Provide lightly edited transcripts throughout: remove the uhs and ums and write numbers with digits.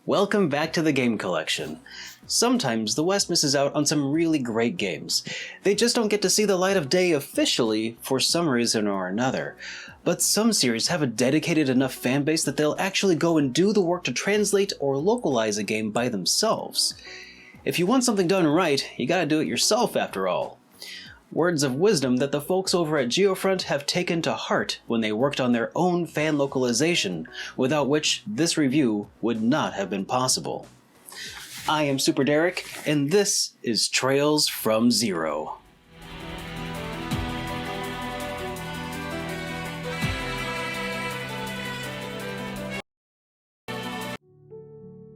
Welcome back to the Game Collection. Sometimes the West misses out on some really great games. They just don't get to see the light of day officially for some reason or another. But some series have a dedicated enough fanbase that they'll actually go and do the work to translate or localize a game by themselves. If you want something done right, you gotta do it yourself after all. Words of wisdom that the folks over at Geofront have taken to heart when they worked on their own fan localization, without which this review would not have been possible. I am SuperDerek, and this is Trails from Zero.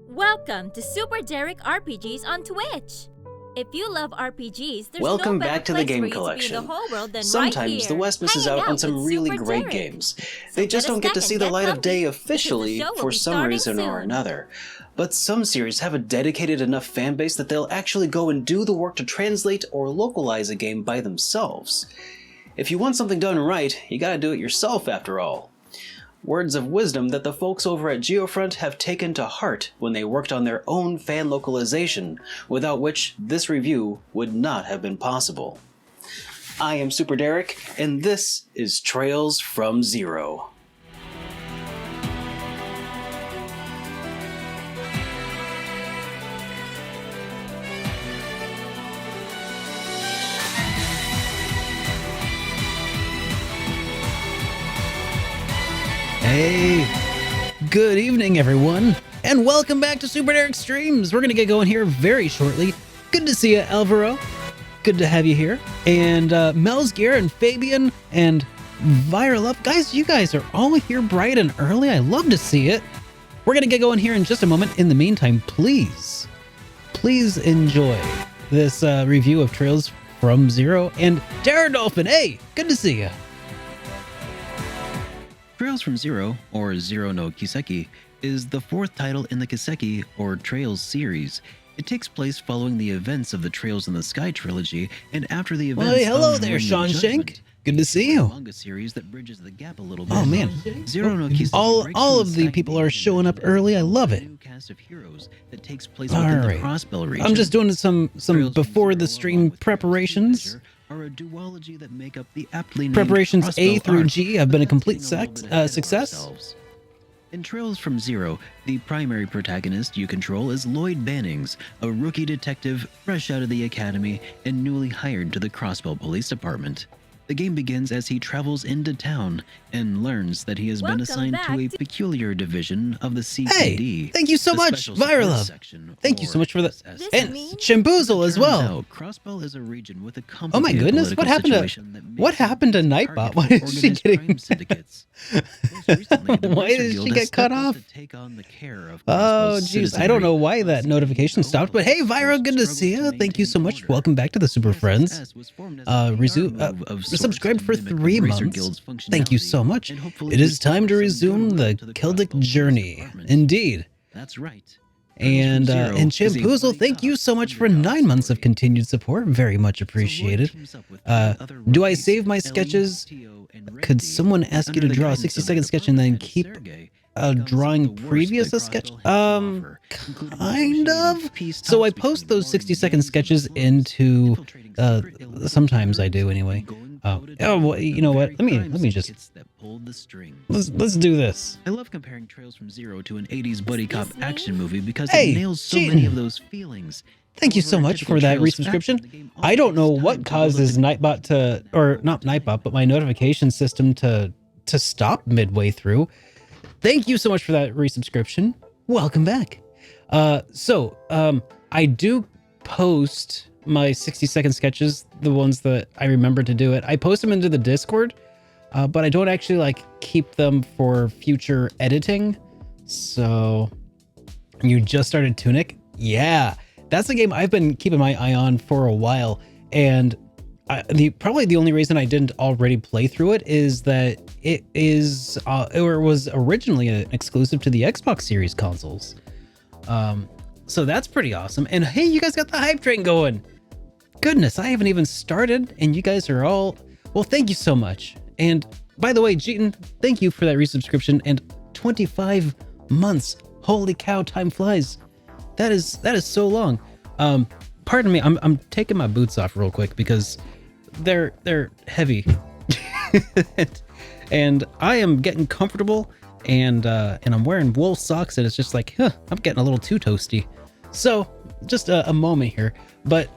Welcome to SuperDerek RPGs on Twitch. If you love RPGs, there's Welcome no better back to the place Game for you Collection. to be in the whole world than Sometimes right here, the West misses hanging out on some with really Super great Derek. games. So They just get a don't get to see second, the get light of comfy, day because the officially show will for be some starting reason or soon. another. But some series have a dedicated enough fanbase that they'll actually go and do the work to translate or localize a game by themselves. If you want something done right, you gotta do it yourself after all. Words of wisdom that the folks over at Geofront have taken to heart when they worked on their own fan localization, without which this review would not have been possible. I am SuperDerek, and this is Trails from Zero. Hey, good evening everyone, and welcome back to SuperDerek Streams. We're gonna get going here very shortly. Good to see you, Alvaro. Good to have you here. And Mel's Gear and Fabian and Viral Up. Guys, you guys are all here bright and early. I love to see it. We're gonna get going here in just a moment. In the meantime, please enjoy this review of Trails from Zero. And Terra Dolphin, hey, good to see you. Trails from Zero, or Zero no Kiseki, is the fourth title in the Kiseki, or Trails series. It takes place following the events of the Trails in the Sky trilogy and after the events Well, hello of there, Ring of Sean Judgment. Shank. Good to see you. A manga series that bridges the gap a little bit. Oh man, Zero no Kiseki all breaks of from the Sky people are Invasion showing up as early. I a love it. new cast of heroes that takes place All within right. the Crossbell region. I'm just doing some Trails from before the Zero, stream along with preparations. Trails are a duology that make up the aptly named Preparations A Crossbell through arc, G have but been a that's complete getting a little bit ahead of success. ourselves. In Trails from Zero, the primary protagonist you control is Lloyd Bannings, a rookie detective fresh out of the academy and newly hired to the Crossbell Police Department. The game begins as he travels into town and learns that he has been Welcome assigned back to a to- peculiar division of the CPD. Hey, thank you so the much, Special Viral Suppress Love. Section, Thank you so or much for that. SS. This And means- Chamboozle as Turns well. out, Crossbell is a region with a Oh my complicated goodness, what political happened situation that what makes it happened to a Nightbot? target Why for is she organized getting- crime syndicates. Most recently, the Why Mercer did she Guild get has cut stepped up off? to take on the care of Oh, Crossbell's jeez. I don't know why that citizenry. notification stopped, but hey, Vira, good to see you. Thank you so much. Welcome back to the Super Friends. SSS was formed as a PR move of sorts Subscribed to for mimic the 3 Mercer months. Guild's Thank you functionality so much. and hopefully It is time to restore some resume the goodwill to the Celtic Crossbell Police journey. Department. Indeed. That's right. And Zero Champoozle, is a thank you so much for underdog 9 months of story. continued support. Very much So Lloyd appreciated. teams up with Uh, three other do I rookies, save my Ellie, sketches? Tio, and Could Randy, someone ask you under to the draw a guidance of 60-second their sketch and then department head, keep Sergey. They drawing come up with the worst previous that a sketch? Crossbell has to offer, including Kind negotiating of. peace So I talks post between those warring 60-second gangs and sketches slums, into infiltrating secret illegal sometimes I do groups, anyway. and going Oh, toe-to-toe oh, well, with you the know what? very Let me just syndicates that pulled the strings. let's do this. I love comparing Trails from Zero to an 80s buddy cop Excuse me? action movie because Hey, it nails so cheating. many of those feelings. Thank you so However, a much typical for that Trails resubscription. faction, the game I don't know often what takes time to causes build up Nightbot to, or not Nightbot, but my notification system to stop midway through. Thank you so much for that resubscription. Welcome back. I do post my 60-second sketches, the ones that I remember to do it. I post them into the Discord, but I don't actually like keep them for future editing. So you just started Tunic? Yeah, that's a game I've been keeping my eye on for a while. And probably the only reason I didn't already play through it is that it is, or was originally an exclusive to the Xbox Series consoles. So that's pretty awesome. And hey, you guys got the hype train going. Goodness, I haven't even started and you guys are all, well, thank you so much. And by the way, Jeeton, thank you for that resubscription and 25 months Holy cow, time flies. That is so long. Pardon me, I'm taking my boots off real quick because they're heavy. And I am getting comfortable, and I'm wearing wool socks, and it's just like, I'm getting a little too toasty. So just a moment here, but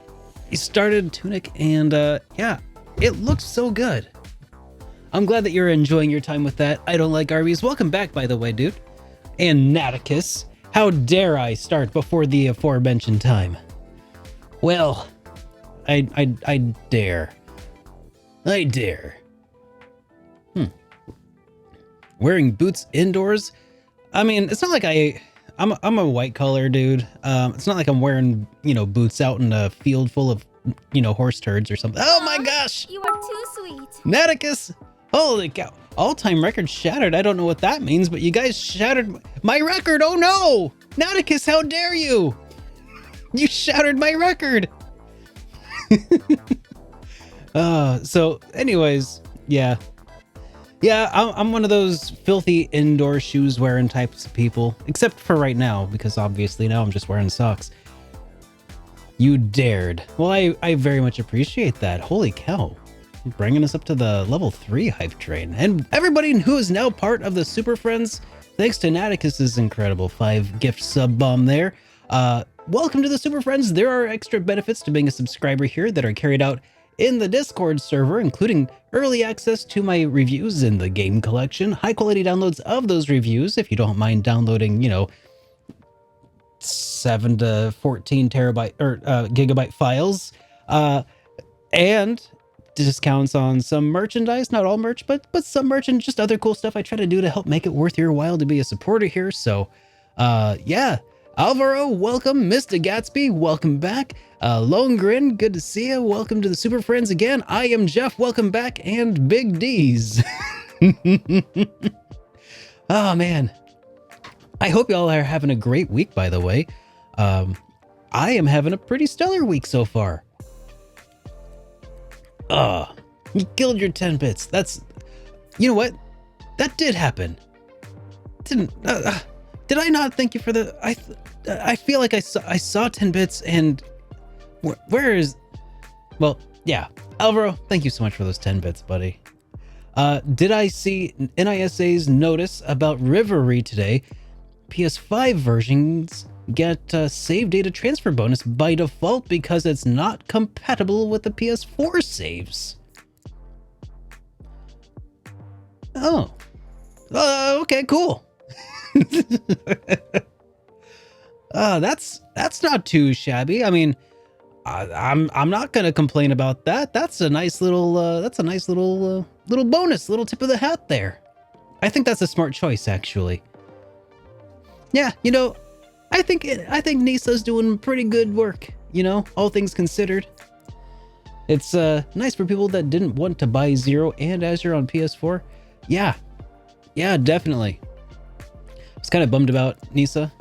he started Tunic, and yeah, it looks so good. I'm glad that you're enjoying your time with that. I don't like Arby's. Welcome back, by the way, dude. And Naticus, how dare I start before the aforementioned time? Well, I dare. I dare. Wearing boots indoors? I mean, it's not like I'm a white collar dude. It's not like I'm wearing, boots out in a field full of, horse turds or something. Oh my gosh! You are too sweet. Naticus! Holy cow. All-time record shattered. I don't know what that means, but you guys shattered my record. Oh no! Naticus, how dare you? You shattered my record. So anyways, yeah, I'm one of those filthy indoor shoes wearing types of people, except for right now, because obviously now I'm just wearing socks. You dared. Well, I very much appreciate that. Holy cow. Bringing us up to the level 3 hype train. And everybody who is now part of the Super Friends, thanks to Naticus's incredible 5 gift sub bomb there. Welcome to the Super Friends. There are extra benefits to being a subscriber here that are carried out in the Discord server, including early access to my reviews in the game collection, high quality downloads of those reviews if you don't mind downloading, 7 to 14 terabyte or gigabyte files, and discounts on some merchandise, not all merch, but some merch and just other cool stuff I try to do to help make it worth your while to be a supporter here. So yeah, Alvaro, welcome. Mr. Gatsby, welcome back. Lone Grin, good to see you. Welcome to the Super Friends again. I am Jeff, welcome back. And Big D's. Oh man, I hope y'all are having a great week, by the way. I am having a pretty stellar week so far. You killed your 10 bits. You know what? That did happen. Did I not thank you for the, I feel like I saw 10 bits and where is, well, yeah. Alvaro, thank you so much for those 10 bits, buddy. Did I see NISA's notice about Rivalry today? PS5 versions get save data transfer bonus by default because it's not compatible with the PS4 saves. Oh. Okay, cool. That's not too shabby. I mean, I'm not gonna complain about that. That's a nice little little bonus, little tip of the hat there. I think that's a smart choice, actually. Yeah, I think Nisa's doing pretty good work, all things considered. It's nice for people that didn't want to buy Zero and Azure on PS4. Yeah, definitely. I was kind of bummed about Nisa.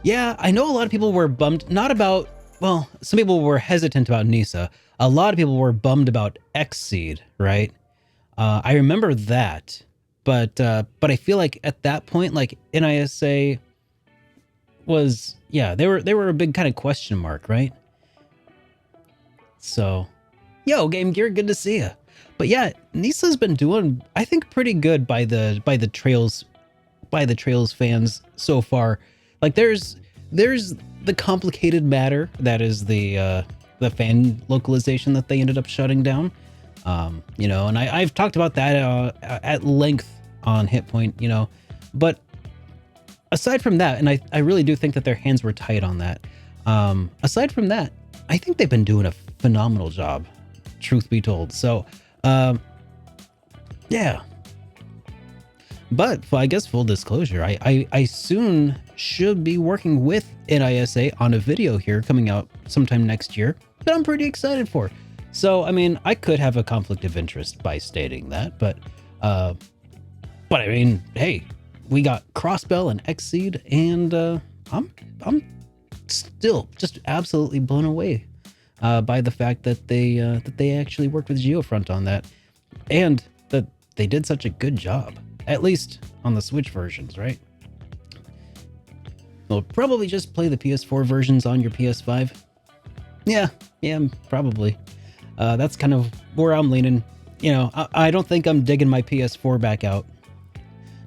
Yeah, I know a lot of people were bummed, not about, well, some people were hesitant about Nisa. A lot of people were bummed about Xseed, right? I remember that, but I feel like at that point, like NISA was, yeah, they were a big kind of question mark, right? So, yo, Game Gear, good to see you. But yeah, Nisa's been doing, I think, pretty good by the Trails fans so far. Like there's the complicated matter that is the fan localization that they ended up shutting down. And I've talked about that at length on Hitpoint, but aside from that, and I really do think that their hands were tied on that. Aside from that, I think they've been doing a phenomenal job, truth be told. So, yeah. But I guess full disclosure, I soon should be working with NISA on a video here coming out sometime next year that I'm pretty excited for. So, I mean, I could have a conflict of interest by stating that, but I mean, hey, we got Crossbell and Xseed, and I'm still just absolutely blown away by the fact that they actually worked with Geofront on that, and that they did such a good job, at least on the Switch versions, right? Well, probably just play the PS4 versions on your PS5. Yeah, probably. That's kind of where I'm leaning. You know, I don't think I'm digging my PS4 back out.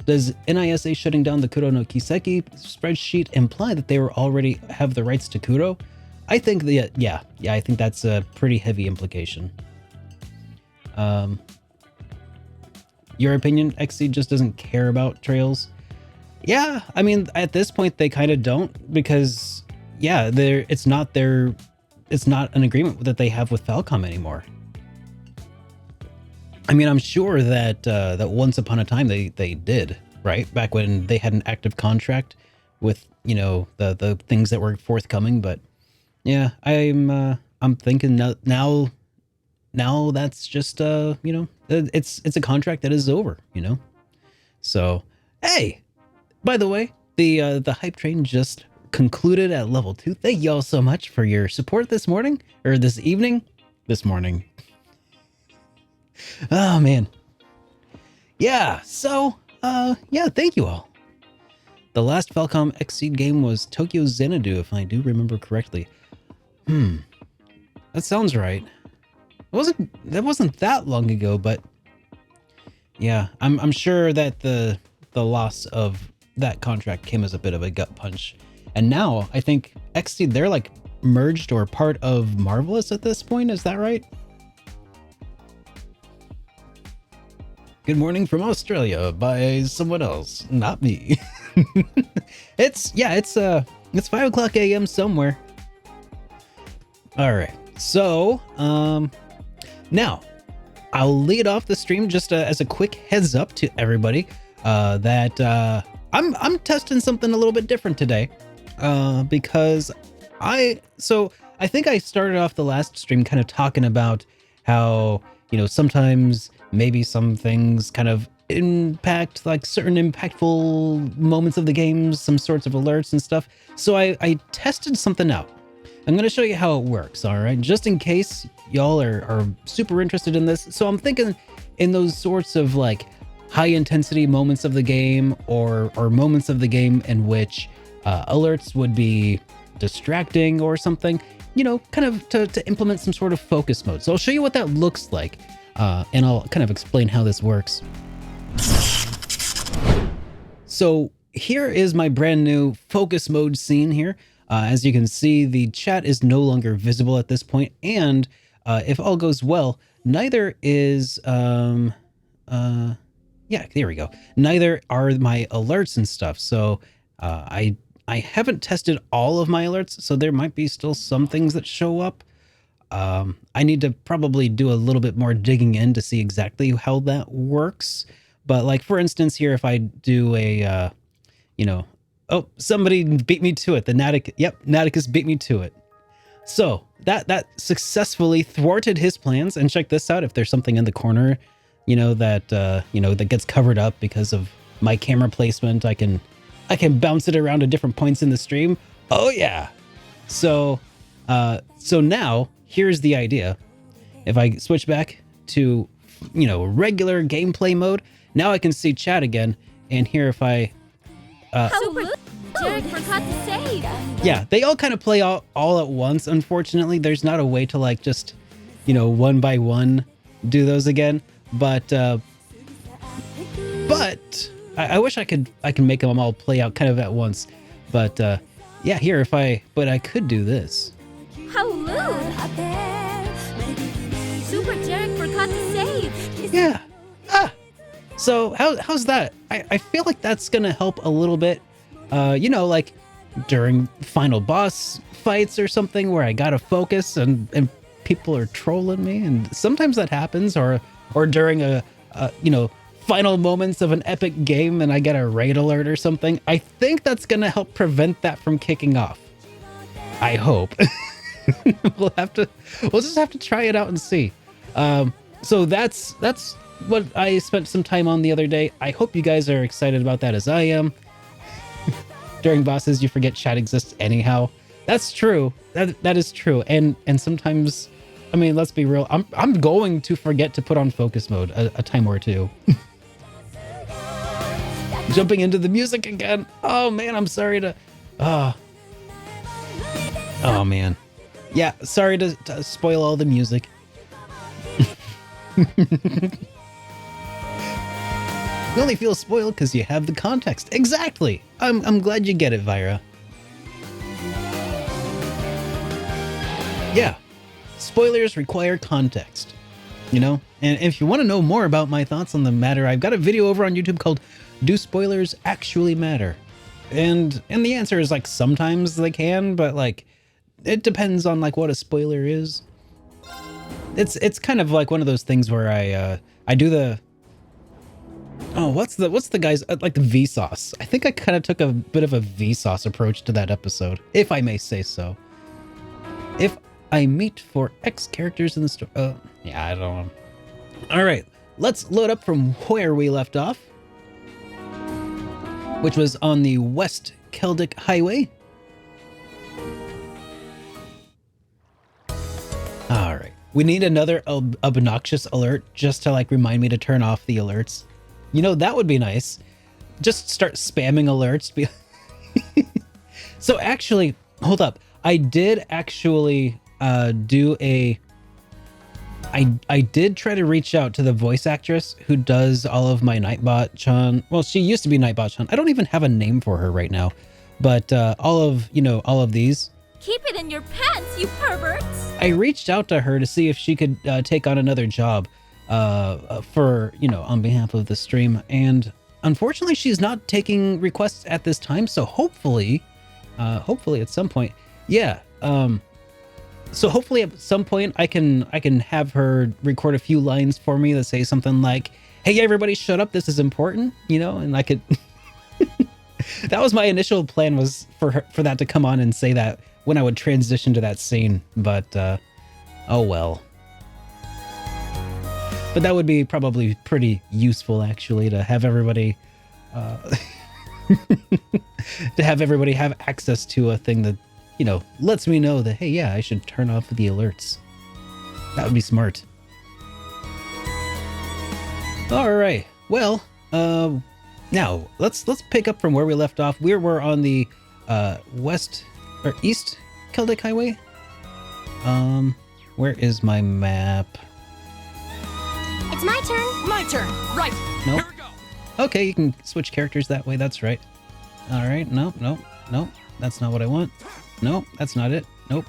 Does NISA shutting down the Kuro no Kiseki spreadsheet imply that they already have the rights to Kuro? I think that, yeah, I think that's a pretty heavy implication. Your opinion, XC just doesn't care about Trails? Yeah, I mean, at this point they kind of don't, because yeah, it's not an agreement that they have with Falcom anymore. I mean, I'm sure that that once upon a time they did, right? Back when they had an active contract with, you know, the things that were forthcoming, but yeah, I'm thinking now that's just you know, it's a contract that is over, you know. So, hey, by the way, the hype train just concluded at level 2. Thank y'all so much for your support this morning, or this evening. This morning. Oh man. Yeah, so yeah, thank you all. The last Falcom Xseed game was Tokyo Xanadu, if I do remember correctly. That sounds right. That wasn't that long ago, but yeah, I'm sure that the loss of that contract came as a bit of a gut punch. And now I think Xseed, they're like merged or part of Marvelous at this point, is that right? Good morning from Australia by someone else, not me. It's 5:00 a.m. somewhere. All right, so now I'll lead off the stream just as a quick heads up to everybody that I'm testing something a little bit different today, because I think I started off the last stream kind of talking about how, you know, sometimes maybe some things kind of impact like certain impactful moments of the games, some sorts of alerts and stuff. So I tested something out. I'm going to show you how it works, all right? Just in case y'all are super interested in this. So I'm thinking in those sorts of like high intensity moments of the game, or moments of the game in which alerts would be distracting or something, you know, kind of to implement some sort of focus mode. So I'll show you what that looks like. And I'll kind of explain how this works. So here is my brand new focus mode scene here. As you can see, the chat is no longer visible at this point, and if all goes well, neither is yeah, there we go. Neither are my alerts and stuff. So I haven't tested all of my alerts, so there might be still some things that show up. I need to probably do a little bit more digging in to see exactly how that works. But like, for instance, here, if I do a, you know, oh, somebody beat me to it. Naticus beat me to it. So that successfully thwarted his plans. And check this out. If there's something in the corner, you know, that, you know, that gets covered up because of my camera placement, I can bounce it around to different points in the stream. Oh yeah. So now here's the idea. If I switch back to, you know, regular gameplay mode, now I can see chat again. And here, if I, SuperDerek forgot to save. yeah, they all kind of play all at once. Unfortunately, there's not a way to like just, you know, one by one do those again. But I wish I could make them all play out kind of at once. But yeah, here, but I could do this. How rude! SuperDerek forgot to save. Yeah. So how's that? I feel like that's gonna help a little bit. You know, like during final boss fights or something where I gotta focus and people are trolling me, and sometimes that happens, or during a you know, final moments of an epic game and I get a raid alert or something. I think that's gonna help prevent that from kicking off. I hope. We'll just have to try it out and see. So that's what I spent some time on the other day. I hope you guys are excited about that as I am. During bosses, you forget chat exists anyhow. That's true. That is true. And sometimes, I mean, let's be real. I'm going to forget to put on focus mode a time or two. Jumping into the music again. Oh man, I'm sorry to Oh man. Yeah, sorry to spoil all the music. You only feel spoiled because you have the context. Exactly. I'm glad you get it, Vyra. Yeah. Spoilers require context. You know? And if you want to know more about my thoughts on the matter, I've got a video over on YouTube called Do Spoilers Actually Matter? And the answer is like sometimes they can, but like it depends on like what a spoiler is. It's kind of like one of those things where I do the what's the guys like the Vsauce. I think I kind of took a bit of a Vsauce approach to that episode, if I may say so. If I meet for X characters in the story, yeah, I don't know. All right, let's load up from where we left off, which was on the West Celtic Highway. All right. We need another obnoxious alert just to like remind me to turn off the alerts. You know, that would be nice. Just start spamming alerts. So actually, hold up. I did actually do a... I did try to reach out to the voice actress who does all of my Nightbot-chan. Well, she used to be Nightbot-chan. I don't even have a name for her right now. But all of these. Keep it in your pants, you perverts! I reached out to her to see if she could take on another job for, on behalf of the stream. And unfortunately, she's not taking requests at this time. So hopefully at some point, yeah. So hopefully at some point I can have her record a few lines for me that say something like, "Hey, everybody shut up. This is important," and I could, that was my initial plan, was for that to come on and say that when I would transition to that scene, but oh well. But that would be probably pretty useful, actually, to have everybody have access to a thing that, lets me know that, hey, yeah, I should turn off the alerts. That would be smart. All right. Well, now let's pick up from where we left off. We're on the East Celtic Highway. Where is my map? It's my turn. My turn. Right. Nope. Here we go. Okay, you can switch characters that way. That's right. All right. Nope. That's not what I want. Nope. That's not it. Nope.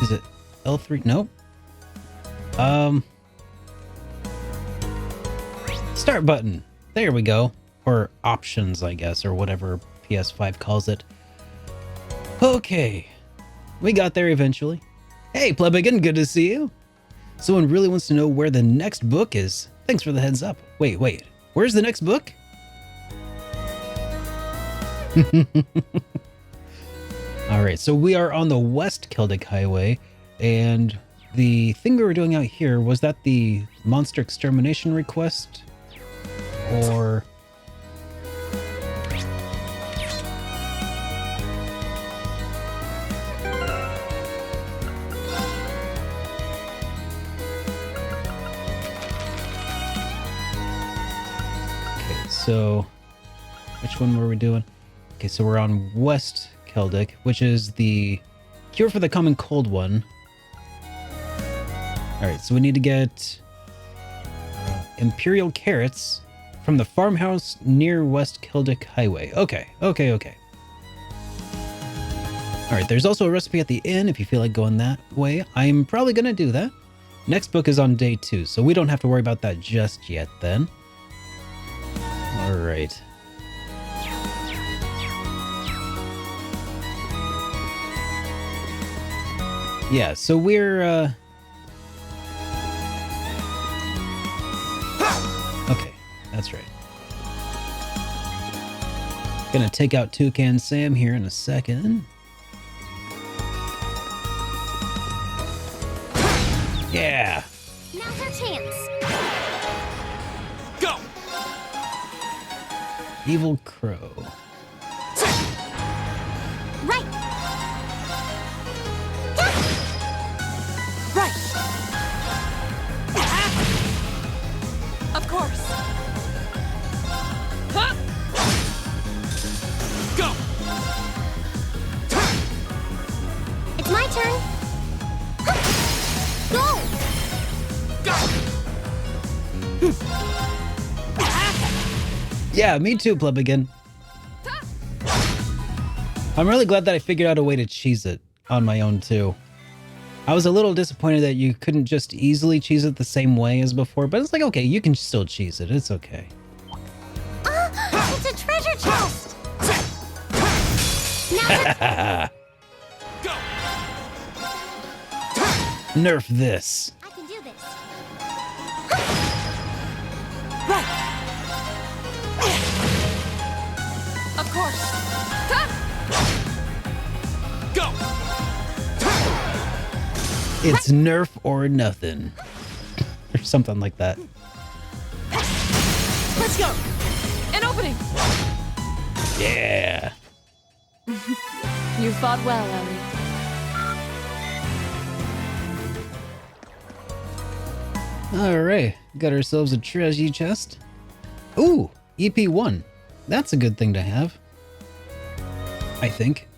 Is it L3? Nope. Start button. There we go. Or options, I guess, or whatever PS5 calls it. Okay. We got there eventually. Hey, Plebigan, good to see you. Someone really wants to know where the next book is. Thanks for the heads up. Wait. Where's the next book? All right, so we are on the West Celtic Highway, and the thing we were doing out here, was that the monster extermination request? Or... So, which one were we doing? Okay, so we're on West Celtic, which is the cure for the common cold one. All right, so we need to get Imperial carrots from the farmhouse near West Celtic Highway. Okay. All right, there's also a recipe at the inn if you feel like going that way. I'm probably going to do that. Next book is on day 2, so we don't have to worry about that just yet then. All right. Yeah, so we're okay, that's right. Gonna take out Toucan Sam here in a second. Yeah. Now's our chance. Go. Evil Crow. Right. Right. Of course. Huh? Go. Yeah, me too, Plebbigan. I'm really glad that I figured out a way to cheese it on my own too. I was a little disappointed that you couldn't just easily cheese it the same way as before, but it's like, okay, you can still cheese it. It's okay. It's a treasure chest! Now Go! Nerf this. I can do this. Right. Of course. Go! It's Nerf or nothing. Or something like that. Let's go. An opening. Yeah. You fought well, Ellie. All right, got ourselves a treasure chest. Ooh, EP1. That's a good thing to have. I think.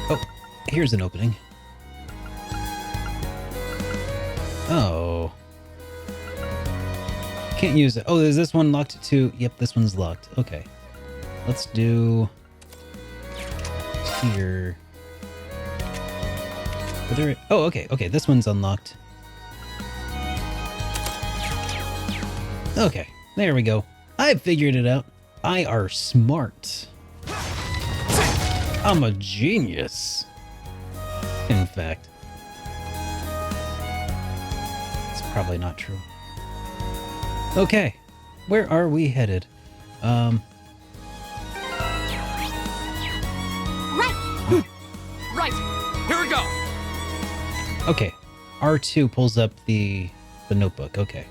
Oh, here's an opening. Oh. Can't use it. Oh, is this one locked too? Yep, this one's locked. Okay. Let's do here. Oh, okay. Okay, this one's unlocked. Okay, there we go. I figured it out. I are smart. I'm a genius. In fact. It's probably not true. Okay, where are we headed? Right. Here we go! Okay, R2 pulls up the notebook. Okay.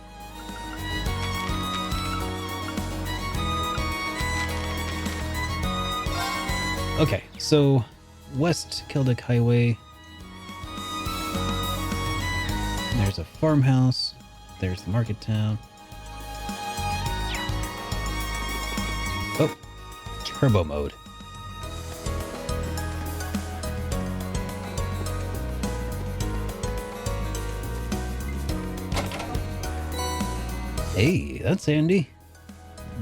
Okay, so West Kildick Highway. There's a farmhouse. There's the market town. Oh, turbo mode. Hey, that's handy.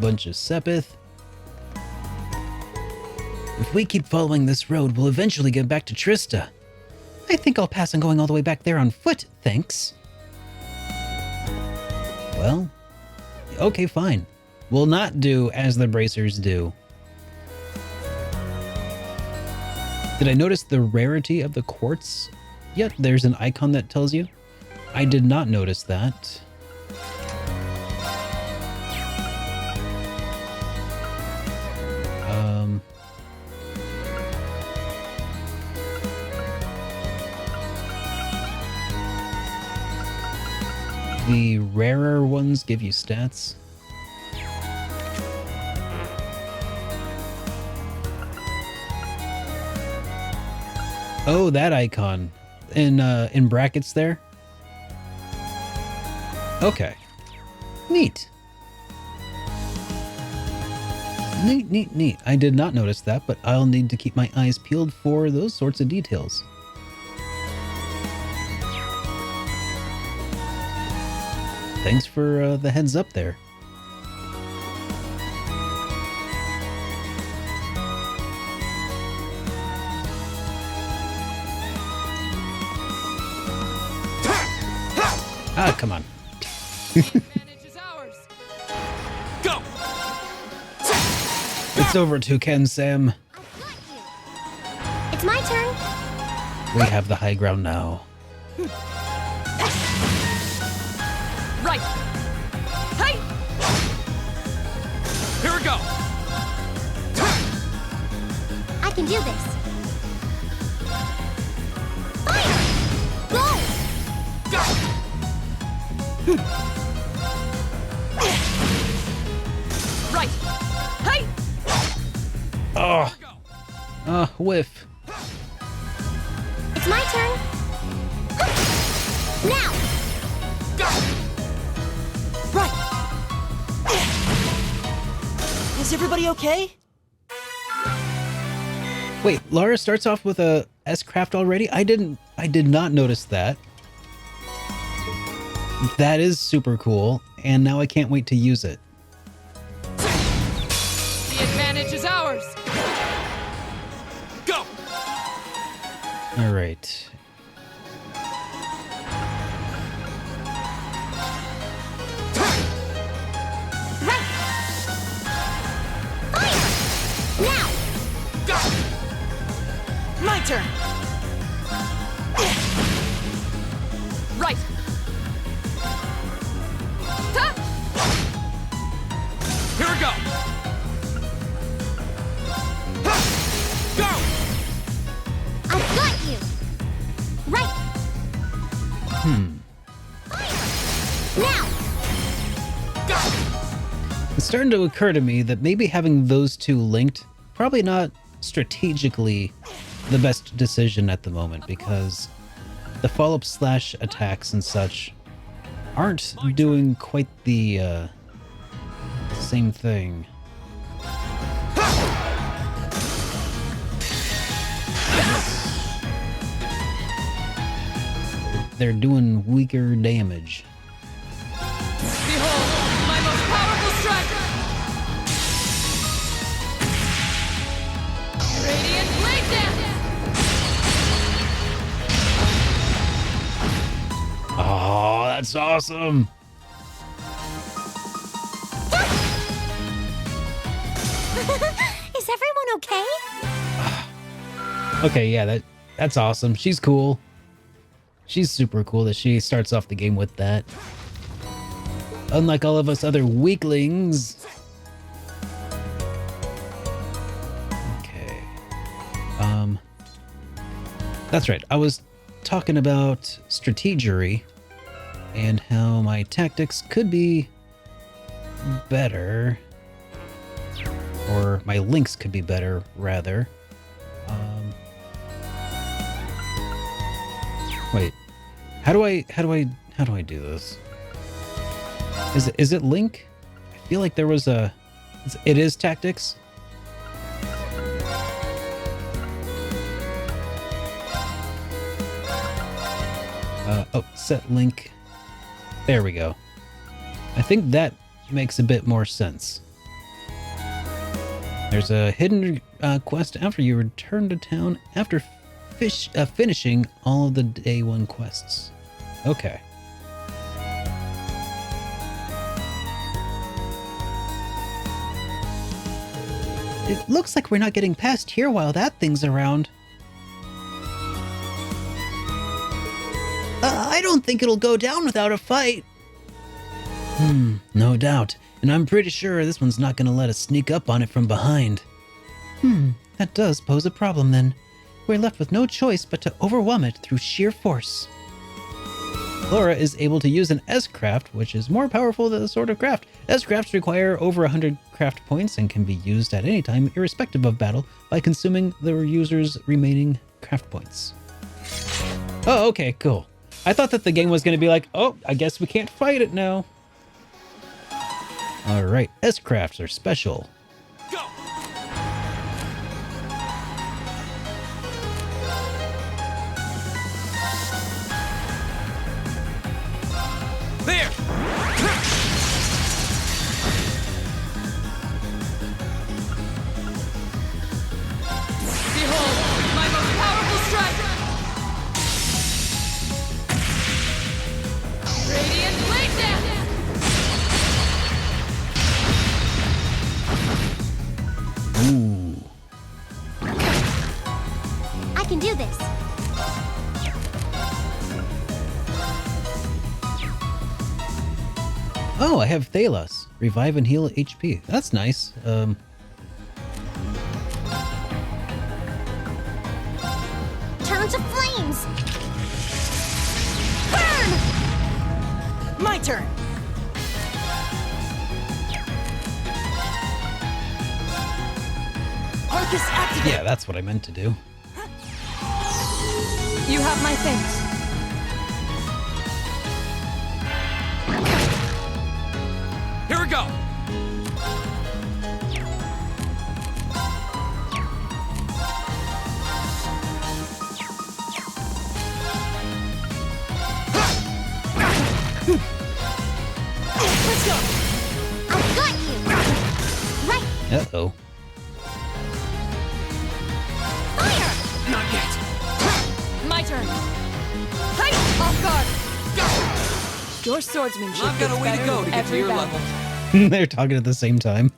Bunch of Sepith. If we keep following this road, we'll eventually get back to Trista. I think I'll pass on going all the way back there on foot, thanks. Well, okay, fine. We'll not do as the bracers do. Did I notice the rarity of the quartz? Yet there's an icon that tells you. I did not notice that. The rarer ones give you stats. Oh, that icon in brackets there. Okay, neat. Neat. I did not notice that, but I'll need to keep my eyes peeled for those sorts of details. Thanks for the heads up there. Ah, come on. Advantage is ours. Go! It's over to Ken Sam. I've got you. It's my turn. We have the high ground now. Right. Hey. Here we go! I can do this. Fire! Go! Right. Hey. Oh, whiff. It's my turn. Now! Right. Is everybody okay? Wait, Lara starts off with a S-Craft already? I did not notice that. That is super cool, and now I can't wait to use it. The advantage is ours. Go! All right. Now! Go! My turn. Right. Ta! Here we go! Go! I've got you! Right! Now! Go! It's starting to occur to me that maybe having those two linked, probably not strategically the best decision at the moment, because the follow-up slash attacks and such aren't doing quite the same thing. They're doing weaker damage. Behold, my most powerful strike! Radiant blade dance! Oh, that's awesome! Is everyone okay? Okay, yeah, that's awesome. She's cool. She's super cool that she starts off the game with that. Unlike all of us other weaklings. Okay. That's right. I was talking about strategery and how my tactics could be better, or my links could be better, rather. Wait, how do I do this? Is it link? I feel like there was a. It is tactics. Oh, set link. There we go. I think that makes a bit more sense. There's a hidden quest after you return to town after finishing all of the day one quests. Okay. It looks like we're not getting past here while that thing's around. I don't think it'll go down without a fight. No doubt. And I'm pretty sure this one's not gonna let us sneak up on it from behind. That does pose a problem then. We're left with no choice but to overwhelm it through sheer force. Laura is able to use an S-Craft, which is more powerful than the Sword of Craft. S-Crafts require over 100 craft points and can be used at any time, irrespective of battle, by consuming the user's remaining craft points. Oh, okay, cool. I thought that the game was going to be like, oh, I guess we can't fight it now. Alright, S-Crafts are special. Go! There! Behold, my most powerful strike! Radiant blade dance! Ooh. I can do this. Oh, I have Thalos. Revive and heal HP. That's nice. Turn to flames! Burn! My turn! Arcus activate! Yeah, that's what I meant to do. You have my thanks. Here we go! Uh-oh. Not yet. My turn. Height! Off guard. Your swordsmanship I've got gets a way to better go with to get to every your battle. level. They're talking at the same time.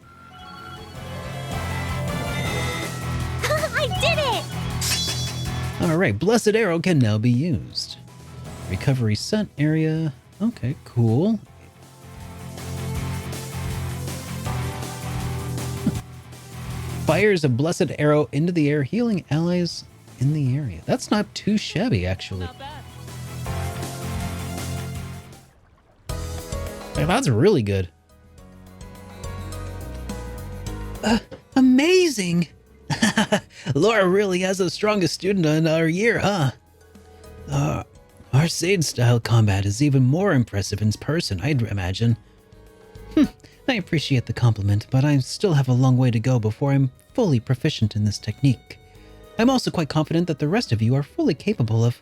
I did it! All right, Blessed Arrow can now be used. Recovery scent area. Okay, cool. Fires a Blessed Arrow into the air, healing allies in the area. That's not too shabby, actually. Hey, that's really good. Amazing! Laura really has the strongest student in our year, huh? Our Sage-style combat is even more impressive in person, I'd imagine. I appreciate the compliment, but I still have a long way to go before I'm fully proficient in this technique. I'm also quite confident that the rest of you are fully capable of...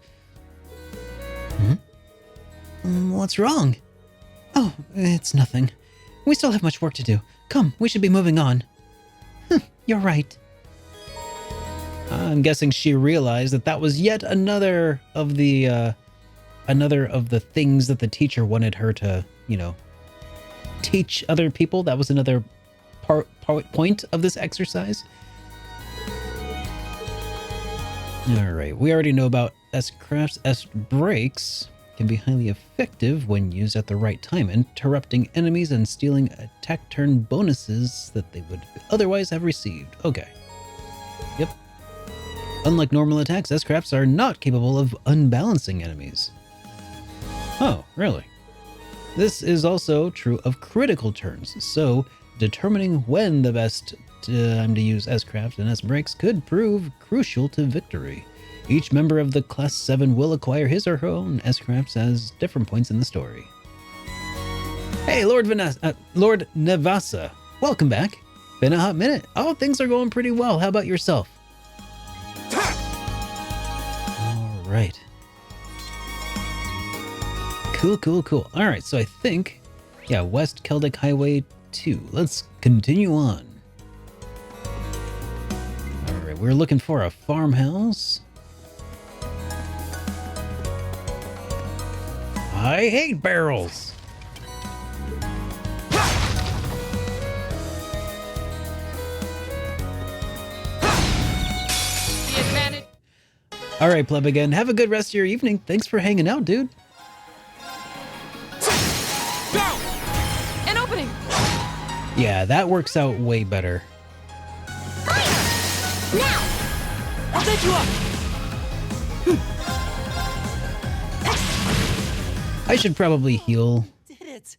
What's wrong? Oh, it's nothing. We still have much work to do. Come, we should be moving on. You're right. I'm guessing she realized that that was yet another of the things that the teacher wanted her to, teach other people. That was another point of this exercise. All right, we already know about S-crafts. S-breaks can be highly effective when used at the right time, interrupting enemies and stealing attack turn bonuses that they would otherwise have received. Okay. Yep. Unlike normal attacks, S-crafts are not capable of unbalancing enemies. Oh, really? This is also true of critical turns, so determining when the best time to use S-crafts and S-breaks could prove crucial to victory. Each member of the Class 7 will acquire his or her own S-crafts as different points in the story. Hey, Lord Nevasa, welcome back. Been a hot minute. Oh, things are going pretty well. How about yourself? All right. Cool. All right, so I think, West Celtic Highway 2. Let's continue on. All right, we're looking for a farmhouse. I hate barrels. The advantage. All right, pleb again. Have a good rest of your evening. Thanks for hanging out, dude. Go! An opening. Yeah, that works out way better. Now! I'll set you up. I should probably heal. Did it.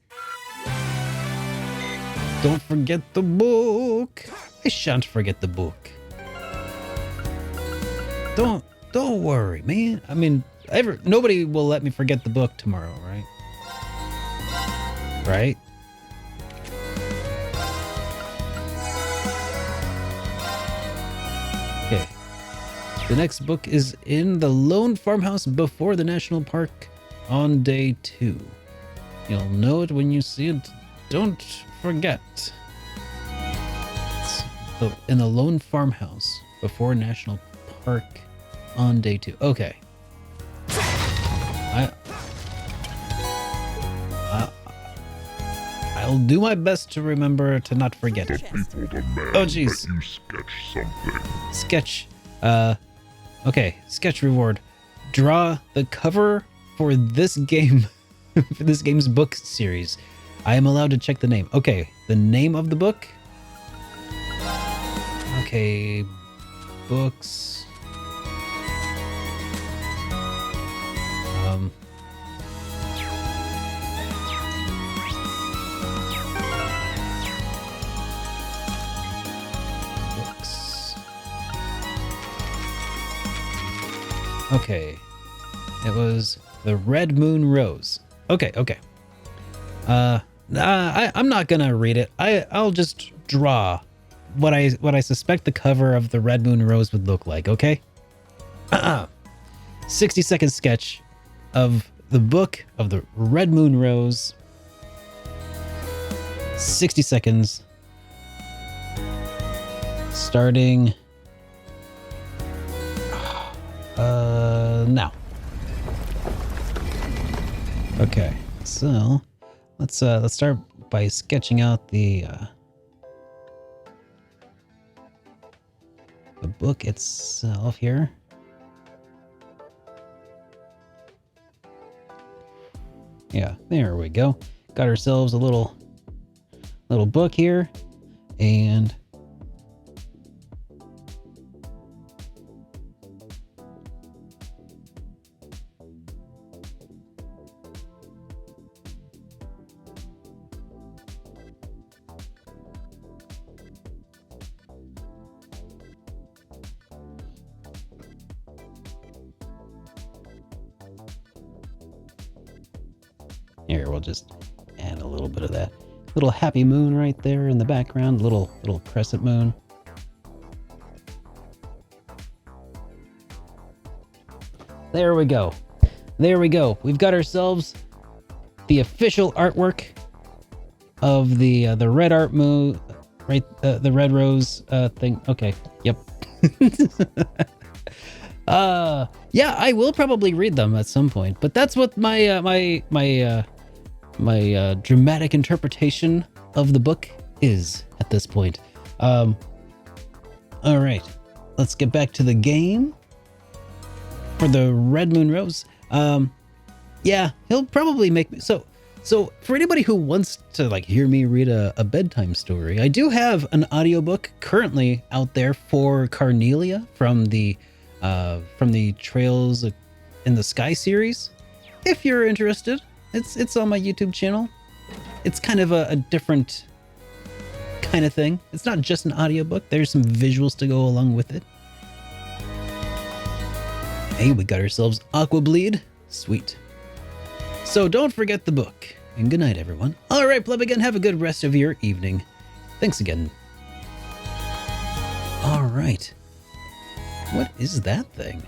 Don't forget the book. I shan't forget the book. Don't worry, man. I mean, nobody will let me forget the book tomorrow, right? Right? Okay. The next book is in the lone farmhouse before the national park on day 2. You'll know it when you see it. Don't forget. It's in the lone farmhouse before national park on day 2. Okay. I'll do my best to remember to not forget. Oh, jeez. You sketch something. Sketch. Okay. Sketch reward. Draw the cover for this game, for this game's book series. I am allowed to check the name. Okay. The name of the book. Okay. Books. Books. Okay. It was The Red Moon Rose. Okay. I'm not gonna read it. I'll just draw what I suspect the cover of The Red Moon Rose would look like, okay? 60-second sketch of the book of The Red Moon Rose. 60 seconds. Starting now. Okay, so let's start by sketching out the book itself here. Yeah, there we go. Got ourselves a little book here, and here we'll just add a little bit of that little happy moon right there in the background, little crescent moon. There we go. There we go. We've got ourselves the official artwork of the red art moon, right? The red rose thing. Okay. Yep. Yeah, I will probably read them at some point, but that's what my dramatic interpretation of the book is at this point. All right, let's get back to the game for the Red Moon Rose. Yeah, he'll probably make me so for anybody who wants to like hear me read a bedtime story, I do have an audiobook currently out there for Carnelia from the Trails in the Sky series. If you're interested, it's on my YouTube channel. It's kind of a different kind of thing. It's not just an audiobook. There's some visuals to go along with it. Hey, we got ourselves Aqua Bleed. Sweet. So don't forget the book. And good night, everyone. All right, Pleb, again, have a good rest of your evening. Thanks again. All right. What is that thing?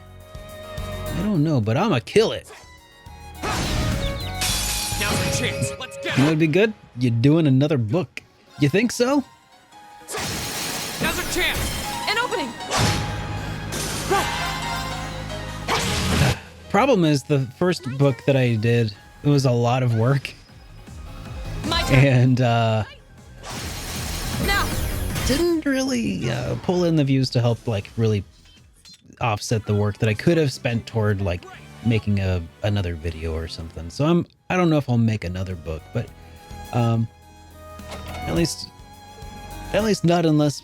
I don't know, but I'ma kill it. Now's our chance. Let's go. You know what'd be good? You doing another book. You think so? Now's our chance. An opening! Problem is, the first book that I did, it was a lot of work. My turn! And, Now! didn't really pull in the views to help, like, really offset the work that I could have spent toward, like, making another video or something. So I don't know if I'll make another book, but at least not unless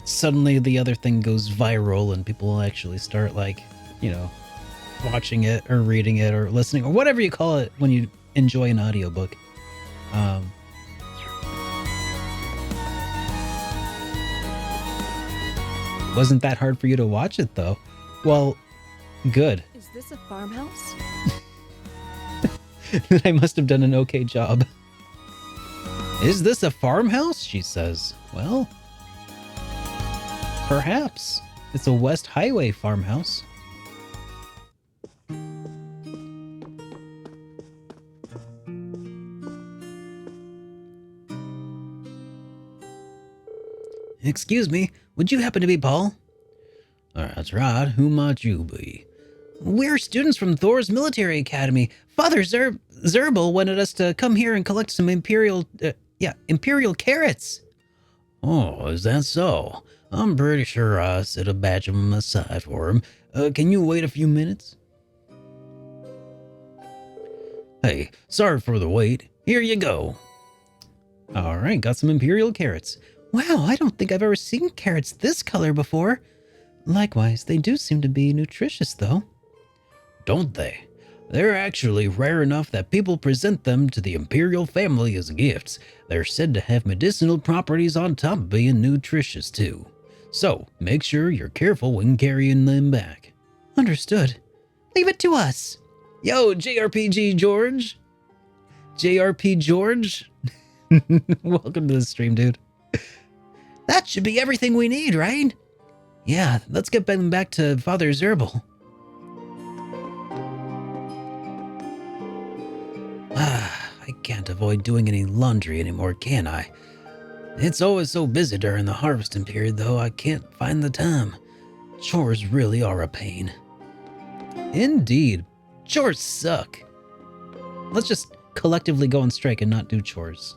suddenly the other thing goes viral and people will actually start, like, you know, watching it or reading it or listening or whatever you call it when you enjoy an audiobook. Wasn't that hard for you to watch it though? Well, good. Is this a farmhouse? I must have done an okay job. Is this a farmhouse? She says. Well, perhaps. It's a West Highway farmhouse. Excuse me, would you happen to be Paul? That's right, who might you be? We're students from Thor's military academy. Father Zerbal wanted us to come here and collect some imperial carrots. Oh, is that so? I'm pretty sure I set a batch of them aside for him. Can you wait a few minutes? Hey, sorry for the wait. Here you go. All right, got some imperial carrots. Wow, I don't think I've ever seen carrots this color before. Likewise, they do seem to be nutritious, though. Don't they? They're actually rare enough that people present them to the imperial family as gifts. They're said to have medicinal properties on top of being nutritious, too. So, make sure you're careful when carrying them back. Understood. Leave it to us. Yo, JRPG George. JRP George. Welcome to the stream, dude. That should be everything we need, right? Yeah, let's get them back to Father Zerbal. I can't avoid doing any laundry anymore, can I? It's always so busy during the harvesting period, though I can't find the time. Chores really are a pain. Indeed. Chores suck. Let's just collectively go on strike and not do chores.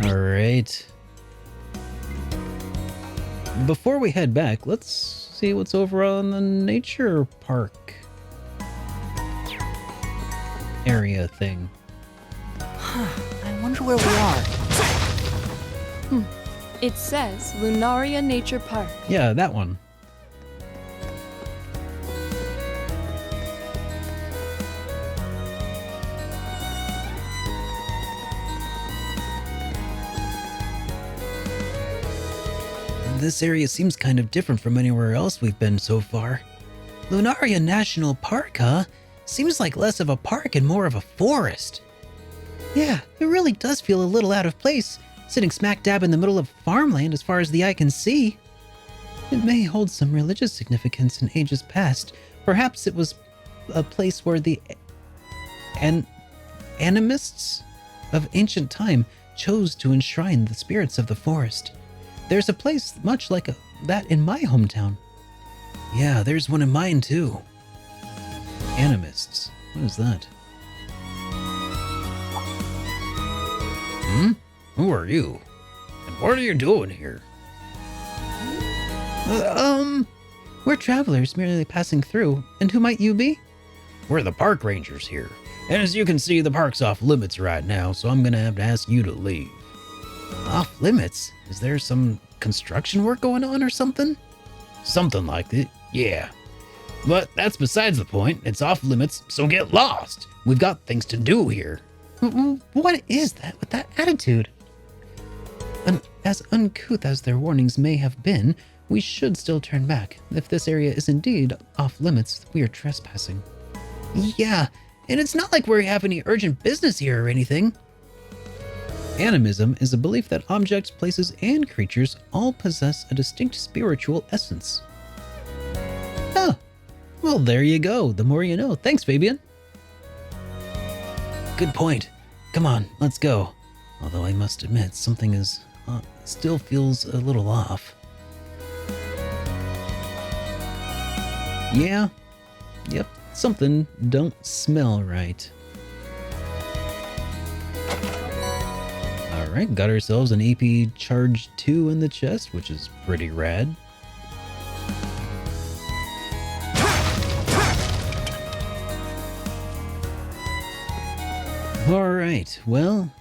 Alright. Before we head back, let's see what's over on the nature park area thing. I wonder where we are. It says Lunaria Nature Park. Yeah, that one. This area seems kind of different from anywhere else we've been so far. Lunaria National Park, huh? Seems like less of a park and more of a forest. Yeah, it really does feel a little out of place, sitting smack dab in the middle of farmland as far as the eye can see. It may hold some religious significance in ages past. Perhaps it was a place where the animists of ancient time chose to enshrine the spirits of the forest. There's a place much like that in my hometown. Yeah, there's one in mine too. Animists. What is that? Who are you? And what are you doing here? We're travelers merely passing through. And who might you be? We're the park rangers here. And as you can see, the park's off limits right now, so I'm gonna have to ask you to leave. Off limits? Is there some construction work going on or something? Something like that, yeah. But that's besides the point. It's off limits, so get lost. We've got things to do here. What is that with that attitude? As uncouth as their warnings may have been, we should still turn back. If this area is indeed off limits, we are trespassing. Yeah, and it's not like we have any urgent business here or anything. Animism is a belief that objects, places, and creatures all possess a distinct spiritual essence. Oh, well, there you go. The more you know. Thanks, Fabian. Good point. Come on, let's go. Although I must admit, something is still feels a little off. Yeah. Yep. Something don't smell right. Alright, got ourselves an AP Charge 2 in the chest, which is pretty rad. Alright, well,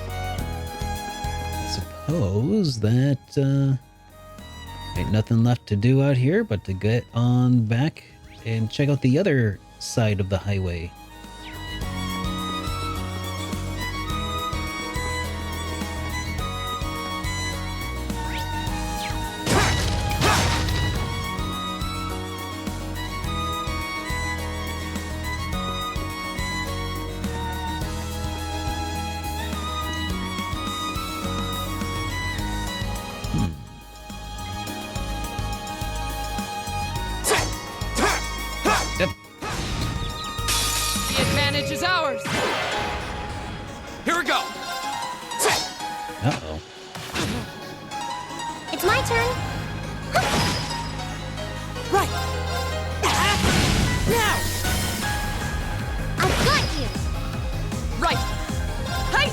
I suppose that ain't nothing left to do out here but to get on back and check out the other side of the highway. The advantage is ours. Here we go. Uh-oh. It's my turn. Right. Now. I've got you. Right. Hey.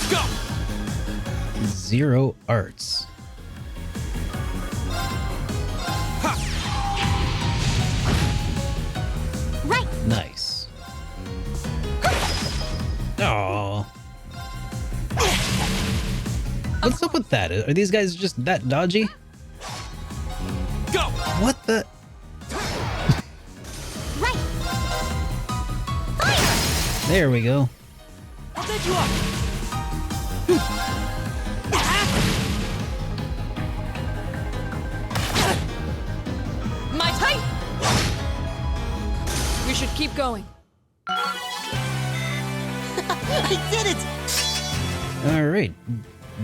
Go. 0 arts. Right. Nice. Oh. What's up with that? Are these guys just that dodgy? Go. What the? Right. Fire. There we go. I'll set you up. My tight. We should keep going. I did it. All right.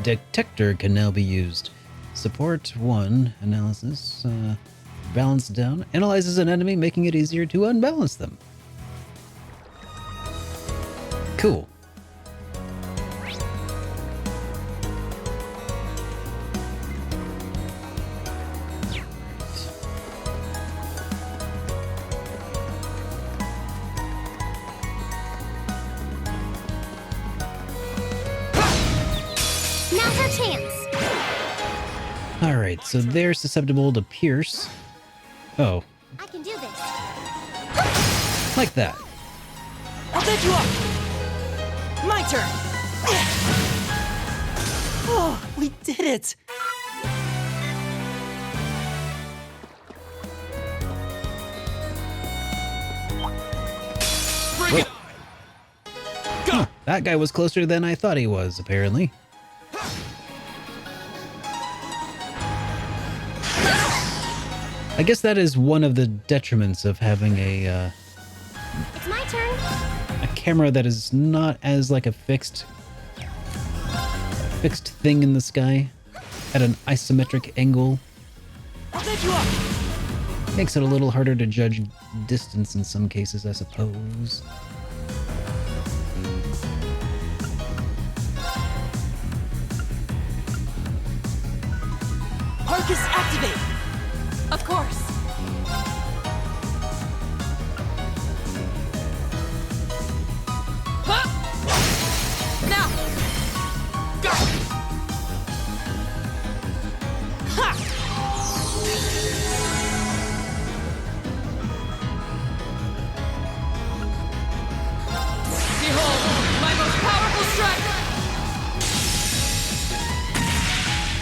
Detector can now be used. Support 1 analysis. balance down, analyzes an enemy, making it easier to unbalance them. Cool. Now's our chance. Alright, so they're susceptible to pierce. Oh, I can do this. like that. I'll bed you up. My turn. Oh, we did it. Bring it. Huh, that guy was closer than I thought he was, apparently. I guess that is one of the detriments of having a It's my turn. camera that is not as like a fixed thing in the sky at an isometric angle. I'll bed you up. Makes it a little harder to judge distance in some cases, I suppose. Arcus activate. Of course. Huh? Now. Go. Ha! Behold, my most powerful strike.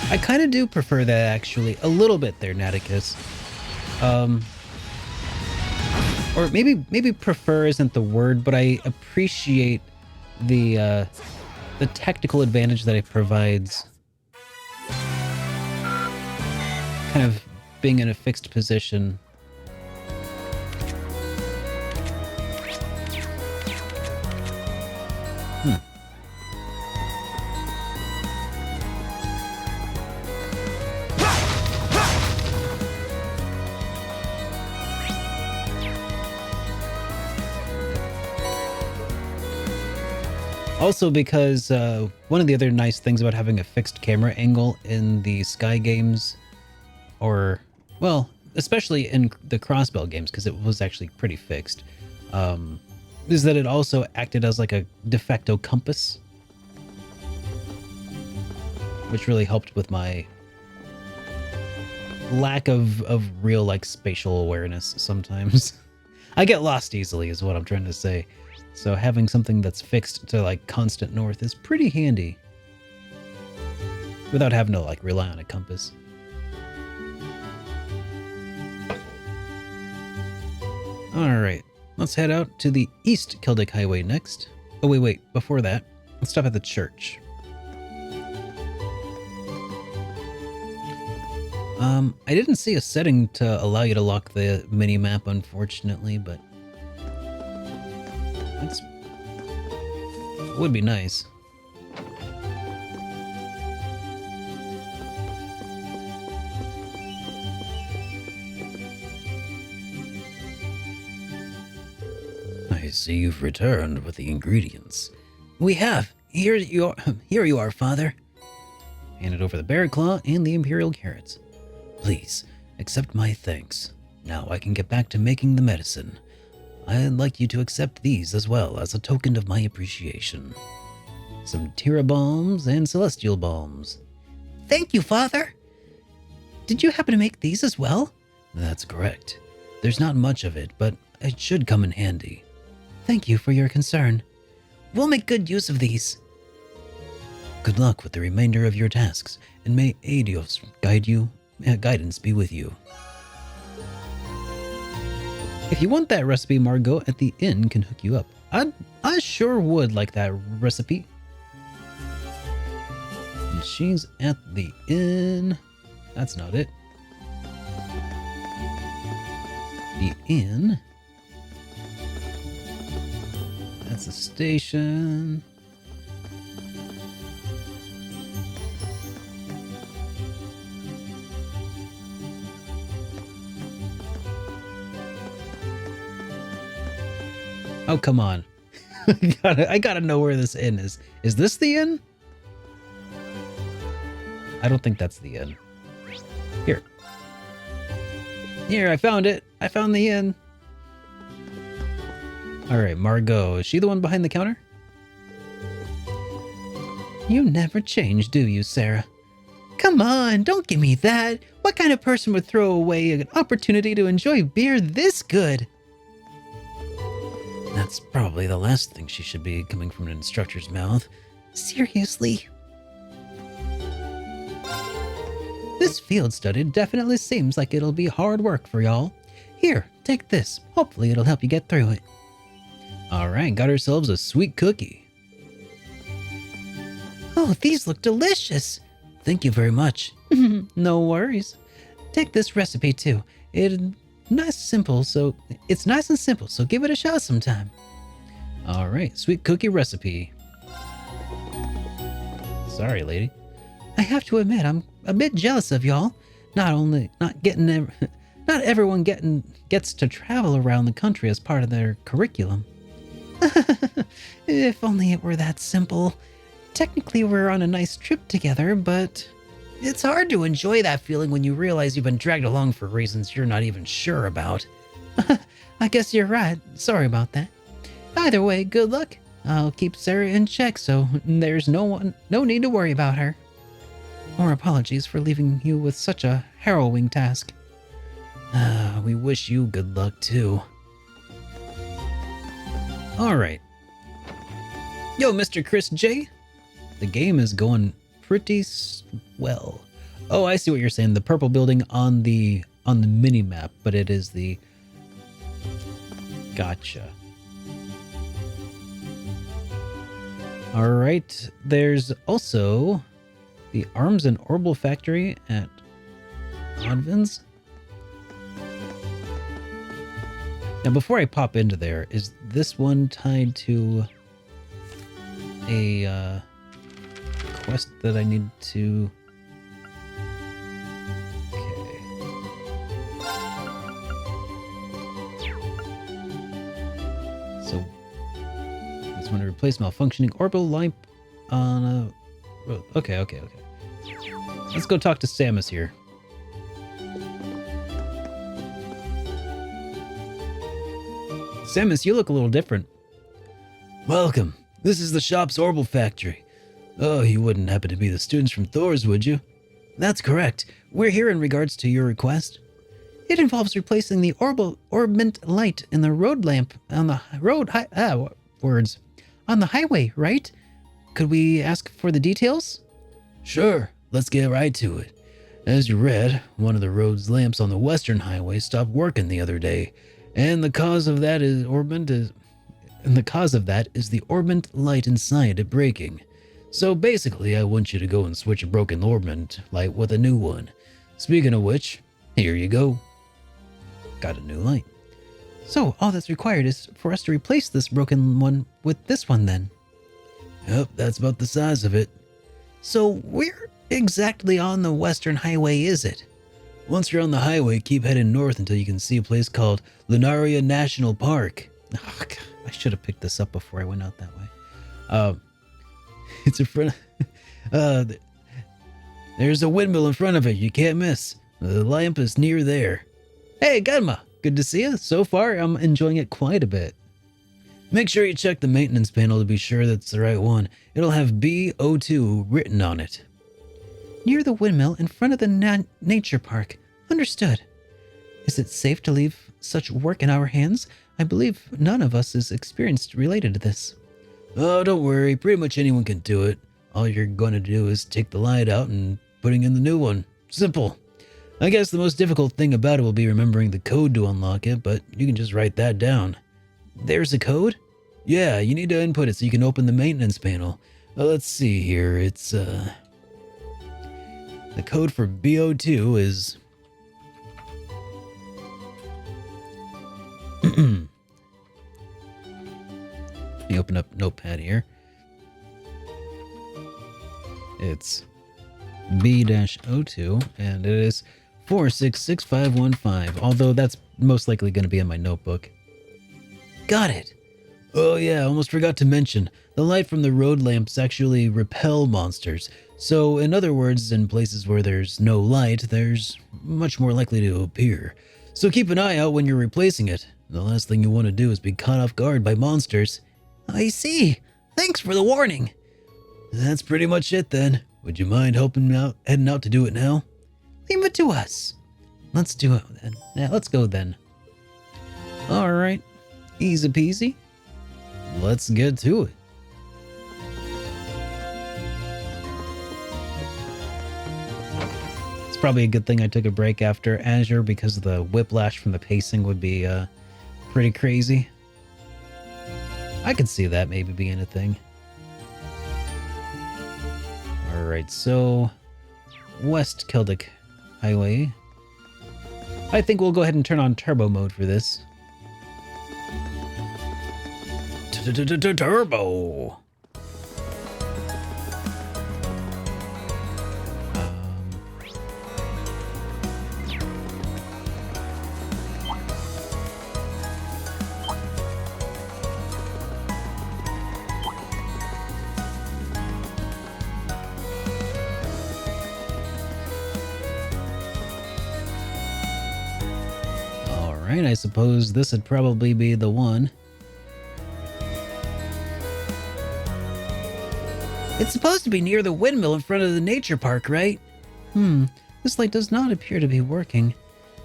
I kind of do prefer that, actually, a little bit there, Naticus. Or maybe prefer isn't the word, but I appreciate the technical advantage that it provides. Kind of being in a fixed position. Also because one of the other nice things about having a fixed camera angle in the Sky games, or, well, especially in the Crossbell games, because it was actually pretty fixed, is that it also acted as like a de facto compass, which really helped with my lack of real, like, spatial awareness sometimes. I get lost easily is what I'm trying to say. So having something that's fixed to like constant north is pretty handy. Without having to like rely on a compass. Alright, let's head out to the East Celtic Highway next. Oh wait, before that, let's stop at the church. I didn't see a setting to allow you to lock the mini-map, unfortunately, but That's would be nice. I see you've returned with the ingredients. We have. Here you are, Father. Handed over the bear claw and the imperial carrots. Please, accept my thanks. Now I can get back to making the medicine. I'd like you to accept these as well as a token of my appreciation. Some Tira bombs and celestial bombs. Thank you, Father! Did you happen to make these as well? That's correct. There's not much of it, but it should come in handy. Thank you for your concern. We'll make good use of these. Good luck with the remainder of your tasks, and may Adios guidance be with you. If you want that recipe, Margot at the inn can hook you up. I sure would like that recipe. And she's at the inn. That's not it. The inn. That's the station. Oh, come on. I gotta know where this inn is. Is this the inn? I don't think that's the inn. Here. Here, I found it. I found the inn. All right, Margot. Is she the one behind the counter? You never change, do you, Sarah? Come on, don't give me that. What kind of person would throw away an opportunity to enjoy beer this good? That's probably the last thing she should be coming from an instructor's mouth. Seriously? This field study definitely seems like it'll be hard work for y'all. Here, take this. Hopefully it'll help you get through it. All right, got ourselves a sweet cookie. Oh, these look delicious. Thank you very much. No worries. Take this recipe too. It's nice and simple, so give it a shot sometime. All right, sweet cookie recipe. Sorry, lady. I have to admit, I'm a bit jealous of y'all. Not everyone gets to travel around the country as part of their curriculum. If only it were that simple. Technically, we're on a nice trip together, but it's hard to enjoy that feeling when you realize you've been dragged along for reasons you're not even sure about. I guess you're right. Sorry about that. Either way, good luck. I'll keep Sarah in check, so there's no need to worry about her. Or apologies for leaving you with such a harrowing task. We wish you good luck, too. Alright. Yo, Mr. Chris J. The game is going pretty well. Oh, I see what you're saying. The purple building on the mini-map, but it is the... Gotcha. Alright, there's also the Arms and Orbital Factory at Odvin's. Now, before I pop into there, is this one tied to a quest that I need to... Okay. So, this one to replace malfunctioning orbital lamp on a... Okay. Let's go talk to Samus here. Samus, you look a little different. Welcome. This is the shop's orbital factory. Oh, you wouldn't happen to be the students from Thor's, would you? That's correct. We're here in regards to your request. It involves replacing the orbment light in the road lamp on the on the highway, right? Could we ask for the details? Sure. Let's get right to it. As you read, one of the road's lamps on the western highway stopped working the other day, and the cause of that is the orbment light inside it breaking. So basically, I want you to go and switch a broken orbment light with a new one. Speaking of which, here you go. Got a new light. So all that's required is for us to replace this broken one with this one then. Yep, that's about the size of it. So where exactly on the western highway is it? Once you're on the highway, keep heading north until you can see a place called Lunaria National Park. Oh, God, I should have picked this up before I went out that way. It's in front of... there's a windmill in front of it. You can't miss. The lamp is near there. Hey, Gunma. Good to see you. So far, I'm enjoying it quite a bit. Make sure you check the maintenance panel to be sure that's the right one. It'll have BO2 written on it. Near the windmill in front of the nature park. Understood. Is it safe to leave such work in our hands? I believe none of us is experienced related to this. Oh, don't worry. Pretty much anyone can do it. All you're going to do is take the light out and putting in the new one. Simple. I guess the most difficult thing about it will be remembering the code to unlock it, but you can just write that down. There's a code? Yeah, you need to input it so you can open the maintenance panel. Let's see here. It's, the code for BO2 is... Let me open up Notepad here. It's B-02, and it is 466515, although that's most likely going to be in my notebook. Got it. Oh yeah, almost forgot to mention. The light from the road lamps actually repel monsters. So in other words, in places where there's no light, there's much more likely to appear. So keep an eye out when you're replacing it. The last thing you want to do is be caught off guard by monsters. I see. Thanks for the warning. That's pretty much it then. Would you mind heading out to do it now? Leave it to us. Let's do it then. Yeah, let's go then. All right. Easy peasy. Let's get to it. It's probably a good thing I took a break after Azure because the whiplash from the pacing would be pretty crazy. I could see that maybe being a thing. Alright, so West Keldic Highway. I think we'll go ahead and turn on turbo mode for this. Turbo! Alright, I suppose this would probably be the one. It's supposed to be near the windmill in front of the nature park, right? This light does not appear to be working.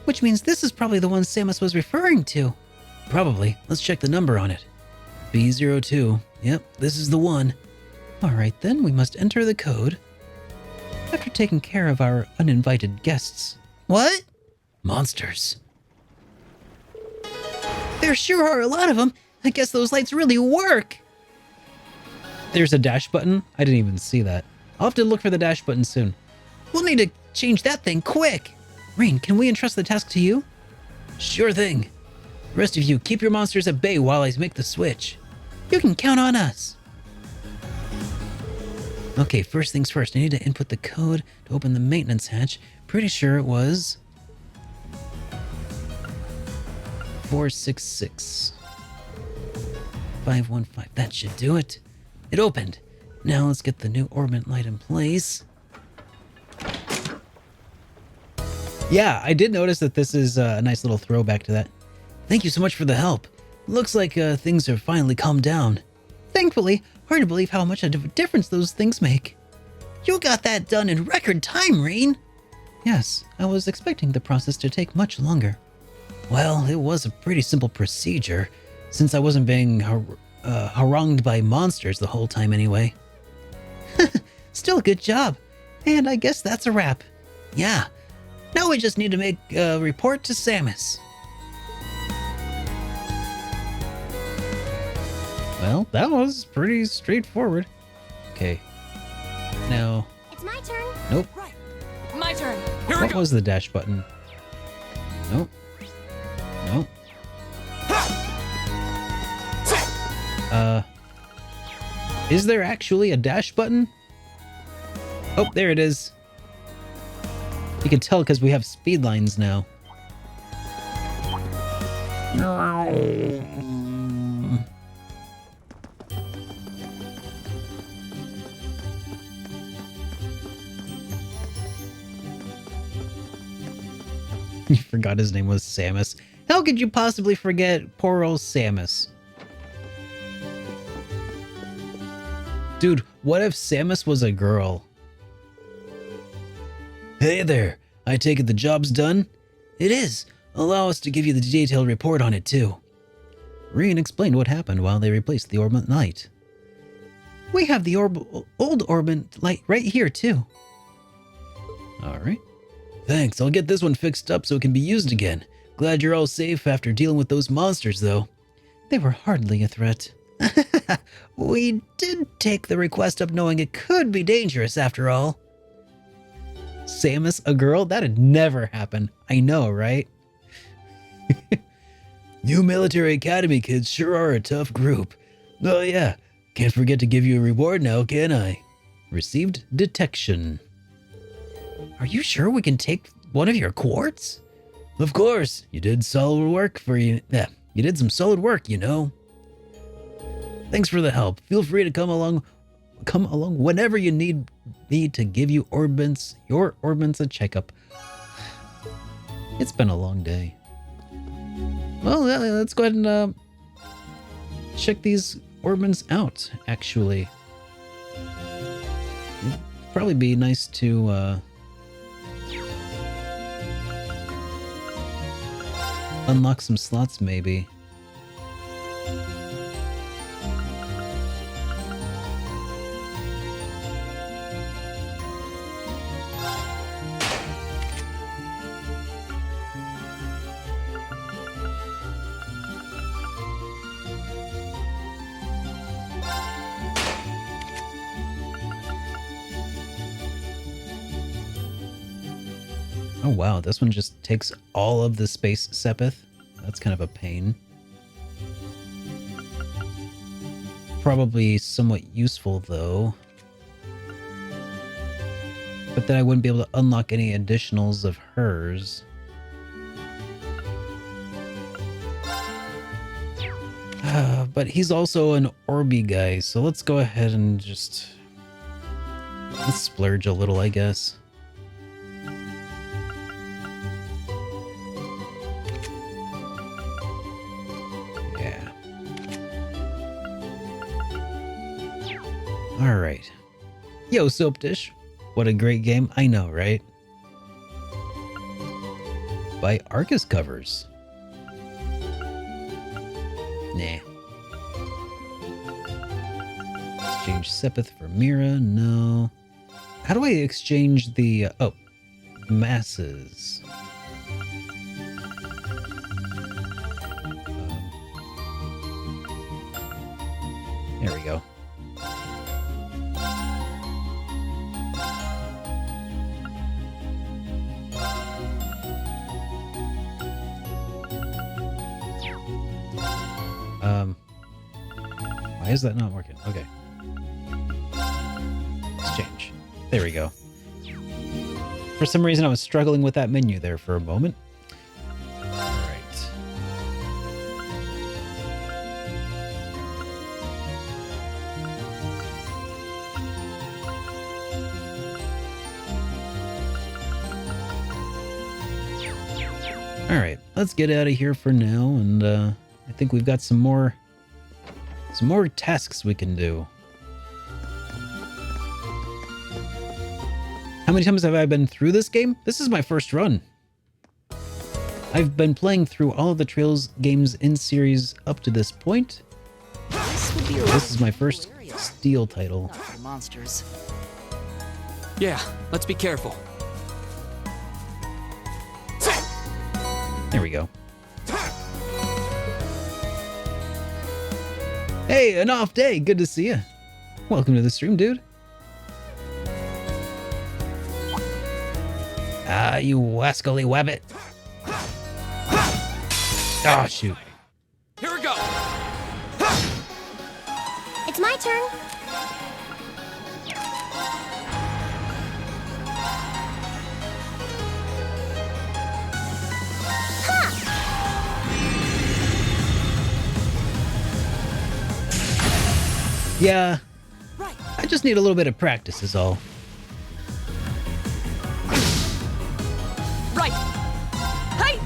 Which means this is probably the one Samus was referring to. Probably. Let's check the number on it. B02. Yep, this is the one. Alright then, we must enter the code. After taking care of our uninvited guests. What? Monsters. There sure are a lot of them. I guess those lights really work. There's a dash button? I didn't even see that. I'll have to look for the dash button soon. We'll need to change that thing quick. Rain, can we entrust the task to you? Sure thing. The rest of you, keep your monsters at bay while I make the switch. You can count on us. Okay, first things first. I need to input the code to open the maintenance hatch. Pretty sure it was 466 515. That should do it. It opened. Now let's get the new orbit light in place. Yeah, I did notice that this is a nice little throwback to that. Thank you so much for the help. Looks like things have finally calmed down. Thankfully, hard to believe how much of a difference those things make. You got that done in record time, Rain. Yes, I was expecting the process to take much longer. Well, it was a pretty simple procedure, since I wasn't being harangued by monsters the whole time anyway. Still a good job. And I guess that's a wrap. Yeah. Now we just need to make a report to Samus. Well, that was pretty straightforward. Okay. Now... It's my turn. Nope. Right. My turn. Here we What go. was the dash button? Nope. Nope. Is there actually a dash button? Oh, there it is. You can tell because we have speed lines now. You forgot his name was Samus. How could you possibly forget poor old Samus? Dude, what if Samus was a girl? Hey there, I take it the job's done? It is. Allow us to give you the detailed report on it too. Rian explained what happened while they replaced the orbit light. We have the old orbit light right here too. Alright. Thanks, I'll get this one fixed up so it can be used again. Glad you're all safe after dealing with those monsters though. They were hardly a threat. We did take the request up knowing it could be dangerous after all. Samus, a girl? That'd never happen. I know, right? You military academy kids sure are a tough group. Oh yeah, can't forget to give you a reward now, can I? Received detection. Are you sure we can take one of your quartz? Of course, you did solid work for you. Yeah, you did some solid work, you know. Thanks for the help. Feel free to come along whenever you need me to give you your orbits a checkup. It's been a long day. Well, let's go ahead and check these orbits out, actually. It'd probably be nice to unlock some slots, maybe. Oh wow, this one just takes all of the space Sepith. That's kind of a pain. Probably somewhat useful though. But then I wouldn't be able to unlock any additionals of hers. But he's also an Orby guy, so let's go ahead and just let's splurge a little, I guess. All right. Yo, Soap Dish. What a great game. I know, right? By Arcus Covers. Nah. Exchange Sepith for Mira. No. How do I exchange the... masses. There we go. Why is that not working? Okay. Exchange. There we go. For some reason, I was struggling with that menu there for a moment. Alright. Alright, let's get out of here for now, and I think we've got some more tasks we can do. How many times have I been through this game? This is my first run. I've been playing through all of the Trails games in series up to this point. This is my first Steel title. Not for monsters. Yeah, let's be careful. There we go. Hey, an off day. Good to see you. Welcome to the stream, dude. Ah, you wascally wabbit. Oh, shoot. Here we go. It's my turn. Yeah, Right. I just need a little bit of practice is all. Right. Hey.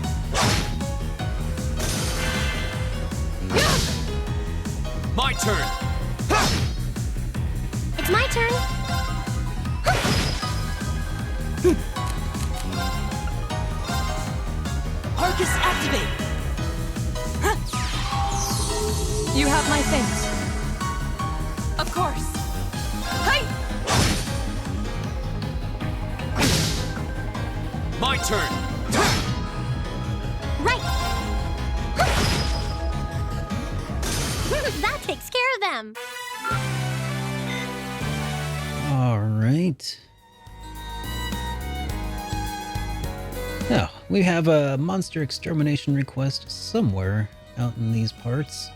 Yeah. My turn. It's my turn. Arcus activate. You have my thanks. Of course. Hey. My turn. Right. That takes care of them. All right. Now, we have a monster extermination request somewhere out in these parts.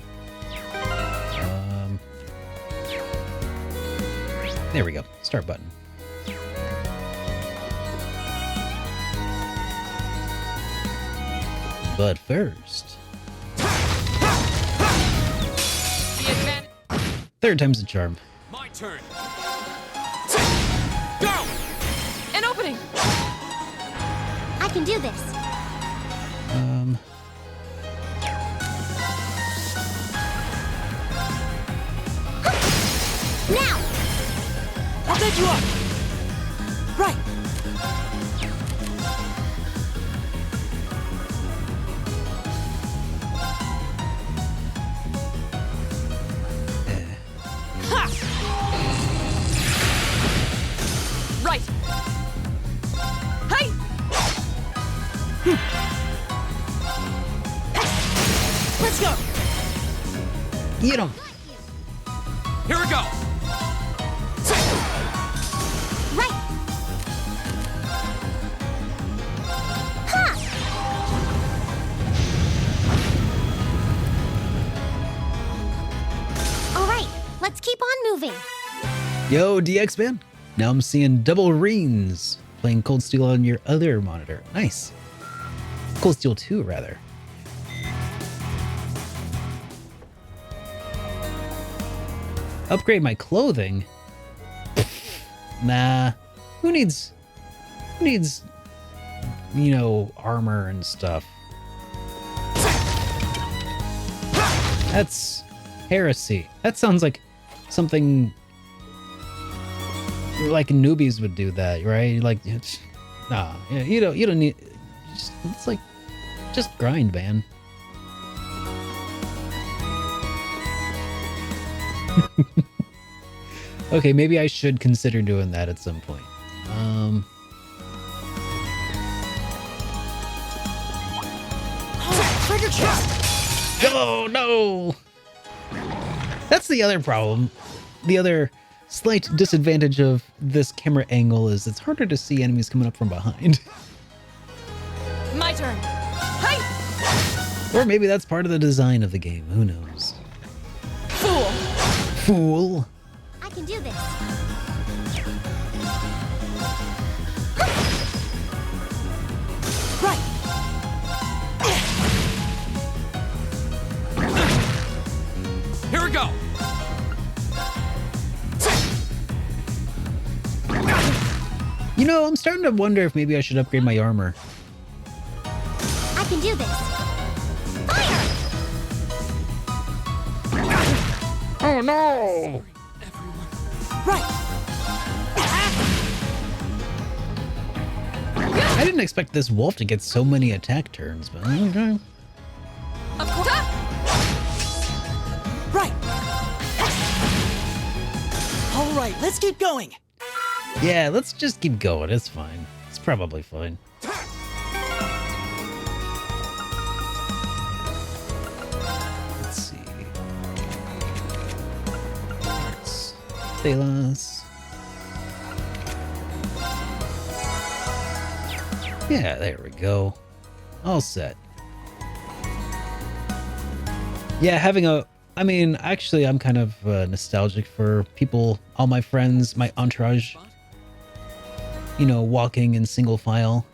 There we go. Start button. But first... The advantage. Third time's a charm. My turn. Go! An opening! I can do this. Now! I'll take you up! Right! Ha! Right! Hey! Let's go! Get him! Here we go! Right! Ha! All right, let's keep on moving. Yo, DX man. Now I'm seeing double reens. Playing Cold Steel on your other monitor. Nice. Cold Steel 2, rather. Upgrade my clothing? Nah. Who needs, you know, armor and stuff? That's heresy. That sounds like something like newbies would do that, right? Like, nah, you don't need. It's like, just grind, man. Okay, maybe I should consider doing that at some point. Trigger check! Oh no! That's the other problem. The other slight disadvantage of this camera angle is it's harder to see enemies coming up from behind. My turn! Hey! Or maybe that's part of the design of the game. Who knows? Fool! Fool! I can do this. Right! Here we go! You know, I'm starting to wonder if maybe I should upgrade my armor. I can do this. Fire! Oh no! Right! I didn't expect this wolf to get so many attack turns, but okay. Of course! Right! Alright, let's keep going! Yeah, let's just keep going. It's fine. It's probably fine. Let's see. Hearts. Thalos. Yeah, there we go. All set. Yeah, having a... I mean, actually, I'm kind of nostalgic for people, all my friends, my entourage, you know, walking in single file.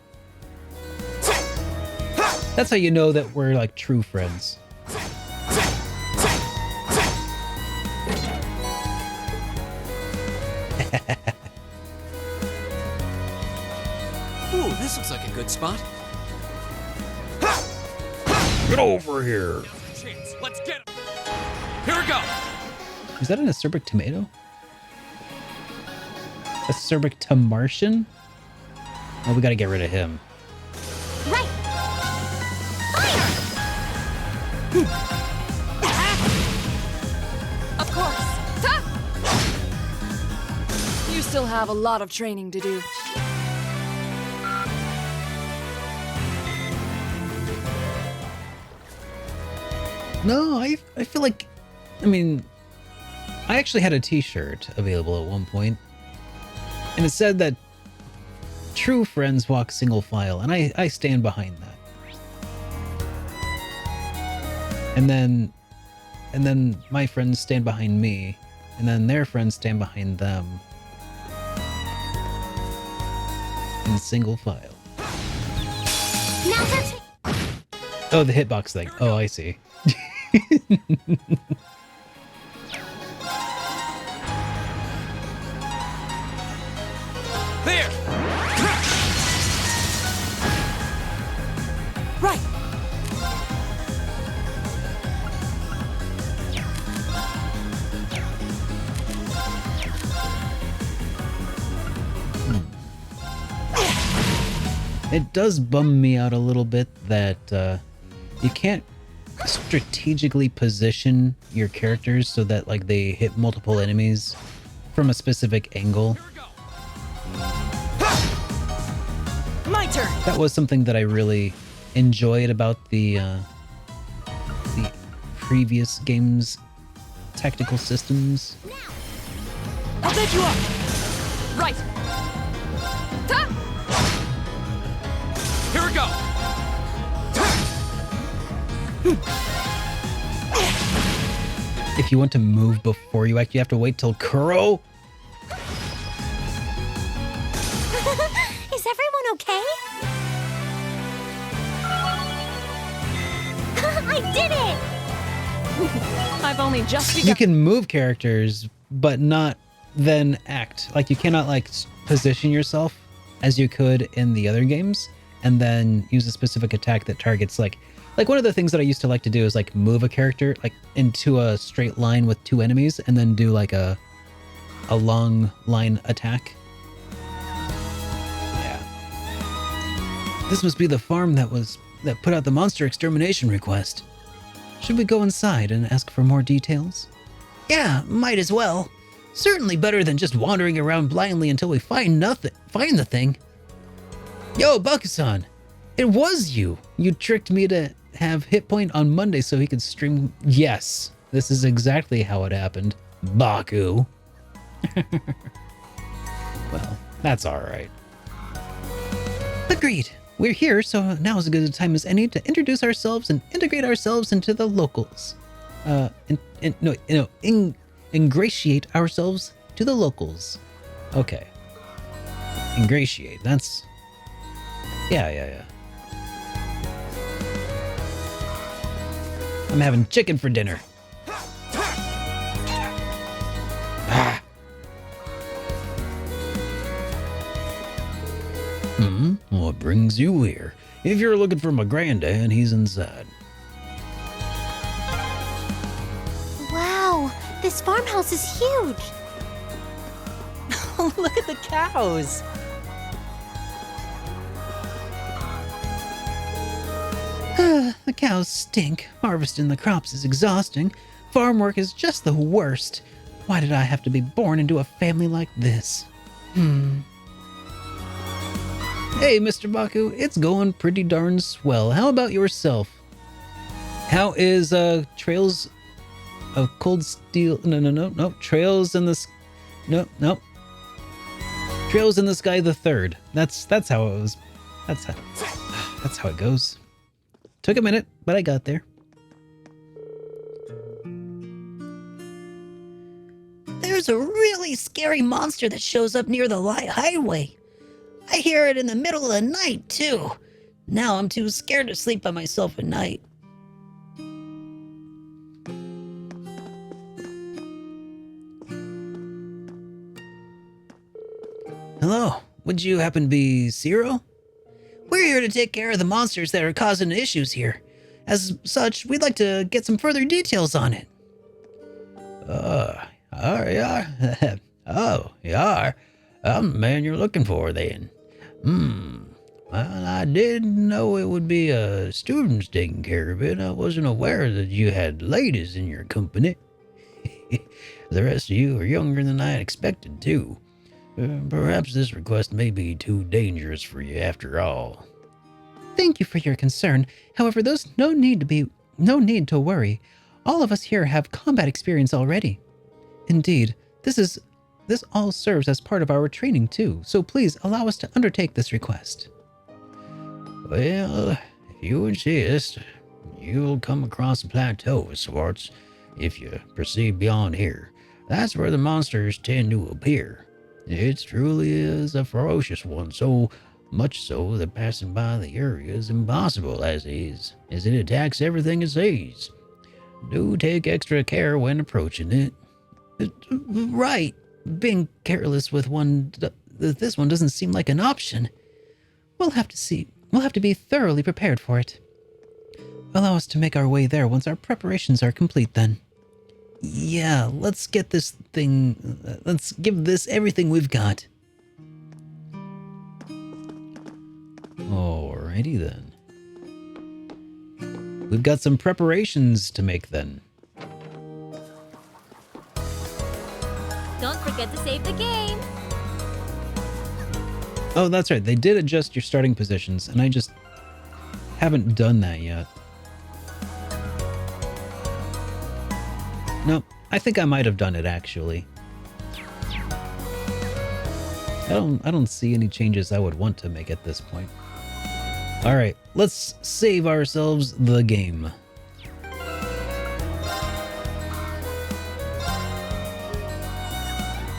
That's how you know that we're like true friends. Ooh, this looks like a good spot. Get over here. Chance. Let's get him. Here we go. Is that an acerbic tomato? Acerbic Tamartian? Oh, we gotta get rid of him. Right! Of course! Ta! You still have a lot of training to do. No, I feel like, I mean, I actually had a t-shirt available at one point, and it said that true friends walk single file, and I stand behind that. And then my friends stand behind me, and then their friends stand behind them in single file. Now that's... Oh, the hitbox thing. Oh, I see. It does bum me out a little bit that you can't strategically position your characters so that like they hit multiple enemies from a specific angle. My turn. That was something that I really enjoyed about the previous game's tactical systems. I'll take you up. Right. Ta! Here we go. If you want to move before you act, you have to wait till Kuro. Is everyone okay? I did it! I've only just You begun. can move characters, but not then act. Like you cannot like position yourself as you could in the other games and then use a specific attack that targets like one of the things that I used to like to do is like move a character like into a straight line with two enemies and then do like a long line attack. Yeah. This must be the farm that put out the monster extermination request. Should we go inside and ask for more details? Yeah, might as well. Certainly better than just wandering around blindly until we find the thing. Yo, Bakusan, it was you. You tricked me to have hit point on Monday so he could stream. Yes, this is exactly how it happened. Baku. Well, that's all right. Agreed. We're here, so now is as good a time as any to introduce ourselves and integrate ourselves into the locals. Ingratiate ourselves to the locals. Okay. Ingratiate, that's... Yeah. I'm having chicken for dinner. Ah. What brings you here? If you're looking for my granddad, he's inside. Wow, this farmhouse is huge. Oh, look at the cows. The cows stink. Harvesting the crops is exhausting. Farm work is just the worst. Why did I have to be born into a family like this? Hey, Mr. Baku, it's going pretty darn swell. How about yourself? How is Trails of Cold Steel? No. Trails in the no. Trails in the Sky the Third. That's how it was. That's how it goes. Took a minute, but I got there. There's a really scary monster that shows up near the highway. I hear it in the middle of the night, too. Now I'm too scared to sleep by myself at night. Hello, would you happen to be Zero? We're here to take care of the monsters that are causing issues here. As such, we'd like to get some further details on it. Oh, you are? I'm the man you're looking for, then. Well, I didn't know it would be students taking care of it. I wasn't aware that you had ladies in your company. The rest of you are younger than I expected, too. Perhaps this request may be too dangerous for you after all. Thank you for your concern. However, there's no need to worry. All of us here have combat experience already. Indeed, this all serves as part of our training too, so please allow us to undertake this request. Well, if you insist, you'll come across a plateau of sorts if you proceed beyond here. That's where the monsters tend to appear. It truly is a ferocious one, so much so that passing by the area is impossible as it attacks everything it sees. Do take extra care when approaching it. Right. Being careless with this one doesn't seem like an option. We'll have to see. We'll have to be thoroughly prepared for it. Allow us to make our way there once our preparations are complete, then. Yeah, let's get this thing... let's give this everything we've got. Oh, Alrighty then. We've got some preparations to make then. Don't forget to save the game. Oh, that's right. They did adjust your starting positions, and I just haven't done that yet. No, I think I might have done it actually. I don't see any changes I would want to make at this point. All right, let's save ourselves the game.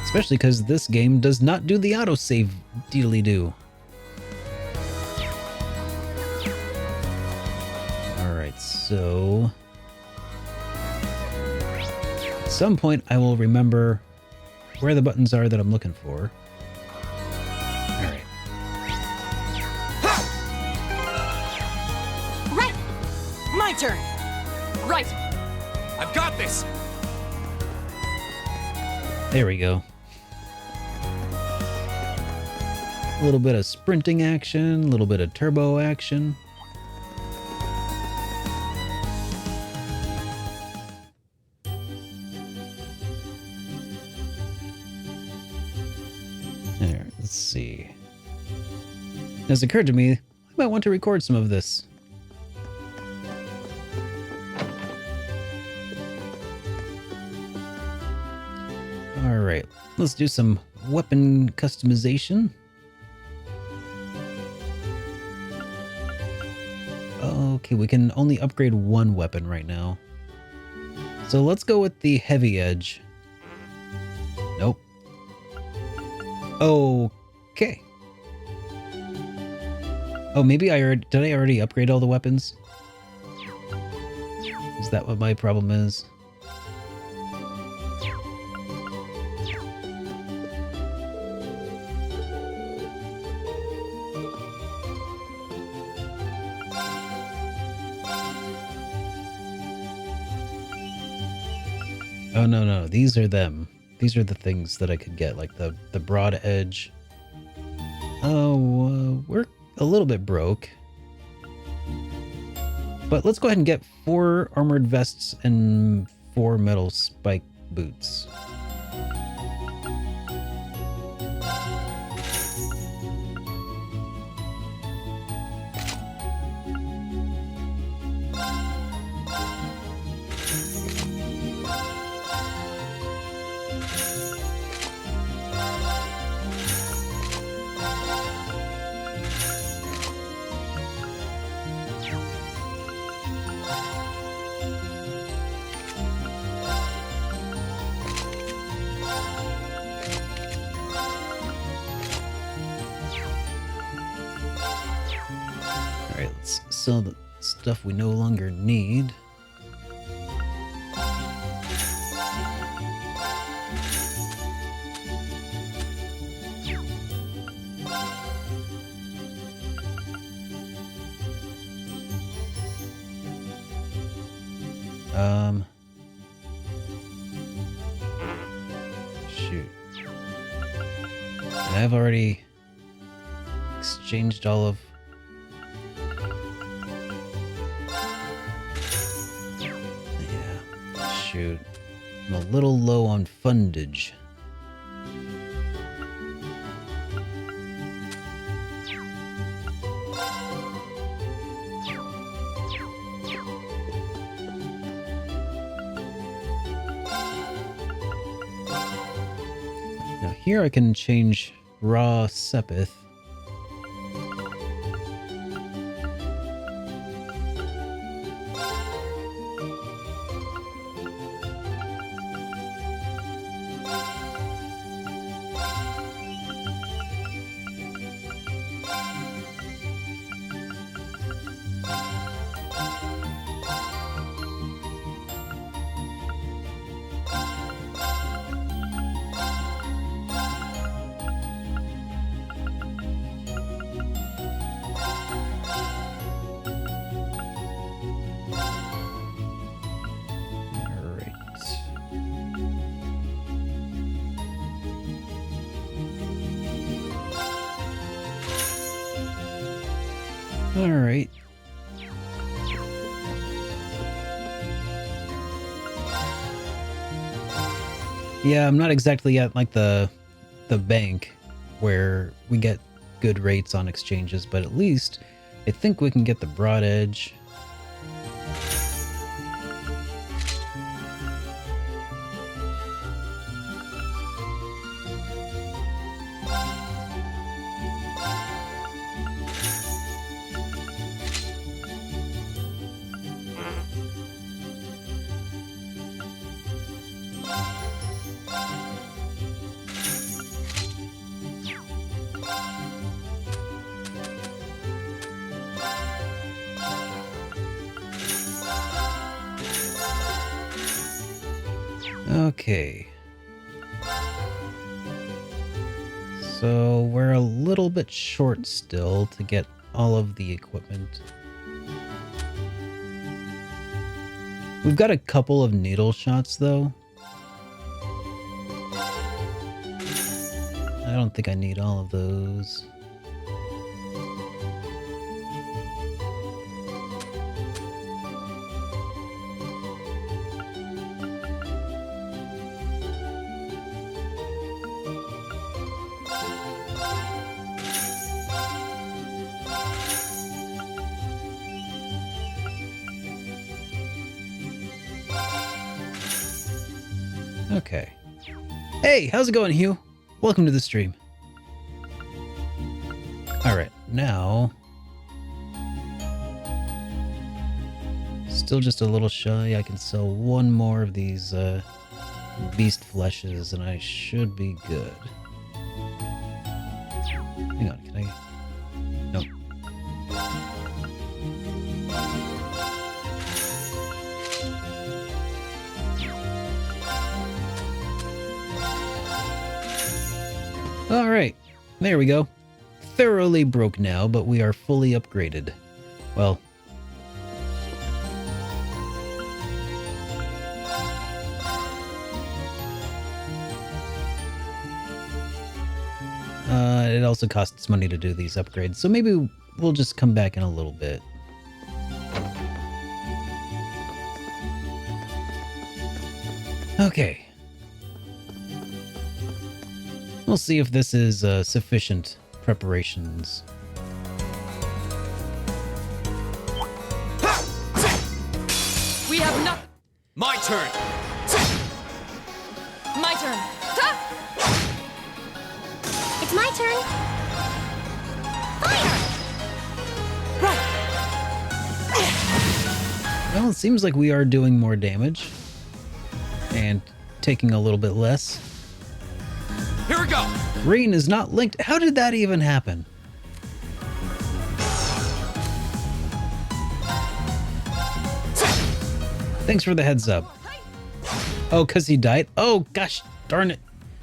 Especially because this game does not do the autosave deedly-doo. Alright, so... at some point I will remember where the buttons are that I'm looking for. Alright. Right! My turn! Right! I've got this! There we go. A little bit of sprinting action, a little bit of turbo action. There, let's see. It has occurred to me, I might want to record some of this. Alright, let's do some weapon customization. Okay, we can only upgrade one weapon right now. So let's go with the heavy edge. Nope. Okay. Oh, maybe did I already upgrade all the weapons? Is that what my problem is? Oh, no. These are them. These are the things that I could get, like the broad edge. Oh, we're a little bit broke. But let's go ahead and get 4 armored vests and 4 metal spike boots. Alright, let's sell the stuff we no longer need. Shoot. I've already exchanged all of... Yeah, shoot. I'm a little low on fundage. Now here I can change raw Sepith. All right. Yeah, I'm not exactly at like the bank where we get good rates on exchanges, but at least I think we can get the broad edge. Okay. So we're a little bit short still to get all of the equipment. We've got a couple of needle shots though. I don't think I need all of those. Okay. Hey, how's it going, Hugh? Welcome to the stream. Alright, now... Still just a little shy. I can sell one more of these beast fleshes and I should be good. Hang on, can I... Nope. Alright, there we go. Thoroughly broke now, but we are fully upgraded. Well... it also costs money to do these upgrades, so maybe we'll just come back in a little bit. Okay. We'll see if this is sufficient preparations. We have not. My turn! My turn. It's my turn. Fire! Right. Well, it seems like we are doing more damage. And taking a little bit less. Here we go! Rain is not linked. How did that even happen? Thanks for the heads up. Oh, because he died? Oh, gosh darn it.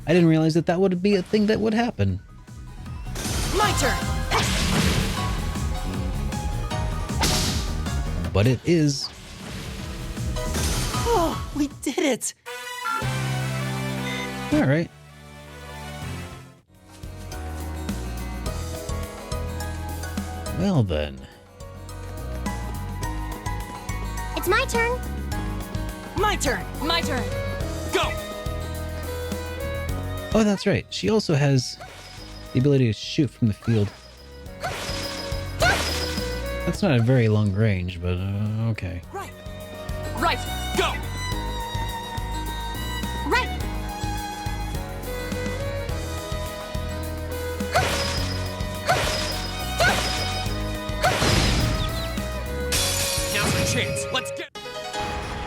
I didn't realize that that would be a thing that would happen. My turn. But it is. Oh, we did it! All right. Well then. It's my turn. My turn. My turn. Go! Oh, that's right. She also has the ability to shoot from the field. That's not a very long range, but okay. Right. Right. Go! Right. Now's the chance. Let's get...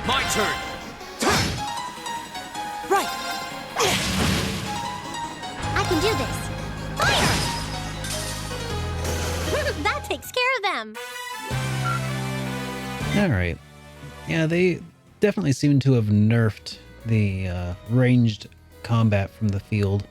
My turn! Right. I can do this. Fire! That takes care of them. All right. Yeah, they definitely seem to have nerfed the ranged combat from the field.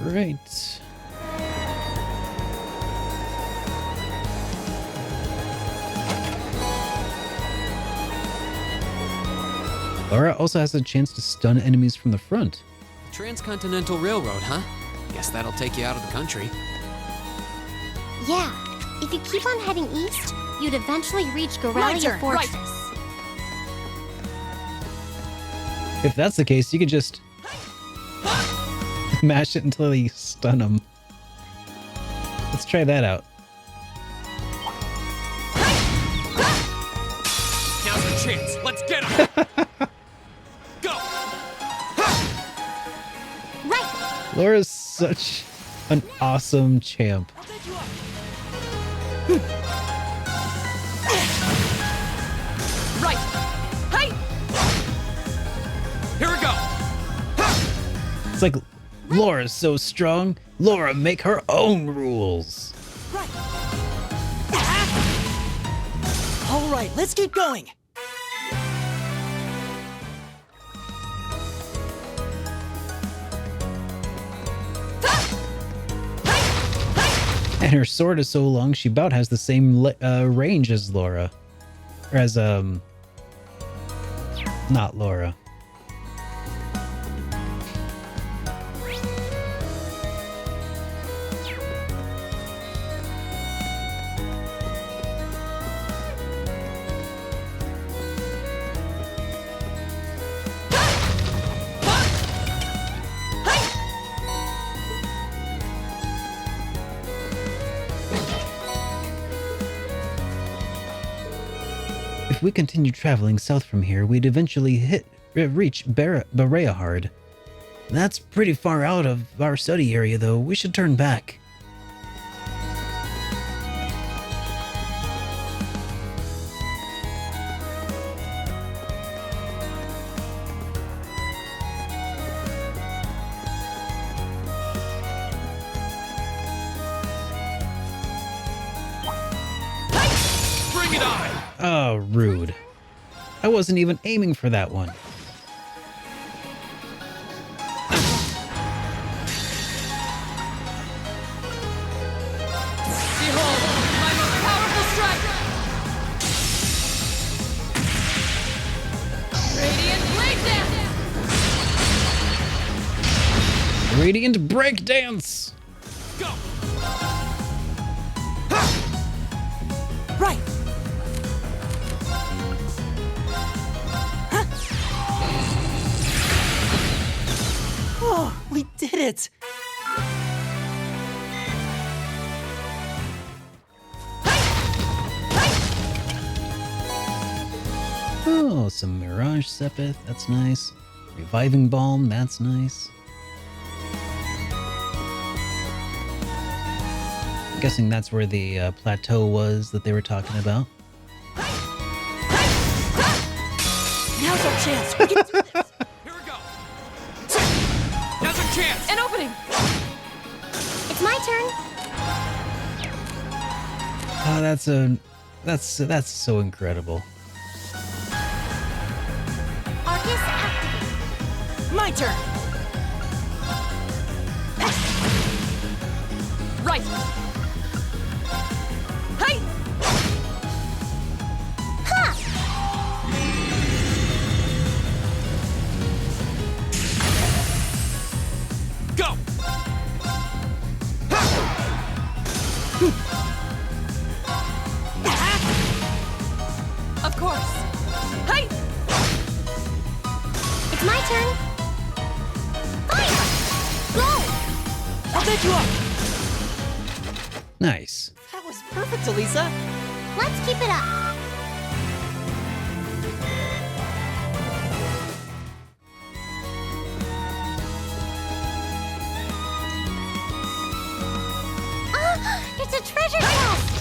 Right. Laura also has a chance to stun enemies from the front. Transcontinental Railroad, huh? Guess that'll take you out of the country. Yeah, if you keep on heading east, you'd eventually reach My Goralia turn, right. Fortress. If that's the case, you could just mash it until you stun them. Let's try that out. Now's our chance. Let's get him. Go. Right! Laura's such an awesome champ. I'll take you up. Right. Hey! Here we go. It's like Laura's so strong. Laura make her own rules. Right. All right, let's keep going. And her sword is so long, she about has the same range as Laura. Or as, not Laura. If we continue traveling south from here, we'd eventually reach Bereahard. That's pretty far out of our study area, though. We should turn back. Bring it on. Oh, rude. I wasn't even aiming for that one. Behold, my most powerful strike! Radiant Blade Dance! Radiant Breakdance! Go. Right. Oh, we did it! Oh, some Mirage Sepith, that's nice. Reviving Balm, that's nice. I'm guessing that's where the plateau was that they were talking about. Now's our chance. We can do this. Here we go. Now's our chance. An opening! It's my turn. Oh, that's so incredible. Arcus activate. My turn. Right! Hey! Ha! Go. Of course! Hey! It's my turn. Fire! Go! I'll take you up. Nice. That was perfect, Elisa. Let's keep it up. Ah, it's a treasure chest!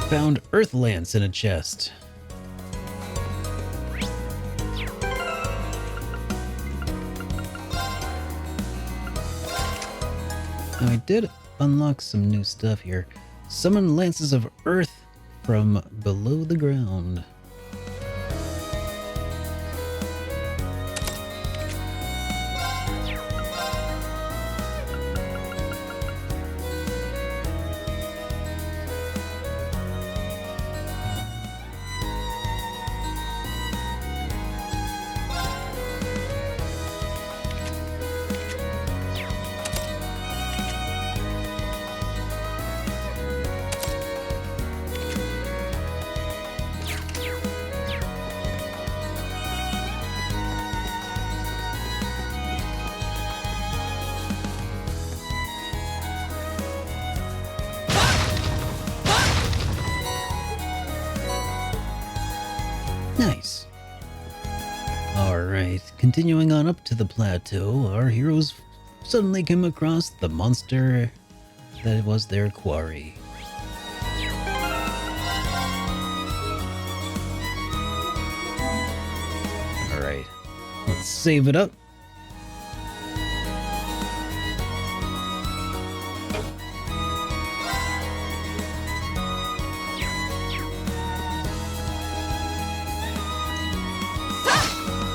Found Earth Lance in a chest. Now I did unlock some new stuff here. Summon lances of earth from below the ground. Continuing on up to the plateau, our heroes suddenly came across the monster that was their quarry. Alright, let's save it up.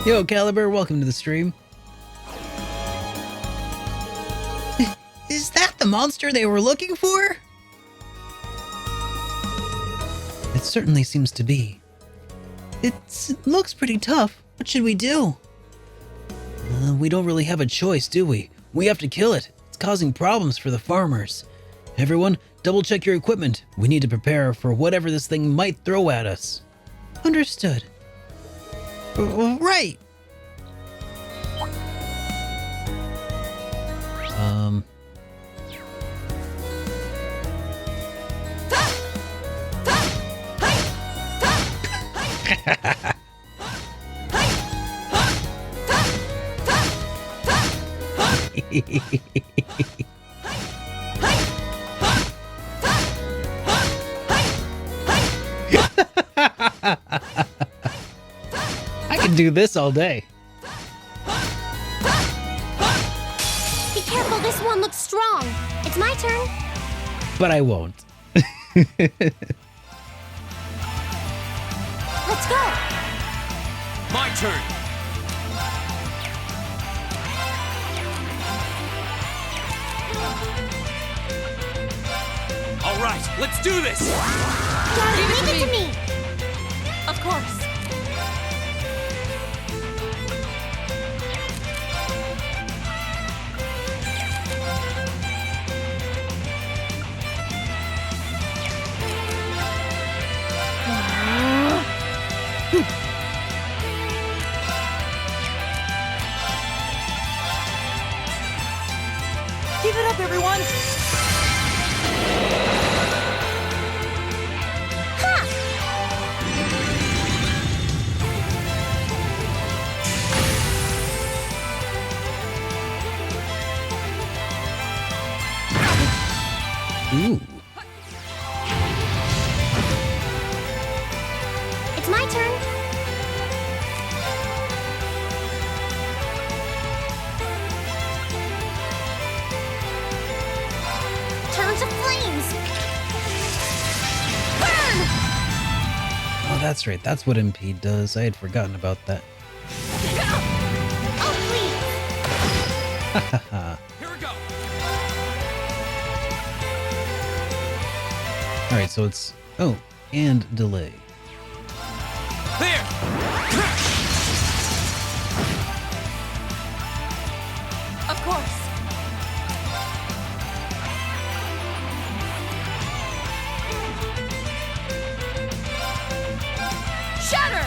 Yo, Caliber, welcome to the stream. Is that the monster they were looking for? It certainly seems to be. It looks pretty tough. What should we do? We don't really have a choice, do we? We have to kill it. It's causing problems for the farmers. Everyone, double check your equipment. We need to prepare for whatever this thing might throw at us. Understood. Right. I can do this all day. Be careful, this one looks strong. It's my turn. But I won't. Let's go. My turn. All right, let's do this. Daddy, leave it to me. Of course. Give it up, everyone! Ooh. It's my turn. Turn to flames. Burn! Oh, that's right. That's what MP does. I had forgotten about that. Oh, please. Haha. Here we go. Alright, so it's... Oh, and delay. There. Of course. Shatter!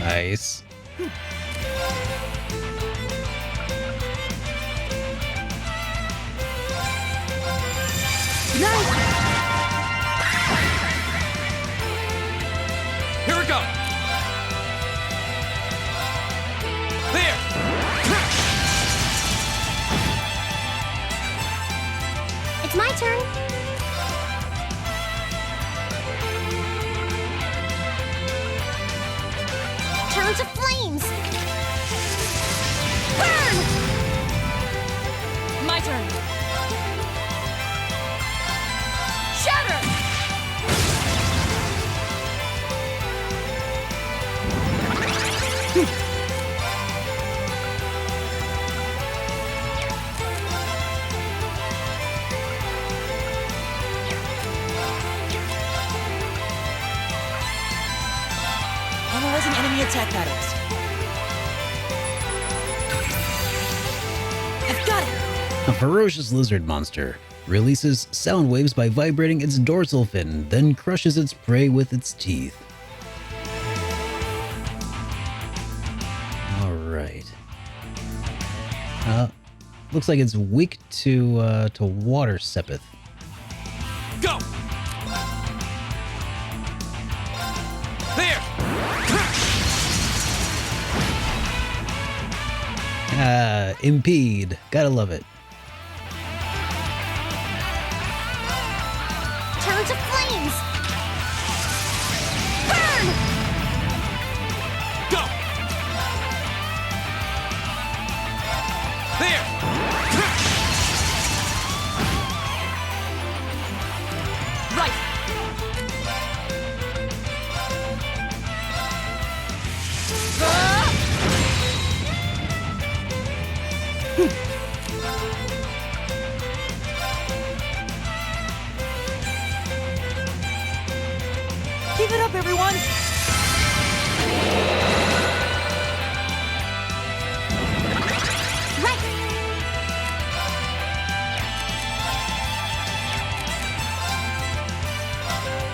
Nice. Here we go. There. It's my turn. Turn to flames. Burn! My turn. Shatter! Analyzing enemy attack patterns. I've got it! A ferocious lizard monster releases sound waves by vibrating its dorsal fin, then crushes its prey with its teeth. Alright. Looks like it's weak to water sepith. Go. There. Impede. Gotta love it. Turn to flames! Burn! Go! There! Right. Keep it up, everyone! Right!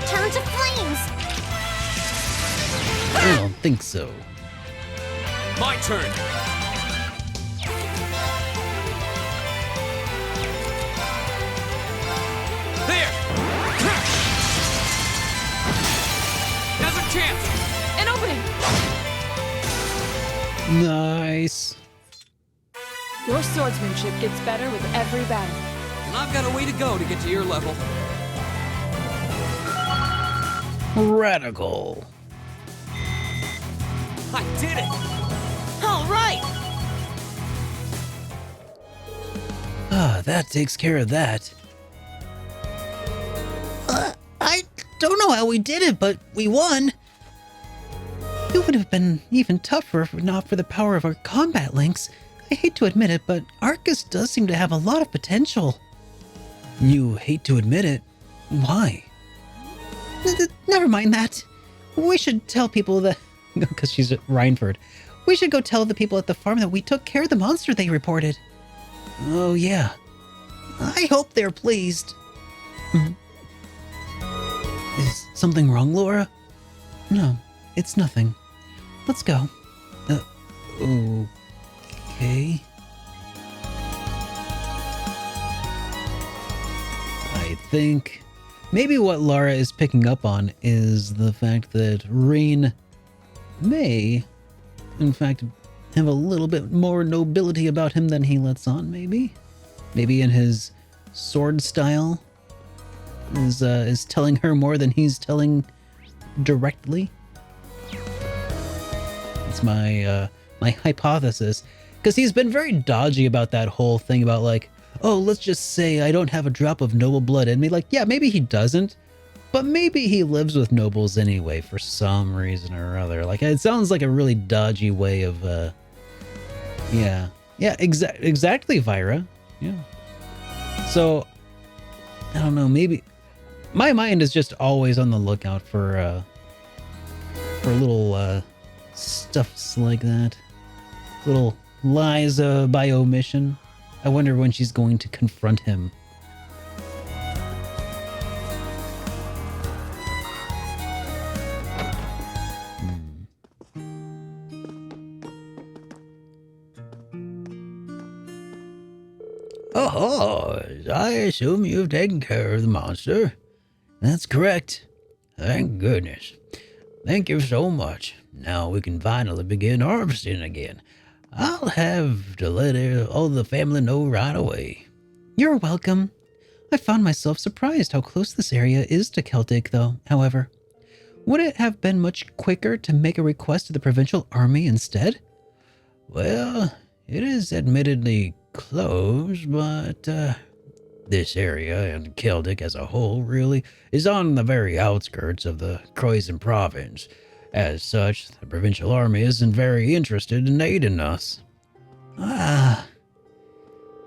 Turn to flames! I don't think so. My turn! There! Now's our chance! An opening! Nice. Your swordsmanship gets better with every battle. And I've got a way to go to get to your level. Radical. I did it! All right! Ah, that takes care of that. I don't know how we did it, but we won. It would have been even tougher if not for the power of our combat links. I hate to admit it, but Arcus does seem to have a lot of potential. You hate to admit it? Why? Never mind that. We should tell people that... Because she's at Rhineford. We should go tell the people at the farm that we took care of the monster they reported. Oh, yeah. I hope they're pleased. Is something wrong, Laura? No, it's nothing. Let's go. Okay. I think maybe what Laura is picking up on is the fact that Rain may, in fact, have a little bit more nobility about him than he lets on, maybe? Maybe in his sword style is telling her more than he's telling directly. It's my my hypothesis, because he's been very dodgy about that whole thing about like, oh, let's just say I don't have a drop of noble blood in me. Like, yeah, maybe he doesn't, but maybe he lives with nobles anyway for some reason or other. Like, it sounds like a really dodgy way of yeah, exactly, Vyra. Yeah. So I don't know, maybe my mind is just always on the lookout for little stuffs like that. Little lies by omission. I wonder when she's going to confront him. Oh, I assume you've taken care of the monster. That's correct. Thank goodness. Thank you so much. Now we can finally begin harvesting again. I'll have to let all the family know right away. You're welcome. I found myself surprised how close this area is to Celtic, though, however. Would it have been much quicker to make a request to the provincial army instead? Well, it is admittedly close, but this area and Celtic as a whole really is on the very outskirts of the Croydon province. As such, the provincial army isn't very interested in aiding us. Ah.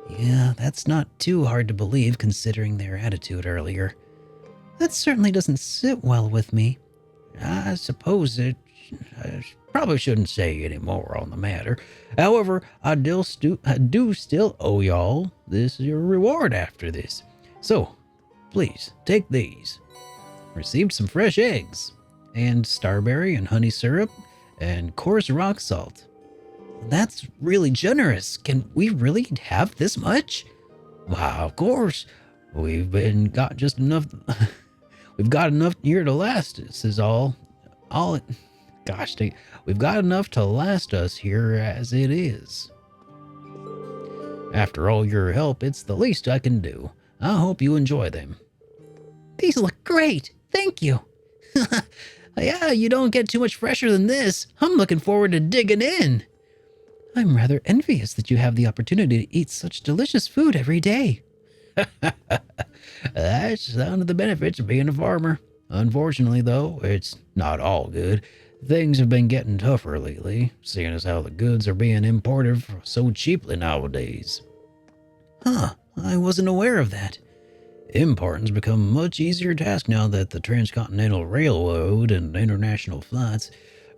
Yeah, that's not too hard to believe considering their attitude earlier. That certainly doesn't sit well with me. I suppose I probably shouldn't say any more on the matter. However, I do still owe y'all this your reward after this. So, please, take these. Received some fresh eggs, and starberry and honey syrup, and coarse rock salt. That's really generous. Can we really have this much? Why, of course. We've got just enough. We've got enough here to last us is all. We've got enough to last us here as it is. After all your help, it's the least I can do. I hope you enjoy them. These look great. Thank you. Yeah, you don't get too much fresher than this. I'm looking forward to digging in. I'm rather envious that you have the opportunity to eat such delicious food every day. That's one of the benefits of being a farmer. Unfortunately, though, it's not all good. Things have been getting tougher lately, seeing as how the goods are being imported so cheaply nowadays. Huh, I wasn't aware of that. Importing's become a much easier task now that the Transcontinental Railroad and international flights.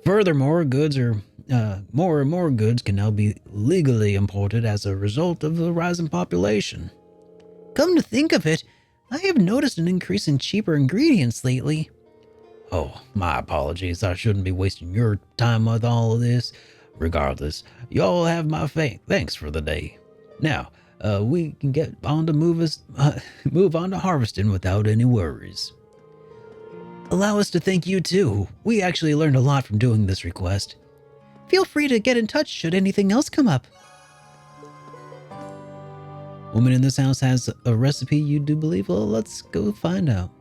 Furthermore, more and more goods can now be legally imported as a result of the rising population. Come to think of it, I have noticed an increase in cheaper ingredients lately. Oh, my apologies. I shouldn't be wasting your time with all of this. Regardless, y'all have my thanks for the day. Now, we can get on to move on to harvesting without any worries. Allow us to thank you too. We actually learned a lot from doing this request. Feel free to get in touch should anything else come up. Woman in this house has a recipe you do believe? Well, let's go find out.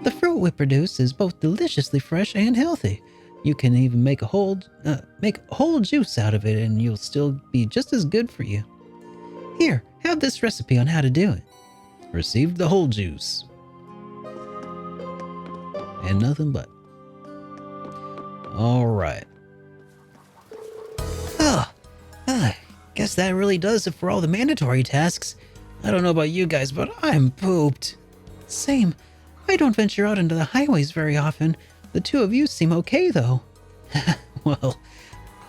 The fruit we produce is both deliciously fresh and healthy. You can even make whole juice out of it and you'll still be just as good for you. Here, have this recipe on how to do it. Received the whole juice. And nothing but. All right. Oh, I guess that really does it for all the mandatory tasks. I don't know about you guys, but I'm pooped. Same. I don't venture out into the highways very often. The two of you seem okay, though. Well,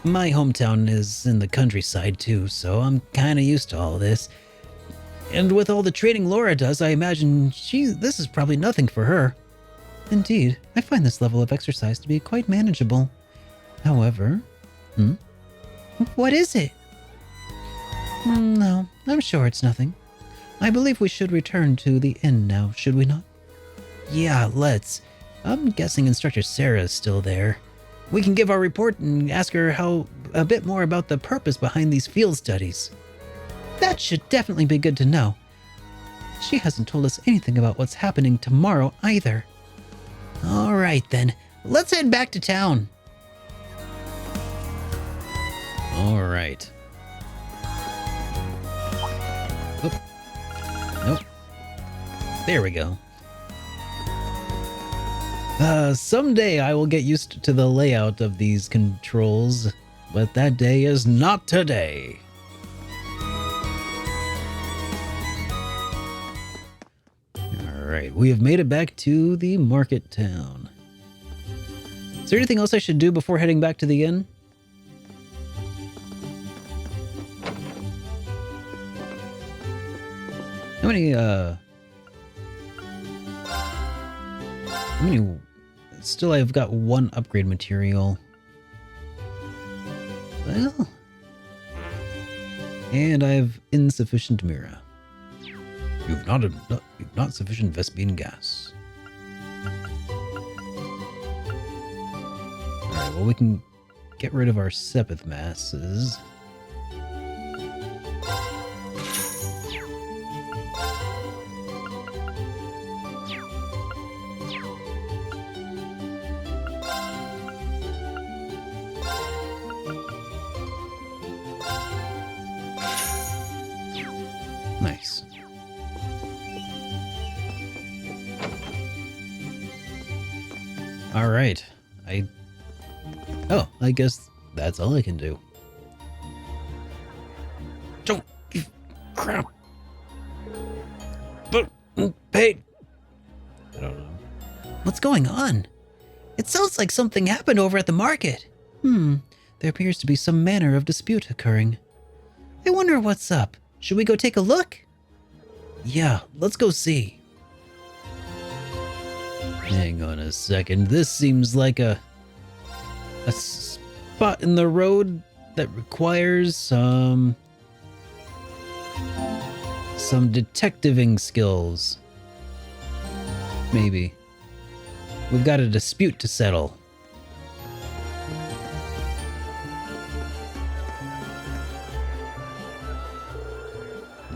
my hometown is in the countryside too, so I'm kind of used to all this. And with all the training Laura does, I imagine this is probably nothing for her. Indeed, I find this level of exercise to be quite manageable. However... What is it? No, I'm sure it's nothing. I believe we should return to the inn now, should we not? Yeah, let's. I'm guessing Instructor Sarah is still there. We can give our report and ask her a bit more about the purpose behind these field studies. That should definitely be good to know. She hasn't told us anything about what's happening tomorrow either. All right then, let's head back to town. All right. Oop. Nope. There we go. Someday I will get used to the layout of these controls, but that day is not today. Alright, we have made it back to the market town. Is there anything else I should do before heading back to the inn? How many still I've got one upgrade material. Well, and I have insufficient Mira. You've not sufficient Vespine gas. Alright, well we can get rid of our Sepith masses. Nice. All right. I guess that's all I can do. Don't give crap. But paid. I don't know. What's going on? It sounds like something happened over at the market. There appears to be some manner of dispute occurring. I wonder what's up. Should we go take a look? Yeah, let's go see. Hang on a second. This seems like a spot in the road that requires some detectiving skills. Maybe. We've got a dispute to settle.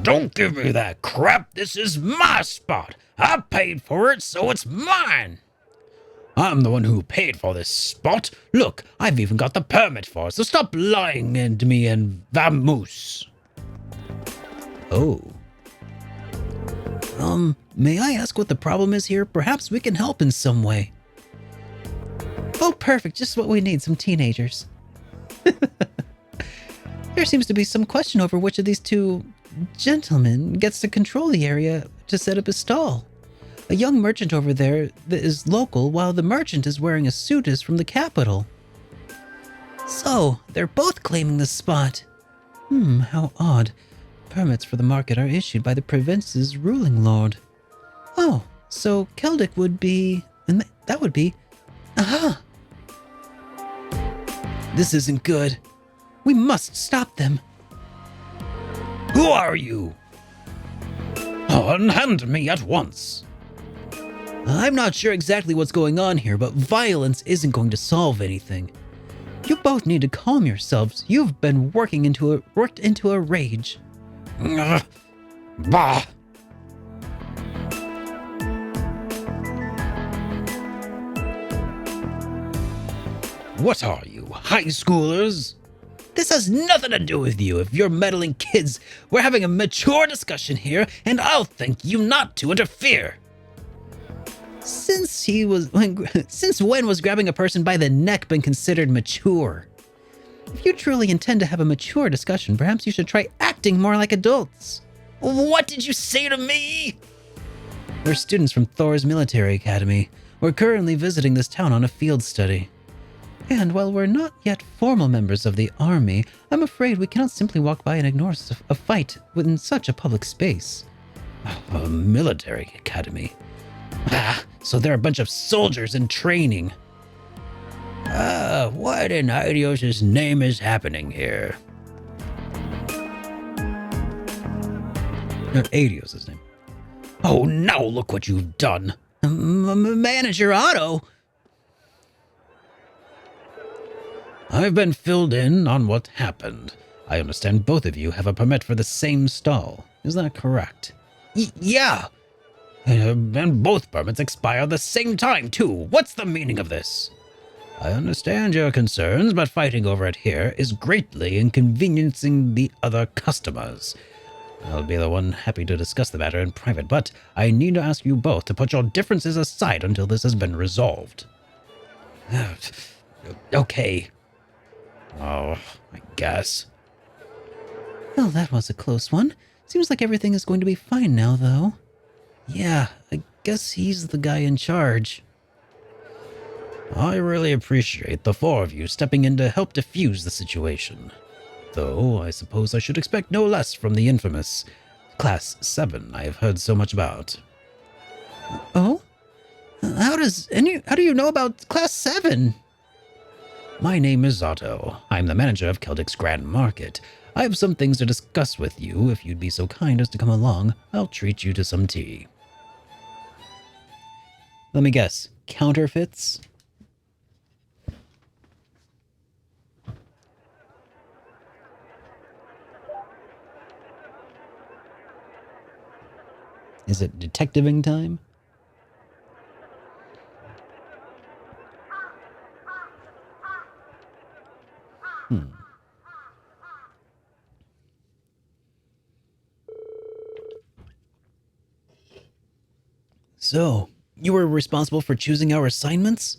Don't give me that crap. This is my spot. I paid for it, so it's mine. I'm the one who paid for this spot. Look, I've even got the permit for it, so stop lying to me and vamoose. Oh. May I ask what the problem is here? Perhaps we can help in some way. Oh, perfect. Just what we need, some teenagers. There seems to be some question over which of these two gentlemen gets to control the area to set up a stall. A young merchant over there that is local, while the merchant is wearing a suit is from the capital. So, they're both claiming the spot. How odd. Permits for the market are issued by the province's ruling lord. Oh, so Keldic would be... and that would be... Aha! This isn't good. We must stop them. Who are you? Unhand me at once. I'm not sure exactly what's going on here, but violence isn't going to solve anything. You both need to calm yourselves. You've been worked into a rage. Bah! What are you, high schoolers? This has nothing to do with you if you're meddling kids. We're having a mature discussion here, and I'll thank you not to interfere. Since when was grabbing a person by the neck been considered mature? If you truly intend to have a mature discussion, perhaps you should try acting more like adults. What did you say to me? We're students from Thor's military academy. We're currently visiting this town on a field study. And while we're not yet formal members of the army, I'm afraid we cannot simply walk by and ignore a fight within such a public space. A military academy? So they're a bunch of soldiers in training. What in Idios' name is happening here? Adios' name. Oh, now look what you've done. Manager Otto. I've been filled in on what happened. I understand both of you have a permit for the same stall. Is that correct? Yeah. And both permits expire at the same time, too. What's the meaning of this? I understand your concerns, but fighting over it here is greatly inconveniencing the other customers. I'll be the one happy to discuss the matter in private, but I need to ask you both to put your differences aside until this has been resolved. Okay. Oh, I guess. Well, that was a close one. Seems like everything is going to be fine now, though. Yeah, I guess he's the guy in charge. I really appreciate the four of you stepping in to help defuse the situation. Though, I suppose I should expect no less from the infamous Class 7 I have heard so much about. Oh? How do you know about Class 7? My name is Otto. I'm the manager of Keldic's Grand Market. I have some things to discuss with you. If you'd be so kind as to come along, I'll treat you to some tea. Let me guess. Counterfeits? Is it detectiving time? So, you were responsible for choosing our assignments?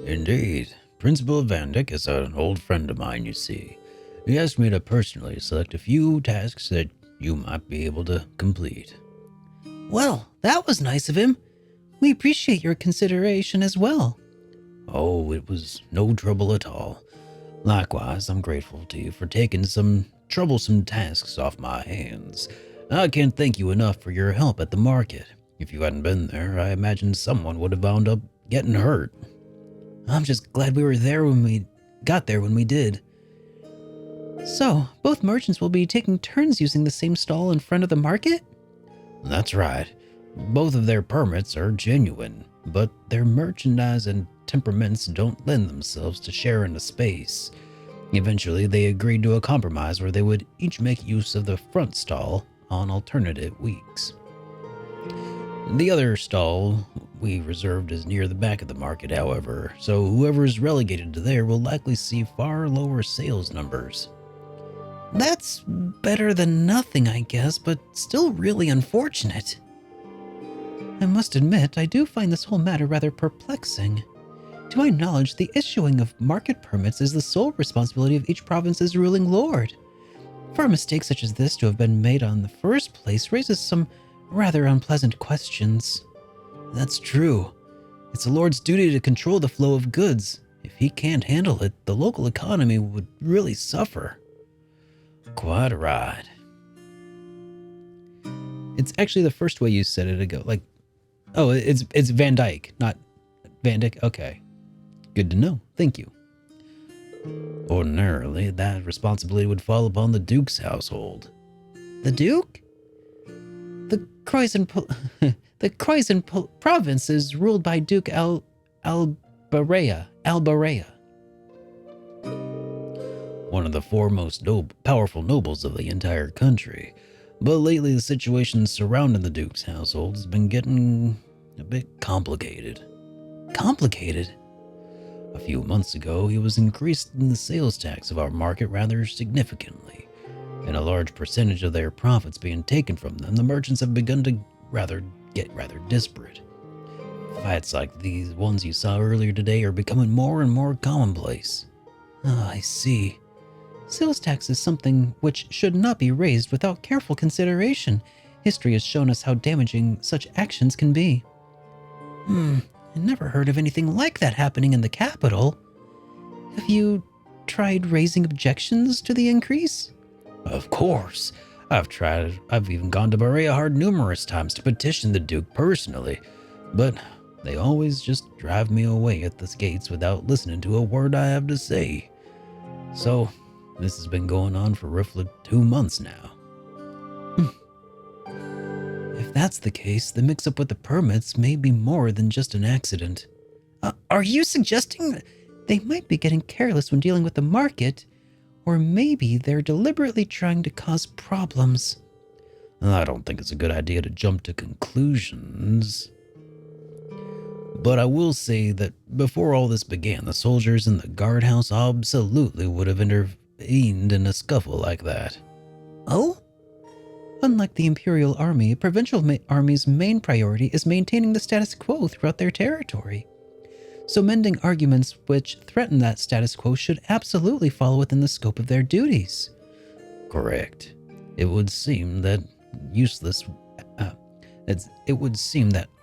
Indeed. Principal Vandyck is an old friend of mine, you see. He asked me to personally select a few tasks that you might be able to complete. Well, that was nice of him. We appreciate your consideration as well. Oh, it was no trouble at all. Likewise, I'm grateful to you for taking some troublesome tasks off my hands. I can't thank you enough for your help at the market. If you hadn't been there, I imagine someone would have wound up getting hurt. I'm just glad we were there when we got there when we did. So, both merchants will be taking turns using the same stall in front of the market? That's right. Both of their permits are genuine, but their merchandise and temperaments don't lend themselves to sharing the space. Eventually, they agreed to a compromise where they would each make use of the front stall on alternative weeks. The other stall we reserved is near the back of the market, however, so whoever is relegated to there will likely see far lower sales numbers. That's better than nothing, I guess, but still really unfortunate. I must admit, I do find this whole matter rather perplexing. To my knowledge, the issuing of market permits is the sole responsibility of each province's ruling lord. For a mistake such as this to have been made on the first place raises some rather unpleasant questions. That's true. It's the lord's duty to control the flow of goods. If he can't handle it, the local economy would really suffer. Quite right. It's actually the first way you said it ago. Like, oh, it's Van Dyke, not Van Dyke. Okay. Good to know. Thank you. Ordinarily, that responsibility would fall upon the Duke's household. The Duke? The Croizon province is ruled by Duke Albarea. One of the foremost powerful nobles of the entire country. But lately the situation surrounding the Duke's household has been getting a bit complicated. Complicated? A few months ago, he was increased in the sales tax of our market rather significantly, and a large percentage of their profits being taken from them, the merchants have begun to get rather desperate. Fights like these ones you saw earlier today are becoming more and more commonplace. Ah, I see. Sales tax is something which should not be raised without careful consideration. History has shown us how damaging such actions can be. I never heard of anything like that happening in the capital. Have you tried raising objections to the increase? Of course. I've even gone to Berea numerous times to petition the Duke personally, but they always just drive me away at the gates without listening to a word I have to say. So, this has been going on for roughly 2 months now. If that's the case, the mix-up with the permits may be more than just an accident. Are you suggesting they might be getting careless when dealing with the market? Or maybe they're deliberately trying to cause problems? I don't think it's a good idea to jump to conclusions. But I will say that before all this began, the soldiers in the guardhouse absolutely would have intervened in a scuffle like that. Oh? Unlike the Imperial Army, a provincial army's main priority is maintaining the status quo throughout their territory. So mending arguments which threaten that status quo should absolutely fall within the scope of their duties. Correct. It would seem that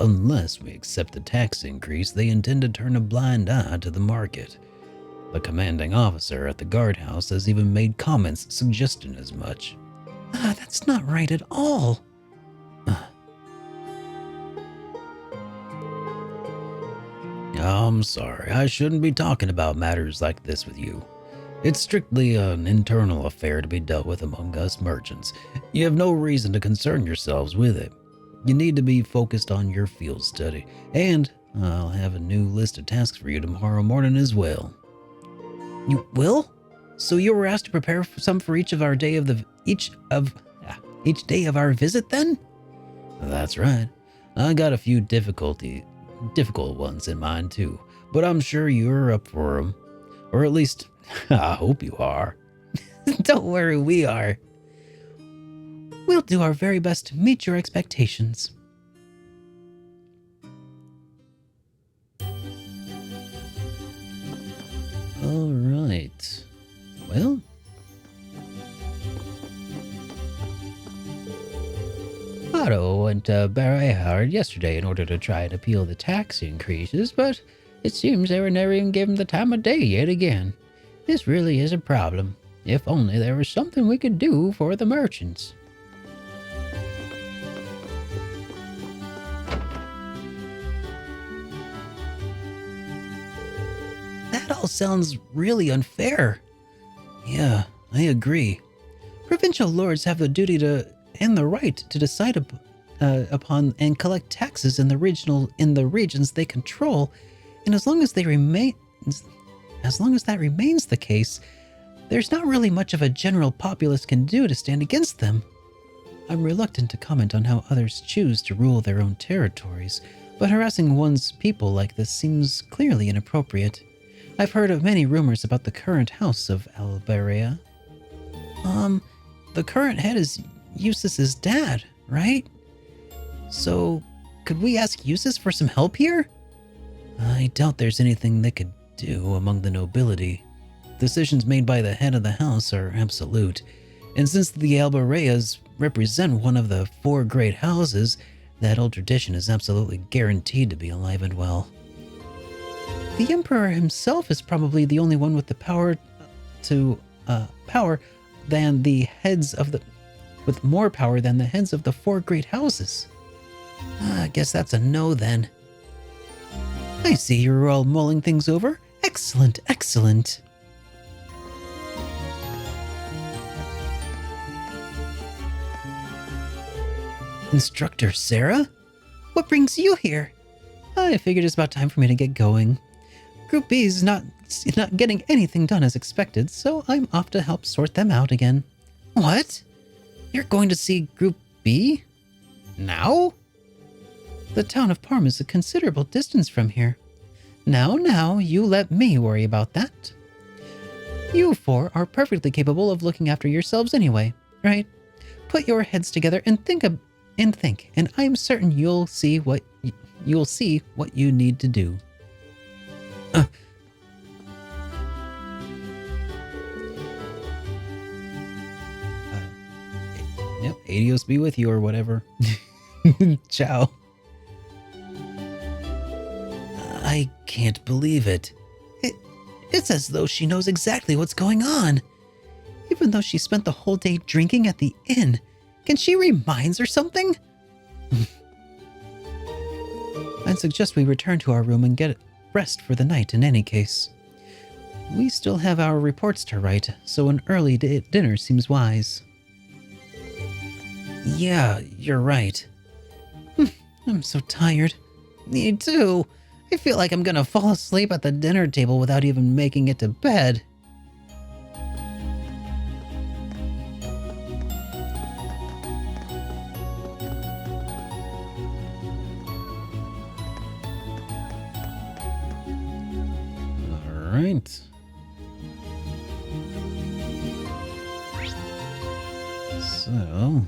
unless we accept the tax increase, they intend to turn a blind eye to the market. The commanding officer at the guardhouse has even made comments suggesting as much. That's not right at all. I'm sorry, I shouldn't be talking about matters like this with you. It's strictly an internal affair to be dealt with among us merchants. You have no reason to concern yourselves with it. You need to be focused on your field study, and I'll have a new list of tasks for you tomorrow morning as well. You will? So you were asked to prepare some for each day of our visit then? That's right. I got a few difficult ones in mind too, but I'm sure you're up for them. Or at least, I hope you are. Don't worry, we are. We'll do our very best to meet your expectations. All right. Well, Otto went to Berea yesterday in order to try and appeal the tax increases, but it seems they were never even given the time of day yet again. This really is a problem. If only there was something we could do for the merchants. That all sounds really unfair. Yeah, I agree. Provincial lords have the duty to and the right to decide upon and collect taxes in the regions they control, And as long as that remains the case, there's not really much of a general populace can do to stand against them. I'm reluctant to comment on how others choose to rule their own territories, but harassing one's people like this seems clearly inappropriate. I've heard of many rumors about the current house of Alberia. The current head is Eustace's dad, right? So, could we ask Eustace for some help here? I doubt there's anything they could do among the nobility. Decisions made by the head of the house are absolute, and since the Albereas represent one of the 4 great houses, that old tradition is absolutely guaranteed to be alive and well. The Emperor himself is probably the only one with the power than the heads of the... with more power than the heads of the 4 great houses. I guess that's a no then. I see you're all mulling things over. Excellent, excellent. Instructor Sarah? What brings you here? I figured it's about time for me to get going. Group B is not getting anything done as expected, so I'm off to help sort them out again. What? You're going to see Group B? Now? The town of Parma is a considerable distance from here. Now, you let me worry about that. You 4 are perfectly capable of looking after yourselves anyway, right? Put your heads together and think, and I'm certain you'll see what you need to do. Yep, adios be with you or whatever. Ciao. I can't believe it. It's as though she knows exactly what's going on. Even though she spent the whole day drinking at the inn. Can she read minds or something? I'd suggest we return to our room and get rest for the night in any case. We still have our reports to write, so an early dinner seems wise. Yeah, you're right. I'm so tired. Me too. I feel like I'm gonna fall asleep at the dinner table without even making it to bed. All right. So...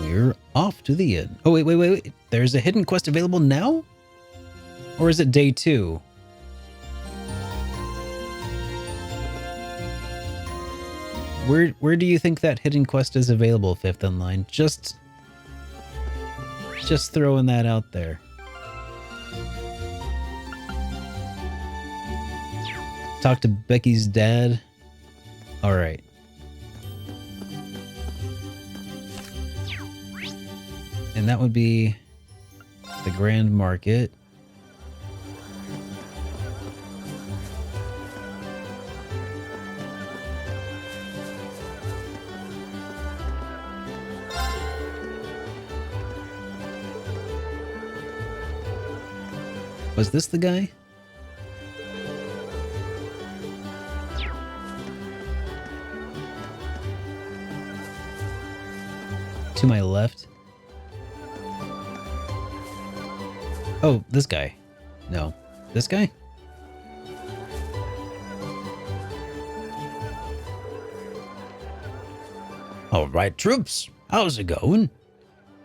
we're off to the inn. Oh, wait. There's a hidden quest available now? Or is it day 2? Where do you think that hidden quest is available, Fifth in Line? Just throwing that out there. Talk to Becky's dad. All right. And that would be the Grand Market. Was this the guy? To my left? Oh, this guy. No. This guy? All right, troops. How's it going?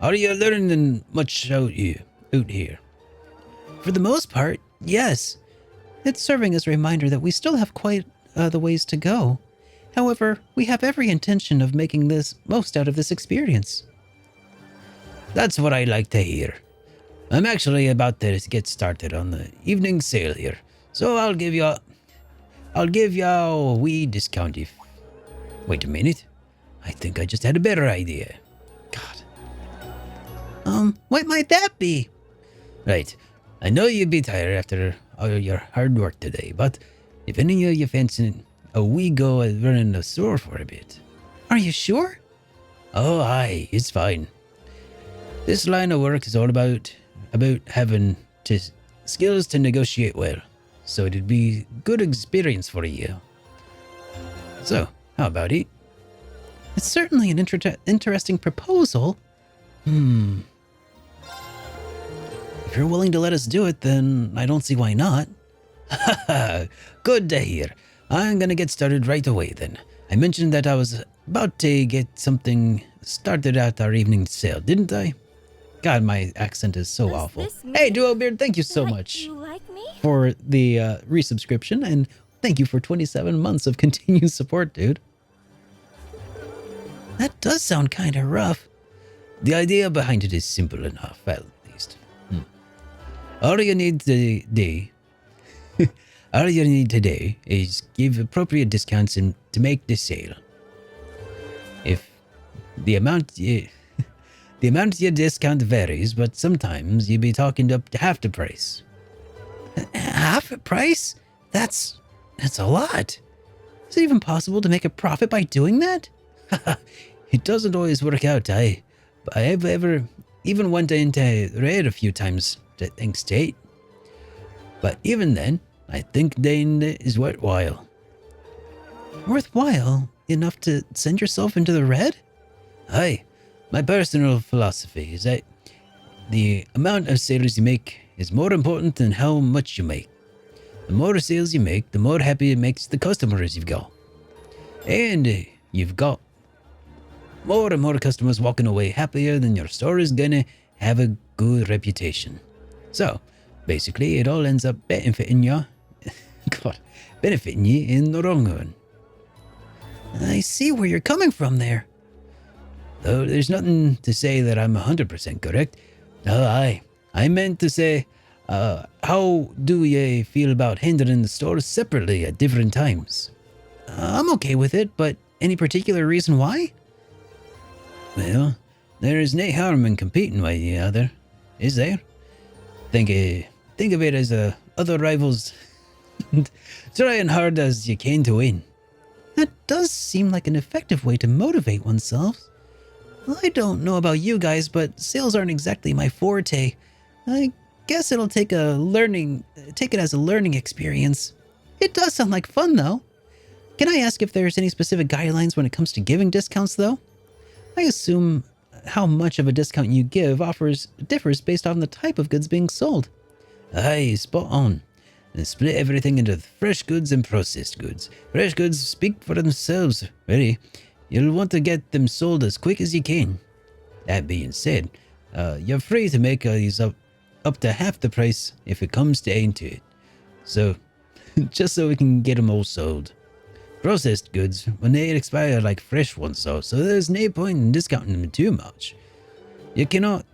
Are you learning much out here? For the most part, yes. It's serving as a reminder that we still have quite the ways to go. However, we have every intention of making this most out of this experience. That's what I like to hear. I'm actually about to get started on the evening sale here, so I'll give you a wee discount if... Wait a minute. I think I just had a better idea. God. What might that be? Right. I know you'd be tired after all your hard work today, but if any of you fancy a wee go at running the store for a bit. Are you sure? Oh, aye, it's fine. This line of work is all about having skills to negotiate well. So it'd be good experience for you. So, how about it? It's certainly an interesting proposal. If you're willing to let us do it, then I don't see why not. Good to hear. I'm gonna get started right away then. I mentioned that I was about to get something started at our evening sale, didn't I? God, my accent is so awful. this mean Hey, Duo Beard, thank you so much You like me? for the resubscription, and thank you for 27 months of continued support, dude. That does sound kind of rough. The idea behind it is simple enough, at least. All you need today, is give appropriate discounts and to make the sale. If the amount you discount varies, but sometimes you'll be talking up to half the price. Half the price? That's a lot. Is it even possible to make a profit by doing that? It doesn't always work out, but I've even went into red a few times, thanks to it. But even then, I think Dane is worthwhile. Worthwhile enough to send yourself into the red? Aye, my personal philosophy is that the amount of sales you make is more important than how much you make. The more sales you make, the more happy it makes the customers you've got. And you've got more and more customers walking away happier, then your store is gonna have a good reputation. So, basically, it all ends up benefiting you. Benefiting you in the long run. I see where you're coming from there. Though there's nothing to say that I'm 100% correct. I meant to say, how do you feel about handling the stores separately at different times? I'm okay with it, but any particular reason why? Well, there is no harm in competing with the other, is there? Think of it as other rivals trying hard as you can to win. That does seem like an effective way to motivate oneself. I don't know about you guys, but sales aren't exactly my forte. I guess it'll take it as a learning experience. It does sound like fun, though. Can I ask if there's any specific guidelines when it comes to giving discounts, though? I assume how much of a discount you give differs based on the type of goods being sold. Aye, spot on. And split everything into fresh goods and processed goods. Fresh goods speak for themselves, really. You'll want to get them sold as quick as you can. That being said, you're free to make these up to half the price if it comes to into it. So, just so we can get them all sold. Processed goods, when they expire like fresh ones so there's no point in discounting them too much. You cannot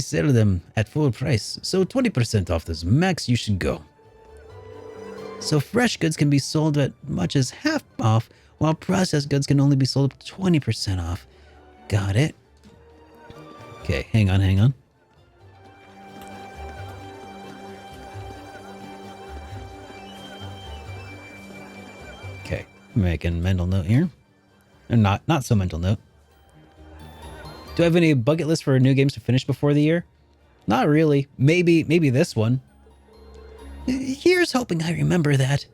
sell them at full price, so 20% off is max you should go. So fresh goods can be sold at much as half off, while processed goods can only be sold up to 20% off. Got it. Okay, hang on. Okay, making mental note here. Or not so mental note. Do I have any bucket list for new games to finish before the year? Not really. Maybe this one. Here's hoping I remember that.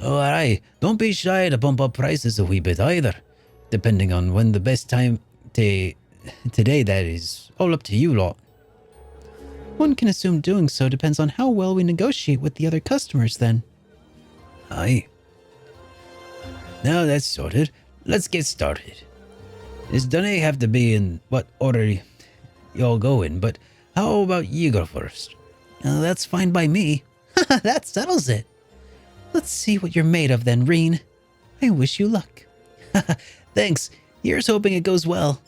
Oh, aye. Don't be shy to bump up prices a wee bit either. Depending on when the best time today, that is all up to you lot. One can assume doing so depends on how well we negotiate with the other customers then. Aye. Now that's sorted. Let's get started. This doesn't have to be in what order y'all go in, but how about you go first? That's fine by me. That settles it. Let's see what you're made of then, Reen. I wish you luck. Thanks. Here's hoping it goes well.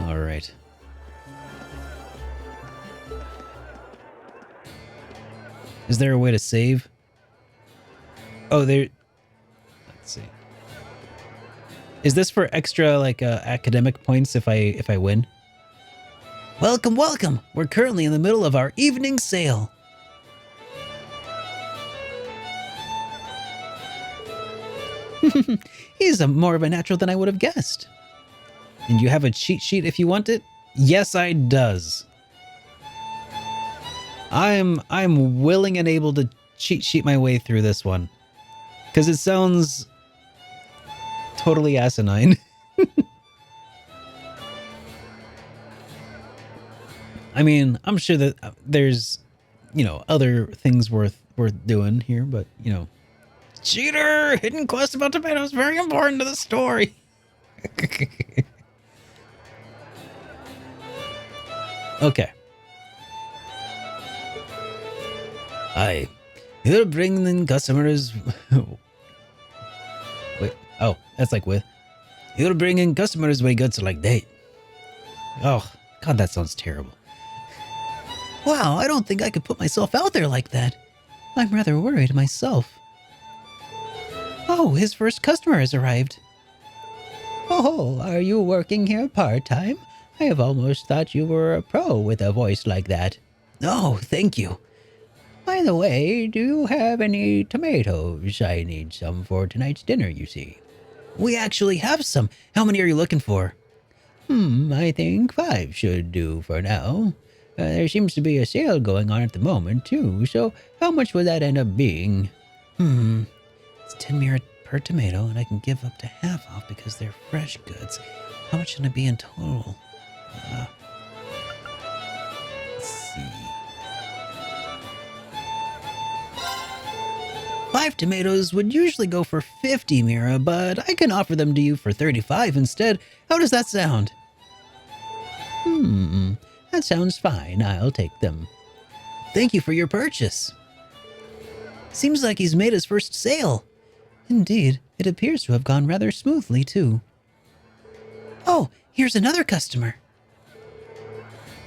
All right. Is there a way to save? Oh, there. Let's see. Is this for extra academic points if I win? Welcome. We're currently in the middle of our evening sale. He's more of a natural than I would have guessed. And you have a cheat sheet if you want it? Yes, I does. I'm willing and able to cheat sheet my way through this one. Because it sounds totally asinine. I mean, I'm sure that there's, other things worth doing here, but, cheater! Hidden quest about tomatoes, very important to the story. Okay. Aye. You'll bring in customers. Wait. Oh, that's like with. You'll bring in customers when it gets like that. Oh, God, that sounds terrible. Wow, I don't think I could put myself out there like that. I'm rather worried myself. Oh, his first customer has arrived. Oh, are you working here part-time? I have almost thought you were a pro with a voice like that. Oh, thank you. By the way, do you have any tomatoes? I need some for tonight's dinner, you see. We actually have some. How many are you looking for? I think 5 should do for now. There seems to be a sale going on at the moment, too, so how much would that end up being? It's 10 mira per tomato, and I can give up to half off because they're fresh goods. How much should it be in total? Let's see. 5 tomatoes would usually go for 50 mira, but I can offer them to you for 35 instead. How does that sound? That sounds fine. I'll take them. Thank you for your purchase. Seems like he's made his first sale. Indeed, it appears to have gone rather smoothly, too. Oh, here's another customer.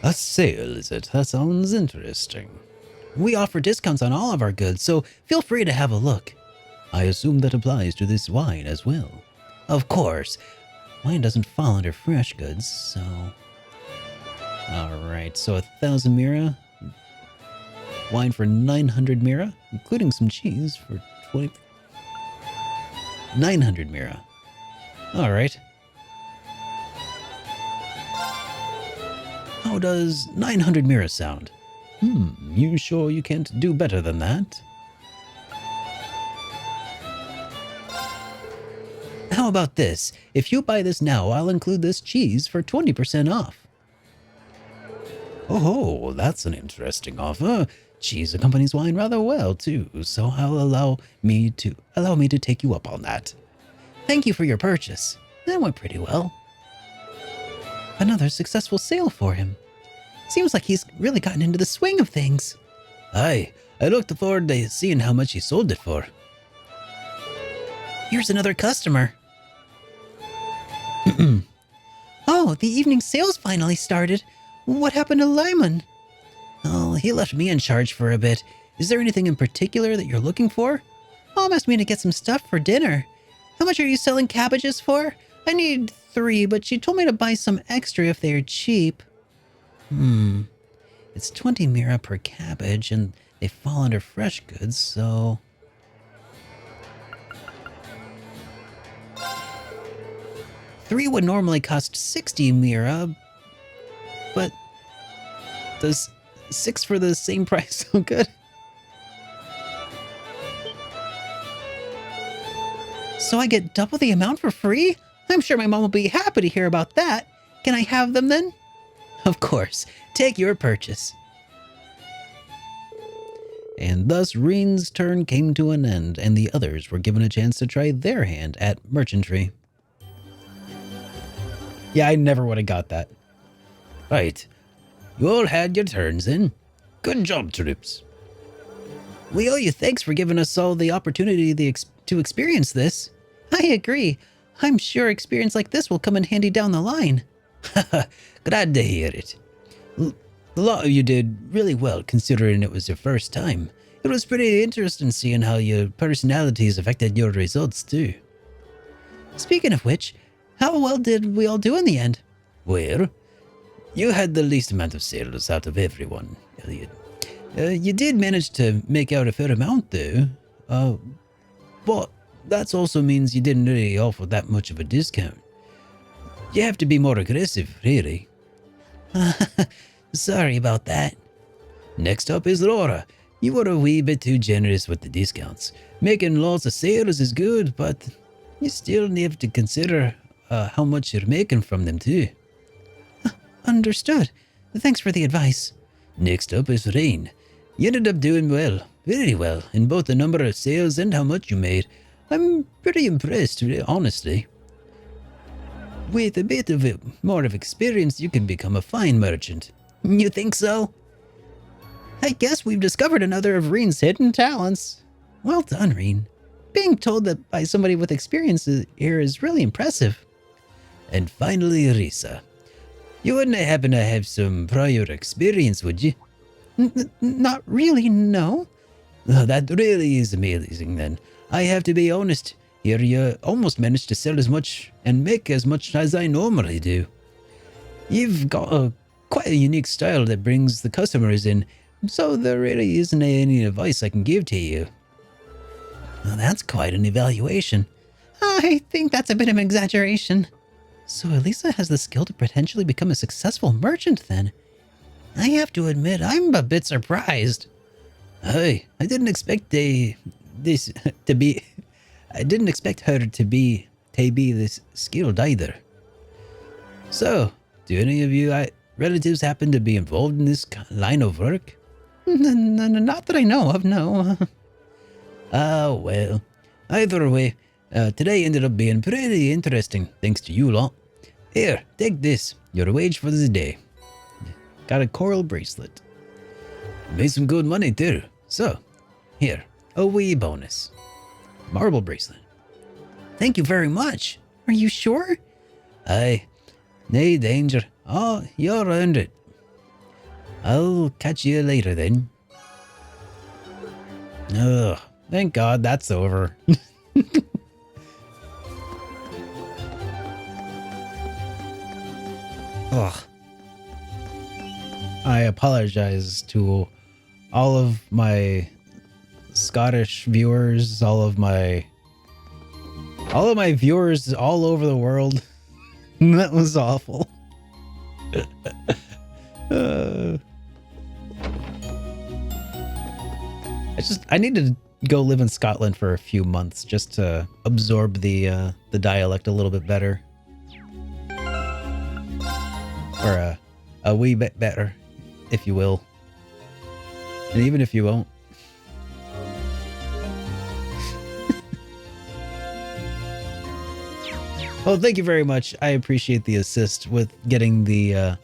A sale, is it? That sounds interesting. We offer discounts on all of our goods, so feel free to have a look. I assume that applies to this wine as well. Of course. Wine doesn't fall under fresh goods, so... Alright, so 1,000 mira. Wine for 900 mira, including some cheese for 20... 900 mira. Alright. How does 900 mira sound? You sure you can't do better than that? How about this? If you buy this now, I'll include this cheese for 20% off. Oh, that's an interesting offer. Cheese accompanies wine rather well, too, so I'll allow me to take you up on that. Thank you for your purchase. That went pretty well. Another successful sale for him. Seems like he's really gotten into the swing of things. Aye, I looked forward to seeing how much he sold it for. Here's another customer. Oh, the evening sales finally started. What happened to Lyman? Oh, he left me in charge for a bit. Is there anything in particular that you're looking for? Mom asked me to get some stuff for dinner. How much are you selling cabbages for? I need 3, but she told me to buy some extra if they're cheap. It's 20 mira per cabbage, and they fall under fresh goods, so... Three would normally cost 60 mira, but does 6 for the same price sound good? So I get double the amount for free? I'm sure my mom will be happy to hear about that. Can I have them then? Of course. Take your purchase. And thus Reen's turn came to an end, and the others were given a chance to try their hand at merchantry. Yeah, I never would have got that. Right. You all had your turns in. Good job, Trips. We owe you thanks for giving us all the opportunity to experience this. I agree. I'm sure experience like this will come in handy down the line. Glad to hear it. A lot of you did really well considering it was your first time. It was pretty interesting seeing how your personalities affected your results too. Speaking of which, how well did we all do in the end? Well, you had the least amount of sales out of everyone, Elliot. You did manage to make out a fair amount though. But that also means you didn't really offer that much of a discount. You have to be more aggressive, really. Sorry about that. Next up is Laura. You were a wee bit too generous with the discounts. Making lots of sales is good, but you still need to consider how much you're making from them too. Understood. Thanks for the advice. Next up is Rain. You ended up doing well, very well, in both the number of sales and how much you made. I'm pretty impressed, honestly. With a bit of more of experience, you can become a fine merchant. You think so? I guess we've discovered another of Reen's hidden talents. Well done, Reen. Being told that by somebody with experience here is really impressive. And finally, Risa. You wouldn't happen to have some prior experience, would you? Not really, no. Oh, that really is amazing then. I have to be honest, here you almost managed to sell as much and make as much as I normally do. You've got quite a unique style that brings the customers in, so there really isn't any advice I can give to you. Well, that's quite an evaluation. I think that's a bit of an exaggeration. So Elisa has the skill to potentially become a successful merchant then. I have to admit, I'm a bit surprised. I didn't expect I didn't expect her to be this skilled either. So, do any of you relatives happen to be involved in this line of work? Not that I know of, no. Oh, well. Either way, today ended up being pretty interesting, thanks to you lot. Here, take this. Your wage for the day. Got a coral bracelet. Made some good money too. So, here, a wee bonus. Marble bracelet. Thank you very much. Are you sure? Aye. No danger. Oh, you're earned it. I'll catch you later then. Ugh. Thank God that's over. Ugh. I apologize to all of my Scottish viewers, all of my viewers all over the world. That was awful. I need to go live in Scotland for a few months just to absorb the dialect a little bit better. Or a wee bit better, if you will. And even if you won't. Well, thank you very much. I appreciate the assist with getting the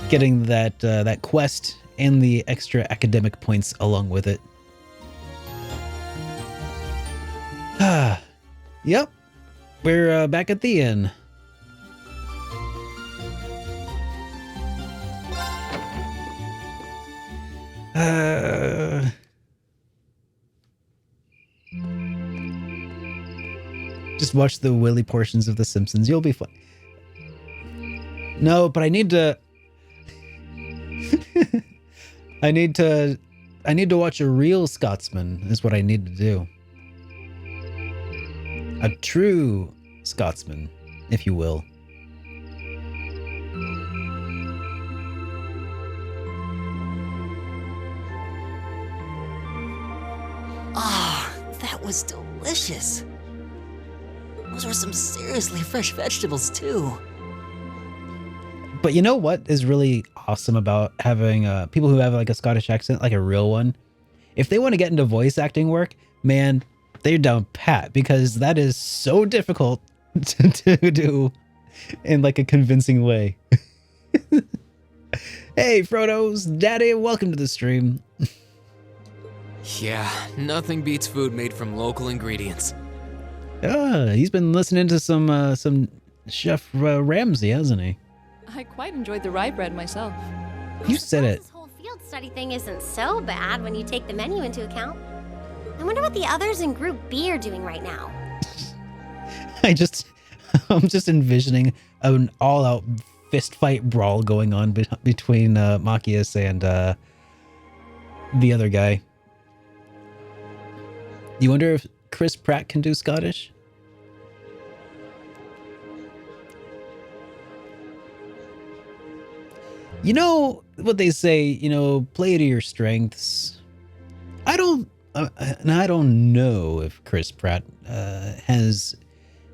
getting that quest and the extra academic points along with it. Yep. We're back at the inn. Just watch the Willy portions of The Simpsons. You'll be fine. No, but I need to... I need to watch a real Scotsman is what I need to do. A true Scotsman, if you will. Ah, that was delicious. Those were some seriously fresh vegetables too. But you know what is really awesome about having people who have like a Scottish accent, like a real one? If they want to get into voice acting work, man, they're down pat, because that is so difficult to do in like a convincing way. Hey, Frodo's daddy, welcome to the stream. Yeah, nothing beats food made from local ingredients. He's been listening to some Chef Ramsay, hasn't he? I quite enjoyed the rye bread myself. You said it. This whole field study thing isn't so bad when you take the menu into account. I wonder what the others in Group B are doing right now. I'm just envisioning an all-out fist fight brawl going on between Machias and the other guy. You wonder if Chris Pratt can do Scottish? You know what they say, play to your strengths. I don't know if Chris Pratt has,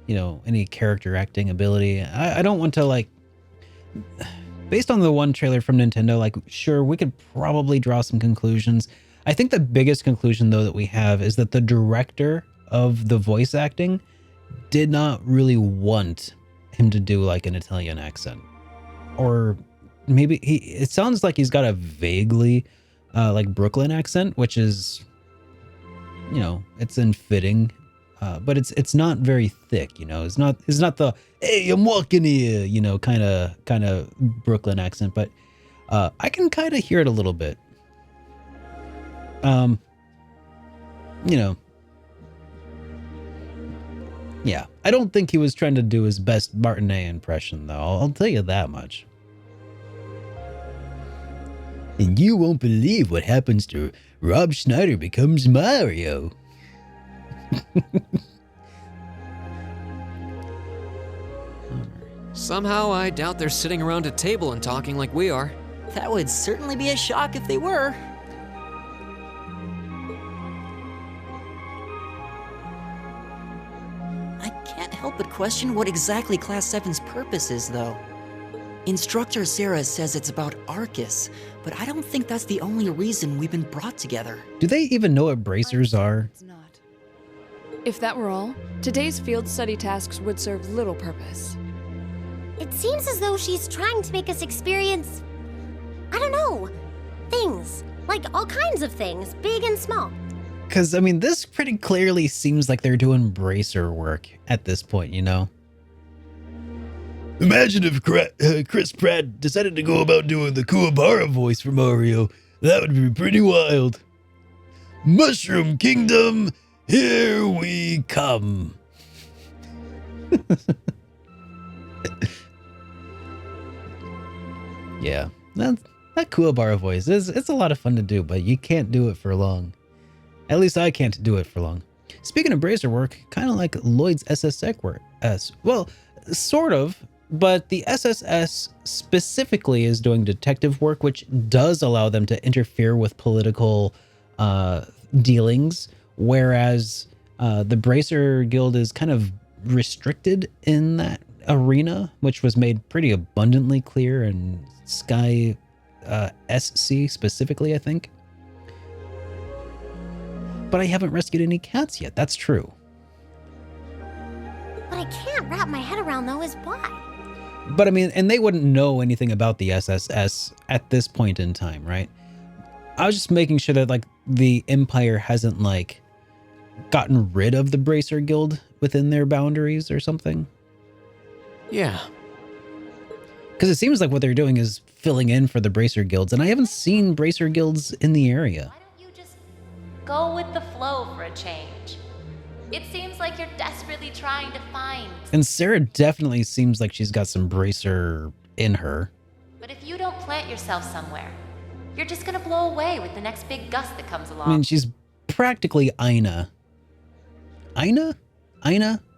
any character acting ability. I don't want to based on the one trailer from Nintendo, sure, we could probably draw some conclusions. I think the biggest conclusion though that we have is that the director of the voice acting did not really want him to do an Italian accent, or maybe it sounds like he's got a vaguely Brooklyn accent, which is, it's unfitting, but it's not very thick, it's not the, hey, I'm walking here, kind of Brooklyn accent, but I can kind of hear it a little bit. Yeah, I don't think he was trying to do his best Martinet impression, though. I'll tell you that much. And you won't believe what happens to Rob Schneider becomes Mario. Somehow, I doubt they're sitting around a table and talking like we are. That would certainly be a shock if they were. I can't help but question what exactly Class 7's purpose is, though. Instructor Sarah says it's about Arcus, but I don't think that's the only reason we've been brought together. Do they even know what bracers are? It's not. If that were all, today's field study tasks would serve little purpose. It seems as though she's trying to make us experience, I don't know, things. All kinds of things, big and small. Because, this pretty clearly seems like they're doing bracer work at this point, Imagine if Chris Pratt decided to go about doing the Kuwabara voice for Mario. That would be pretty wild. Mushroom Kingdom, here we come. Yeah, that Kuwabara voice it's a lot of fun to do, but you can't do it for long. At least I can't do it for long. Speaking of bracer work, kind of like Lloyd's SSX work. Well, sort of, but the SSS specifically is doing detective work, which does allow them to interfere with political dealings, whereas the Bracer Guild is kind of restricted in that arena, which was made pretty abundantly clear in Sky SC specifically, I think. But I haven't rescued any cats yet, that's true. What I can't wrap my head around, though, is why. But and they wouldn't know anything about the SSS at this point in time, right? I was just making sure that, the Empire hasn't, gotten rid of the Bracer Guild within their boundaries or something. Yeah. Because it seems like what they're doing is filling in for the Bracer Guilds, and I haven't seen Bracer Guilds in the area. Why don't you just go with the flow for a change? It seems like you're desperately trying to find. And Sarah definitely seems like she's got some Bracer in her. But if you don't plant yourself somewhere, you're just gonna blow away with the next big gust that comes along. She's practically Aina. Aina?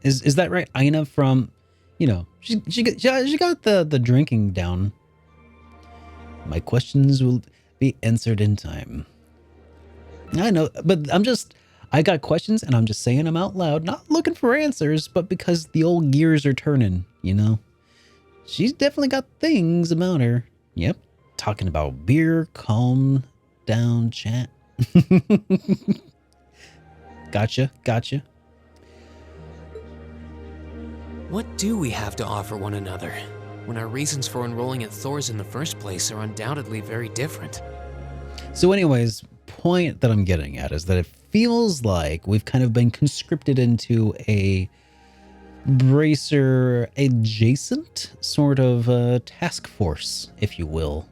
Is that right? Aina from, she got the drinking down. My questions will be answered in time. I know, but I got questions and I'm just saying them out loud, not looking for answers, but because the old gears are turning, She's definitely got things about her. Yep. Talking about beer, calm down chat. Gotcha. What do we have to offer one another, when our reasons for enrolling at Thor's in the first place are undoubtedly very different? So anyways, point that I'm getting at is that it feels like we've kind of been conscripted into a Bracer adjacent sort of task force, if you will.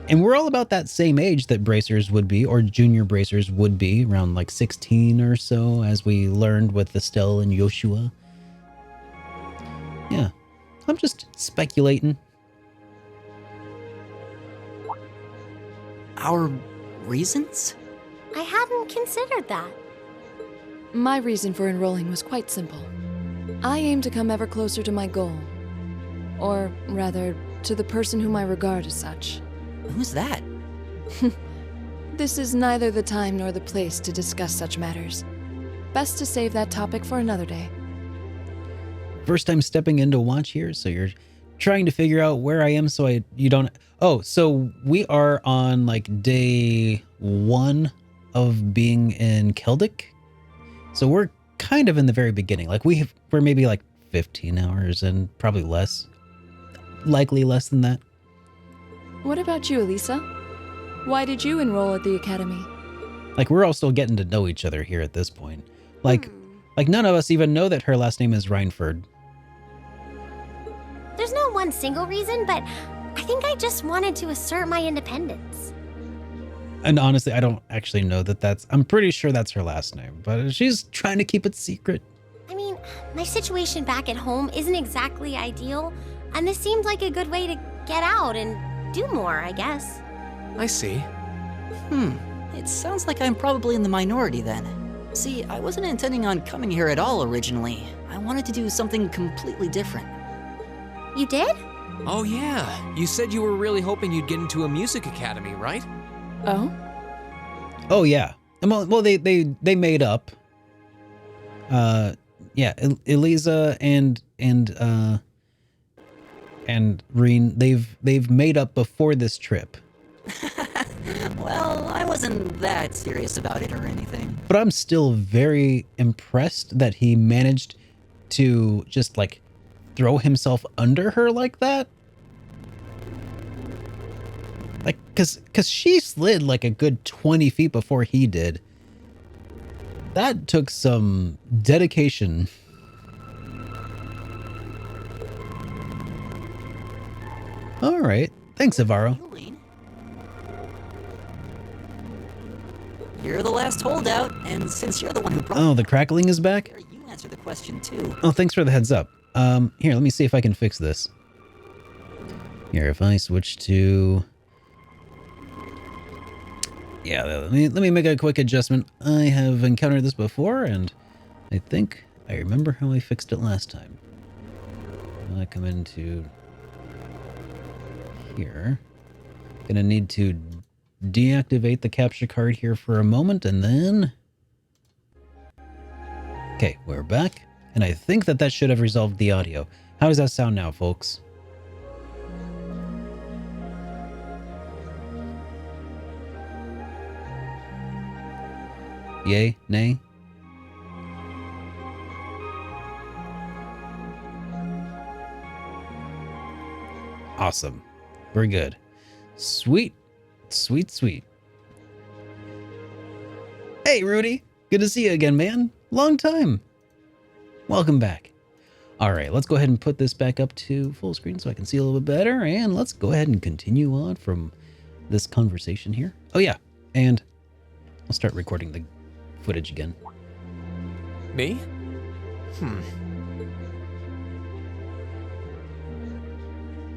And we're all about that same age that Bracers would be, or junior Bracers would be, around 16 or so, as we learned with Estelle and Yoshua. Yeah, I'm just speculating. Our reasons? I hadn't considered that. My reason for enrolling was quite simple. I aim to come ever closer to my goal. Or rather, to the person whom I regard as such. Who's that? This is neither the time nor the place to discuss such matters. Best to save that topic for another day. First time stepping into watch here, so you're trying to figure out where I am so you don't... Oh, so we are on like day 1 of being in Keldic. So we're kind of in the very beginning. Like we're maybe like 15 hours and probably less. Likely less than that. What about you, Elisa? Why did you enroll at the academy? Like we're all still getting to know each other here at this point. Like none of us even know that her last name is Reinford. There's no one single reason, but I think I just wanted to assert my independence. And honestly, I don't actually know that I'm pretty sure that's her last name, but she's trying to keep it secret. I mean, my situation back at home isn't exactly ideal, and this seemed like a good way to get out and do more, I guess. I see. It sounds like I'm probably in the minority then. See, I wasn't intending on coming here at all originally. I wanted to do something completely different. You did? Oh yeah, you said you were really hoping you'd get into a music academy, right? Oh? Oh yeah. Well, they made up. Yeah, Elisa and Reen, they've made up before this trip. Well, I wasn't that serious about it or anything. But I'm still very impressed that he managed to just like throw himself under her like that. Like, cause she slid like a good 20 feet before he did. That took some dedication. All right. Thanks, Ivaro. You're the last holdout, and since you're the one who brought... Oh, the crackling is back? You answer the question, too. Oh, thanks for the heads up. Here, let me see if I can fix this. Here, if I switch to... Yeah, let me make a quick adjustment. I have encountered this before, and I think I remember how I fixed it last time. I come into here. Gonna need to deactivate the capture card here for a moment, and then... Okay, we're back, and I think that should have resolved the audio. How does that sound now, folks? Yay? Nay? Awesome. We're good. Sweet. Sweet, sweet. Hey, Rudy. Good to see you again, man. Long time. Welcome back. All right, let's go ahead and put this back up to full screen so I can see a little bit better. And let's go ahead and continue on from this conversation here. Oh, yeah. And I'll start recording the footage again. Me?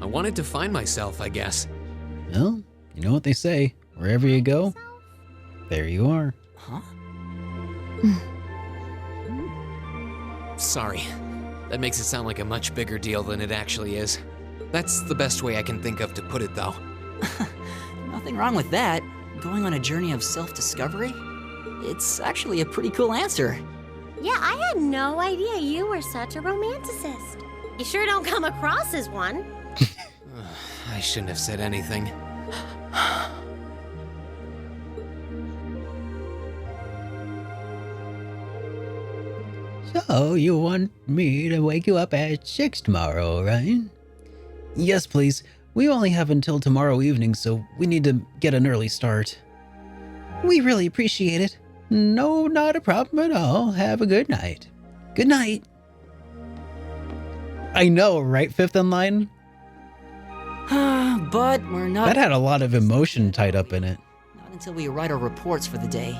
I wanted to find myself, I guess. Well, you know what they say. Wherever you go, there you are. Huh? Sorry. That makes it sound like a much bigger deal than it actually is. That's the best way I can think of to put it, though. Nothing wrong with that. Going on a journey of self-discovery? It's actually a pretty cool answer. Yeah, I had no idea you were such a romanticist. You sure don't come across as one. I shouldn't have said anything. So, you want me to wake you up at 6 tomorrow, right? Yes, please. We only have until tomorrow evening, so we need to get an early start. We really appreciate it. No, not a problem at all. Have a good night. Good night. I know, right, Fifth in Line? But we're not... That had a lot of emotion tied up in it. Not until we write our reports for the day.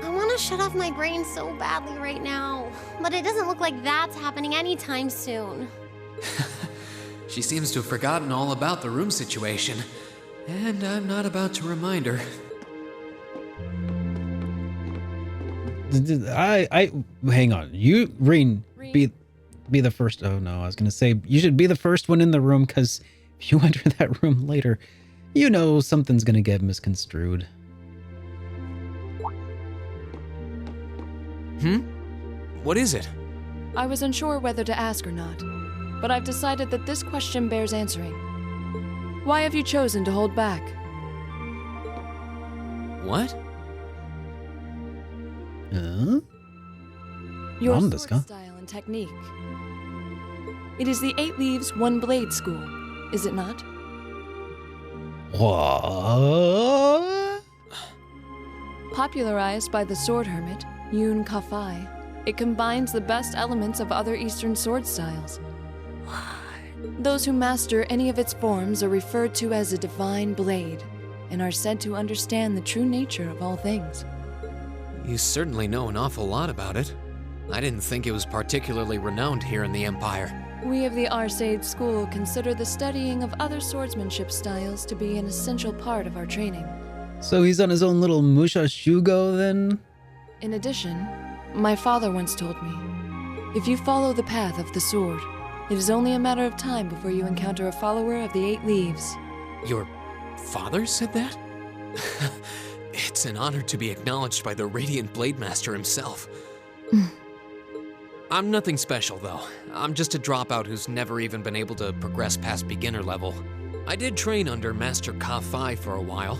I want to shut off my brain so badly right now, but it doesn't look like that's happening anytime soon. She seems to have forgotten all about the room situation, and I'm not about to remind her. I hang on. You, Reen, be the first. Oh no, I was gonna say you should be the first one in the room because If you enter that room later, you know something's gonna get misconstrued. What is it? I was unsure whether to ask or not, but I've decided that this question bears answering. Why have you chosen to hold back? What? Yourなんswordですか? style and technique. It is the 8 Leaves, 1 Blade school, is it not? What? Popularized by the sword hermit, Yun Ka-Fai, it combines the best elements of other Eastern sword styles. Those who master any of its forms are referred to as a divine blade, and are said to understand the true nature of all things. You certainly know an awful lot about it. I didn't think it was particularly renowned here in the Empire. We of the Arcade School consider the studying of other swordsmanship styles to be an essential part of our training. So he's on his own little Musha Shugo then? In addition, my father once told me, if you follow the path of the sword, it is only a matter of time before you encounter a follower of the 8 Leaves. Your father said that? It's an honor to be acknowledged by the Radiant Blade Master himself. I'm nothing special, though. I'm just a dropout who's never even been able to progress past beginner level. I did train under Master Ka-Fai for a while,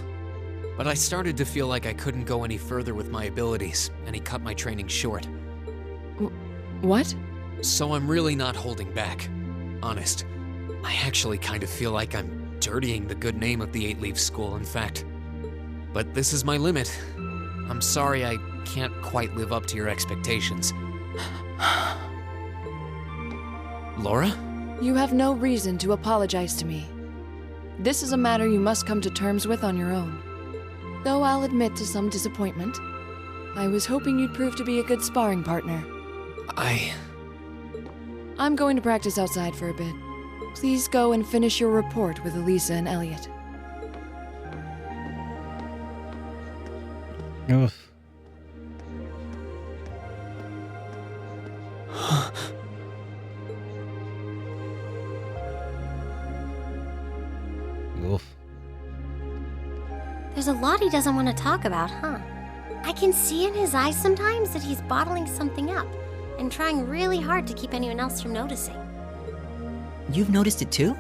but I started to feel like I couldn't go any further with my abilities, and he cut my training short. What? So I'm really not holding back. Honest, I actually kind of feel like I'm dirtying the good name of the 8 Leaf School, in fact. But this is my limit. I'm sorry I can't quite live up to your expectations. Laura? You have no reason to apologize to me. This is a matter you must come to terms with on your own. Though I'll admit to some disappointment, I was hoping you'd prove to be a good sparring partner. I'm going to practice outside for a bit. Please go and finish your report with Elisa and Elliot. Oof. Oof. There's a lot he doesn't want to talk about, huh? I can see in his eyes sometimes that he's bottling something up and trying really hard to keep anyone else from noticing. You've noticed it too?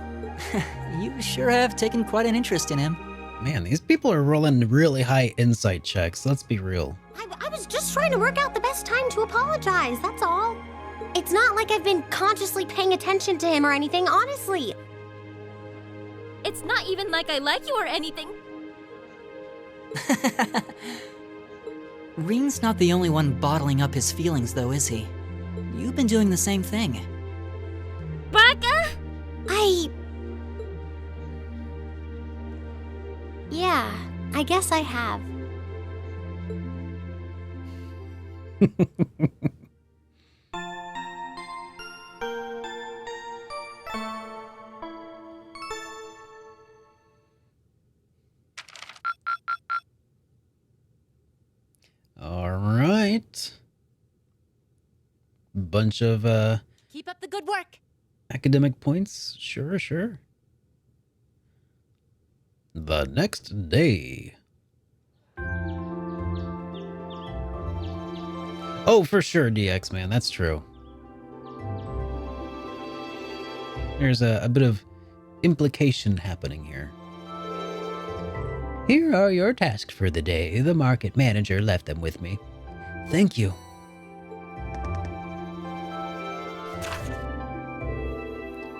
You sure have taken quite an interest in him. Man, these people are rolling really high insight checks. Let's be real. I was just trying to work out the best time to apologize, that's all. It's not like I've been consciously paying attention to him or anything, honestly. It's not even like I like you or anything. Reen's not the only one bottling up his feelings, though, is he? You've been doing the same thing. Baka? Yeah, I guess I have. All right. Bunch of Keep up the good work. academic points. Sure, sure. The next day. Oh, for sure, DX, man. That's true. There's a bit of implication happening here. Here are your tasks for the day. The market manager left them with me. Thank you.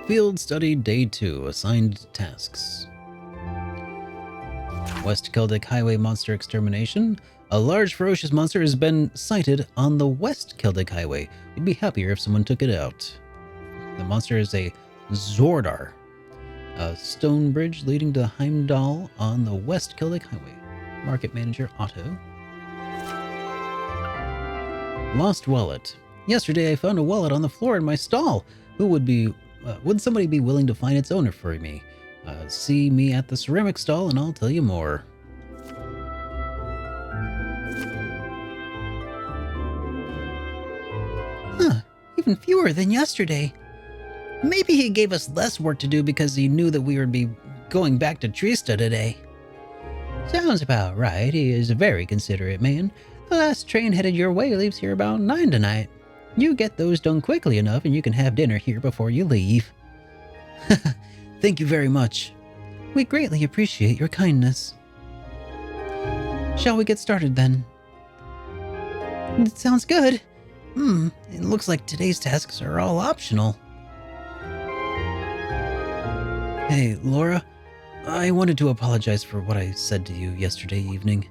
Field Study Day 2. Assigned tasks. West Keldic Highway Monster Extermination. A large ferocious monster has been sighted on the West Keldic Highway. We'd be happier if someone took it out. The monster is a Zordar. A stone bridge leading to Heimdall on the West Keldic Highway. Market Manager Otto. Lost wallet. Yesterday I found a wallet on the floor in my stall. Would somebody be willing to find its owner for me? See me at the ceramic stall and I'll tell you more. Huh, even fewer than yesterday. Maybe he gave us less work to do because he knew that we would be going back to Trista today. Sounds about right. He is a very considerate man. The last train headed your way leaves here about 9 tonight. You get those done quickly enough and you can have dinner here before you leave. Thank you very much. We greatly appreciate your kindness. Shall we get started then? It sounds good. It looks like today's tasks are all optional. Hey, Laura. I wanted to apologize for what I said to you yesterday evening.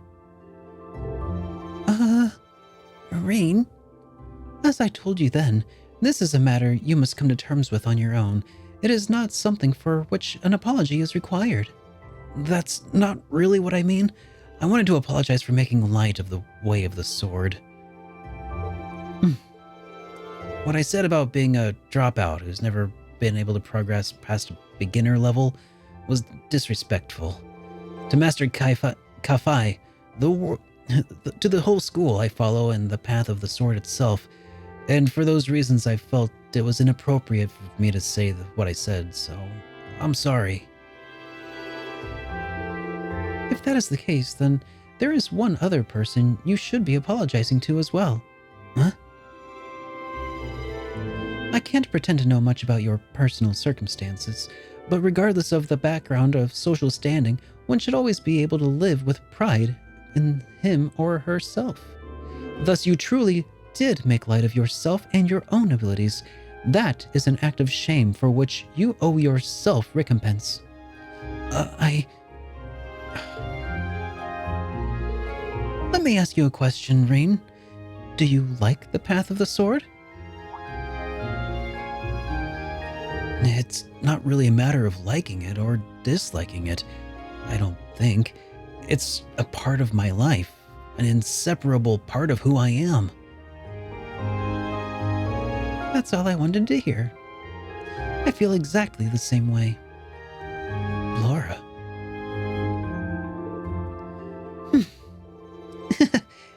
Rain? As I told you then, this is a matter you must come to terms with on your own. It is not something for which an apology is required. That's not really what I mean. I wanted to apologize for making light of the way of the sword. What I said about being a dropout who's never been able to progress past a beginner level was disrespectful. To Master Kafai, to the whole school I follow and the path of the sword itself, and for those reasons I felt it was inappropriate for me to say what I said, so I'm sorry. If that is the case, then there is one other person you should be apologizing to as well. Huh? I can't pretend to know much about your personal circumstances, but regardless of the background of social standing, one should always be able to live with pride in him or herself. Thus, you truly did make light of yourself and your own abilities. That is an act of shame for which you owe yourself recompense. Let me ask you a question, Rain. Do you like the path of the sword? It's not really a matter of liking it or disliking it, I don't think. It's a part of my life, an inseparable part of who I am. That's all I wanted to hear. I feel exactly the same way. Laura.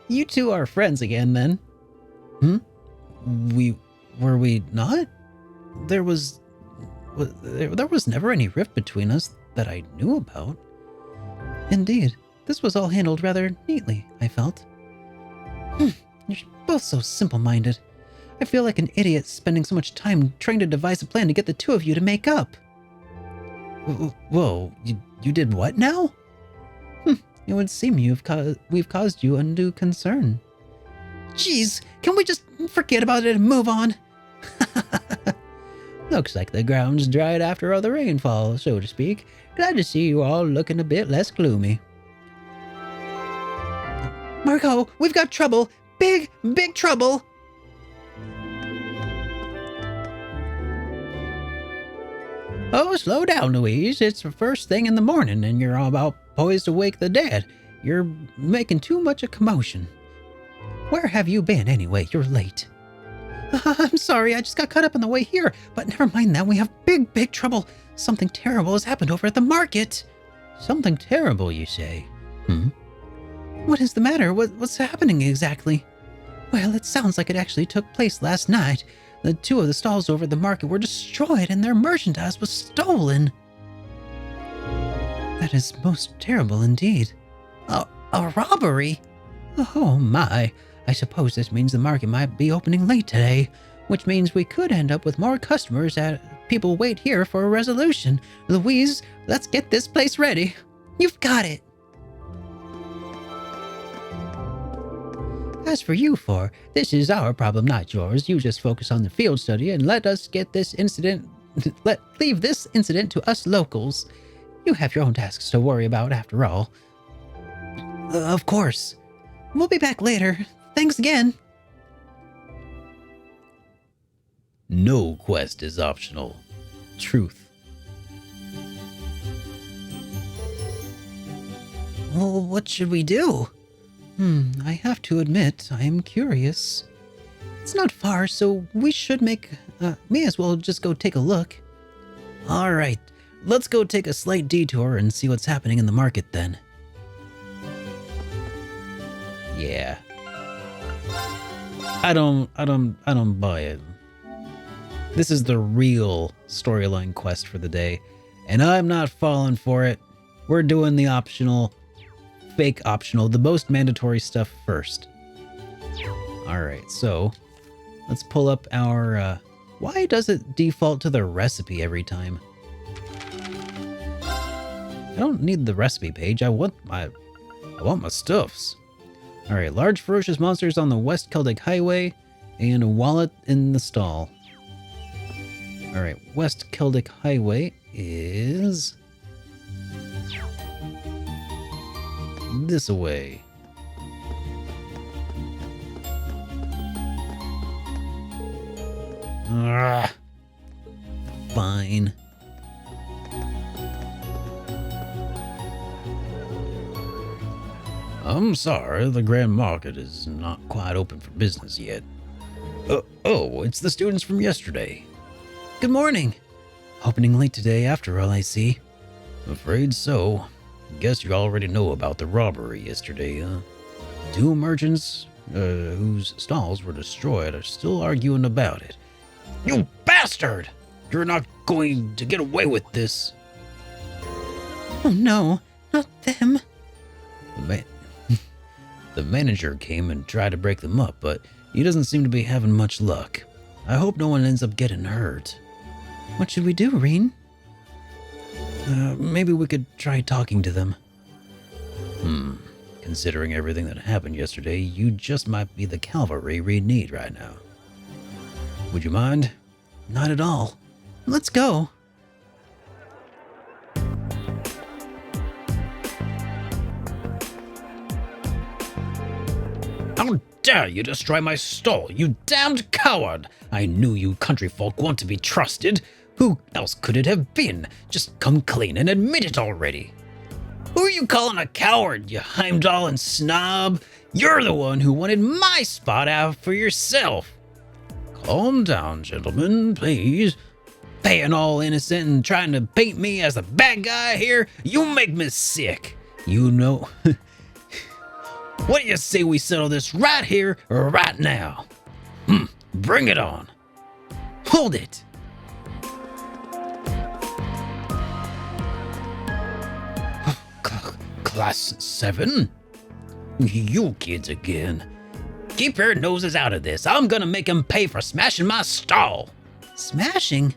You two are friends again, then? Were we not? There was never any rift between us that I knew about. Indeed, this was all handled rather neatly, I felt. You're both so simple-minded. I feel like an idiot spending so much time trying to devise a plan to get the two of you to make up. Whoa, you did what now? It would seem we've caused you undue concern. Jeez, can we just forget about it and move on? Looks like the ground's dried after all the rainfall, so to speak. Glad to see you all looking a bit less gloomy. Marco, we've got trouble. Big trouble. Oh, slow down, Louise. It's the first thing in the morning, and you're all about poised to wake the dead. You're making too much a commotion. Where have you been, anyway? You're late. I'm sorry, I just got caught up on the way here. But never mind that, we have big trouble. Something terrible has happened over at the market. Something terrible, you say? What is the matter? What's happening exactly? Well, it sounds like it actually took place last night. The two of the stalls over at the market were destroyed and their merchandise was stolen. That is most terrible indeed. A robbery? Oh my. I suppose this means the market might be opening late today, which means we could end up with more customers as people wait here for a resolution. Louise, let's get this place ready. You've got it. As for you four, this is our problem, not yours. You just focus on the field study and let us get this incident... leave this incident to us locals. You have your own tasks to worry about after all. Of course. We'll be back later. Thanks again. No quest is optional. Truth. Well, what should we do? I have to admit, I am curious. It's not far, so we should may as well just go take a look. All right, let's go take a slight detour and see what's happening in the market then. Yeah. I don't buy it. This is the real storyline quest for the day, and I'm not falling for it. We're doing the optional, fake optional, the most mandatory stuff first. Alright, so let's pull up our, why does it default to the recipe every time? I don't need the recipe page, I want my stuffs. Alright, large ferocious monsters on the West Celtic Highway, and a wallet in the stall. Alright, West Celtic Highway is this way. Fine. I'm sorry, the Grand Market is not quite open for business yet. Oh, it's the students from yesterday. Good morning. Opening late today after all, I see. Afraid so. Guess you already know about the robbery yesterday, huh? 2 merchants whose stalls were destroyed are still arguing about it. You bastard! You're not going to get away with this. Oh no, not them. The manager came and tried to break them up, but he doesn't seem to be having much luck. I hope no one ends up getting hurt. What should we do, Reen? Maybe we could try talking to them. Considering everything that happened yesterday, you just might be the cavalry we need right now. Would you mind? Not at all. Let's go. How dare you destroy my stall, you damned coward! I knew you country folk weren't to be trusted. Who else could it have been? Just come clean and admit it already. Who are you calling a coward, you Heimdall and snob? You're the one who wanted my spot out for yourself. Calm down, gentlemen, please. Paying all innocent and trying to paint me as the bad guy here? You make me sick. You know... What do you say we settle this right here, right now? Bring it on. Hold it. Class 7? You kids again. Keep your noses out of this. I'm gonna make him pay for smashing my stall. Smashing?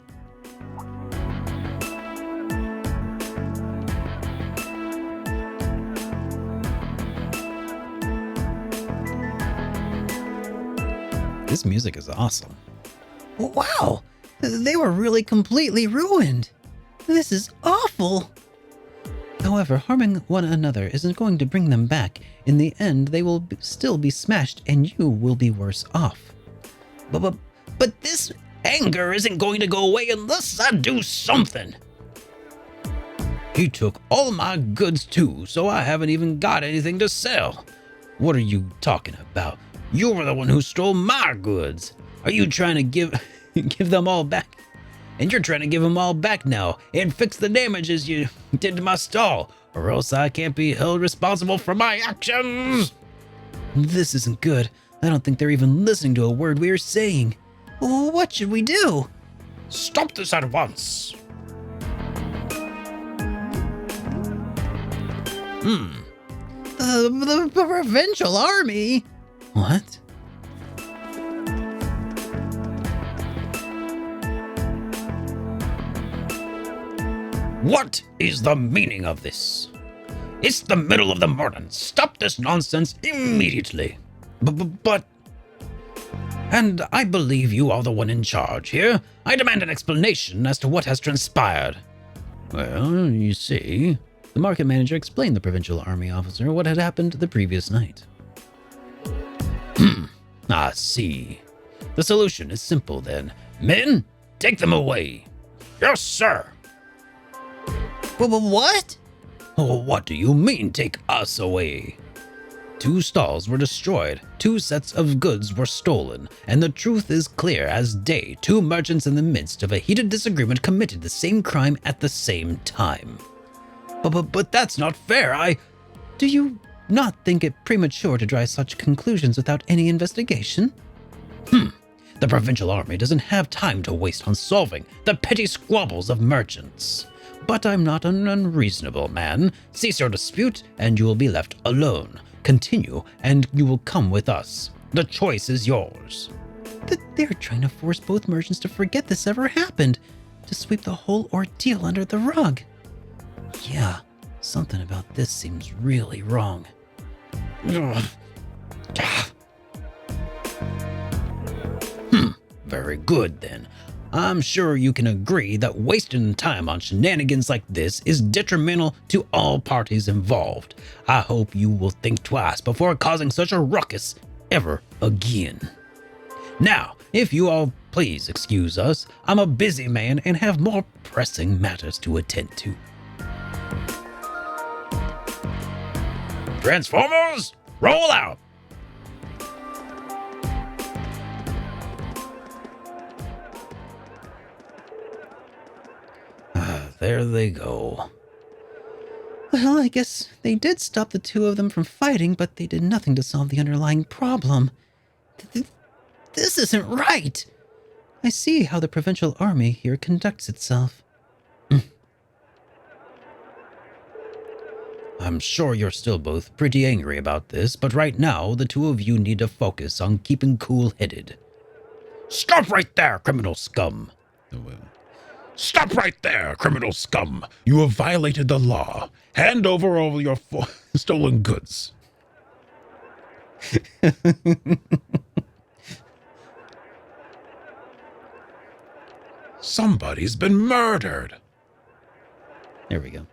This music is awesome. Wow, they were really completely ruined. This is awful. However, harming one another isn't going to bring them back. In the end, they will still be smashed and you will be worse off. But this anger isn't going to go away unless I do something. He took all my goods too, so I haven't even got anything to sell. What are you talking about? You were the one who stole my goods. Are you trying to give them all back? And you're trying to give them all back now and fix the damages you did to my stall, or else I can't be held responsible for my actions. This isn't good. I don't think they're even listening to a word we are saying. What should we do? Stop this at once. The provincial army? What? What is the meaning of this? It's the middle of the morning. Stop this nonsense immediately. But... And I believe you are the one in charge here. I demand an explanation as to what has transpired. Well, you see, the market manager explained to the provincial army officer what had happened the previous night. I see. The solution is simple then. Men, take them away. Yes, sir. What? Oh, what do you mean, take us away? 2 stalls were destroyed, 2 sets of goods were stolen, and the truth is clear as day. 2 merchants in the midst of a heated disagreement committed the same crime at the same time. But that's not fair, Do you not think it premature to draw such conclusions without any investigation? The provincial army doesn't have time to waste on solving the petty squabbles of merchants. But I'm not an unreasonable man. Cease your dispute, and you will be left alone. Continue, and you will come with us. The choice is yours. They're trying to force both merchants to forget this ever happened, to sweep the whole ordeal under the rug. Yeah, something about this seems really wrong. Very good, then. I'm sure you can agree that wasting time on shenanigans like this is detrimental to all parties involved. I hope you will think twice before causing such a ruckus ever again. Now, if you all please excuse us, I'm a busy man and have more pressing matters to attend to. Transformers, roll out! There they go. Well, I guess they did stop the two of them from fighting, but they did nothing to solve the underlying problem. This isn't right. I see how the provincial army here conducts itself. I'm sure you're still both pretty angry about this, but right now, the two of you need to focus on keeping cool-headed. Stop right there, criminal scum! Stop right there, criminal scum! You have violated the law. Hand over all your stolen goods. Somebody's been murdered. There we go.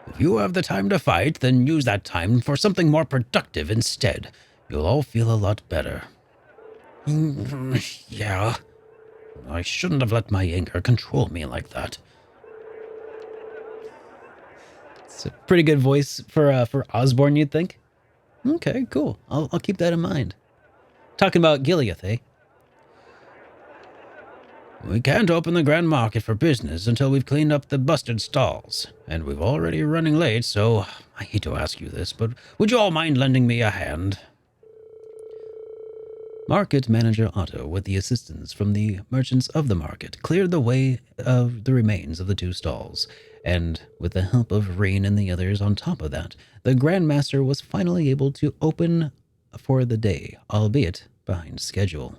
If you have the time to fight, then use that time for something more productive instead. You'll all feel a lot better. Yeah. I shouldn't have let my anger control me like that. It's a pretty good voice for Osborne, you'd think. Okay, cool. I'll keep that in mind. Talking about Gileath, eh? We can't open the Grand Market for business until we've cleaned up the busted stalls. And we've already running late, so I hate to ask you this, but would you all mind lending me a hand? Market Manager Otto, with the assistance from the merchants of the market, cleared the way of the remains of the two stalls, and with the help of Rain and the others on top of that, the Grand Master was finally able to open for the day, albeit behind schedule.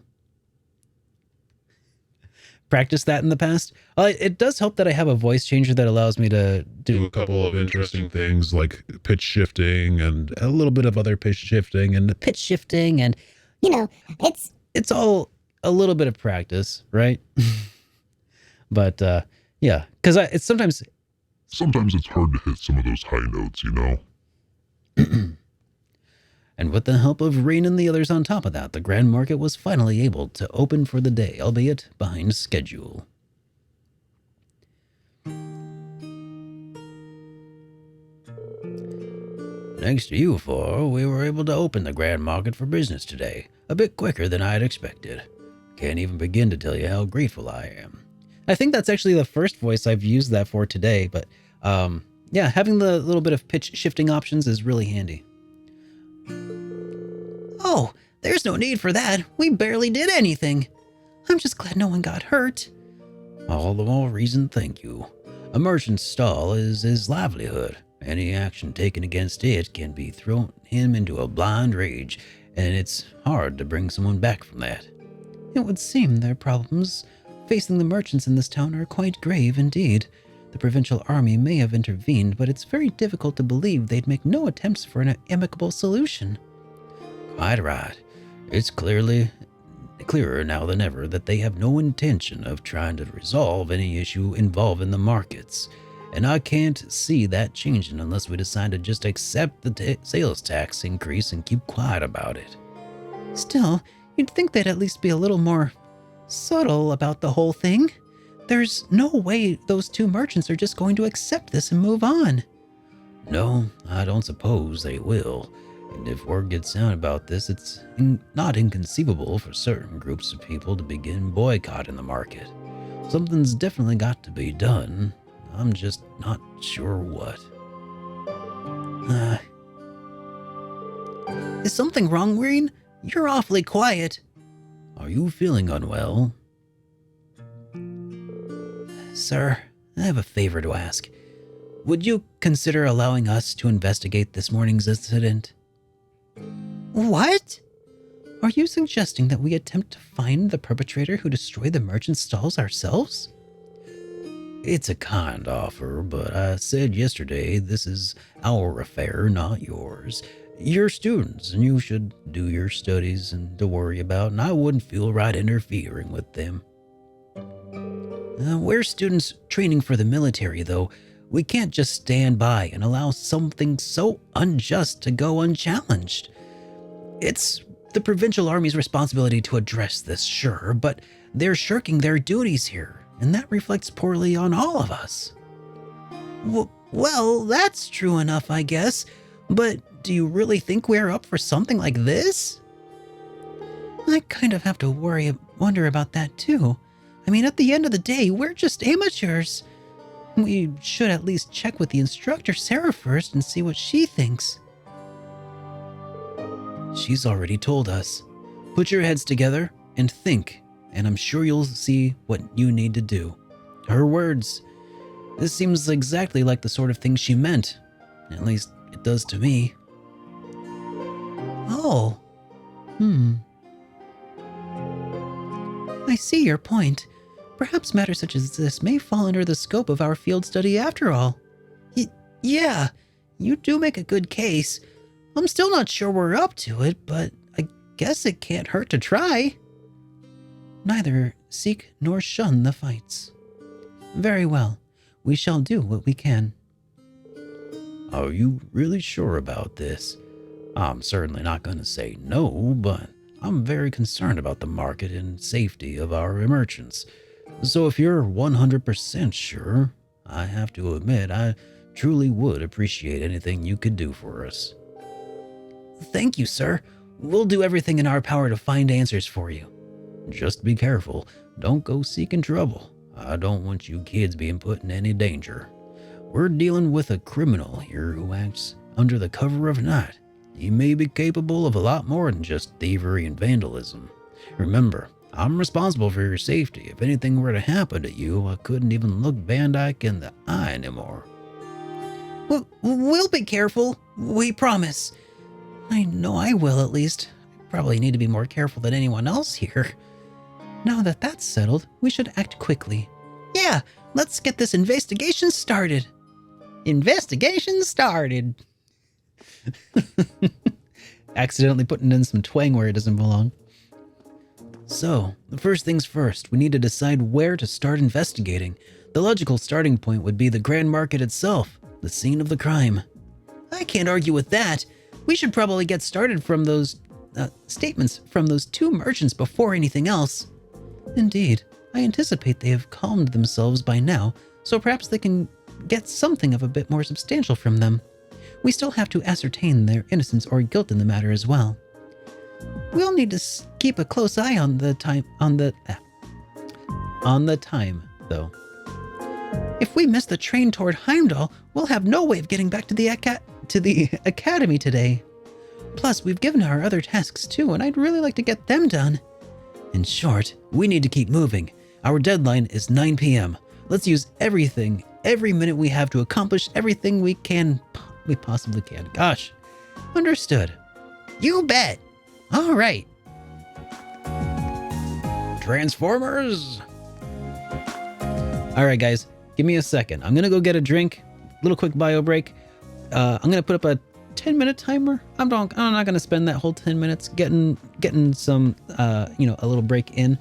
Practiced that in the past? Well, it does help that I have a voice changer that allows me to do a couple of interesting things like pitch shifting and a little bit of other pitch shifting and You know, it's all a little bit of practice, right? But yeah, because it's sometimes it's hard to hit some of those high notes, you know. And with the help of Rain and the others on top of that, the Grand Market was finally able to open for the day, albeit behind schedule. Thanks to you four, we were able to open the Grand Market for business today, a bit quicker than I had expected. Can't even begin to tell you how grateful I am. I think that's actually the first voice I've used that for today, but yeah, having the little bit of pitch shifting options is really handy. Oh, there's no need for that. We barely did anything. I'm just glad no one got hurt. All the more reason, thank you. A merchant's stall is his livelihood. Any action taken against it can be thrown him into a blind rage, and it's hard to bring someone back from that. It would seem their problems facing the merchants in this town are quite grave indeed. The provincial army may have intervened, but it's very difficult to believe they'd make no attempts for an amicable solution. Quite right. It's clearer now than ever that they have no intention of trying to resolve any issue involving the markets. And I can't see that changing unless we decide to just accept the sales tax increase and keep quiet about it. Still, you'd think they'd at least be a little more subtle about the whole thing. There's no way those two merchants are just going to accept this and move on. No, I don't suppose they will. And if word gets out about this, it's not inconceivable for certain groups of people to begin boycotting the market. Something's definitely got to be done. I'm just not sure what. Is something wrong, Rain? You're awfully quiet. Are you feeling unwell? Sir, I have a favor to ask. Would you consider allowing us to investigate this morning's incident? What? Are you suggesting that we attempt to find the perpetrator who destroyed the merchant stalls ourselves? It's a kind offer, but I said yesterday this is our affair, not yours. You're students, and you should do your studies and to worry about, and I wouldn't feel right interfering with them. We're students training for the military, though. We can't just stand by and allow something so unjust to go unchallenged. It's the provincial army's responsibility to address this, sure, but they're shirking their duties here, and that reflects poorly on all of us. Well, that's true enough, I guess, but do you really think we're up for something like this? I kind of have to wonder about that too. I mean, at the end of the day, we're just amateurs. We should at least check with the instructor, Sarah, first and see what she thinks. She's already told us. Put your heads together and think, and I'm sure you'll see what you need to do. Her words. This seems exactly like the sort of thing she meant. At least it does to me. Oh. I see your point. Perhaps matters such as this may fall under the scope of our field study after all. Yeah, you do make a good case. I'm still not sure we're up to it, but I guess it can't hurt to try. Neither seek nor shun the fights. Very well, we shall do what we can. Are you really sure about this? I'm certainly not going to say no, but I'm very concerned about the market and safety of our merchants. So if you're 100% sure, I have to admit I truly would appreciate anything you could do for us. Thank you, sir. We'll do everything in our power to find answers for you. Just be careful. Don't go seeking trouble. I don't want you kids being put in any danger. We're dealing with a criminal here who acts under the cover of night. He may be capable of a lot more than just thievery and vandalism. Remember, I'm responsible for your safety. If anything were to happen to you, I couldn't even look Van Dyke in the eye anymore. We'll be careful. We promise. I know I will, at least. I probably need to be more careful than anyone else here. Now that that's settled, we should act quickly. Yeah, let's get this investigation started. Investigation started. Accidentally putting in some twang where it doesn't belong. So, the first things first, we need to decide where to start investigating. The logical starting point would be the Grand Market itself, the scene of the crime. I can't argue with that. We should probably get started from those statements from those two merchants before anything else. Indeed, I anticipate they have calmed themselves by now, so perhaps they can get something of a bit more substantial from them. We still have to ascertain their innocence or guilt in the matter as well. We'll need to keep a close eye on the time, though. If we miss the train toward Heimdall, we'll have no way of getting back to the academy today. Plus, we've given our other tasks too, and I'd really like to get them done. In short, we need to keep moving. Our deadline is 9 p.m. Let's use every minute we have to accomplish everything we possibly can. Gosh. Understood. You bet. All right. Transformers! All right, guys, give me a second. I'm going to go get a drink, little quick bio break. I'm going to put up a 10-minute timer. I'm not going to spend that whole 10 minutes getting some, a little break in.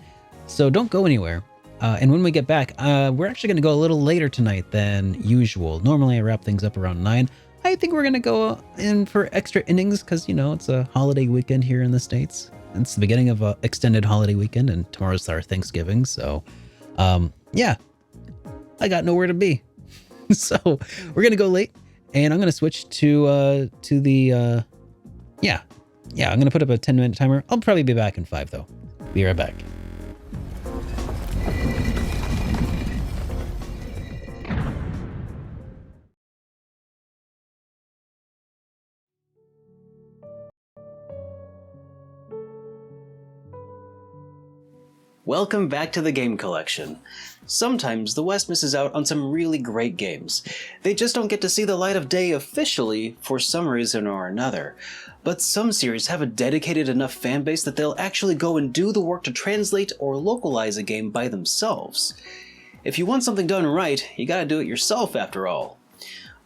So don't go anywhere. And when we get back, we're actually going to go a little later tonight than usual. Normally I wrap things up around 9. I think we're going to go in for extra innings because, it's a holiday weekend here in the States. It's the beginning of an extended holiday weekend, and tomorrow's our Thanksgiving. So, yeah, I got nowhere to be. So we're going to go late, and I'm going to switch to I'm going to put up a 10-minute timer. I'll probably be back in 5, though. Be right back. Welcome back to the Game Collection. Sometimes the West misses out on some really great games. They just don't get to see the light of day officially for some reason or another. But some series have a dedicated enough fanbase that they'll actually go and do the work to translate or localize a game by themselves. If you want something done right, you gotta do it yourself after all.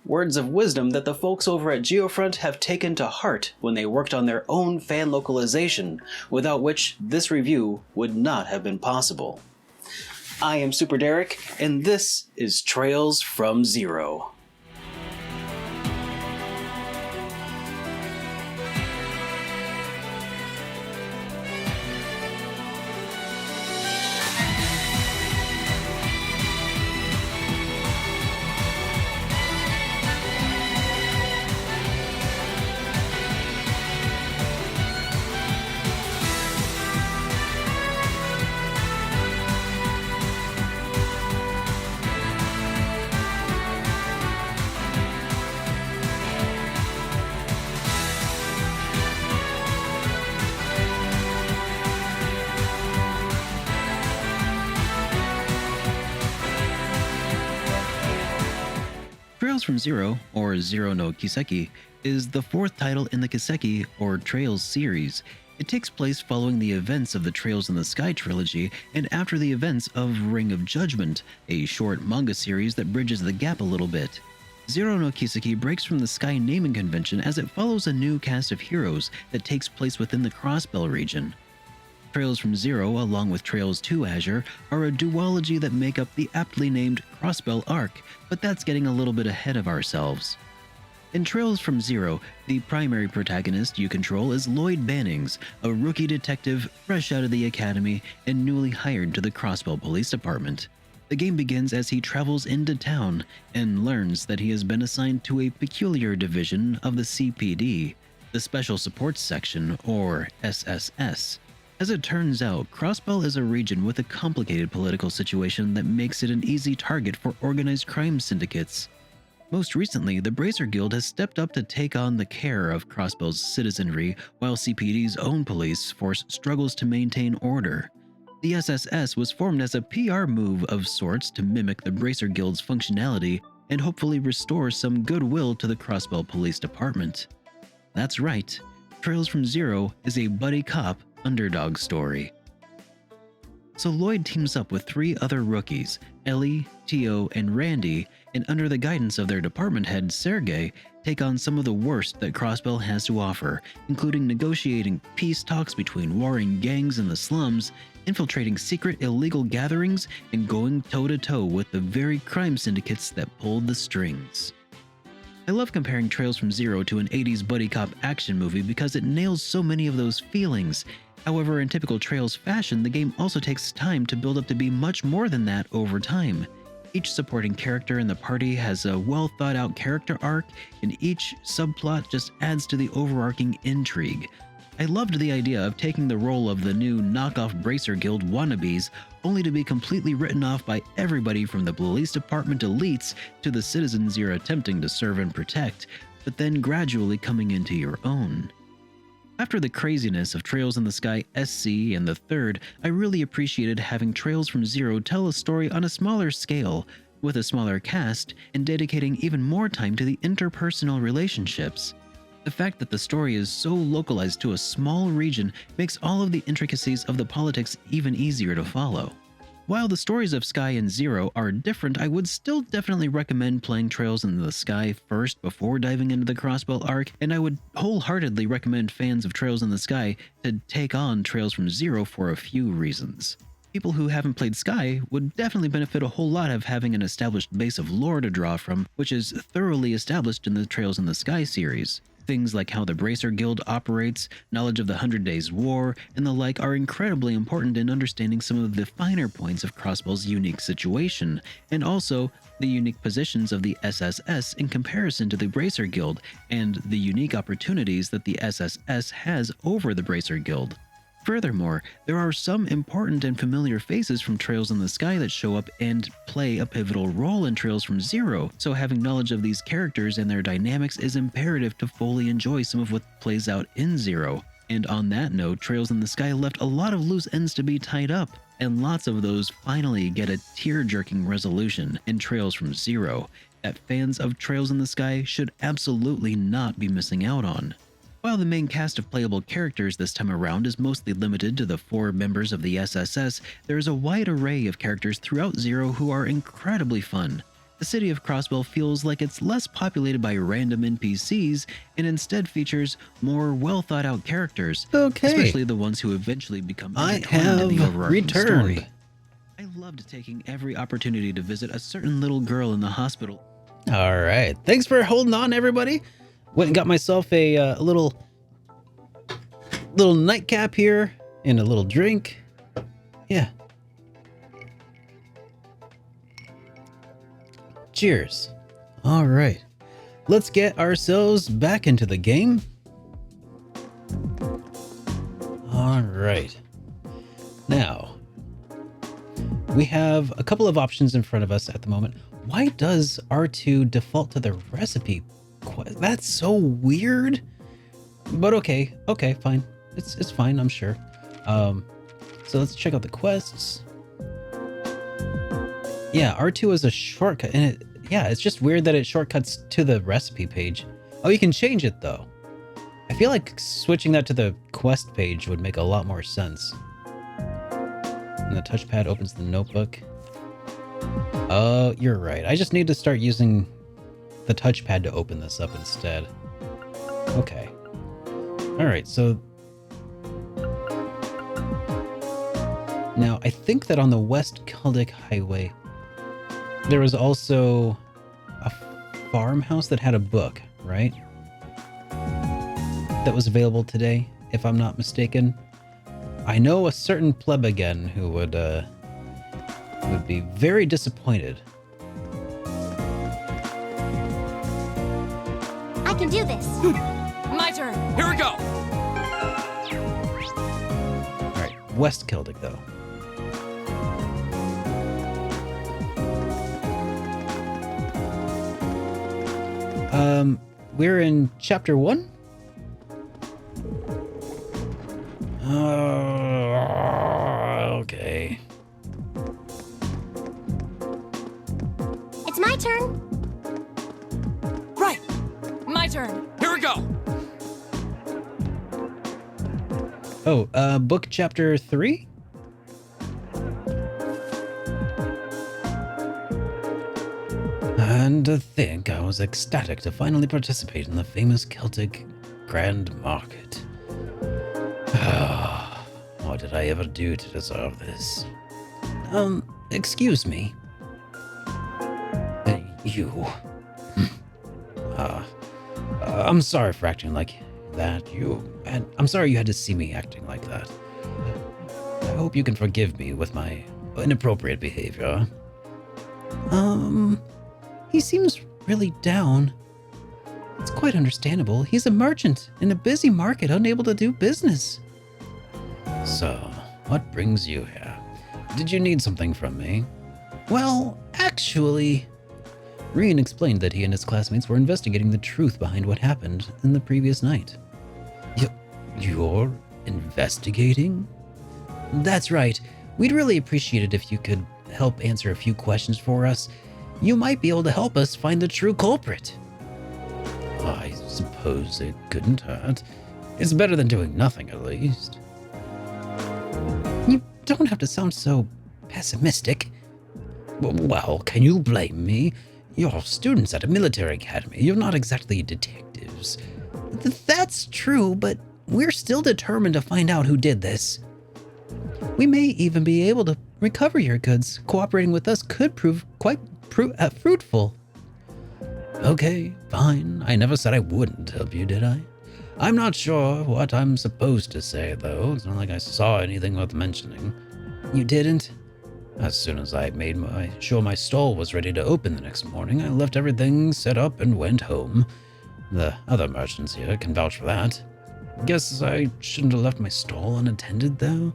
Words of wisdom that the folks over at Geofront have taken to heart when they worked on their own fan localization, without which this review would not have been possible. I am SuperDerek, and this is Trails from Zero. Trails from Zero, or Zero no Kiseki, is the fourth title in the Kiseki, or Trails series. It takes place following the events of the Trails in the Sky trilogy and after the events of Ring of Judgment, a short manga series that bridges the gap a little bit. Zero no Kiseki breaks from the Sky naming convention as it follows a new cast of heroes that takes place within the Crossbell region. Trails from Zero, along with Trails to Azure, are a duology that make up the aptly named Crossbell arc, but that's getting a little bit ahead of ourselves. In Trails from Zero, the primary protagonist you control is Lloyd Bannings, a rookie detective fresh out of the academy and newly hired to the Crossbell Police Department. The game begins as he travels into town and learns that he has been assigned to a peculiar division of the CPD, the Special Supports Section, or SSS. As it turns out, Crossbell is a region with a complicated political situation that makes it an easy target for organized crime syndicates. Most recently, the Bracer Guild has stepped up to take on the care of Crossbell's citizenry, while CPD's own police force struggles to maintain order. The SSS was formed as a PR move of sorts to mimic the Bracer Guild's functionality and hopefully restore some goodwill to the Crossbell Police Department. That's right, Trails from Zero is a buddy cop underdog story. So Lloyd teams up with three other rookies, Ellie, Tio, and Randy, and under the guidance of their department head, Sergey, take on some of the worst that Crossbell has to offer, including negotiating peace talks between warring gangs in the slums, infiltrating secret illegal gatherings, and going toe-to-toe with the very crime syndicates that pulled the strings. I love comparing Trails from Zero to an 80s buddy cop action movie because it nails so many of those feelings. However, in typical Trails fashion, the game also takes time to build up to be much more than that over time. Each supporting character in the party has a well thought out character arc, and each subplot just adds to the overarching intrigue. I loved the idea of taking the role of the new knockoff Bracer Guild wannabes, only to be completely written off by everybody from the police department elites to the citizens you're attempting to serve and protect, but then gradually coming into your own. After the craziness of Trails in the Sky SC and the third, I really appreciated having Trails from Zero tell a story on a smaller scale, with a smaller cast, and dedicating even more time to the interpersonal relationships. The fact that the story is so localized to a small region makes all of the intricacies of the politics even easier to follow. While the stories of Sky and Zero are different, I would still definitely recommend playing Trails in the Sky first before diving into the Crossbell arc, and I would wholeheartedly recommend fans of Trails in the Sky to take on Trails from Zero for a few reasons. People who haven't played Sky would definitely benefit a whole lot of having an established base of lore to draw from, which is thoroughly established in the Trails in the Sky series. Things like how the Bracer Guild operates, knowledge of the 100 Days War, and the like are incredibly important in understanding some of the finer points of Crossbell's unique situation, and also the unique positions of the SSS in comparison to the Bracer Guild, and the unique opportunities that the SSS has over the Bracer Guild. Furthermore, there are some important and familiar faces from Trails in the Sky that show up and play a pivotal role in Trails from Zero, so having knowledge of these characters and their dynamics is imperative to fully enjoy some of what plays out in Zero. And on that note, Trails in the Sky left a lot of loose ends to be tied up. And lots of those finally get a tear-jerking resolution in Trails from Zero that fans of Trails in the Sky should absolutely not be missing out on. While the main cast of playable characters this time around is mostly limited to the 4 members of the SSS, there is a wide array of characters throughout Zero who are incredibly fun. The city of Crossbell feels like it's less populated by random NPCs and instead features more well-thought-out characters, especially the ones who eventually become intertwined in the overarching story. I loved taking every opportunity to visit a certain little girl in the hospital. All right. Thanks for holding on, everybody. Went and got myself a little nightcap here and a little drink. Yeah. Cheers. All right. Let's get ourselves back into the game. All right. Now, we have a couple of options in front of us at the moment. Why does R2 default to the recipe? That's so weird. But okay, fine. It's fine, I'm sure. So let's check out the quests. Yeah, R2 is a shortcut, and it's just weird that it shortcuts to the recipe page. Oh, you can change it though. I feel like switching that to the quest page would make a lot more sense. And the touchpad opens the notebook. Oh, you're right. I just need to start using the touchpad to open this up instead. Okay. All right, so now I think that on the West Keldic Highway, there was also a farmhouse that had a book, right? That was available today, if I'm not mistaken. I know a certain pleb again who would be very disappointed. I can do this. My turn. Here we go. All right, West Keldic though. We're in chapter 1. Okay. It's my turn. Right. My turn. Here we go. Oh, book chapter 3? And to think I was ecstatic to finally participate in the famous Celtic Grand Market. What did I ever do to deserve this? Excuse me. You. I'm sorry for acting like that. And I'm sorry you had to see me acting like that. I hope you can forgive me with my inappropriate behavior. He seems really down. It's quite understandable. He's a merchant in a busy market, unable to do business. So, what brings you here? Did you need something from me? Well, actually, Rian explained that he and his classmates were investigating the truth behind what happened in the previous night. You're investigating? That's right. We'd really appreciate it if you could help answer a few questions for us. You might be able to help us find the true culprit. I suppose it couldn't hurt. It's better than doing nothing, at least. You don't have to sound so pessimistic. Well, can you blame me? You're students at a military academy. You're not exactly detectives. That's true, but we're still determined to find out who did this. We may even be able to recover your goods. Cooperating with us could prove quite fruitful. Okay, fine. I never said I wouldn't help you, did I? I'm not sure what I'm supposed to say, though. It's not like I saw anything worth mentioning. You didn't? As soon as I made sure my stall was ready to open the next morning, I left everything set up and went home. The other merchants here can vouch for that. Guess I shouldn't have left my stall unattended, though.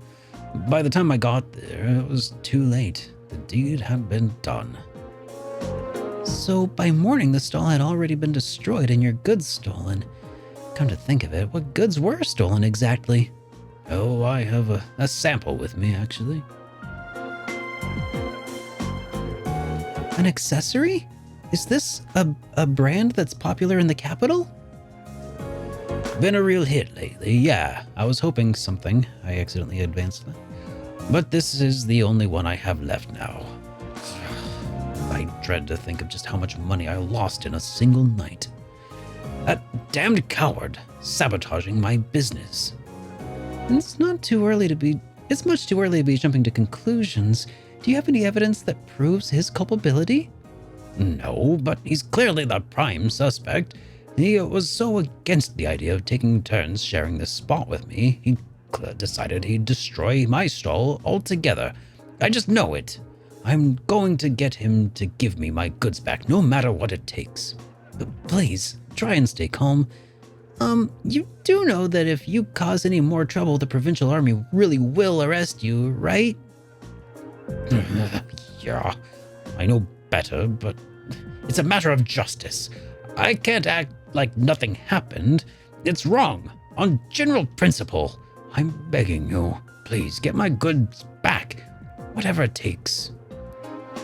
By the time I got there, it was too late. The deed had been done. So by morning, the stall had already been destroyed and your goods stolen. Come to think of it, what goods were stolen exactly? Oh, I have a sample with me, actually. An accessory? Is this a brand that's popular in the capital? Been a real hit lately, yeah. I was hoping something. I accidentally advanced that. But this is the only one I have left now. I dread to think of just how much money I lost in a single night. That damned coward sabotaging my business. It's much too early to be jumping to conclusions. Do you have any evidence that proves his culpability? No, but he's clearly the prime suspect. He was so against the idea of taking turns sharing this spot with me, he decided he'd destroy my stall altogether. I just know it. I'm going to get him to give me my goods back, no matter what it takes. But please, try and stay calm. You do know that if you cause any more trouble, the Provincial Army really will arrest you, right? Yeah, I know better, but it's a matter of justice. I can't act like nothing happened. It's wrong, on general principle. I'm begging you, please get my goods back, whatever it takes.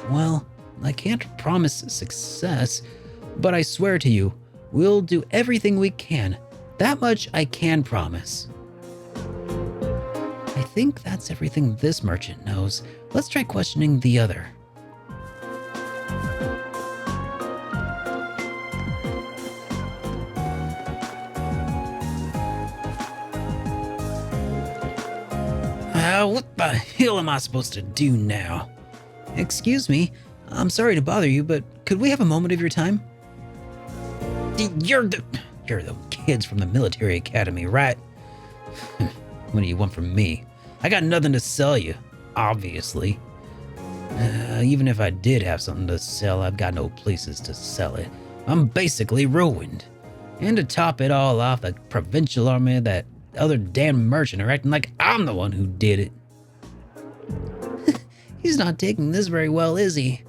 Well, I can't promise success, but I swear to you, we'll do everything we can. That much I can promise. I think that's everything this merchant knows. Let's try questioning the other. What the hell am I supposed to do now? Excuse me, I'm sorry to bother you, but could we have a moment of your time? You're the kids from the military academy, right? What do you want from me? I got nothing to sell you, obviously. Even if I did have something to sell, I've got no places to sell it. I'm basically ruined. And to top it all off, the Provincial Army, that other damn merchant, are acting like I'm the one who did it. He's not taking this very well, is he?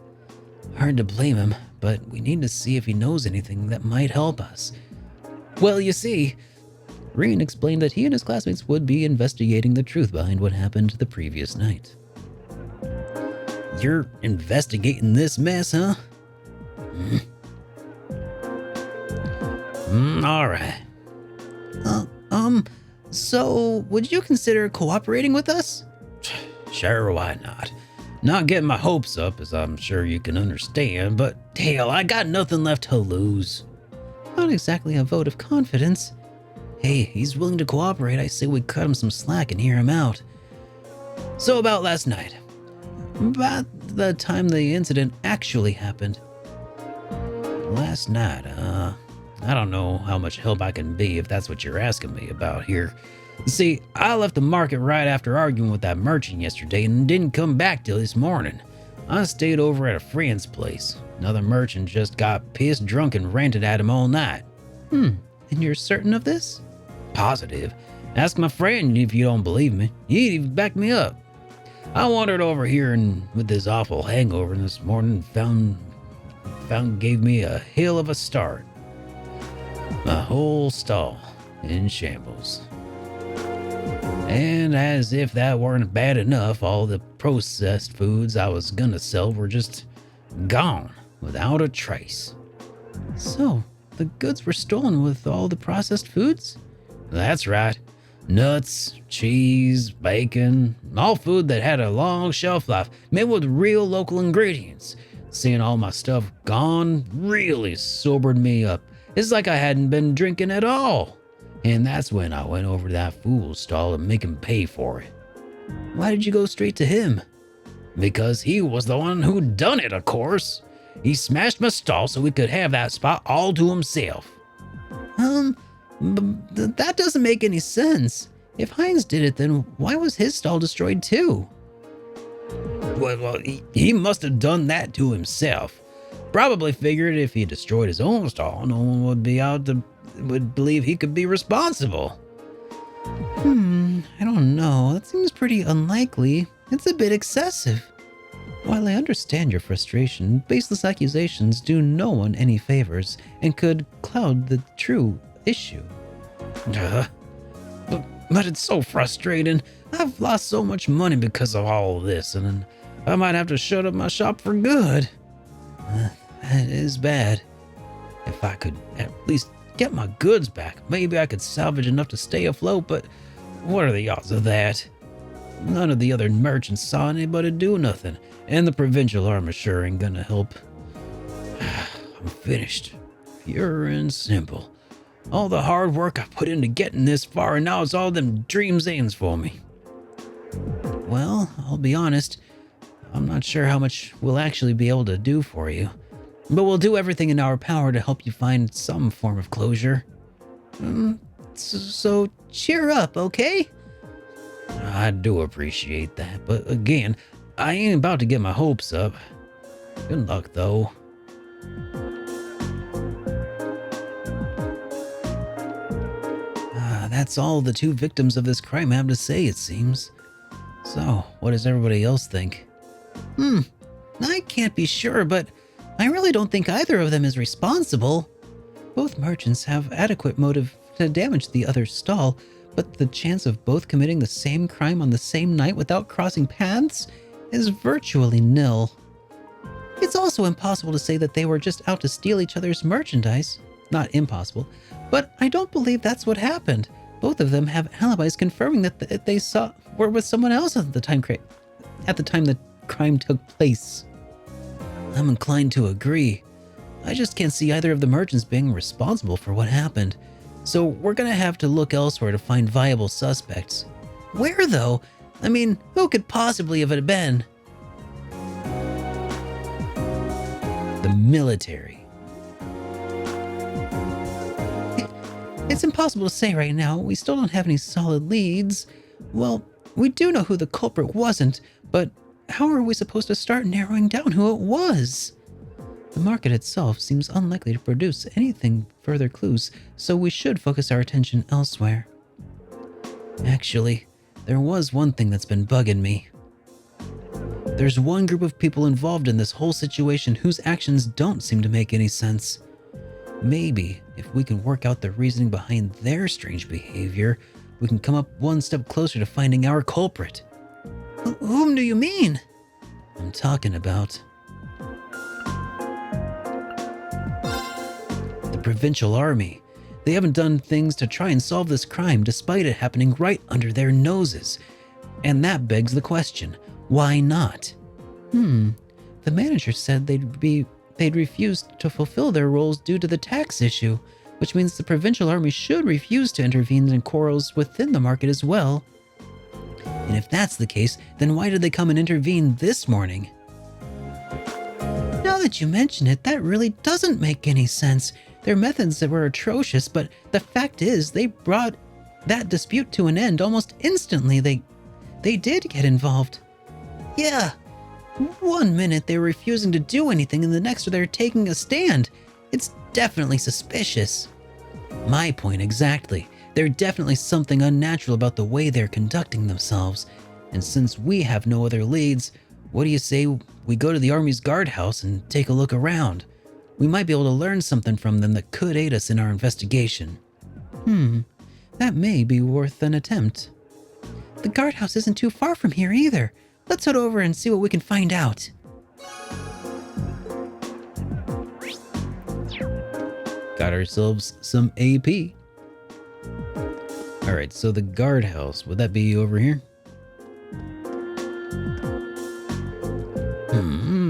Hard to blame him, but we need to see if he knows anything that might help us. Well, you see, Reen explained that he and his classmates would be investigating the truth behind what happened the previous night. You're investigating this mess, huh? All right. So would you consider cooperating with us? Sure, why not? Not getting my hopes up, as I'm sure you can understand, but hell, I got nothing left to lose. Not exactly a vote of confidence. Hey, he's willing to cooperate. I say we cut him some slack and hear him out. So about last night. About the time the incident actually happened. Last night, I don't know how much help I can be if that's what you're asking me about here. See, I left the market right after arguing with that merchant yesterday and didn't come back till this morning. I stayed over at a friend's place. Another merchant just got pissed drunk and ranted at him all night. And you're certain of this? Positive. Ask my friend if you don't believe me. He'd even back me up. I wandered over here and with this awful hangover this morning found gave me a hell of a start. My whole stall in shambles. And as if that weren't bad enough, all the processed foods I was gonna sell were just gone without a trace. So, the goods were stolen with all the processed foods? That's right. Nuts, cheese, bacon, all food that had a long shelf life, made with real local ingredients. Seeing all my stuff gone really sobered me up. It's like I hadn't been drinking at all. And that's when I went over to that fool's stall to make him pay for it. Why did you go straight to him? Because he was the one who done it, of course. He smashed my stall so he could have that spot all to himself. That doesn't make any sense. If Heinz did it, then why was his stall destroyed too? Well, he must have done that to himself. Probably figured if he destroyed his own stall, no one would believe he could be responsible. I don't know. That seems pretty unlikely. It's a bit excessive. While I understand your frustration, baseless accusations do no one any favors and could cloud the true issue. But it's so frustrating. I've lost so much money because of all this, and I might have to shut up my shop for good. That is bad. If I could at least get my goods back, maybe I could salvage enough to stay afloat, but what are the odds of that? None of the other merchants saw anybody do nothing, and the provincial armor sure ain't gonna help. I'm finished. Pure and simple. All the hard work I put into getting this far, and now it's all them dreams ends for me. Well, I'll be honest. I'm not sure how much we'll actually be able to do for you. But we'll do everything in our power to help you find some form of closure. So cheer up, okay? I do appreciate that, but again, I ain't about to get my hopes up. Good luck, though. That's all the 2 victims of this crime have to say, it seems. So, what does everybody else think? I can't be sure, but I really don't think either of them is responsible. Both merchants have adequate motive to damage the other's stall, but the chance of both committing the same crime on the same night without crossing paths is virtually nil. It's also impossible to say that they were just out to steal each other's merchandise. Not impossible, but I don't believe that's what happened. Both of them have alibis confirming that they were with someone else at the time the crime took place. I'm inclined to agree. I just can't see either of the merchants being responsible for what happened. So we're gonna have to look elsewhere to find viable suspects. Where though? I mean, who could possibly have it been? The military. It's impossible to say right now. We still don't have any solid leads. Well, we do know who the culprit wasn't, but how are we supposed to start narrowing down who it was? The market itself seems unlikely to produce anything further clues, so we should focus our attention elsewhere. Actually, there was one thing that's been bugging me. There's one group of people involved in this whole situation whose actions don't seem to make any sense. Maybe, if we can work out the reasoning behind their strange behavior, we can come up one step closer to finding our culprit. Whom do you mean? I'm talking about the provincial army. They haven't done things to try and solve this crime despite it happening right under their noses. And that begs the question, why not? The manager said they'd refused to fulfill their roles due to the tax issue, which means the provincial army should refuse to intervene in quarrels within the market as well. And if that's the case, then why did they come and intervene this morning? Now that you mention it, that really doesn't make any sense. Their methods were atrocious, but the fact is they brought that dispute to an end almost instantly. They did get involved. Yeah. One minute they were refusing to do anything, and the next they're taking a stand. It's definitely suspicious. My point exactly. There's definitely something unnatural about the way they're conducting themselves. And since we have no other leads, what do you say we go to the Army's guardhouse and take a look around? We might be able to learn something from them that could aid us in our investigation. That may be worth an attempt. The guardhouse isn't too far from here either. Let's head over and see what we can find out. Got ourselves some AP. Alright, so the guardhouse, would that be over here?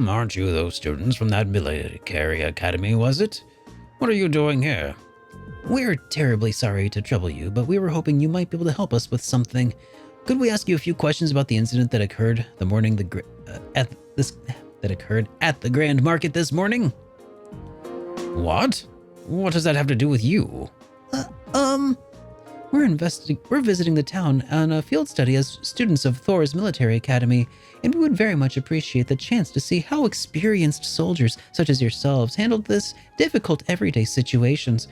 Aren't you those students from that military academy, was it? What are you doing here? We're terribly sorry to trouble you, but we were hoping you might be able to help us with something. Could we ask you a few questions about the incident that occurred the morning that occurred at the Grand Market this morning? What? What does that have to do with you? We're visiting the town on a field study as students of Thor's military academy, and we would very much appreciate the chance to see how experienced soldiers such as yourselves handled this difficult everyday situations.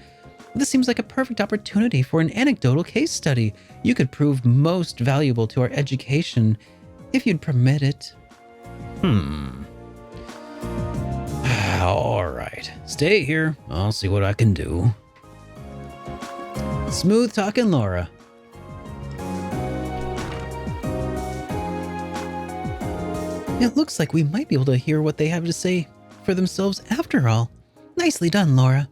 This seems like a perfect opportunity for an anecdotal case study. You could prove most valuable to our education if you'd permit it. All right, stay here. I'll see what I can do. Smooth talking, Laura. It looks like we might be able to hear what they have to say for themselves after all. Nicely done, Laura.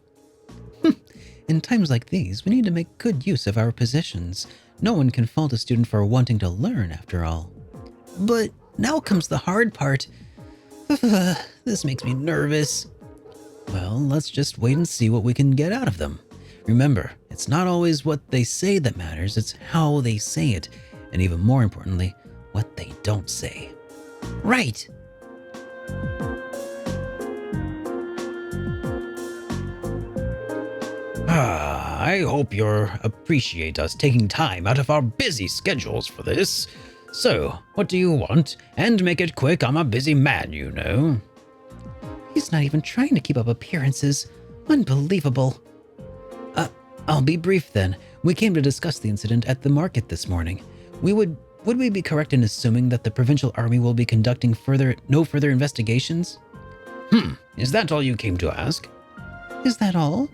In times like these, we need to make good use of our positions. No one can fault a student for wanting to learn, after all. But now comes the hard part. This makes me nervous. Well, let's just wait and see what we can get out of them. Remember, it's not always what they say that matters, it's how they say it. And even more importantly, what they don't say. Right! I hope you appreciate us taking time out of our busy schedules for this. So, what do you want? And make it quick, I'm a busy man, you know. He's not even trying to keep up appearances. Unbelievable. I'll be brief then. We came to discuss the incident at the market this morning. Would we be correct in assuming that the provincial army will be conducting no further investigations? Is that all you came to ask? Is that all?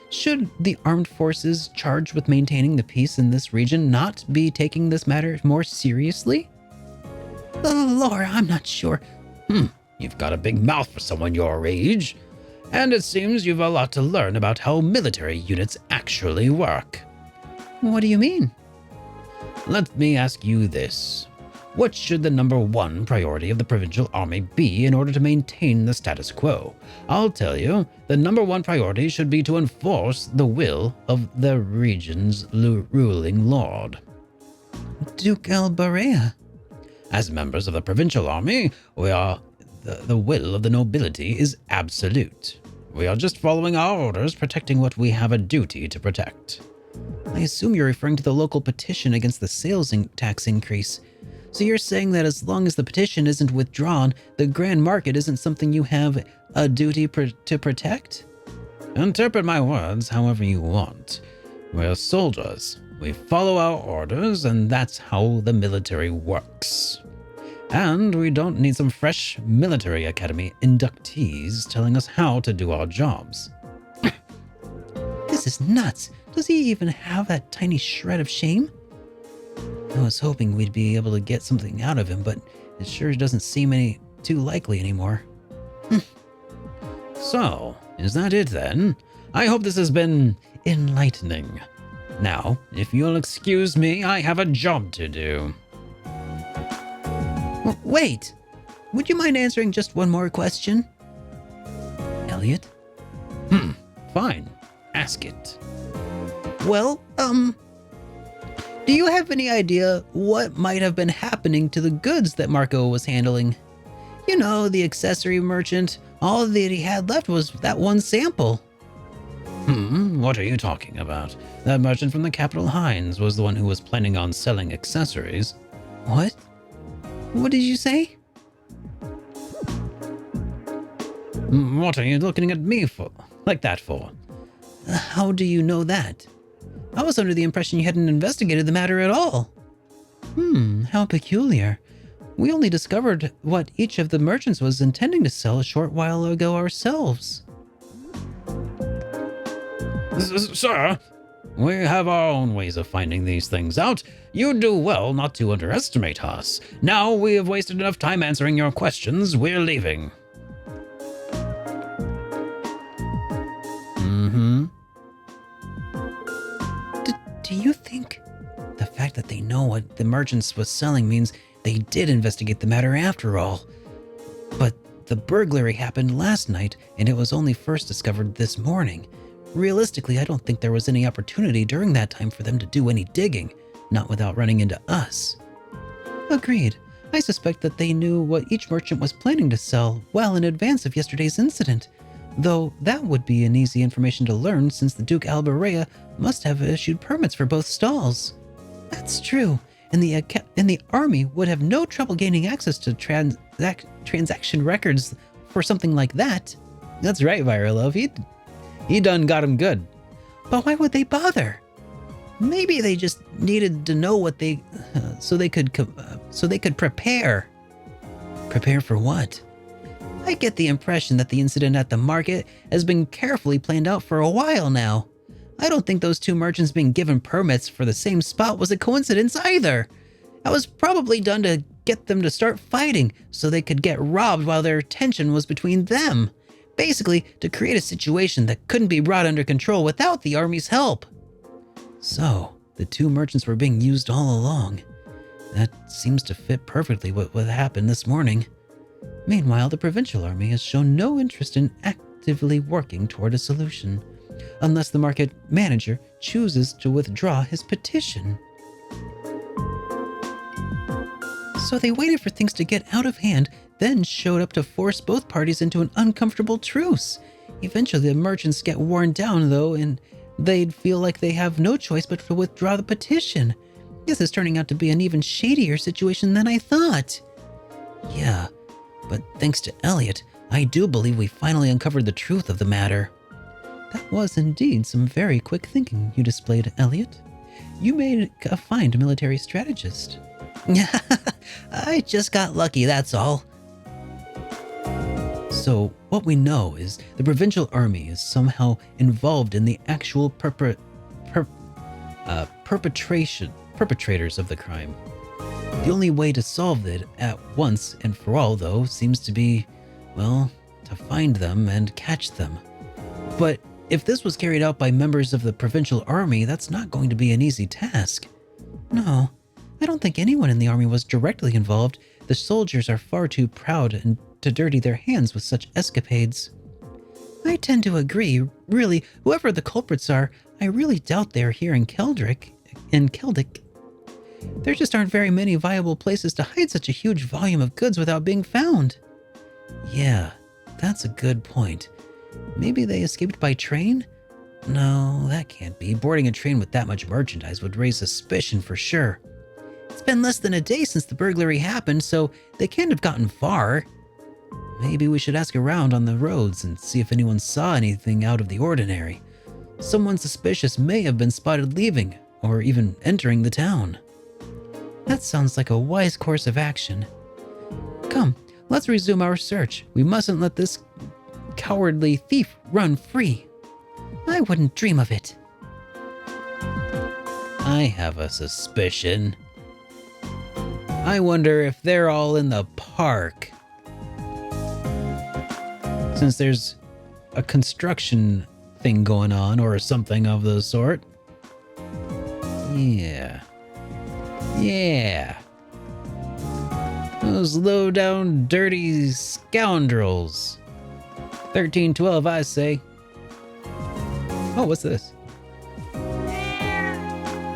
Should the armed forces charged with maintaining the peace in this region not be taking this matter more seriously? Laura, I'm not sure. You've got a big mouth for someone your age. And it seems you've a lot to learn about how military units actually work. What do you mean? Let me ask you this. What should the number one priority of the provincial army be in order to maintain the status quo? I'll tell you, the number one priority should be to enforce the will of the region's ruling lord. Duke Albarea. As members of the provincial army, the will of the nobility is absolute. We are just following our orders, protecting what we have a duty to protect. I assume you're referring to the local petition against the sales tax increase. So you're saying that as long as the petition isn't withdrawn, the grand market isn't something you have a duty to protect? Interpret my words however you want. We're soldiers. We follow our orders, and that's how the military works. And we don't need some fresh military academy inductees telling us how to do our jobs. This is nuts. Does he even have that tiny shred of shame? I was hoping we'd be able to get something out of him, but it sure doesn't seem too likely anymore. So, is that it then? I hope this has been enlightening. Now, if you'll excuse me, I have a job to do. Wait! Would you mind answering just one more question? Elliot? Fine. Ask it. Well, do you have any idea what might have been happening to the goods that Marco was handling? You know, the accessory merchant. All that he had left was that one sample. What are you talking about? That merchant from the capital, Hines, was the one who was planning on selling accessories. What? What did you say? What are you looking at me for? Like that for? How do you know that? I was under the impression you hadn't investigated the matter at all. How peculiar. We only discovered what each of the merchants was intending to sell a short while ago ourselves. Sir, we have our own ways of finding these things out. You do well not to underestimate us. Now we have wasted enough time answering your questions. We're leaving. Do you think the fact that they know what the merchants was selling means they did investigate the matter after all? But the burglary happened last night, and it was only first discovered this morning. Realistically, I don't think there was any opportunity during that time for them to do any digging, not without running into us. Agreed. I suspect that they knew what each merchant was planning to sell well in advance of yesterday's incident, though that would be an easy information to learn since the Duke Albarea must have issued permits for both stalls. That's true, and the army would have no trouble gaining access to transaction records for something like that. That's right, Virolove. He done got him good. But why would they bother? Maybe they just needed to know what so they could prepare. Prepare for what? I get the impression that the incident at the market has been carefully planned out for a while now. I don't think those two merchants being given permits for the same spot was a coincidence either. That was probably done to get them to start fighting so they could get robbed while their attention was between them. Basically, to create a situation that couldn't be brought under control without the army's help. So, the two merchants were being used all along. That seems to fit perfectly with what happened this morning. Meanwhile, the provincial army has shown no interest in actively working toward a solution, unless the market manager chooses to withdraw his petition. So they waited for things to get out of hand, then showed up to force both parties into an uncomfortable truce. Eventually, the merchants get worn down, though, and they'd feel like they have no choice but to withdraw the petition. This is turning out to be an even shadier situation than I thought. Yeah, but thanks to Elliot, I do believe we finally uncovered the truth of the matter. That was indeed some very quick thinking you displayed, Elliot. You made a fine military strategist. I just got lucky, that's all. So, what we know is the provincial army is somehow involved in the actual perpetrators of the crime. The only way to solve it at once and for all, though, seems to be, well, to find them and catch them. But if this was carried out by members of the provincial army, that's not going to be an easy task. No, I don't think anyone in the army was directly involved. The soldiers are far too proud and to dirty their hands with such escapades. I tend to agree. Really, whoever the culprits are, I really doubt they're here in Keldick. There just aren't very many viable places to hide such a huge volume of goods without being found. Yeah, that's a good point. Maybe they escaped by train? No, that can't be. Boarding a train with that much merchandise would raise suspicion for sure. It's been less than a day since the burglary happened, so they can't have gotten far. Maybe we should ask around on the roads and see if anyone saw anything out of the ordinary. Someone suspicious may have been spotted leaving, or even entering the town. That sounds like a wise course of action. Come, let's resume our search. We mustn't let this cowardly thief run free. I wouldn't dream of it. I have a suspicion. I wonder if they're all in the park. Since there's a construction thing going on or something of the sort. Yeah. Those low-down, dirty scoundrels. 1312, I say. Oh, what's this?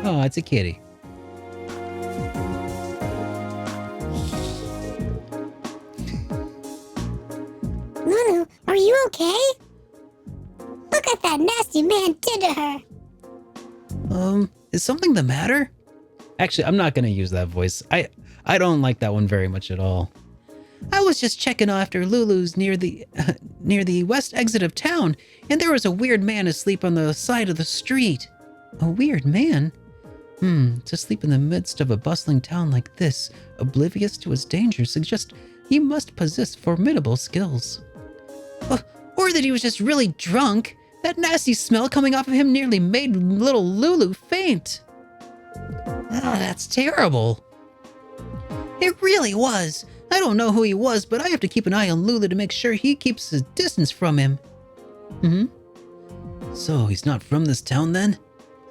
Oh, it's a kitty. Lulu, are you okay? Look at that nasty man did to her. Is something the matter? Actually, I'm not gonna use that voice. I don't like that one very much at all. I was just checking after Lulu's near the west exit of town, and there was a weird man asleep on the side of the street. A weird man? To sleep in the midst of a bustling town like this, oblivious to his dangers, suggests he must possess formidable skills. Or that he was just really drunk. That nasty smell coming off of him nearly made little Lulu faint. That's terrible. It really was. I don't know who he was, but I have to keep an eye on Lulu to make sure he keeps his distance from him. So he's not from this town then?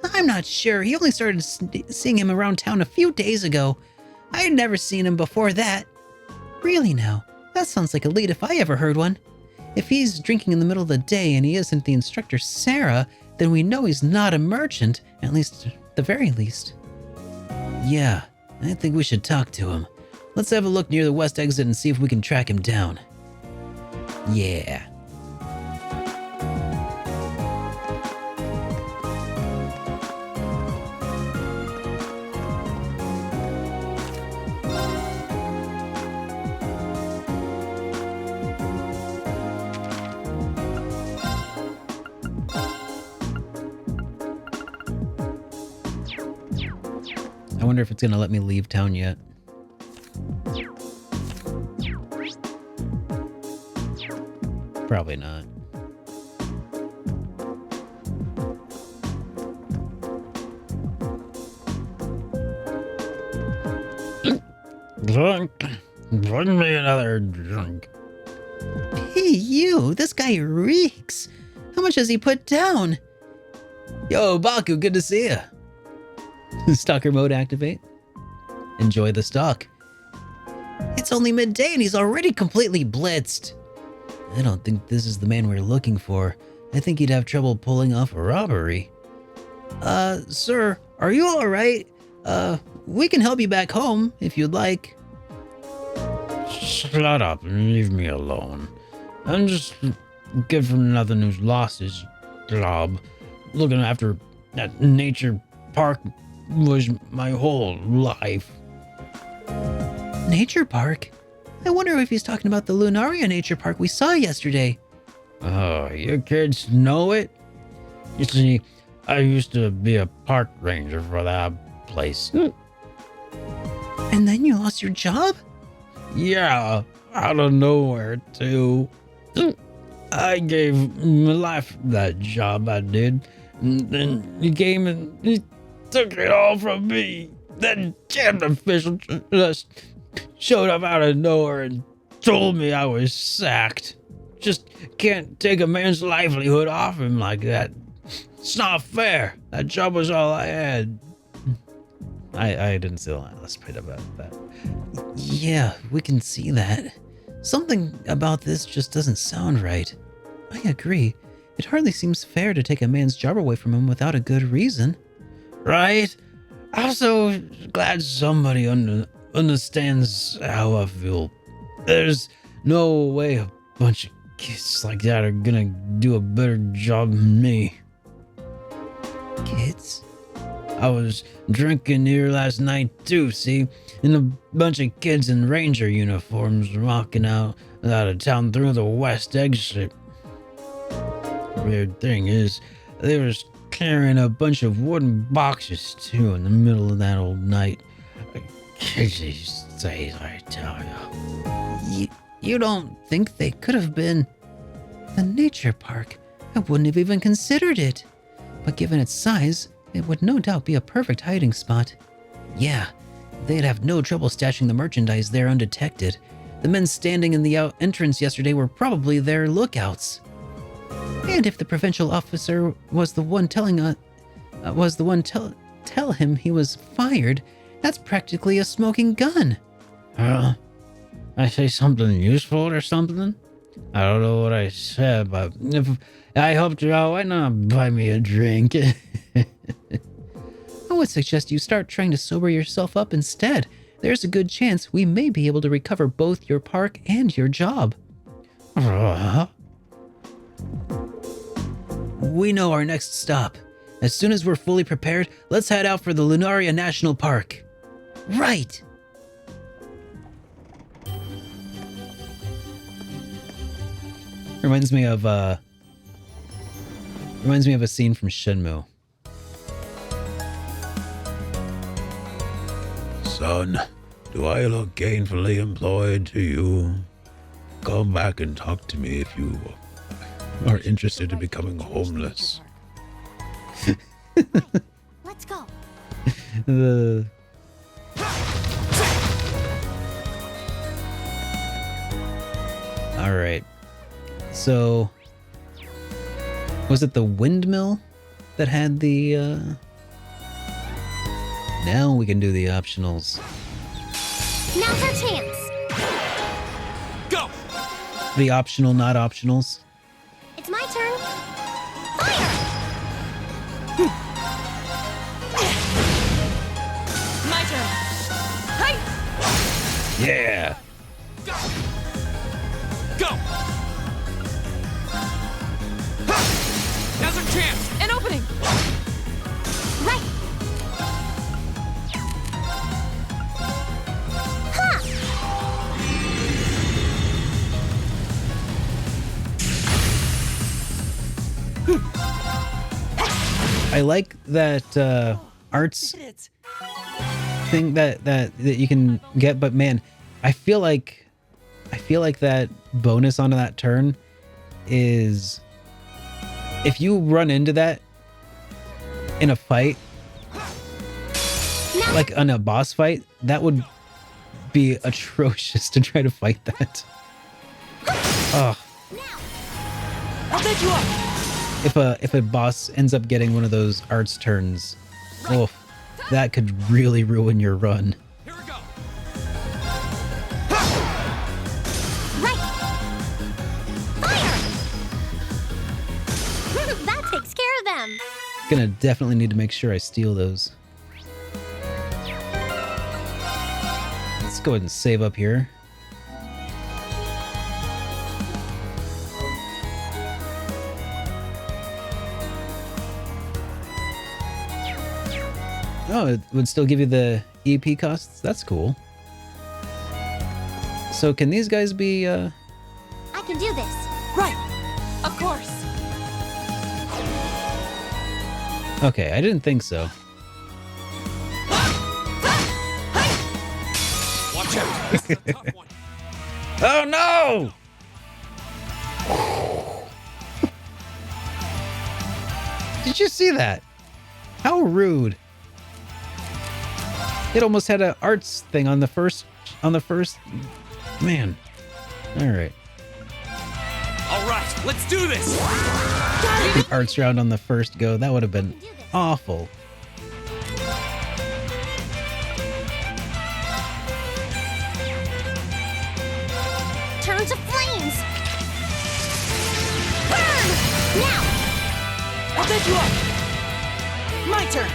I'm not sure. He only started seeing him around town a few days ago. I had never seen him before that. Really now? That sounds like a lead if I ever heard one. If he's drinking in the middle of the day and he isn't the instructor Sarah, then we know he's not a merchant, at least the very least. Yeah, I think we should talk to him. Let's have a look near the west exit and see if we can track him down. Yeah. I wonder if it's gonna let me leave town yet. Probably not. Drunk. Bring me another drink. Hey, you! This guy reeks! How much has he put down? Yo, Baku, good to see ya. Stalker mode activate. Enjoy the stalk. It's only midday and he's already completely blitzed. I don't think this is the man we're looking for. I think he'd have trouble pulling off a robbery. Sir, are you alright? We can help you back home if you'd like. Shut up and leave me alone. I'm just a kid from nothing who's lost his job. Looking after that nature park was my whole life. Nature park? I wonder if he's talking about the Lunaria Nature Park we saw yesterday. Oh, your kids know it? You see, I used to be a park ranger for that place. And then you lost your job? Yeah, out of nowhere, too. I gave my life for that job, I did. And then he came and he took it all from me. That damn official just showed up out of nowhere and told me I was sacked. Just can't take a man's livelihood off him like that. It's not fair. That job was all I had. I didn't see the last bit about that. Yeah, we can see that. Something about this just doesn't sound right. I agree. It hardly seems fair to take a man's job away from him without a good reason. Right? I'm so glad somebody understands how I feel. There's no way a bunch of kids like that are gonna do a better job than me. Kids? I was drinking here last night too, see? And a bunch of kids in ranger uniforms walking out of town through the west exit. Weird thing is, they was carrying a bunch of wooden boxes too in the middle of that old night. Kids these days, I tell you. You don't think they could have been... The nature park? I wouldn't have even considered it. But given its size, it would no doubt be a perfect hiding spot. Yeah, they'd have no trouble stashing the merchandise there undetected. The men standing in the entrance yesterday were probably their lookouts. And if the provincial officer was the one tell him he was fired, that's practically a smoking gun. I say something useful or something? I don't know what I said, but if I helped you out, why not buy me a drink? I would suggest you start trying to sober yourself up instead. There's a good chance we may be able to recover both your park and your job. We know our next stop. As soon as we're fully prepared, let's head out for the Lunaria National Park. Right! Reminds me of a scene from Shenmue. Son, do I look gainfully employed to you? Come back and talk to me if you are interested in becoming homeless. Let's go. All right. So, was it the windmill that had the, Now we can do the optionals. Now's our chance. Go! The optional, not optionals. It's my turn. Fire! My turn. Hey! Yeah! Go! Now's our chance! An opening! Right! Ha! I like that arts thing that you can get, but man, I feel like that bonus onto that turn is if you run into that in a fight, like on a boss fight, that would be atrocious to try to fight that. Oh, I'll bet you up. If a boss ends up getting one of those arts turns, oh, that could really ruin your run. Here we go. Right! Fire! That takes care of them! Gonna definitely need to make sure I steal those. Let's go ahead and save up here. Oh, it would still give you the EP costs? That's cool. So can these guys be, I can do this. Right. Of course. Okay, I didn't think so. Watch out. This is a tough one. Oh no! Did you see that? How rude. It almost had an arts thing on the first man. All right. All right, let's do this. The arts round on the first go. That would have been awful. Turn to flames! Burn! Now! I'll bet you up. My turn.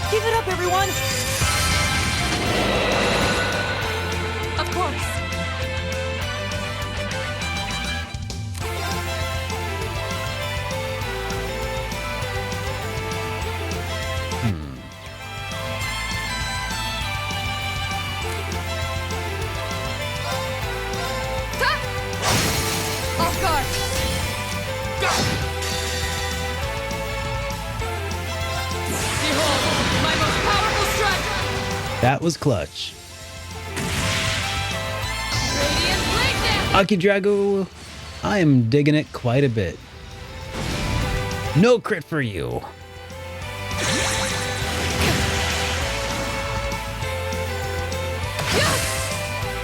Give it up, everyone. Of course. Off guard. Behold, my most powerful strike. That was clutch. Radiant blade dance. Aki Drago, I am digging it quite a bit. No crit for you.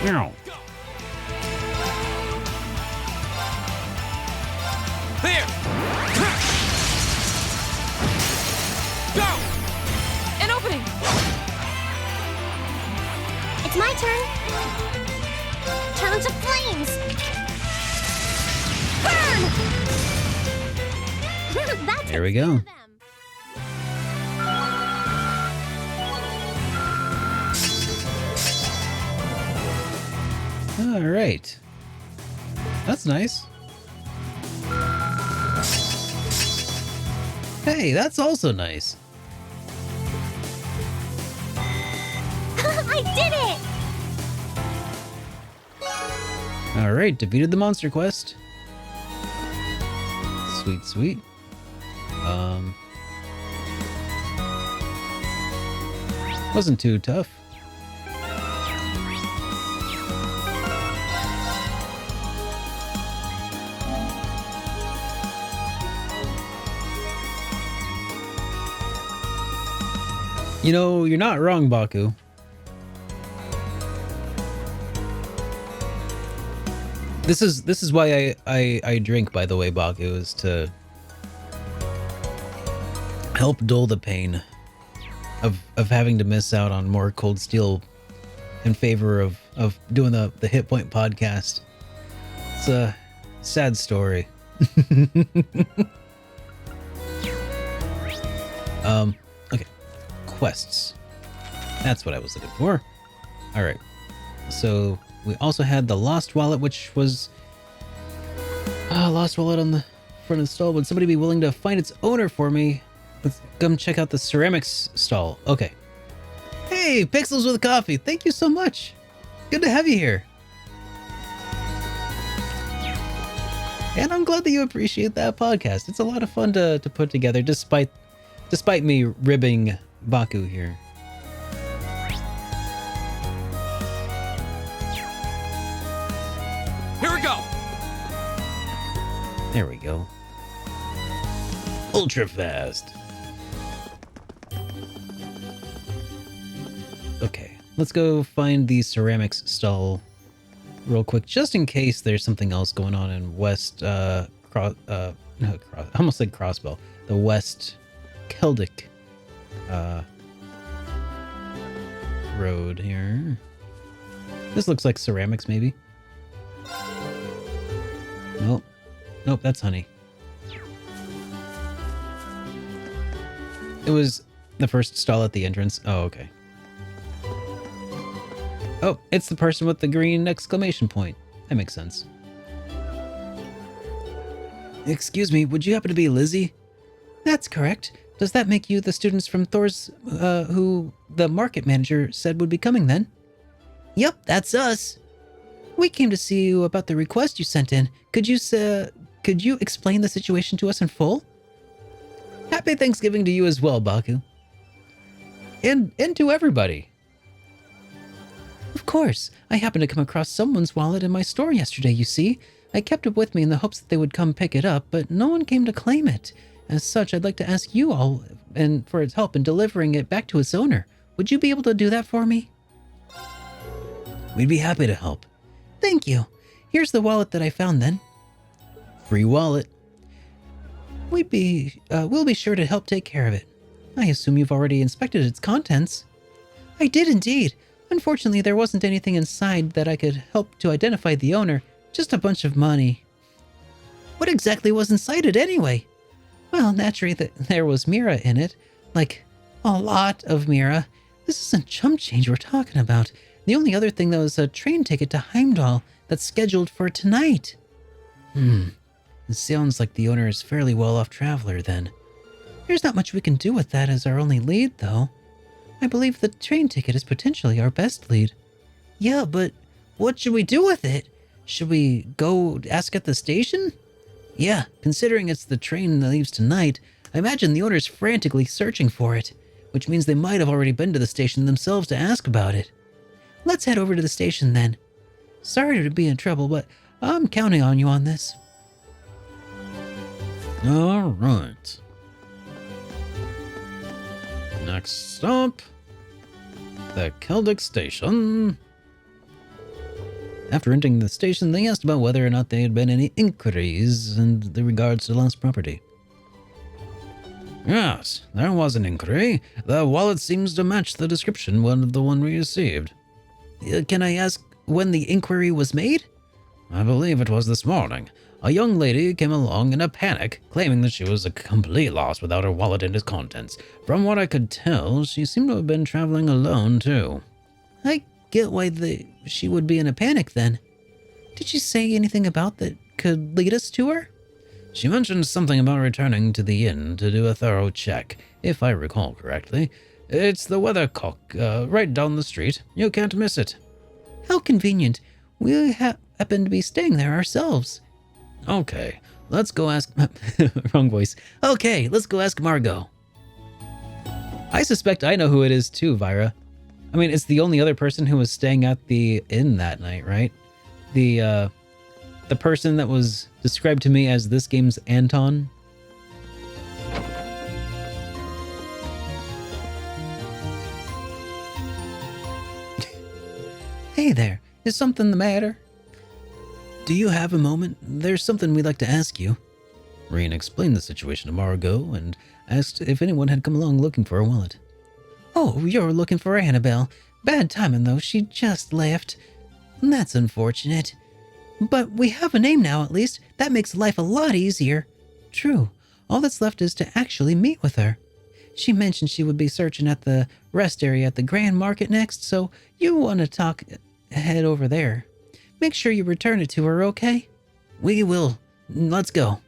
No. Here. Go. An opening. It's my turn. Turn to flames! Burn! That's There we go. All right. That's nice. Hey, that's also nice. I did it! All right, defeated the monster quest. Sweet, sweet. Wasn't too tough. You know, you're not wrong, Baku. This is why I drink, by the way, Baku, is to help dull the pain of having to miss out on more Cold Steel in favor of doing the Hit Point podcast. It's a sad story. Okay. Quests. That's what I was looking for. All right. So we also had the Lost Wallet, which was Lost Wallet on the front of the stall. Would somebody be willing to find its owner for me? Let's come check out the ceramics stall. Okay. Hey, Pixels with coffee. Thank you so much. Good to have you here. And I'm glad that you appreciate that podcast. It's a lot of fun to put together, despite me ribbing Baku here. Here we go. There we go. Ultra fast. Okay, let's go find the ceramics stall. real quick, just in case there's something else going on in West, I almost said Crossbell, the West Celtic, road here. This looks like ceramics, maybe. Nope. Nope, that's honey. It was the first stall at the entrance. Oh, okay. Oh, it's the person with the green exclamation point. That makes sense. Excuse me, would you happen to be Lizzie? That's correct. Does that make you the students from Thor's, who the market manager said would be coming then? Yep, that's us. We came to see you about the request you sent in. Could you explain the situation to us in full? Happy Thanksgiving to you as well, Baku. And to everybody. Of course. I happened to come across someone's wallet in my store yesterday, you see. I kept it with me in the hopes that they would come pick it up, but no one came to claim it. As such, I'd like to ask you all for its help in delivering it back to its owner. Would you be able to do that for me? We'd be happy to help. Thank you. Here's the wallet that I found then. Free wallet. We'll be sure to help take care of it. I assume you've already inspected its contents. I did indeed. Unfortunately, there wasn't anything inside that I could help to identify the owner, just a bunch of money. What exactly was inside it anyway? Well, naturally, there was Mira in it. Like, a lot of Mira. This isn't chump change we're talking about. The only other thing, though, is a train ticket to Heimdall that's scheduled for tonight. It sounds like the owner is a fairly well-off traveler, then. There's not much we can do with that as our only lead, though. I believe the train ticket is potentially our best lead. Yeah, but what should we do with it? Should we go ask at the station? Yeah, considering it's the train that leaves tonight, I imagine the owner's frantically searching for it, which means they might have already been to the station themselves to ask about it. Let's head over to the station then. Sorry to be in trouble, but I'm counting on you on this. All right. Next stop, the Celtic station. After entering the station, they asked about whether or not there had been any inquiries in regards to lost property. Yes, there was an inquiry. The wallet seems to match the description of the one we received. Can I ask when the inquiry was made? I believe it was this morning. A young lady came along in a panic, claiming that she was a complete loss without her wallet and its contents. From what I could tell, she seemed to have been traveling alone, too. I get why she would be in a panic, then. Did she say anything about that could lead us to her? She mentioned something about returning to the inn to do a thorough check, if I recall correctly. It's the Weathercock, right down the street. You can't miss it. How convenient. We happen to be staying there ourselves. Okay, let's go ask... Wrong voice. Okay, let's go ask Margot. I suspect I know who it is too, Vyra. I mean, it's the only other person who was staying at the inn that night, right? The person that was described to me as this game's Anton. Hey there, is something the matter? Do you have a moment? There's something we'd like to ask you. Reen explained the situation to Margot and asked if anyone had come along looking for a wallet. Oh, you're looking for Annabelle. Bad timing, though. She just left. That's unfortunate. But we have a name now, at least. That makes life a lot easier. True. All that's left is to actually meet with her. She mentioned she would be searching at the rest area at the Grand Market next, so you want to head over there. Make sure you return it to her, okay? We will. Let's go.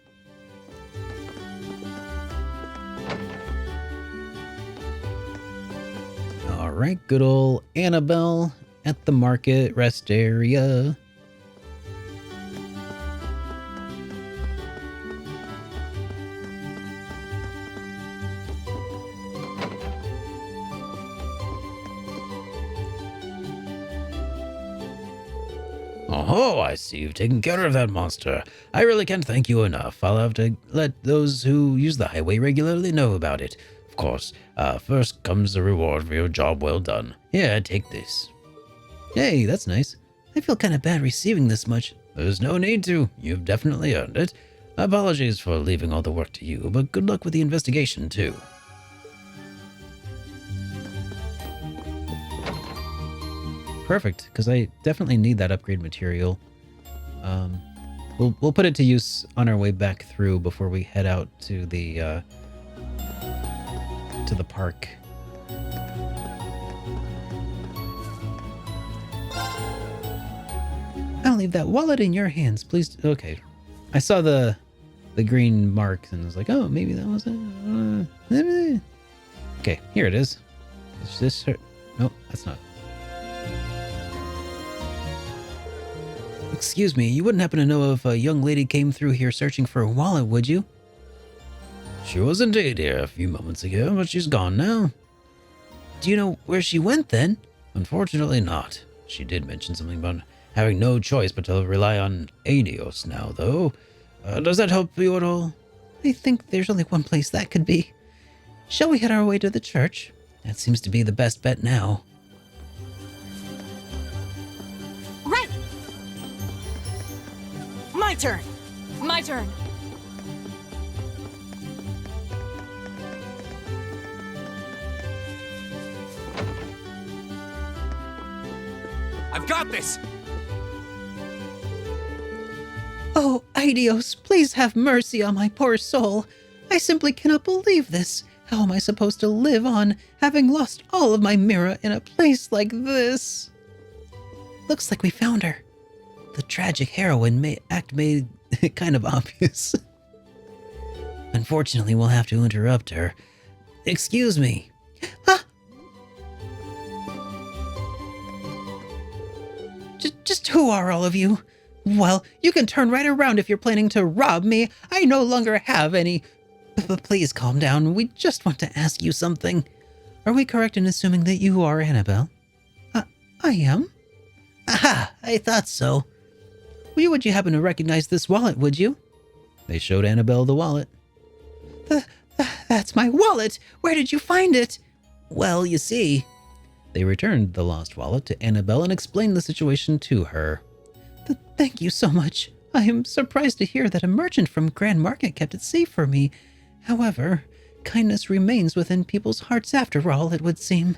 All right, good old Annabelle at the market rest area. Oh, I see you've taken care of that monster. I really can't thank you enough. I'll have to let those who use the highway regularly know about it. Of course, first comes the reward for your job well done. Here, take this. Hey, that's nice. I feel kind of bad receiving this much. There's no need to. You've definitely earned it. Apologies for leaving all the work to you, but good luck with the investigation, too. Perfect, because I definitely need that upgrade material. We'll put it to use on our way back through before we head out to the park. I'll leave that wallet in your hands, please. Okay, I saw the green mark and was like, oh, maybe that was it. Okay, here it is. Is this her? Nope, that's not. Excuse me, you wouldn't happen to know if a young lady came through here searching for a wallet, would you? She was indeed here a few moments ago, but she's gone now. Do you know where she went then? Unfortunately not. She did mention something about having no choice but to rely on Anios now, though. Does that help you at all? I think there's only one place that could be. Shall we head our way to the church? That seems to be the best bet now. Right! My turn! My turn! I've got this! Oh, Aidios, please have mercy on my poor soul. I simply cannot believe this. How am I supposed to live on, having lost all of my mirror in a place like this? Looks like we found her. The tragic heroine made it kind of obvious. Unfortunately, we'll have to interrupt her. Excuse me. Ah! Just who are all of you? Well, you can turn right around if you're planning to rob me. I no longer have any. Please calm down. We just want to ask you something. Are we correct in assuming that you are Annabelle? I am. Aha, I thought so. Would you happen to recognize this wallet, would you? They showed Annabelle the wallet. That's my wallet. Where did you find it? Well, you see. They returned the lost wallet to Annabelle and explained the situation to her. Thank you so much. I am surprised to hear that a merchant from Grand Market kept it safe for me. However, kindness remains within people's hearts after all, it would seem.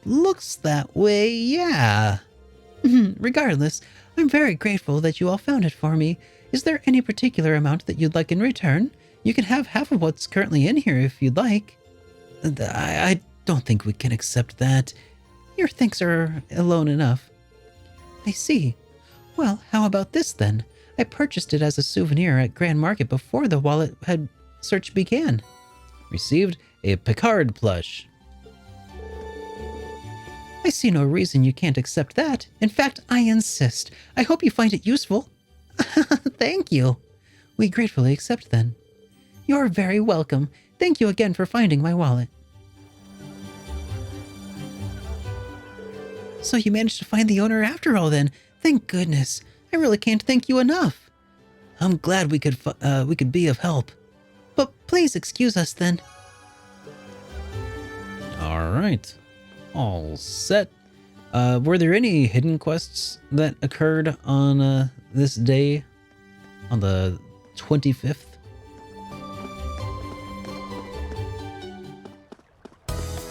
Looks that way, yeah. Regardless, I'm very grateful that you all found it for me. Is there any particular amount that you'd like in return? You can have half of what's currently in here if you'd like. I don't think we can accept that. Your thanks are alone enough. I see. Well, how about this then? I purchased it as a souvenir at Grand Market before the wallet search began. Received a Picard plush. I see no reason you can't accept that. In fact, I insist. I hope you find it useful. Thank you. We gratefully accept then. You're very welcome. Thank you again for finding my wallet. So you managed to find the owner after all then. Thank goodness. I really can't thank you enough. I'm glad we could be of help. But please excuse us then. All right. All set. Were there any hidden quests that occurred on this day, on the 25th?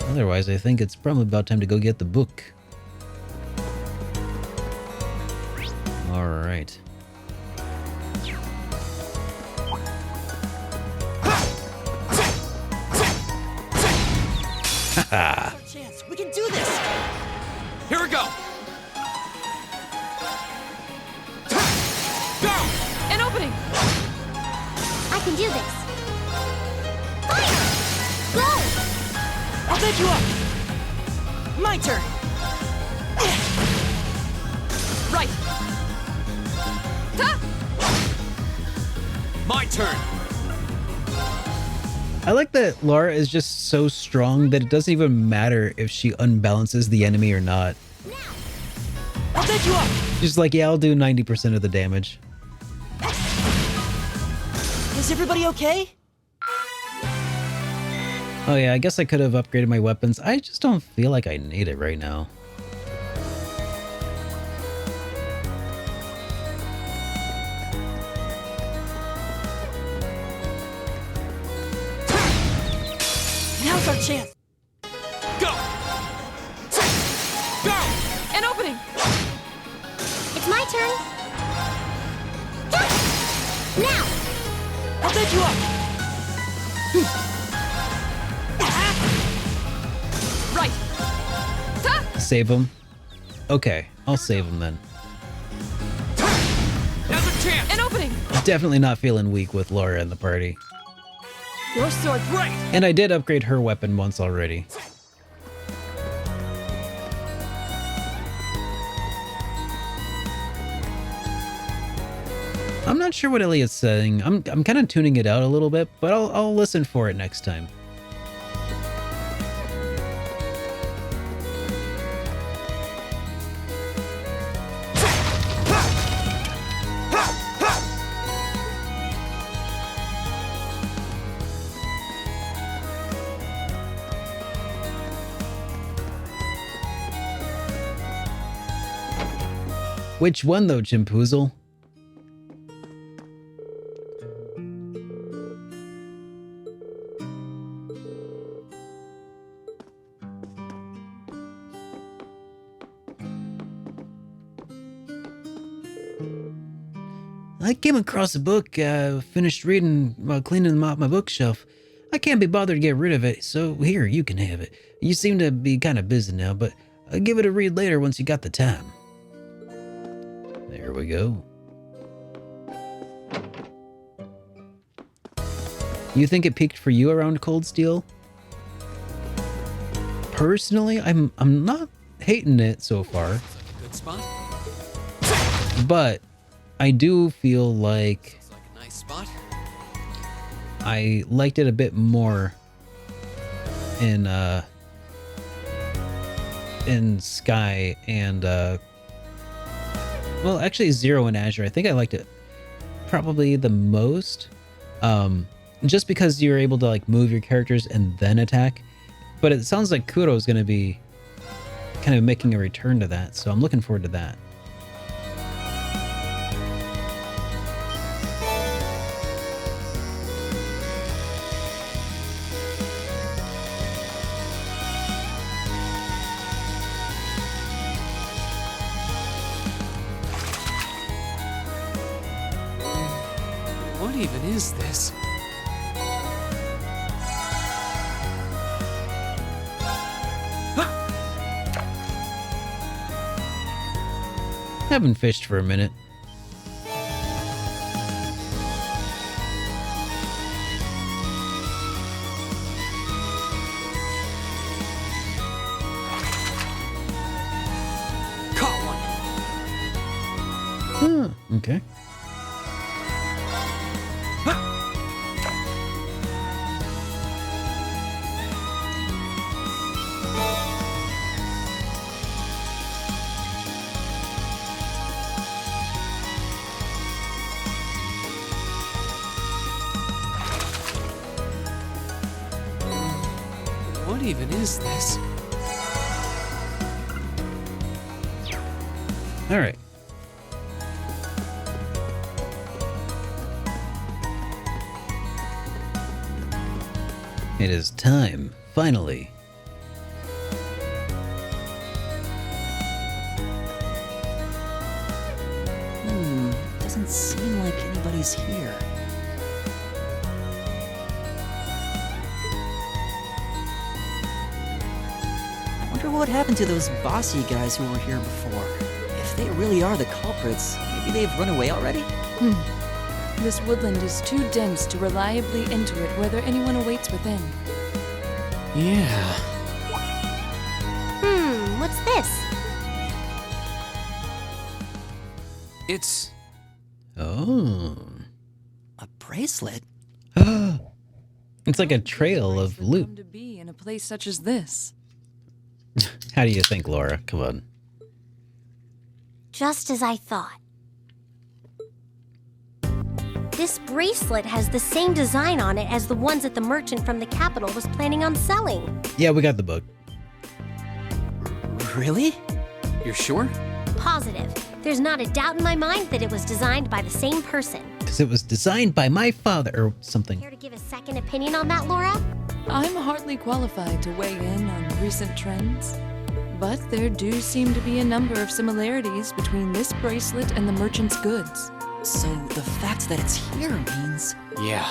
Otherwise, I think it's probably about time to go get the book. All right. Haha. Chance, we can do this. Here we go. Go! An opening! I can do this. Fire! Go! I'll take you up. My turn. Right. Ta! My turn. I like that Laura is just so strong that it doesn't even matter if she unbalances the enemy or not. I'll take you up. She's like, yeah, I'll do 90% of the damage. Is everybody okay? Oh yeah, I guess I could have upgraded my weapons. I just don't feel like I need it right now. chance. Go! Go! An opening! It's my turn. Now! I'll bet you up. Right! Save him. Okay, I'll save him then. Now's a chance! An opening! Definitely not feeling weak with Laura in the party. Your sword. Right! And I did upgrade her weapon once already. I'm not sure what Elliot's saying. I'm kind of tuning it out a little bit, but I'll listen for it next time. Which one though, Chimpoozle? I came across a book, finished reading while cleaning them off my bookshelf. I can't be bothered to get rid of it, so here, you can have it. You seem to be kind of busy now, but I'll give it a read later once you got the time. There we go. You think it peaked for you around Cold Steel? Personally, I'm not hating it so far, Good spot? but I do feel like Looks like a nice spot. I liked it a bit more in Sky and well, actually Zero and Azure. I think I liked it probably the most, just because you're able to like move your characters and then attack. But it sounds like Kuro is going to be kind of making a return to that, so I'm looking forward to that. What even is this? Haven't fished for a minute. Caught one. Okay. What even is this? All right. It is time, finally. Doesn't seem like anybody's here. I wonder what happened to those bossy guys who were here before. If they really are the culprits, maybe they've run away already? This woodland is too dense to reliably intuit whether anyone awaits within. Yeah. What's this? It's Oh. A bracelet? It's like a trail of loot. Come to be in a place such as this. How do you think, Laura? Come on. Just as I thought. This bracelet has the same design on it as the ones that the merchant from the capital was planning on selling. Yeah, we got the book. Really? You're sure? Positive. There's not a doubt in my mind that it was designed by the same person. Because it was designed by my father or something. Care to give a second opinion on that, Laura? I'm hardly qualified to weigh in on recent trends, but there do seem to be a number of similarities between this bracelet and the merchant's goods. So the fact that it's here means... Yeah.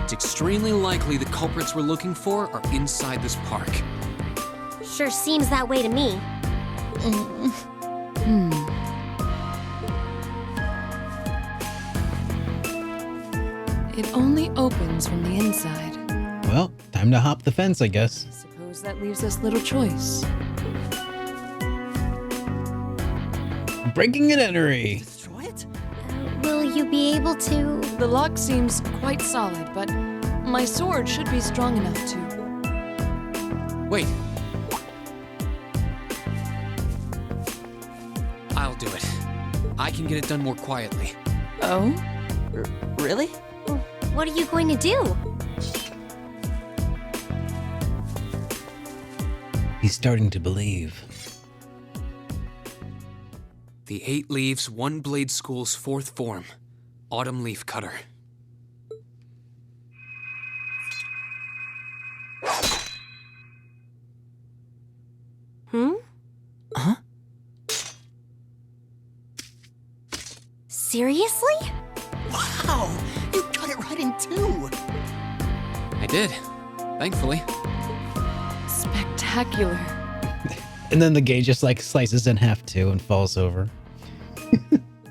It's extremely likely the culprits we're looking for are inside this park. Sure seems that way to me. It only opens from the inside. Well, time to hop the fence, I guess. Suppose that leaves us little choice. Breaking and entry. Destroy it? Will you be able to... The lock seems quite solid, but my sword should be strong enough to... Wait. I'll do it. I can get it done more quietly. Oh? Really? What are you going to do? He's starting to believe. The 8 Leaves, 1 Blade School's 4th form, Autumn Leaf Cutter. Huh? Seriously? Wow! You cut it right in two! I did, thankfully. Spectacular. And then the gauge just like slices in half too and falls over.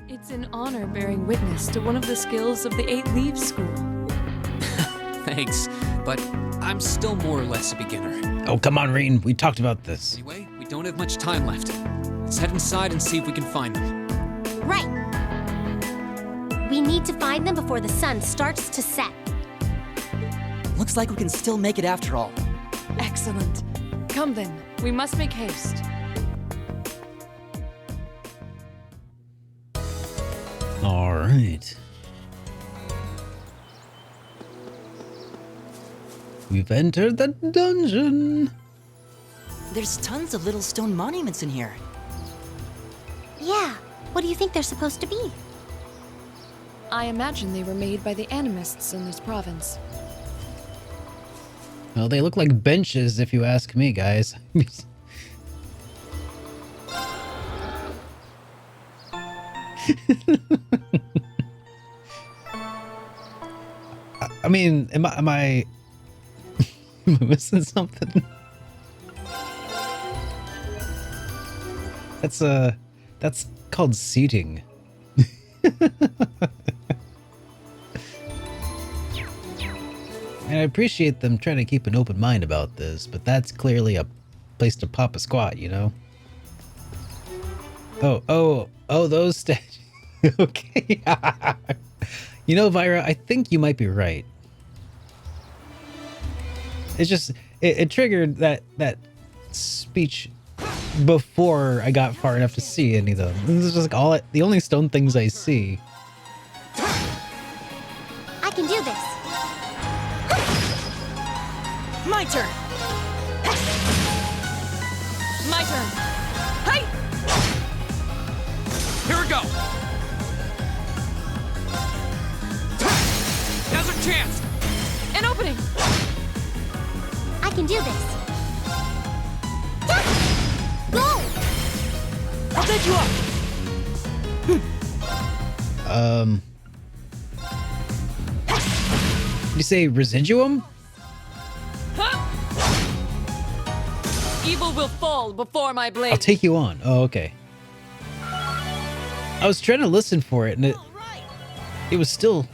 It's an honor bearing witness to one of the skills of the 8 Leaves School. Thanks, but I'm still more or less a beginner. Oh, come on, Rean. We talked about this. Anyway, we don't have much time left. Let's head inside and see if we can find them. Right. We need to find them before the sun starts to set. Looks like we can still make it after all. Excellent. Come then, we must make haste. All right. We've entered the dungeon. There's tons of little stone monuments in here. Yeah. What do you think they're supposed to be? I imagine they were made by the animists in this province. Well, they look like benches if you ask me, guys. I mean, am I missing something? That's called seating. And I appreciate them trying to keep an open mind about this, but that's clearly a place to pop a squat, you know? Oh, those statues. Okay. You know, Vyra, I think you might be right. It's just, it triggered that speech before I got far enough to see any of them. This is just like the only stone things I see. I can do this. My turn! My turn. Hey! Here we go! Now's our chance! An opening! I can do this. Go! I'll set you up! Did you say residuum? Evil will fall before my blade. I'll take you on. Oh, okay. I was trying to listen for it, and it was still.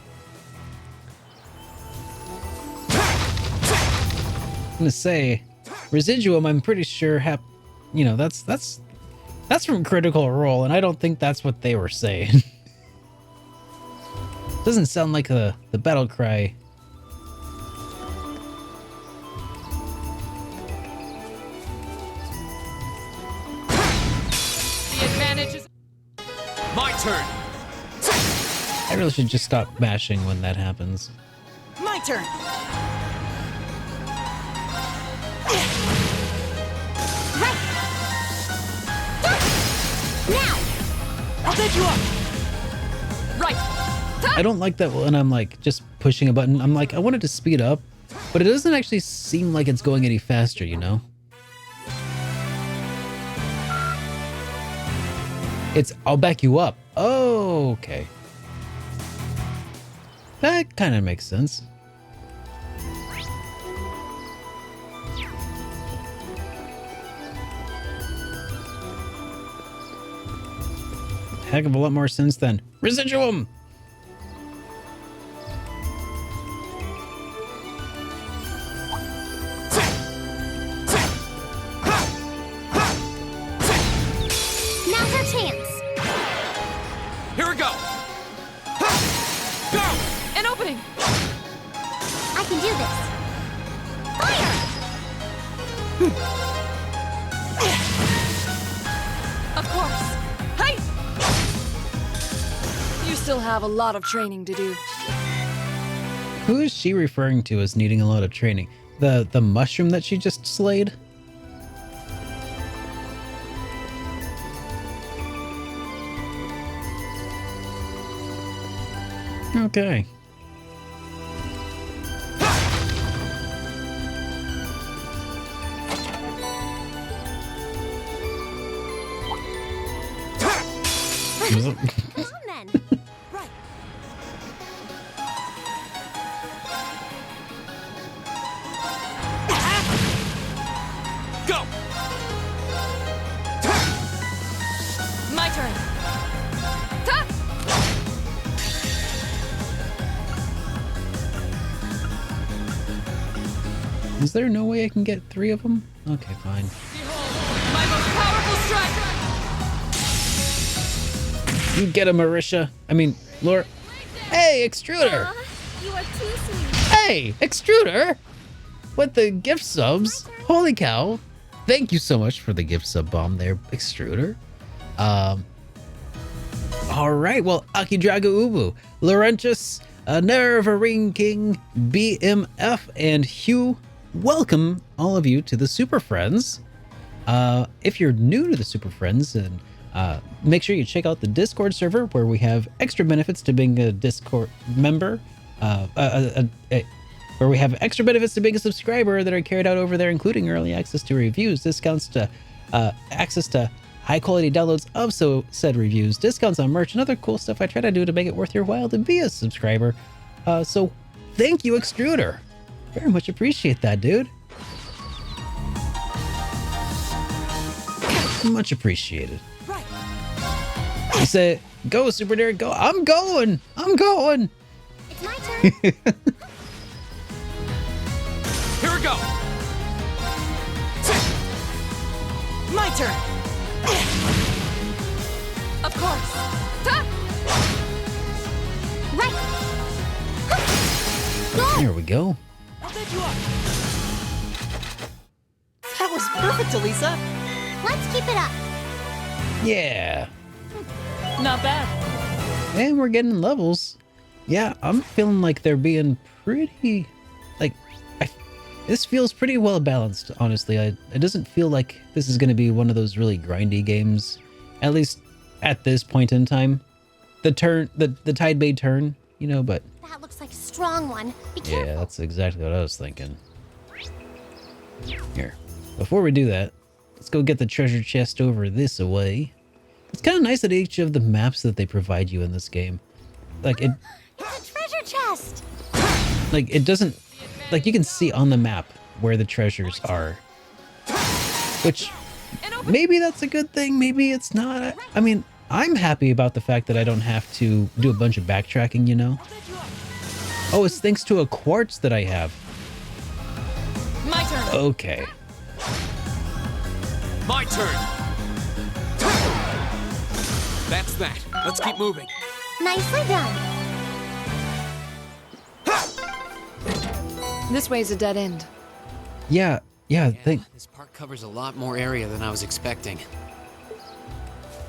I'm gonna say, residuum. I'm pretty sure that's from Critical Role, and I don't think that's what they were saying. Doesn't sound like the battle cry. My turn! I really should just stop mashing when that happens. My turn! Right. Now! I'll set you up! Right. I don't like that when I'm like just pushing a button. I'm like, I want it to speed up, but it doesn't actually seem like it's going any faster, you know? It's, I'll back you up. Oh, okay. That kind of makes sense. Heck of a lot more sense than Residuum! Now's our chance. Here we go. Go! An opening! I can do this. Fire! Of course. Hey! You still have a lot of training to do. Who is she referring to as needing a lot of training? The mushroom that she just slayed? Okay. Come on then. Right. Go! My turn. Ta! Is there no way I can get 3 of them? Okay, fine. Behold, my most powerful strike! You get him, Marisha. I mean, Laura. Hey, Extruder! Aw, you are too sweet. Hey, Extruder! With the gift subs. Holy cow. Thank you so much for the gift sub bomb there, Extruder. Alright, well, Akidraga Ubu, Laurentius, Nerva Ring King, BMF, and Hugh, welcome all of you to the Super Friends. If you're new to the Super Friends, and make sure you check out the Discord server where we have extra benefits to being a Discord member, where we have extra benefits to being a subscriber that are carried out over there, including early access to reviews, discounts to access to high quality downloads of said reviews, discounts on merch, and other cool stuff I try to do to make it worth your while to be a subscriber. So thank you, Extruder. Very much appreciate that, dude. Much appreciated. Right. You say, go, SuperDerek, go. I'm going. I'm going. It's my turn. Here we go. My turn. Of course. Ta! Right. Go. There we go. I'll bet you up. That was perfect, Elisa. Let's keep it up. Yeah. Not bad. And we're getting levels. Yeah, I'm feeling like they're being pretty, like, this feels pretty well balanced, honestly. It doesn't feel like this is going to be one of those really grindy games, at least at this point in time. The tide may turn, you know, but That looks like a strong one. Be careful. yeah, that's exactly what I was thinking. Here, before we do that, let's go get the treasure chest over this way. It's kind of nice that each of the maps that they provide you in this game, like It's a treasure chest. it doesn't, like, you can see on the map where the treasures are, which maybe that's a good thing, maybe it's not. I mean, I'm happy about the fact that I don't have to do a bunch of backtracking, you know? Oh, it's thanks to a quartz that I have. My turn. Okay. My turn. That's that. Let's keep moving. Nicely done. This way's a dead end. Yeah, This park covers a lot more area than I was expecting.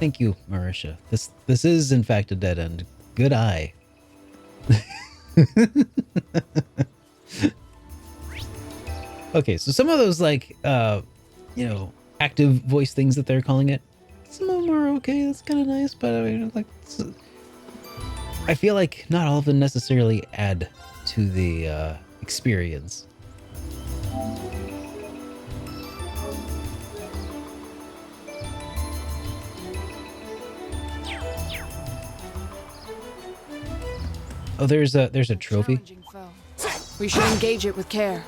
thank you, Marisha. This is in fact a dead end. Good eye. Okay, so some of those, like, you know, active voice things that they're calling it, some of them are okay. That's kind of nice, but I mean, like, I feel like not all of them necessarily add to the experience. Oh, there's a trophy. We should engage it with care.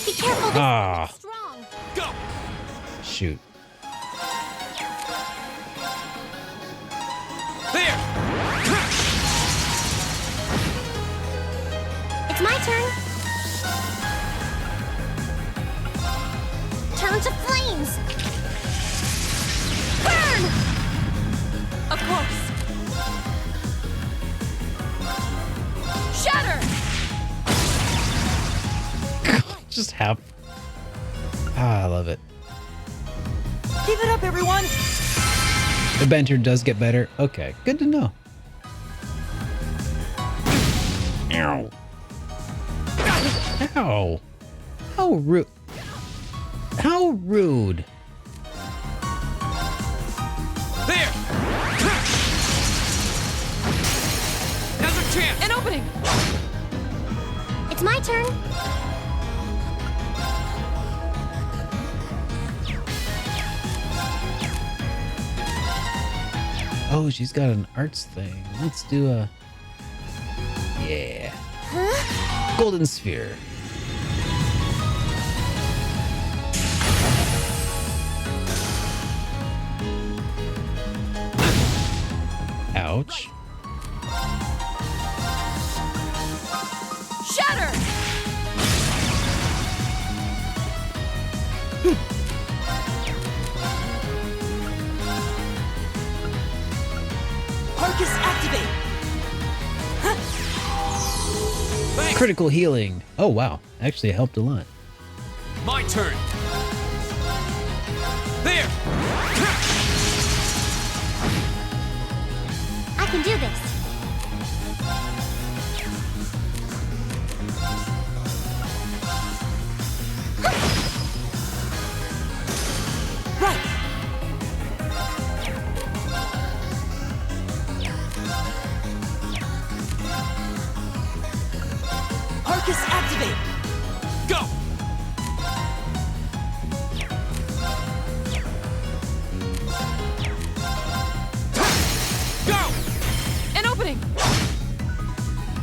Be careful. This Ah. is strong. Go! Shoot. There! It's my turn. Turn to flames. Burn! Of course. Shatter! Just have. Ah, I love it. Give it up, everyone! The banter does get better. Okay, good to know. Ow. Ow. How rude. How rude. There! Now's our chance! An opening! It's my turn. Oh, she's got an arts thing. Let's do a... Yeah. Huh? Golden sphere. Ouch. Shatter! Arcus, activate! Thanks! Critical healing. Oh, wow. Actually, it helped a lot. My turn! There! I can do this. Right! Arcus, activate! Go! Go! An opening!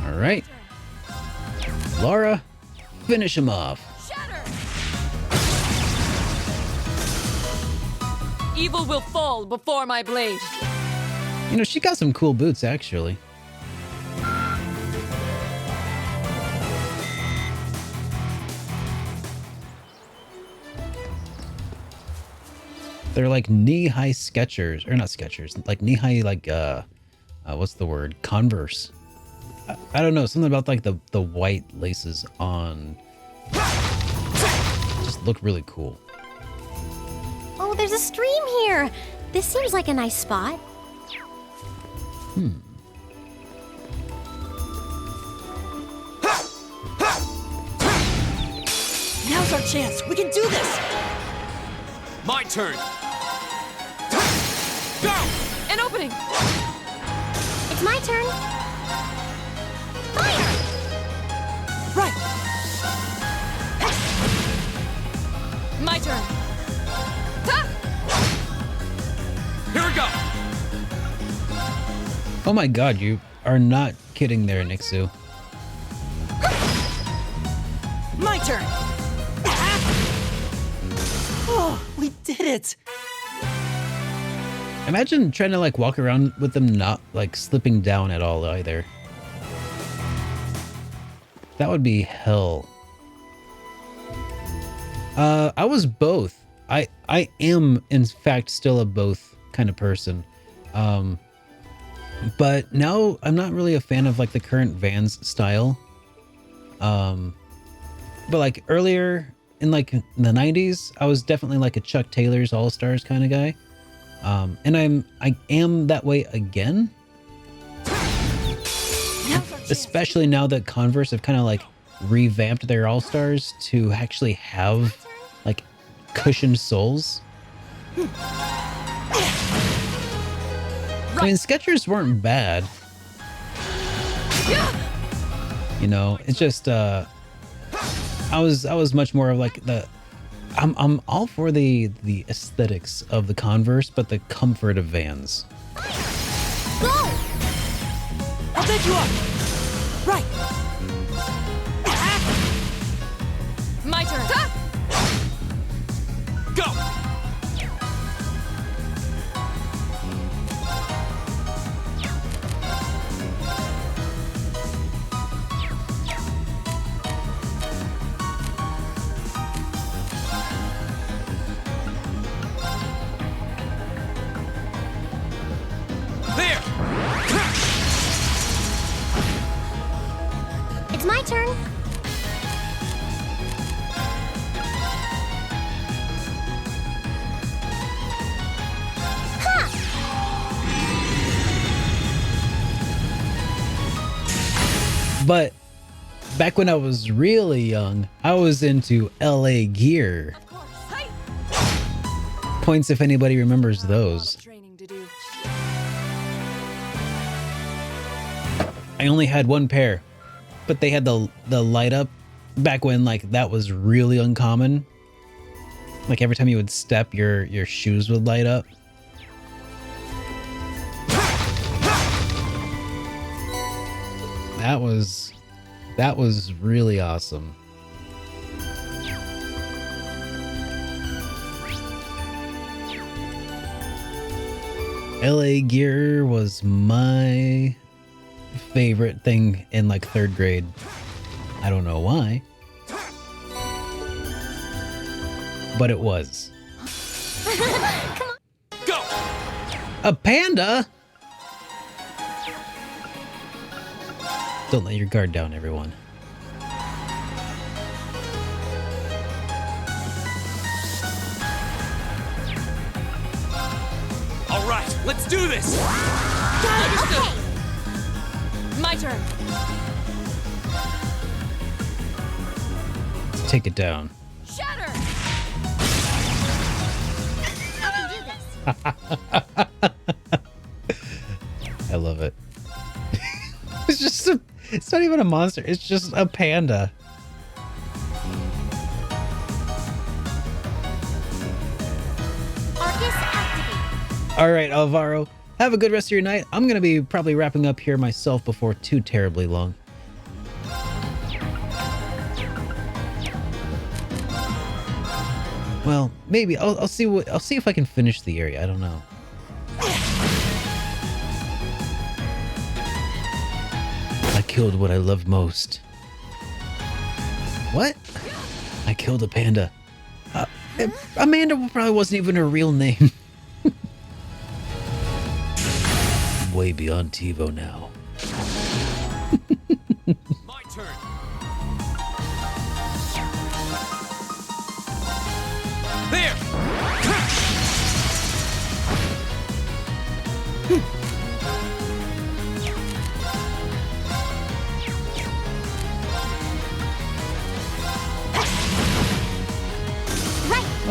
All right. Laura, finish him off. Shatter! Evil will fall before my blade. You know, she got some cool boots, actually. They're like knee-high Skechers, or not Skechers, like knee-high, like, what's the word? Converse. I don't know, something about like the white laces on just look really cool. Oh, there's a stream here. This seems like a nice spot. Now's our chance! We can do this! My turn! Go! An opening! It's my turn. Fire! Right! My turn! Ha! Here we go! Oh my god, you are not kidding there, Nixu. My turn! Oh, we did it! Imagine trying to like walk around with them not like slipping down at all either. That would be hell. I was both. I am in fact still a both kind of person. But now I'm not really a fan of like the current Vans style. But like earlier in like the 90s, I was definitely like a Chuck Taylor's All Stars kind of guy. And I am that way again. Especially now that Converse have kind of like revamped their All Stars to actually have like cushioned soles. I mean, Skechers weren't bad. You know, it's just I was much more of like I'm all for the aesthetics of the Converse, but the comfort of Vans. Go! I'll pick you up! Right! My turn. Go! There! It's my turn. But back when I was really young, I was into LA Gear. Points if anybody remembers those. Training to do. I only had one pair, but they had the light up back when like that was really uncommon. Like every time you would step, your shoes would light up. That was really awesome. LA Gear was my favorite thing in like 3rd grade. I don't know why, but it was. Go! A panda? Don't let your guard down, everyone. All right, let's do this! Okay. My turn. Take it down. Shatter. I can do this. I love it. It's not even a monster. It's just a panda. Arcus activate. All right, Alvaro. Have a good rest of your night. I'm going to be probably wrapping up here myself before too terribly long. Well, maybe I'll see if I can finish the area. I don't know. I killed what I loved most. What? I killed a panda. Amanda probably wasn't even her real name. Way beyond TiVo now. My turn! There!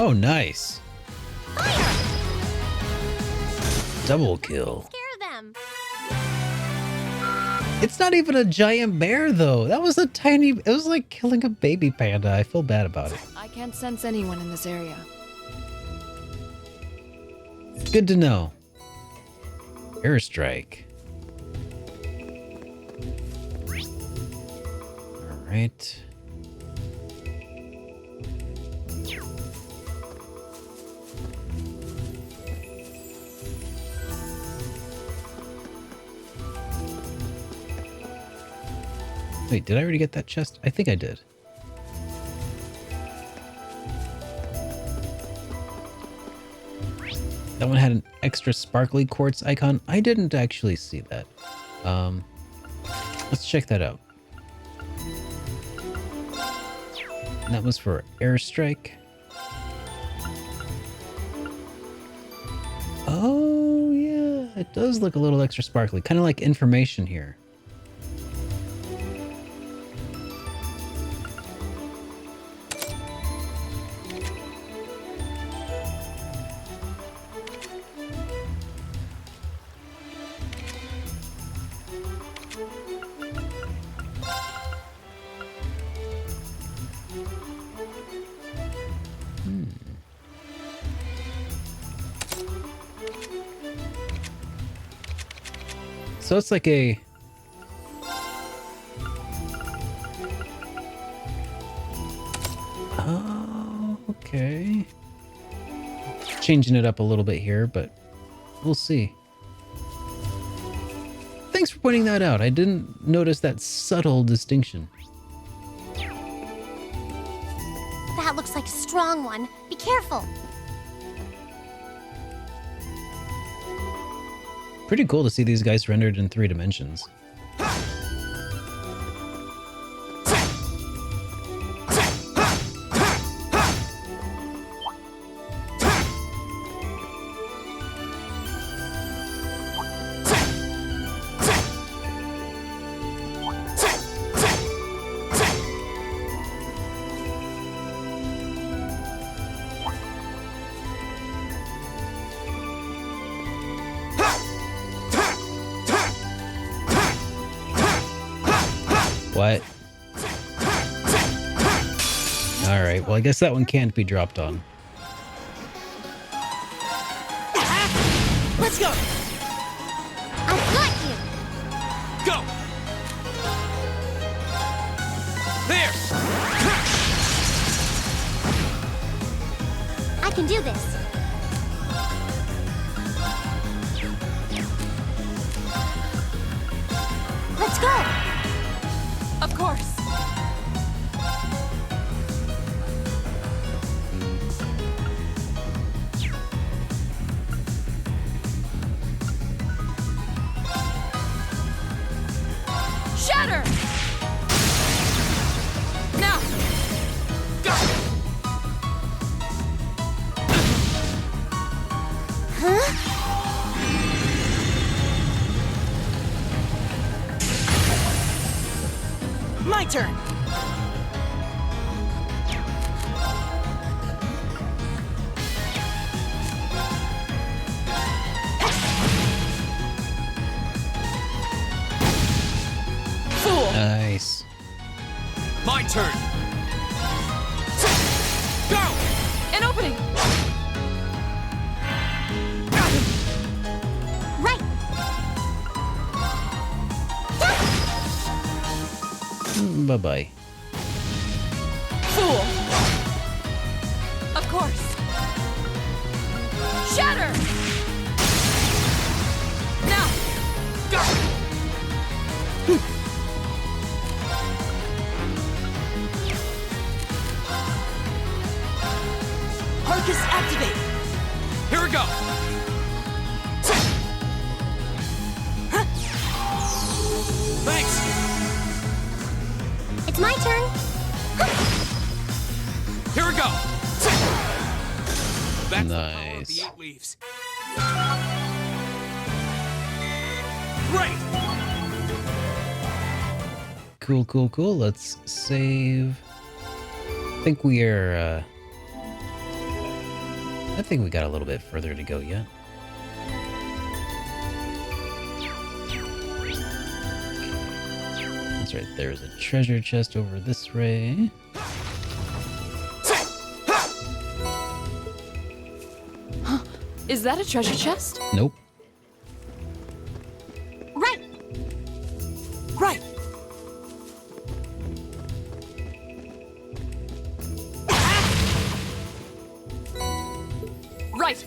Oh, nice. Double kill. Scare them. It's not even a giant bear, though. That was a tiny... It was like killing a baby panda. I feel bad about it. I can't sense anyone in this area. Good to know. Airstrike. All right. Wait, did I already get that chest? I think I did. That one had an extra sparkly quartz icon. I didn't actually see that. Let's check that out. And that was for airstrike. Oh yeah, it does look a little extra sparkly, kind of like information here. So it's like a... Oh, okay. Changing it up a little bit here, but we'll see. Thanks for pointing that out. I didn't notice that subtle distinction. That looks like a strong one. Be careful. Pretty cool to see these guys rendered in 3 dimensions. What? Alright, well I guess that one can't be dropped on. Let's go! I've got you! Go! There! I can do this. Let's go! Of course. Shatter! Now! Go! Huh? My turn. Fool! Nice. My turn. Go! An opening! Right! Bye-bye. Fool! Of course. Shatter! Now! Go! Arcus activate. Here we go! Thanks! It's my turn. Here we go! That's the power of the Nice. 8 leaves. Great! Cool, cool, cool. Let's save. I think we are, I think we got a little bit further to go yet. That's right, there's a treasure chest over this way. Is that a treasure chest? Nope. Right! Right. Right!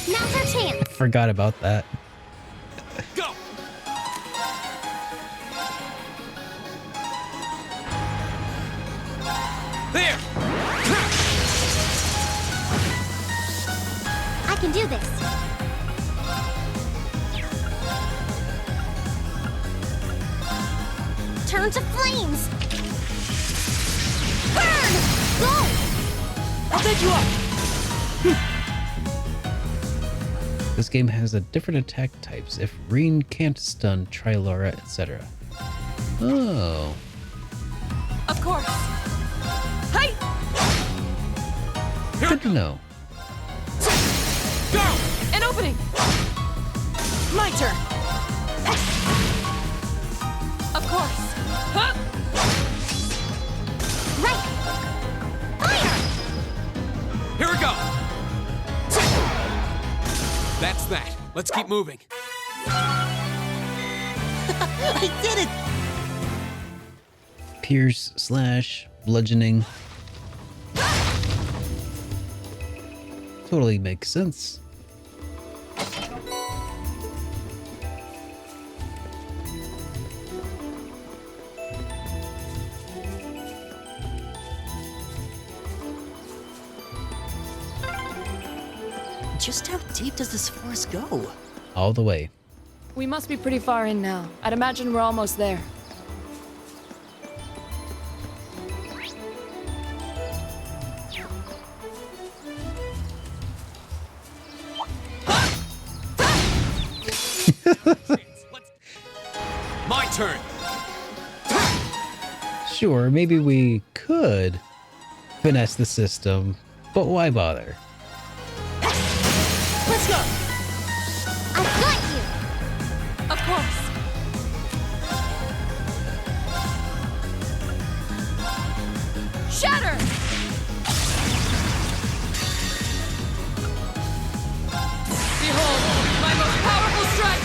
Now's our chance. Forgot about that. Go! There! I can do this. Turn to flames. Burn! Go! I'll take you up. This game has a different attack types. If Reen can't stun, try Laura, etc. Oh. Of course. Hey! Good to know. Go! An opening! My turn. Of course. Huh? Right! That's that. Let's keep moving. I did it! Pierce slash bludgeoning. Totally makes sense. Just how deep does this forest go? All the way. We must be pretty far in now. I'd imagine we're almost there. My turn. Sure, maybe we could finesse the system, but why bother? Let's go! I've got you! Of course. Shatter! Behold, my most powerful strike!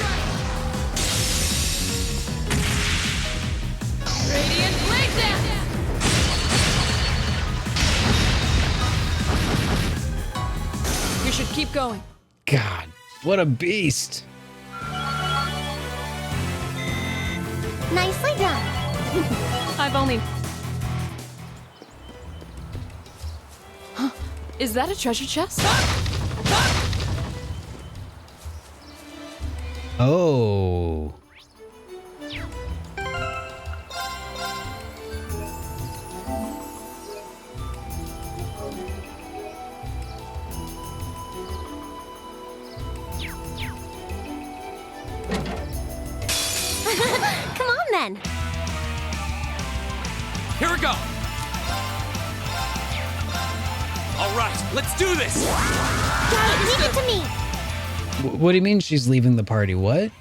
Radiant Blade Dance! We should keep going. God, what a beast! Nicely done. I've only... Huh? Is that a treasure chest? Oh. Come on then. Here we go. All right, let's do this. Got it. Leave it to me. What do you mean she's leaving the party? What?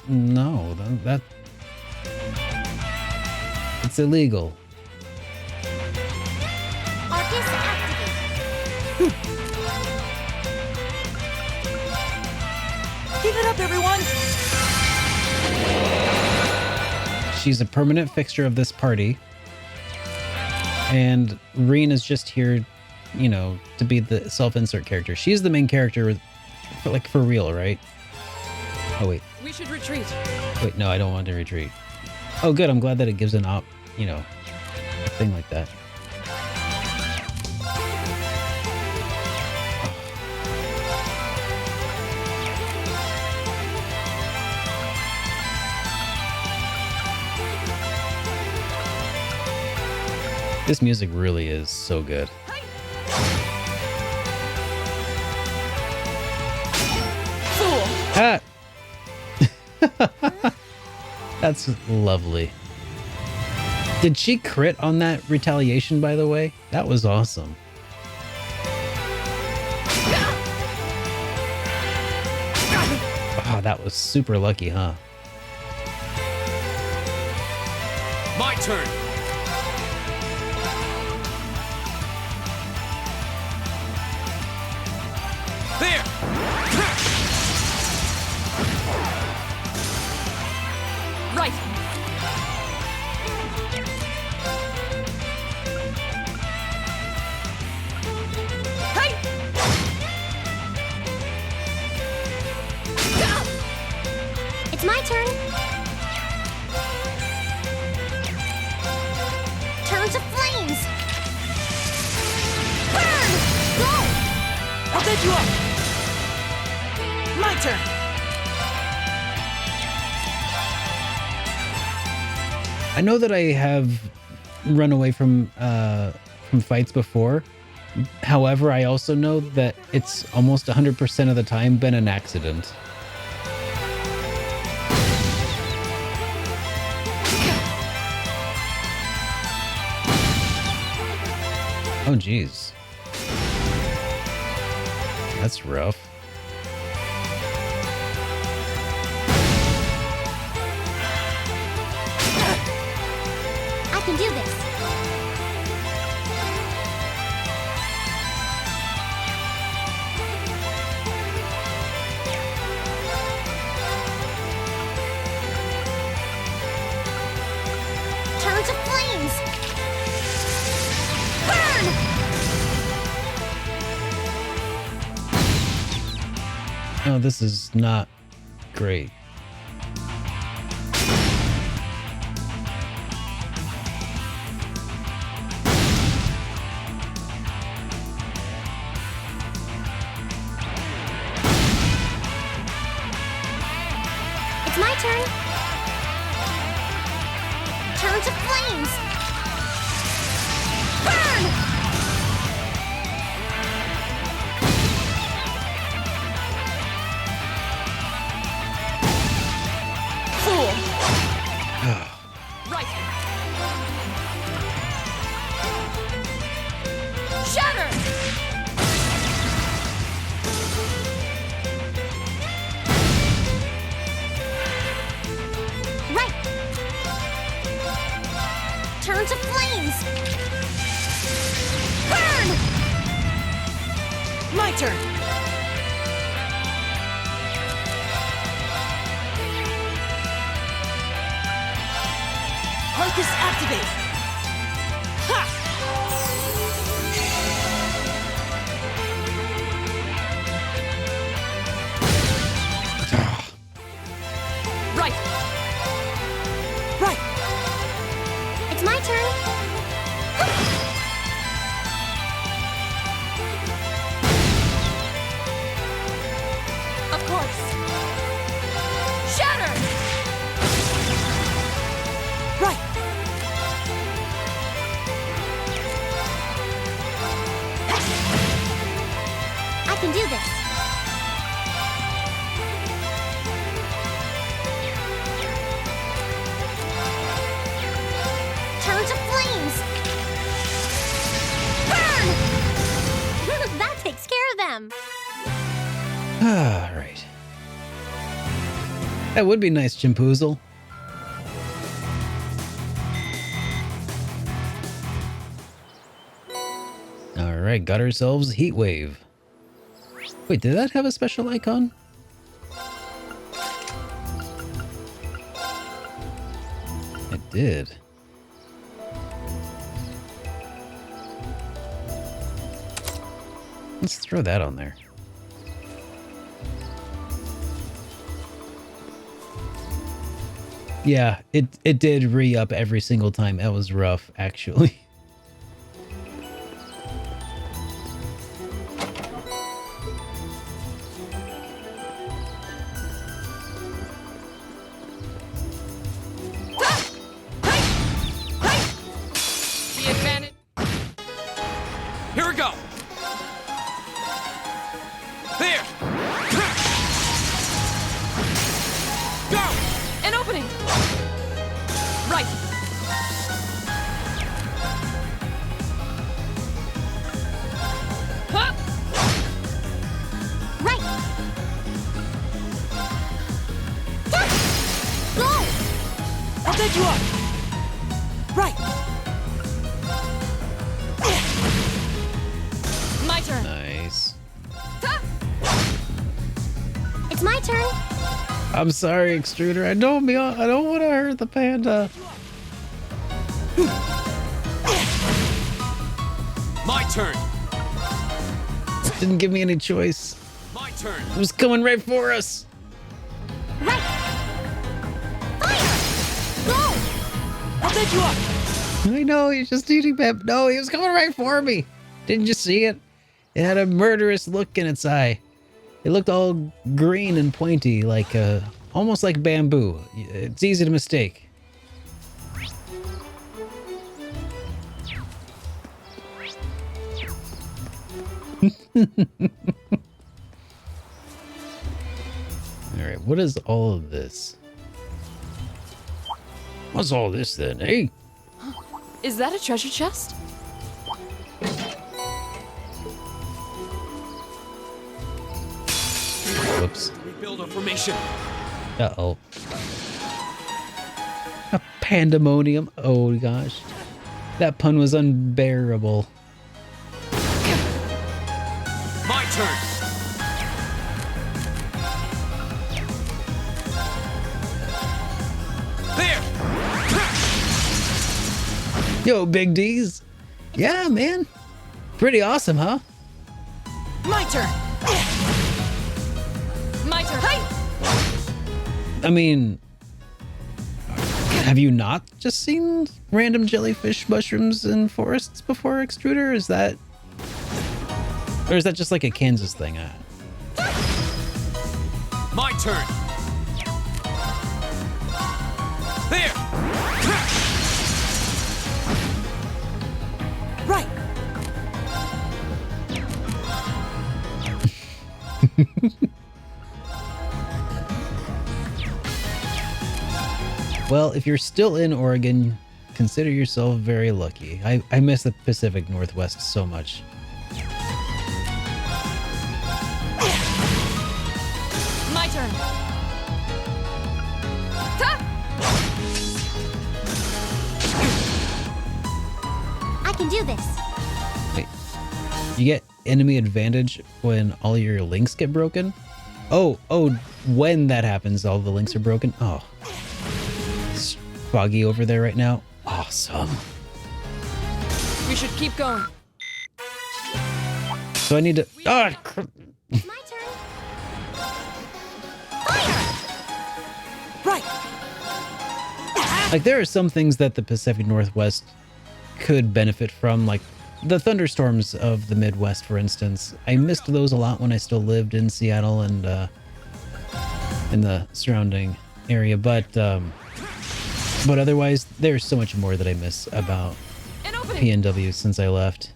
No, that it's illegal. Arcus activate. Give it up, everyone! She's a permanent fixture of this party. And Reen is just here, you know, to be the self-insert character. She's the main character, for real, right? Oh, wait. We should retreat. Wait, no, I don't want to retreat. Oh, good. I'm glad that it gives an a thing like that. This music really is so good. Fool! Ah! That's lovely. Did she crit on that retaliation, by the way? That was awesome. Wow, that was super lucky, huh? My turn. There! Right! Hey! It's my turn. Turn to flames. Burn! Go! I'll bed you up! My turn! I know that I have run away from fights before. However, I also know that it's almost 100% of the time been an accident. Oh, geez. That's rough. I can do this. Oh, this is not great. It's my turn. Turn to flames. Burn! Fool! Right! Shatter! Right. Turn to flames. Burn! My turn! Arcus activate! Ha! Right! Right! It's my turn. Of course! Shatter! Right! I can do this. Turn to flames. Burn! That takes care of them. All right. That would be nice, Chimpoozle. All right, got ourselves Heat Wave. Wait, did that have a special icon? It did. Let's throw that on there. Yeah, it did re-up every single time. That was rough, actually. The advantage. Here we go. There. Go. An opening! Right! Huh? Right. Go! I'll take you up! Right! My turn! Nice. It's my turn. I'm sorry, Extruder. I don't want to hurt the panda. My turn. Didn't give me any choice. My turn. It was coming right for us. Right. Fire! Go! I'll take you up! I know, he's just eating that. No, he was coming right for me. Didn't you see it? It had a murderous look in its eye. It looked all green and pointy, like almost like bamboo. It's easy to mistake. All right, what is all of this? What's all this then, eh? Is that a treasure chest? Whoops. Rebuild our formation. Uh-oh. A pandemonium. Oh gosh. That pun was unbearable. My turn. There. Yo, Big D's. Yeah, man. Pretty awesome, huh? My turn! My turn. I mean, have you not just seen random jellyfish mushrooms in forests before, Extruder? Is that... Or is that just like a Kansas thing? My turn. There. Right. Well, if you're still in Oregon, consider yourself very lucky. I miss the Pacific Northwest so much. My turn. I can do this. Wait, you get enemy advantage when all your links get broken? Oh, when that happens, all the links are broken? Oh. It's foggy over there right now. Awesome. We should keep going. So I need to... Oh, It's my turn. Right. like, there are some things that the Pacific Northwest could benefit from, like the thunderstorms of the Midwest, for instance. I missed those a lot when I still lived in Seattle and in the surrounding area, but otherwise, there's so much more that I miss about PNW since I left.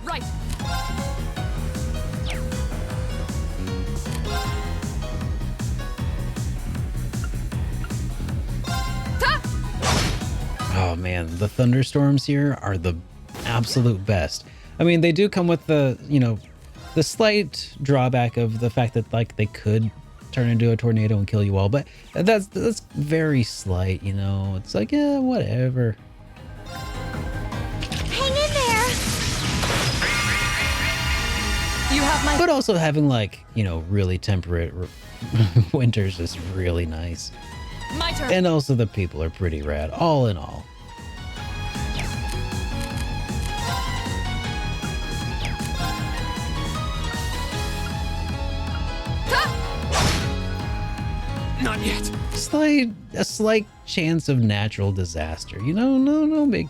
Right. Oh man, the thunderstorms here are the absolute best. I mean, they do come with the, you know, the slight drawback of the fact that, like, they could turn into a tornado and kill you all, but that's very slight, you know. It's like, yeah, whatever. Hang in there. You have my... But also having, like, you know, really temperate winters is really nice. My turn. And also the people are pretty rad, all in all. Not yet. A slight chance of natural disaster, you know. No big...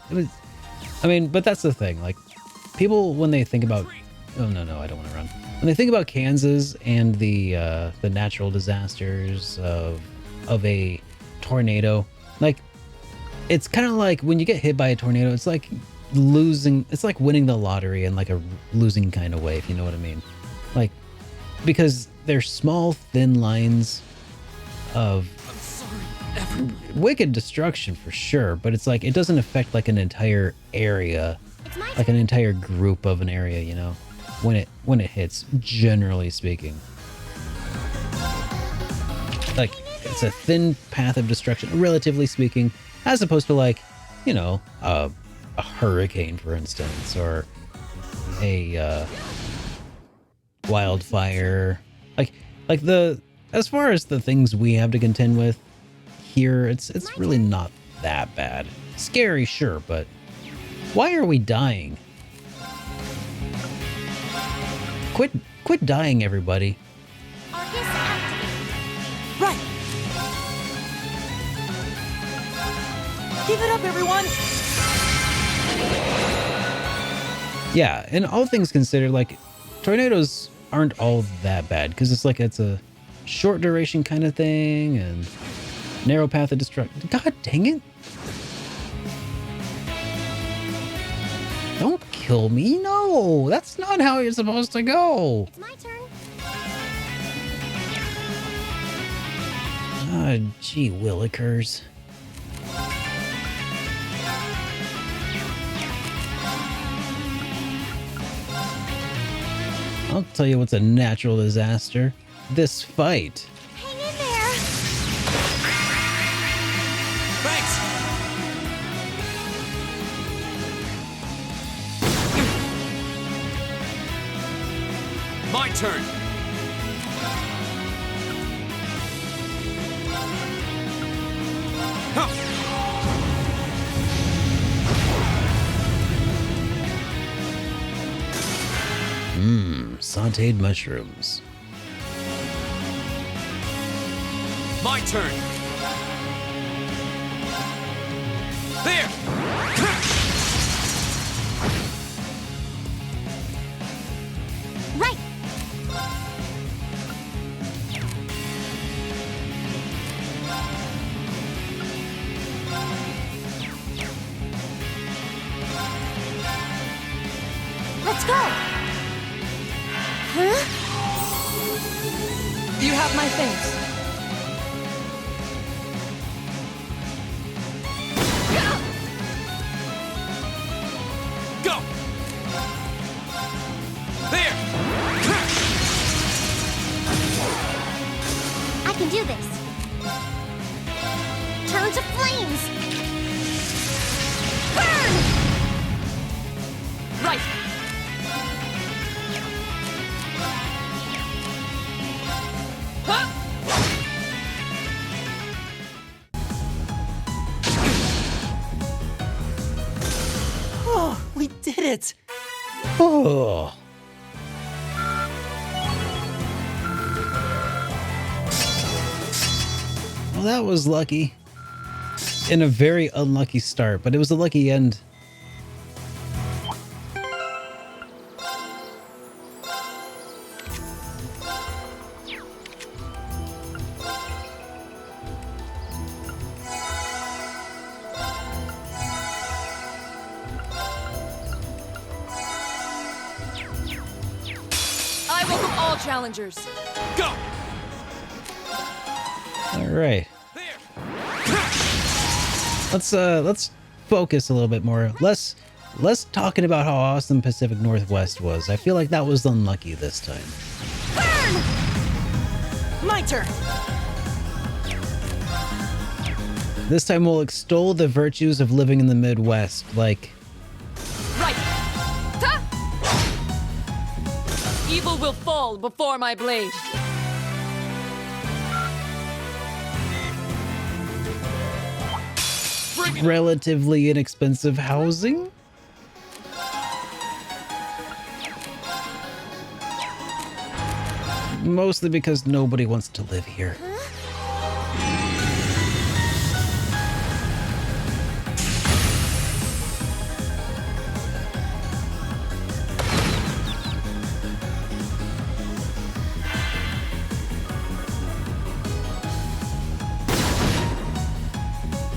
I mean, but that's the thing, like, people, when they think about... Oh, no, I don't want to run. When they think about Kansas and the natural disasters of a tornado, like, it's kind of like when you get hit by a tornado, it's like winning the lottery in like a losing kind of way, if you know what I mean. Like, because they're small, thin lines of wicked destruction for sure, but it's like it doesn't affect like an entire area, like an entire group of an area, you know, when it hits, generally speaking. Like, it's a thin path of destruction, relatively speaking, as opposed to, like, you know, a hurricane, for instance, or a wildfire. Like as far as the things we have to contend with here, it's really not that bad. Scary, sure, but why are we dying? Quit dying, everybody. Right. Give it up, everyone. Yeah, and all things considered, like, tornadoes aren't all that bad because it's a short duration kind of thing and narrow path of destruction. God dang it. Don't kill me. No, that's not how you're supposed to go. It's my turn. Ah, gee willikers. I'll tell you what's a natural disaster. This fight. Hang in there. Thanks. My turn. Sauteed mushrooms. turn. There! Right. Let's go. Huh? You have my thanks. Go! There! I can do this. Turn to flames. Burn! Right. Huh? Oh, we did it! Oh. Well, that was lucky. And a very unlucky start, but it was a lucky end. I welcome all challengers. Go! All right. Let's focus a little bit more. Less talking about how awesome Pacific Northwest was. I feel like that was unlucky this time. Burn! My turn. This time we'll extol the virtues of living in the Midwest, like Right. Ta! Evil will fall before my blade. relatively inexpensive housing. Mostly because nobody wants to live here.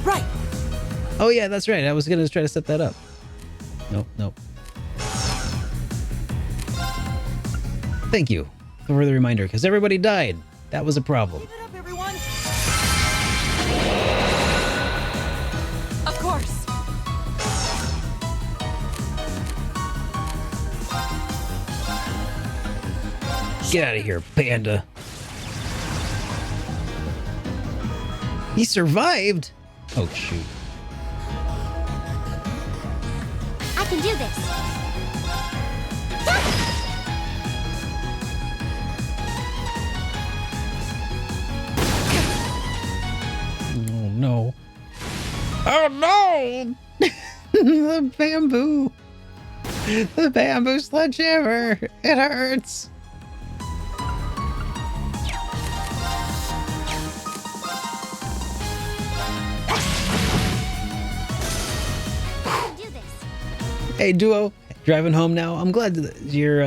Right. Oh yeah, that's right. I was gonna try to set that up. Nope, nope. Thank you for the reminder, because everybody died. That was a problem. Give it up, everyone. Of course. Get out of here, panda. He survived? Oh, shoot. I can do this. Oh, no. Oh, no! The bamboo. The bamboo sledgehammer. It hurts. Hey, Duo, driving home now. I'm glad that you're,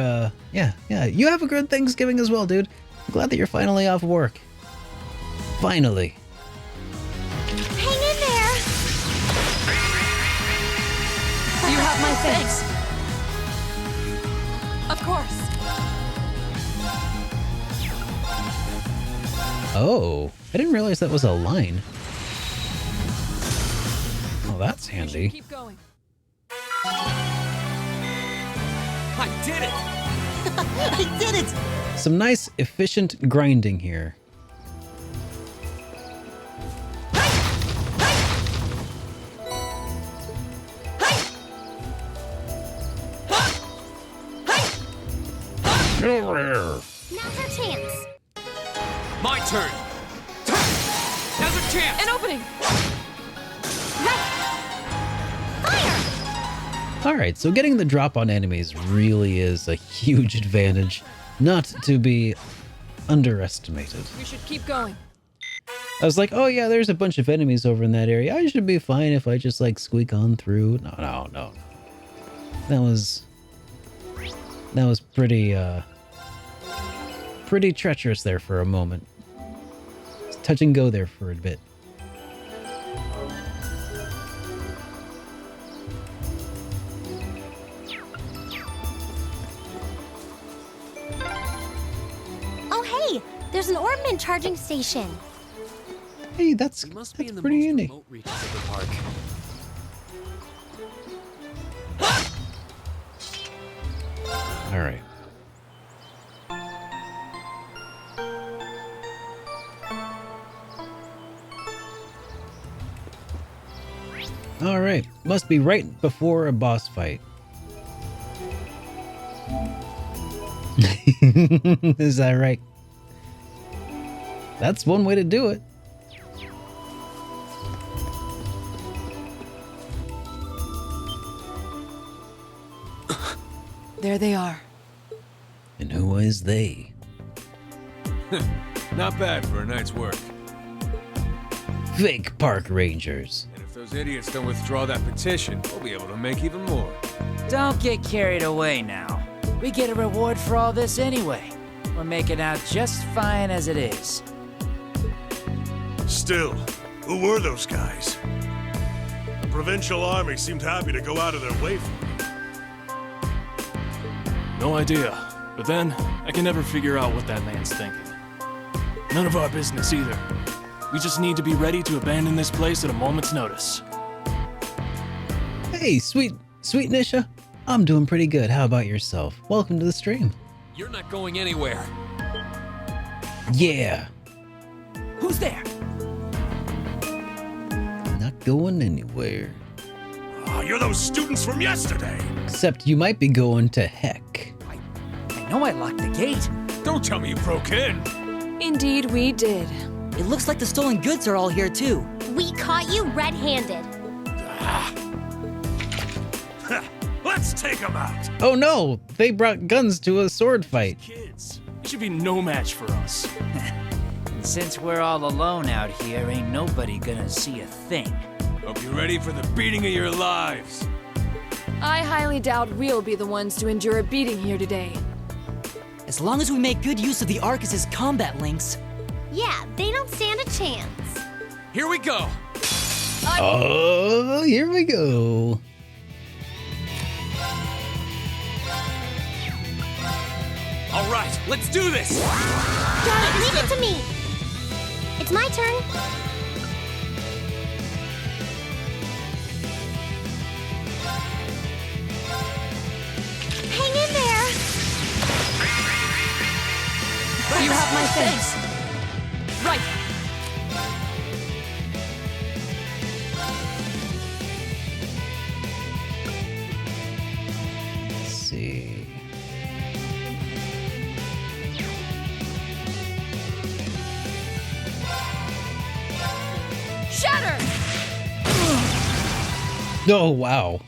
yeah. You have a good Thanksgiving as well, dude. I'm glad that you're finally off work. Finally. Hang in there. You have my thanks. Of course. Oh, I didn't realize that was a line. Oh, that's handy. Keep going. I did it! I did it! Some nice, efficient grinding here. Now's our chance. My turn! Now's our chance! An opening! All right, so getting the drop on enemies really is a huge advantage, not to be underestimated. We should keep going. I was like, oh yeah, there's a bunch of enemies over in that area. I should be fine if I just like squeak on through. No. That was pretty treacherous there for a moment. Touch and go there for a bit. Oh hey, there's an ornament charging station. Hey, that's be in the pretty most handy. remote reaches of the park. All right. All right. Must be right before a boss fight. Is that right? That's one way to do it. There they are. And who is they? Not bad for a night's work. Fake park rangers. And if those idiots don't withdraw that petition, we'll be able to make even more. Don't get carried away now. We get a reward for all this anyway. We're making out just fine as it is. Still, who were those guys? The provincial army seemed happy to go out of their way for me. No idea. But then, I can never figure out what that man's thinking. None of our business either. We just need to be ready to abandon this place at a moment's notice. Hey, sweet Nisha. I'm doing pretty good. How about yourself? Welcome to the stream. You're not going anywhere. Yeah. Who's there? Not going anywhere. Oh, you're those students from yesterday. Except you might be going to heck. I know I locked the gate. Don't tell me you broke in. Indeed, we did. It looks like the stolen goods are all here too. We caught you red-handed. Let's take them out. Oh no! They brought guns to a sword fight. Kids, you should be no match for us. And since we're all alone out here, ain't nobody gonna see a thing. Hope you're ready for the beating of your lives. I highly doubt we'll be the ones to endure a beating here today. As long as we make good use of the Arcus's combat links. Yeah, they don't stand a chance. Here we go. Oh, here we go. All right, let's do this. Guys, leave it to me. It's my turn. Hang in there. You have my thanks. Right. Let's see. Shatter! Oh wow.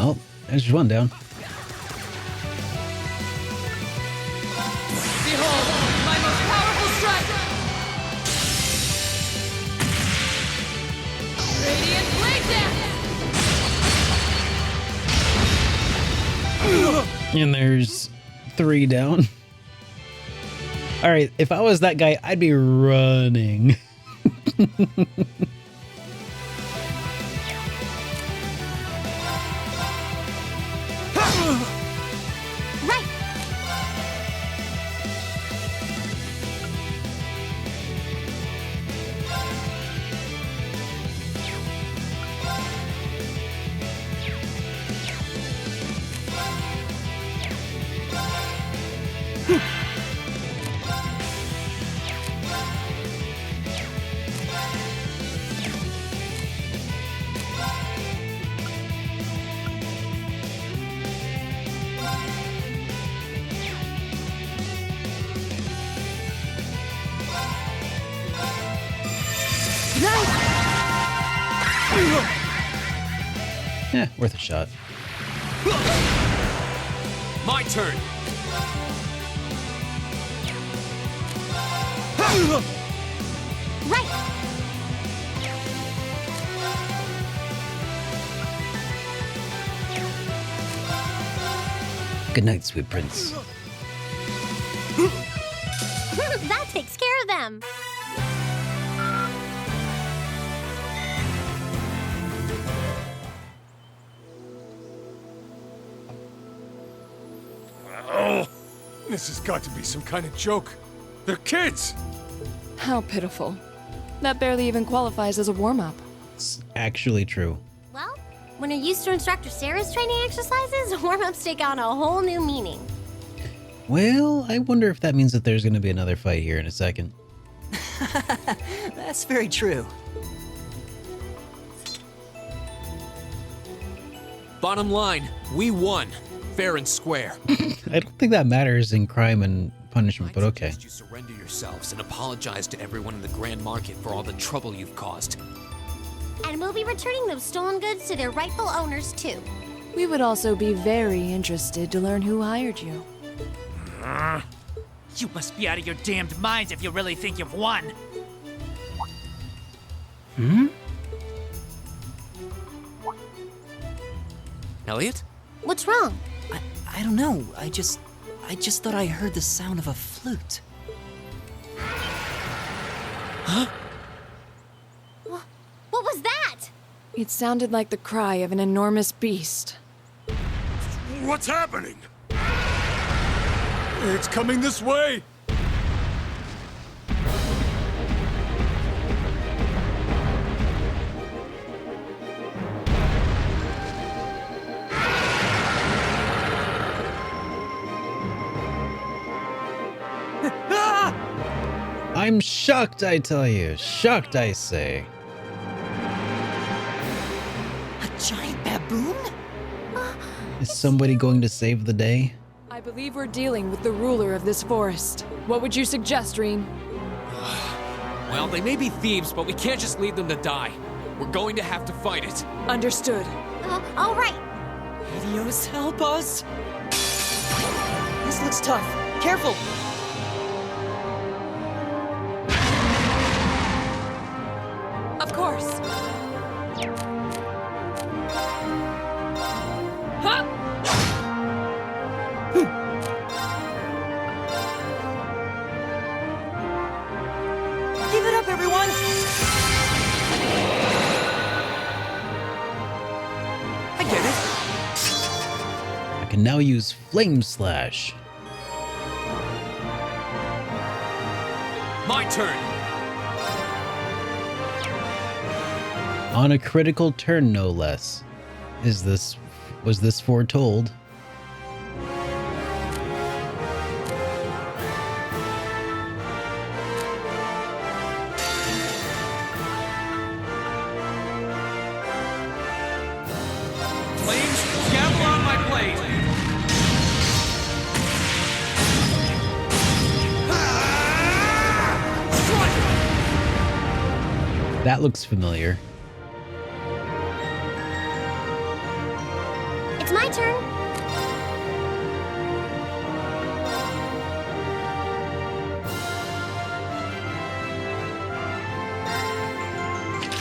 Oh, there's one down. Behold, my most powerful strike! Radiant Blade Dance! And there's 3 down. All right, if I was that guy, I'd be running. Right. Worth a shot. My turn. Right. Good night, sweet prince. That takes care of them. Oh, this has got to be some kind of joke. They're kids! How pitiful. That barely even qualifies as a warm-up. It's actually true. Well, when you're used to Instructor Sarah's training exercises, warm-ups take on a whole new meaning. Well, I wonder if that means that there's going to be another fight here in a second. That's very true. Bottom line, we won. Fair and square. I don't think that matters in crime and punishment, but okay. You surrender yourselves and apologize to everyone in the Grand Market for all the trouble you've caused. And we'll be returning those stolen goods to their rightful owners, too. We would also be very interested to learn who hired you. You must be out of your damned minds if you really think you've won. Elliot? What's wrong? I don't know. I just thought I heard the sound of a flute. Huh? What was that? It sounded like the cry of an enormous beast. What's happening? It's coming this way! I'm shocked, I tell you. Shocked, I say. A giant baboon? Is somebody going to save the day? I believe we're dealing with the ruler of this forest. What would you suggest, Reen? Well, they may be thieves, but we can't just leave them to die. We're going to have to fight it. Understood. All right. Helios, help us! This looks tough. Careful! Of course. Give it up, everyone! I get it. I can now use Flame Slash. My turn. On a critical turn, no less. Was this foretold? Flames, gavel on my blade. That looks familiar. It's my turn.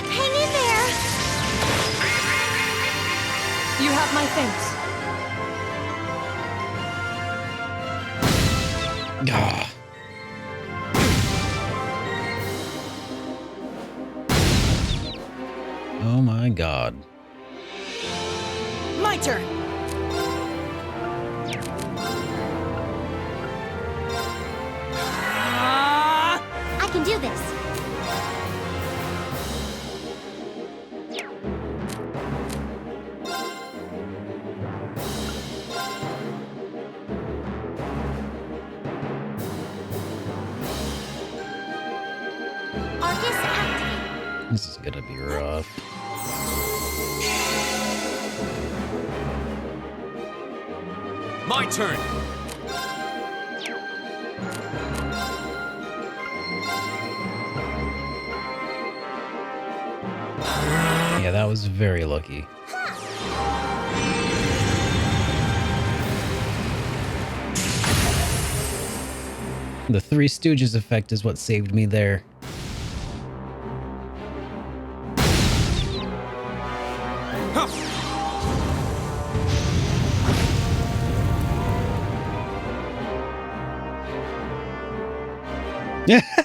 Hang in there. You have my thanks. Ah. Oh my god. My turn! I can do this. Arcus activate. This is gonna be rough. My turn. Yeah, that was very lucky. The Three Stooges effect is what saved me there.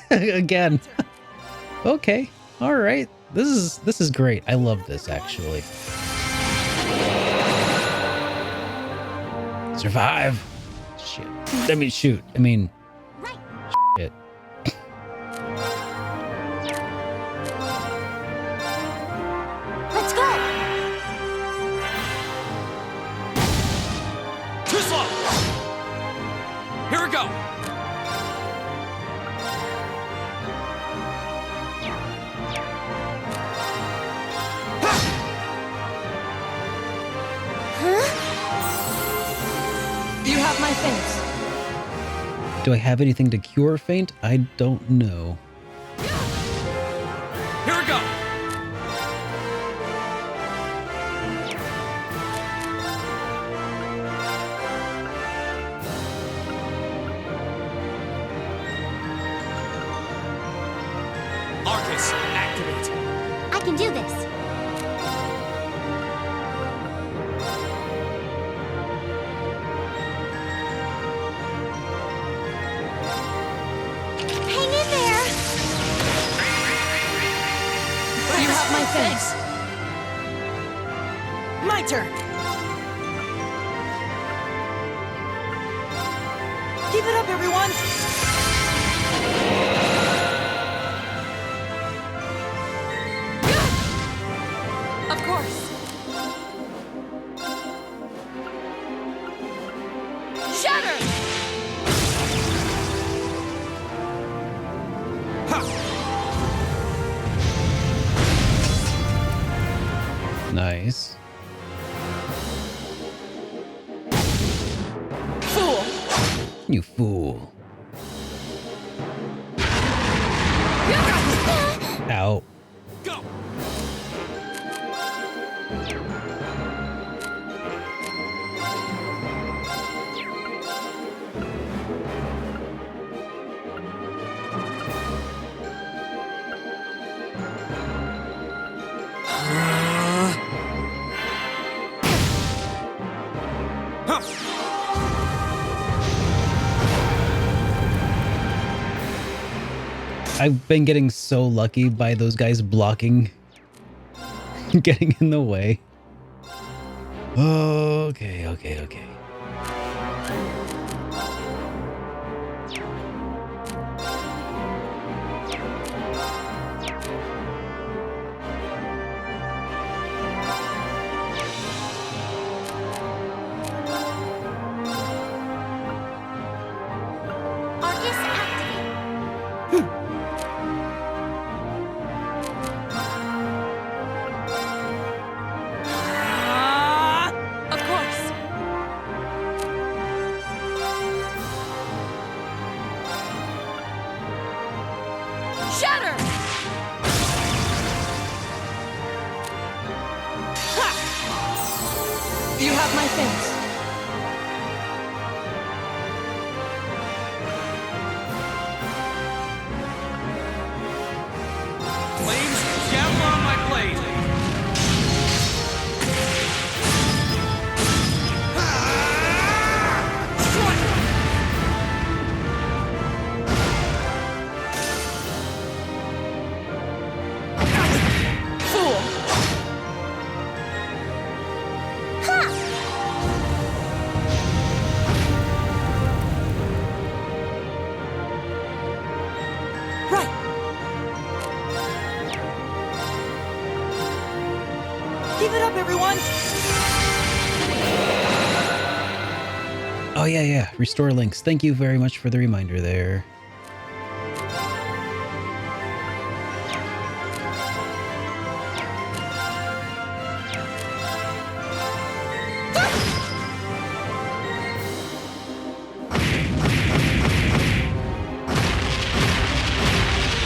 Again. Okay. All right. This is great. I love this actually. Survive. Shit. I mean shoot. I mean shit. Let's go. Too slow! Here we go! You have my thanks. Do I have anything to cure faint? I don't know. Here we go! Arcus, activate! I can do this. Hang in there. You have my thanks. My turn. Keep it up, everyone. Of course. Shatter! Nice. Fool! You fool. Ow. Go! I've been getting so lucky by those guys blocking, getting in the way. Okay. Arcus activate. Of course. Shatter! Ha! You have my thanks. Flames, gather on my blade! Fool! Right. Keep it up, everyone. Oh yeah. Restore links. Thank you very much for the reminder there.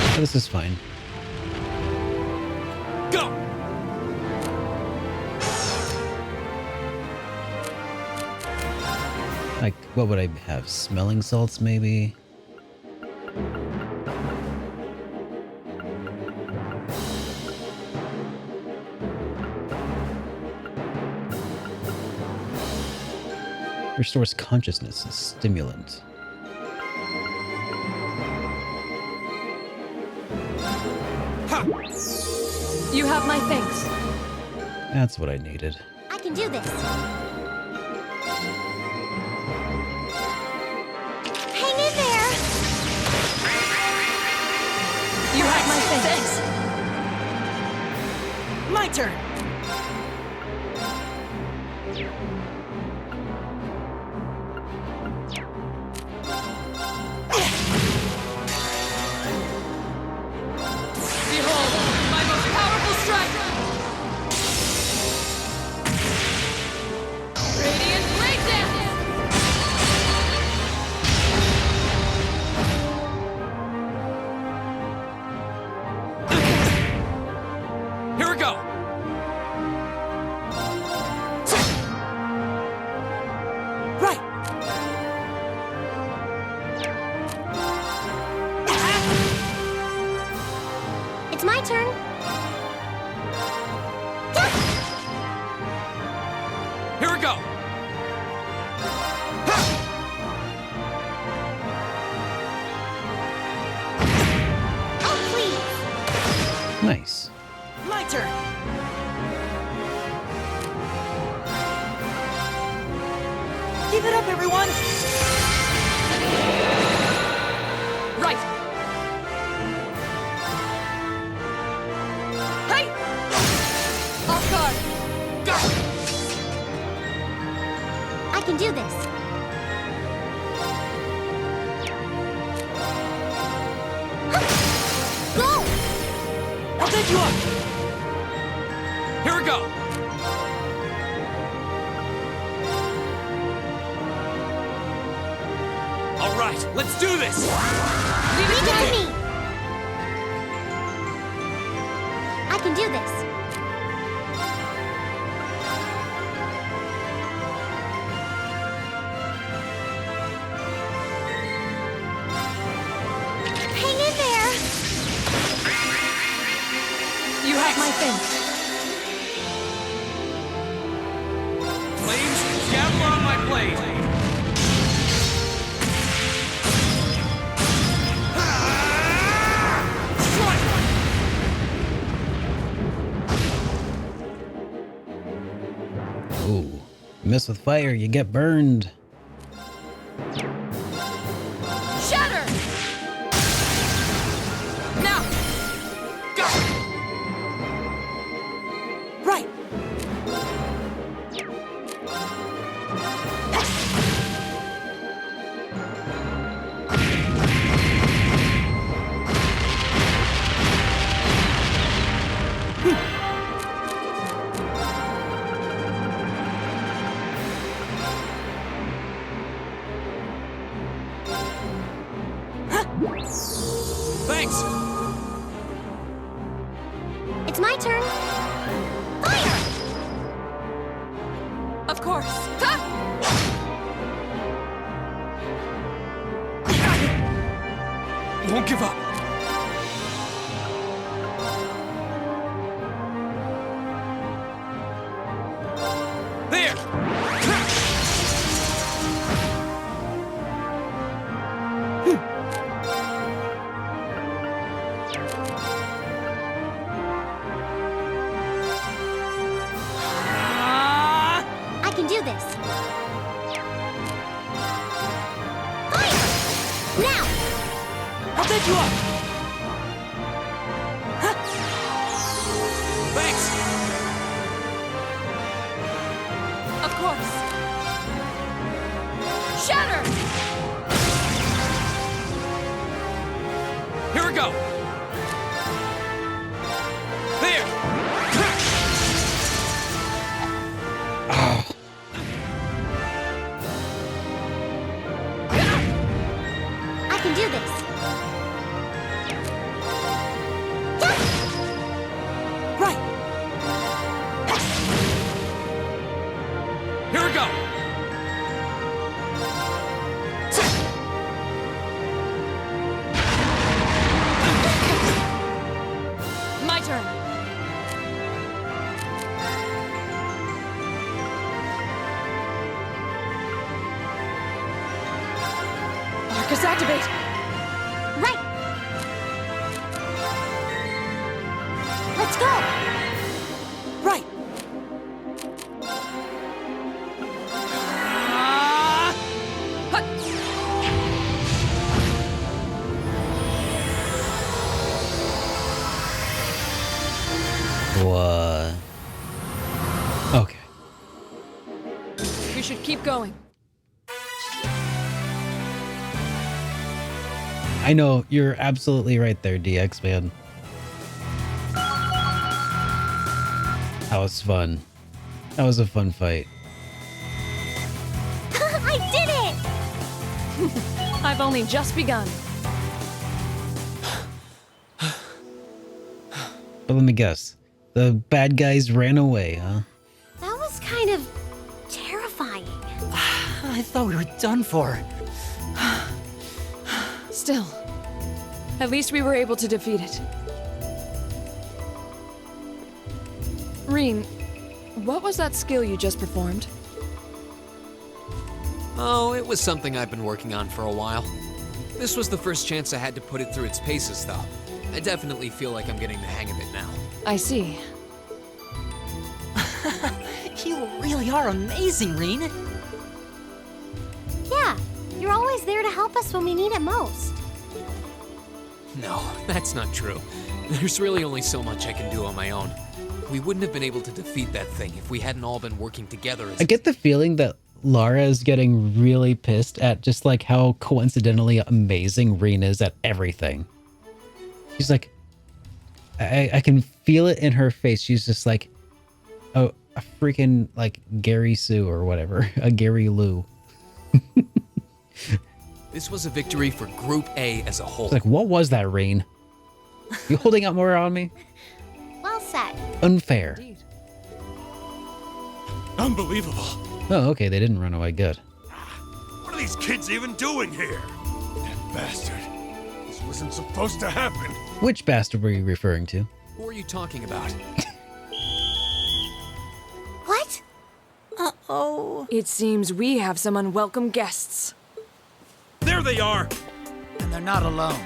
Oh, this is fine. Go! Like, what would I have? Smelling salts, maybe? Restores consciousness as stimulant. You have my thanks. That's what I needed. I can do this. Hang in there! You have my thanks. My turn! Behold, my most powerful strike! Radiant Blade Dance! Here we go! Right! It's my turn. Here we go! Oh, please! Nice. My turn! Give it up, everyone! Right! Hey! Off guard! I can do this. Go! I'll pick you up! Here we go! All right, let's do this! Leave it to me! I can do this. Hang in there! You have my thanks. Flames, gather on my blade! Ooh. Mess with fire, you get burned. Shatter! Now! Go! Right! Thanks! It's my turn. Fire! Of course. Ha! Won't give up! There! I can do this. Fire! Now! I'll pick you up! Thanks! Of course. Shatter! Here we go! There! I can do this. Right! Here we go! Arcus activate! Right! Let's go! Right! What? Okay. We should keep going. I know, you're absolutely right there, DX, man. That was fun. That was a fun fight. I did it! I've only just begun. But let me guess. The bad guys ran away, huh? That was kind of terrifying. I thought we were done for. Still, at least we were able to defeat it. Reen, what was that skill you just performed? Oh, it was something I've been working on for a while. This was the first chance I had to put it through its paces, though. I definitely feel like I'm getting the hang of it now. I see. You really are amazing, Reen. Yeah, you're always there to help us when we need it most. No, that's not true. There's really only so much I can do on my own. We wouldn't have been able to defeat that thing if we hadn't all been working together as I get the feeling that Lara is getting really pissed at just like how coincidentally amazing Reen is at everything. She's like, I can feel it in her face. She's just like, oh, a freaking like Gary Sue or whatever, a Gary Lou. This was a victory for Group A as a whole. It's like, what was that, Reen? You holding out more on me? Well said. Unfair. Indeed. Unbelievable. Oh, okay, they didn't run away. Good. What are these kids even doing here? That bastard. This wasn't supposed to happen. Which bastard were you referring to? Who are you talking about? What? Uh-oh. It seems we have some unwelcome guests. There they are. And they're not alone.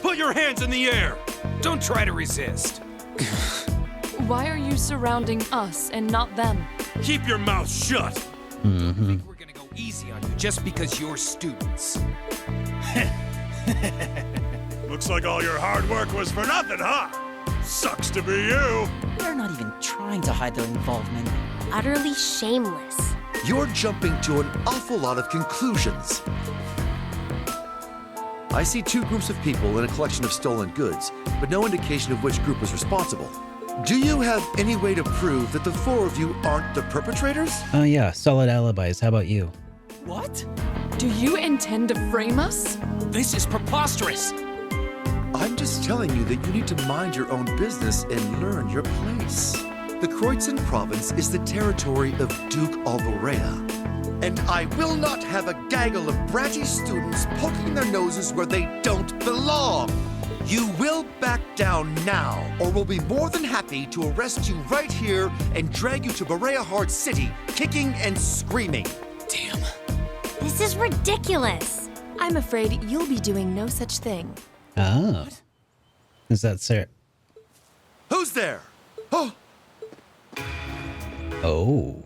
Put your hands in the air. Don't try to resist. Why are you surrounding us and not them? Keep your mouth shut. Think we're gonna go easy on you just because you're students. Looks like all your hard work was for nothing, huh? Sucks to be you. They're not even trying to hide their involvement. Utterly shameless. You're jumping to an awful lot of conclusions. I see two groups of people in a collection of stolen goods, but no indication of which group was responsible. Do you have any way to prove that the four of you aren't the perpetrators? Oh yeah, solid alibis. How about you? What? Do you intend to frame us? This is preposterous. I'm just telling you that you need to mind your own business and learn your place. The Kreuzin province is the territory of Duke Alborea. And I will not have a gaggle of bratty students poking their noses where they don't belong. You will back down now, or we'll be more than happy to arrest you right here and drag you to Berea Hard City, kicking and screaming. Damn. This is ridiculous. I'm afraid you'll be doing no such thing. Oh. Is that Sarah? Who's there? Oh. Oh.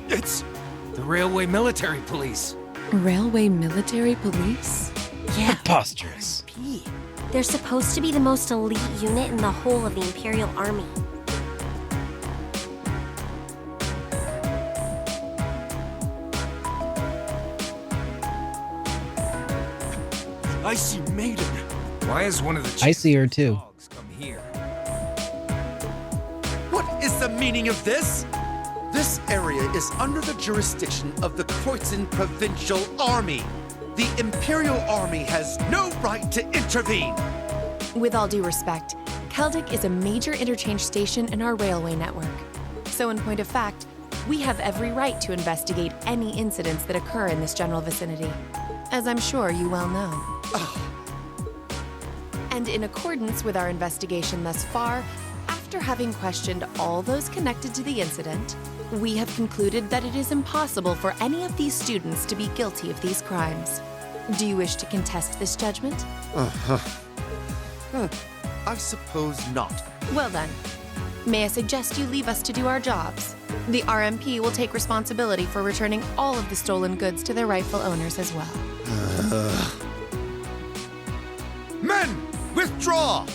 It's the Railway Military Police. Railway Military Police? Yeah. Preposterous. They're supposed to be the most elite unit in the whole of the Imperial Army. I see Maiden. Why is one of the I see her too. dogs come here? What is the meaning of this? This area is under the jurisdiction of the Kreuzin Provincial Army. The Imperial Army has no right to intervene. With all due respect, Keldic is a major interchange station in our railway network. So in point of fact, we have every right to investigate any incidents that occur in this general vicinity, as I'm sure you well know. And in accordance with our investigation thus far, after having questioned all those connected to the incident, we have concluded that it is impossible for any of these students to be guilty of these crimes. Do you wish to contest this judgment? I suppose not. Well then, may I suggest you leave us to do our jobs? The RMP will take responsibility for returning all of the stolen goods to their rightful owners as well. Men, withdraw!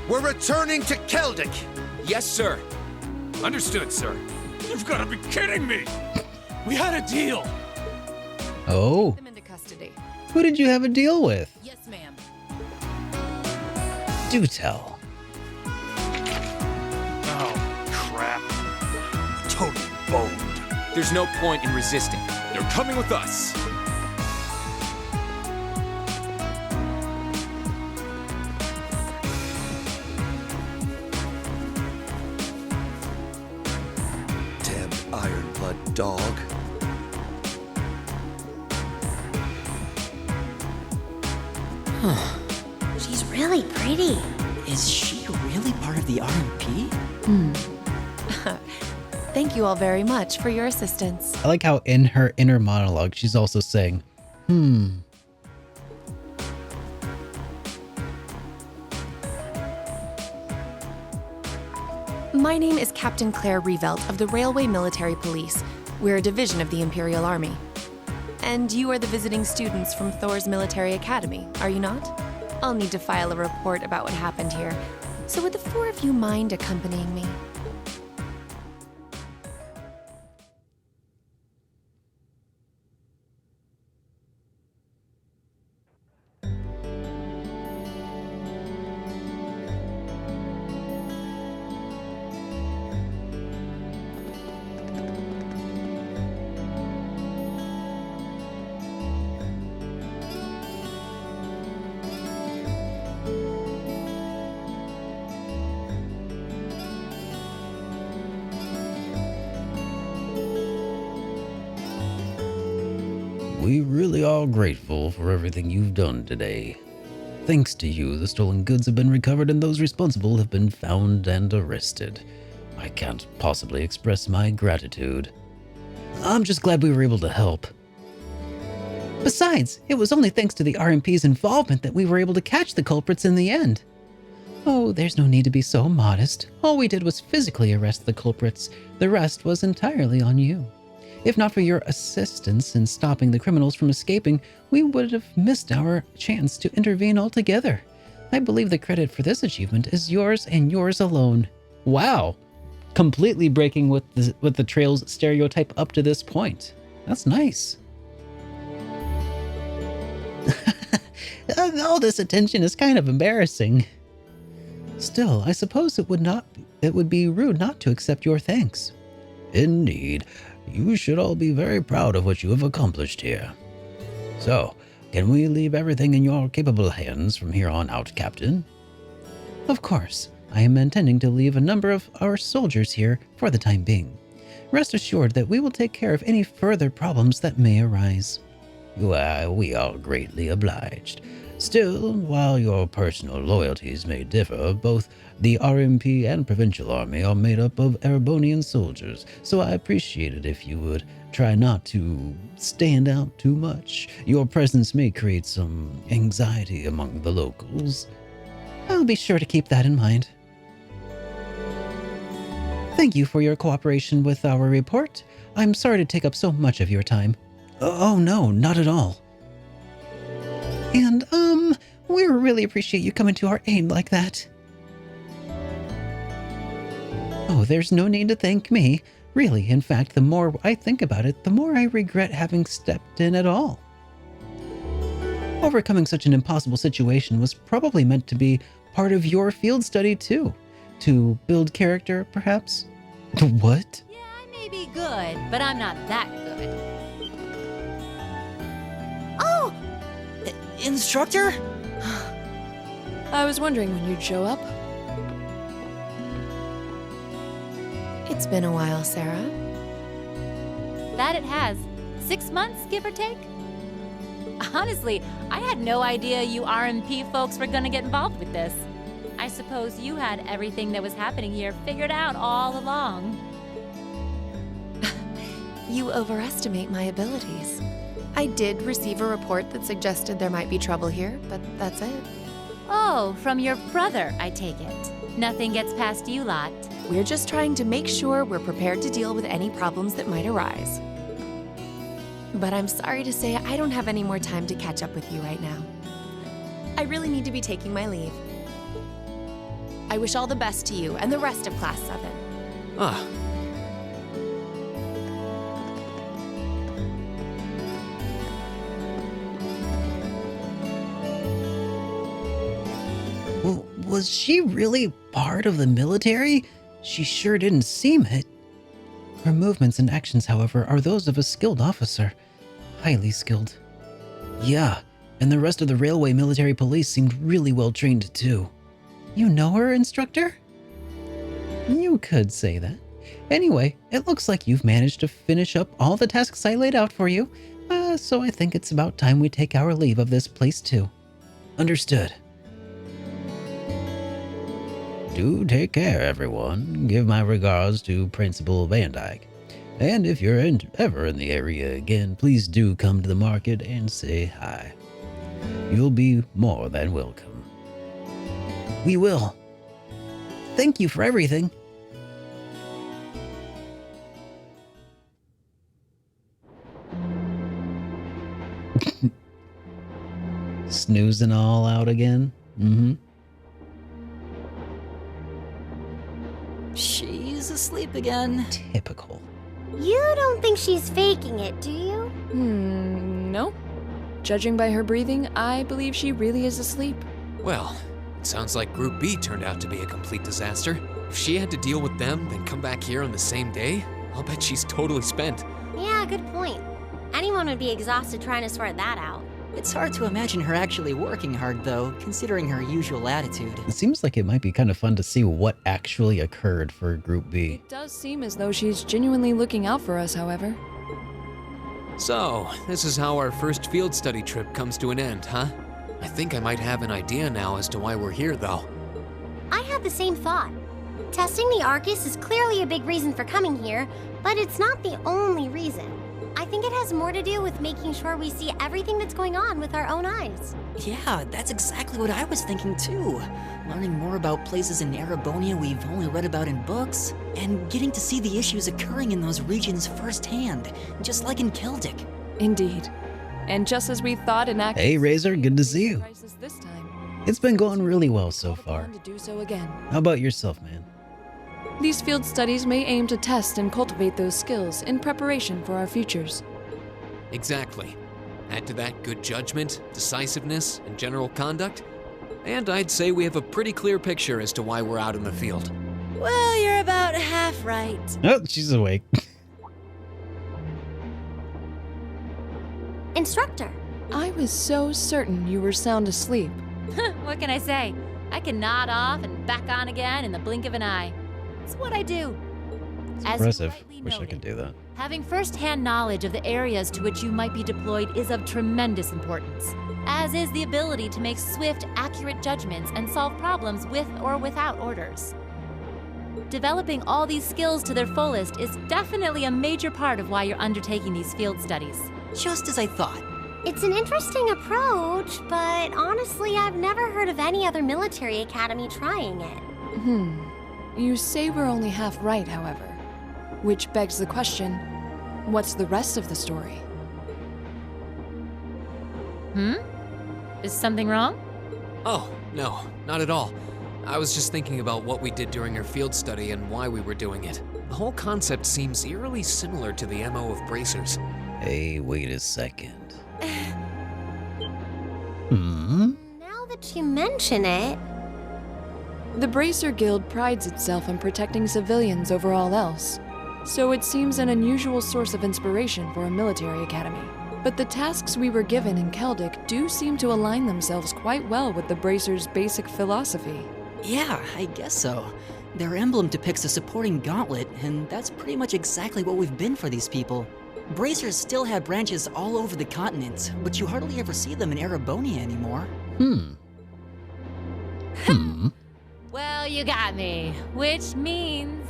We're returning to Keldic! Yes, sir. Understood, sir. You've got to be kidding me! We had a deal. Oh. Them into custody. Who did you have a deal with? Yes, ma'am. Do tell. Oh, crap. Totally boned. There's no point in resisting. You're coming with us. Damn Ironblood dog. She's really pretty. Is she really part of the RMP? Thank you all very much for your assistance. I like how in her inner monologue, she's also saying, My name is Captain Claire Revelt of the Railway Military Police. We're a division of the Imperial Army. And you are the visiting students from Thor's Military Academy, are you not? I'll need to file a report about what happened here. So would the four of you mind accompanying me? We really are grateful for everything you've done today. Thanks to you, the stolen goods have been recovered and those responsible have been found and arrested. I can't possibly express my gratitude. I'm just glad we were able to help. Besides, it was only thanks to the RMP's involvement that we were able to catch the culprits in the end. Oh, there's no need to be so modest. All we did was physically arrest the culprits. The rest was entirely on you. If not for your assistance in stopping the criminals from escaping, we would have missed our chance to intervene altogether. I believe the credit for this achievement is yours and yours alone. wow. Completely breaking with the Trails stereotype up to this point. That's nice. All this attention is kind of embarrassing. Still, I suppose it would be rude not to accept your thanks. Indeed. You should all be very proud of what you have accomplished here. So, can we leave everything in your capable hands from here on out, Captain? Of course. I am intending to leave a number of our soldiers here for the time being. Rest assured that we will take care of any further problems that may arise. Well, we are greatly obliged. Still, while your personal loyalties may differ, both the RMP and Provincial Army are made up of Erebonian soldiers, so I appreciate it if you would try not to stand out too much. Your presence may create some anxiety among the locals. I'll be sure to keep that in mind. Thank you for your cooperation with our report. I'm sorry to take up so much of your time. Oh no, not at all. And, we really appreciate you coming to our aid like that. Oh, there's no need to thank me. Really, in fact, the more I think about it, the more I regret having stepped in at all. Overcoming such an impossible situation was probably meant to be part of your field study too. To build character, perhaps? What? Yeah, I may be good, but I'm not that good. Oh! Instructor? I was wondering when you'd show up. It's been a while, Sarah. That it has. 6 months, give or take? Honestly, I had no idea you RMP folks were gonna get involved with this. I suppose you had everything that was happening here figured out all along. You overestimate my abilities. I did receive a report that suggested there might be trouble here, but that's it. Oh, from your brother, I take it. Nothing gets past you lot. We're just trying to make sure we're prepared to deal with any problems that might arise. But I'm sorry to say I don't have any more time to catch up with you right now. I really need to be taking my leave. I wish all the best to you and the rest of Class 7. Ah. Well, was she really part of the military? She sure didn't seem it. Her movements and actions, however, are those of a skilled officer. Highly skilled. Yeah, and the rest of the railway military police seemed really well trained too. You know her, instructor? You could say that. Anyway, it looks like you've managed to finish up all the tasks I laid out for you, so I think it's about time we take our leave of this place too. Understood. Do take care, everyone. Give my regards to Principal Van Dyke. And if you're ever in the area again, please do come to the market and say hi. You'll be more than welcome. We will. Thank you for everything. Snoozing all out again? Mm-hmm. She's asleep again. Typical. You don't think she's faking it, do you? No. Judging by her breathing, I believe she really is asleep. Well, it sounds like Group B turned out to be a complete disaster. If she had to deal with them, then come back here on the same day, I'll bet she's totally spent. Yeah, good point. Anyone would be exhausted trying to sort that out. It's hard to imagine her actually working hard, though, considering her usual attitude. It seems like it might be kind of fun to see what actually occurred for Group B. It does seem as though she's genuinely looking out for us, however. So, this is how our first field study trip comes to an end, huh? I think I might have an idea now as to why we're here, though. I had the same thought. Testing the Arcus is clearly a big reason for coming here, but it's not the only reason. I think it has more to do with making sure we see everything that's going on with our own eyes. Yeah, that's exactly what I was thinking too. Learning more about places in Erebonia we've only read about in books, and getting to see the issues occurring in those regions firsthand, just like in Keldic. Indeed. And just as we thought in Act... Hey, Razor, good to see you. This time, It's been going really well so far. to do so again. How about yourself, man? These field studies may aim to test and cultivate those skills in preparation for our futures. Exactly. Add to that good judgment, decisiveness, and general conduct, and I'd say we have a pretty clear picture as to why we're out in the field. Well, you're about half right. Oh, she's awake. Instructor. I was so certain you were sound asleep. What can I say? I can nod off and back on again in the blink of an eye. It's what I do. Impressive. Wish I could do that. Having first-hand knowledge of the areas to which you might be deployed is of tremendous importance, as is the ability to make swift, accurate judgments and solve problems with or without orders. Developing all these skills to their fullest is definitely a major part of why you're undertaking these field studies. Just as I thought. It's an interesting approach, but honestly, I've never heard of any other military academy trying it. You say we're only half right, however. Which begs the question, what's the rest of the story? Is something wrong? Oh, no, not at all. I was just thinking about what we did during our field study and why we were doing it. The whole concept seems eerily similar to the MO of bracers. Hey, wait a second. Now that you mention it... The Bracer Guild prides itself on protecting civilians over all else, so it seems an unusual source of inspiration for a military academy. But the tasks we were given in Keldic do seem to align themselves quite well with the Bracer's basic philosophy. Yeah, I guess so. Their emblem depicts a supporting gauntlet, and that's pretty much exactly what we've been for these people. Bracers still have branches all over the continent, but you hardly ever see them in Erebonia anymore. you got me. Which means...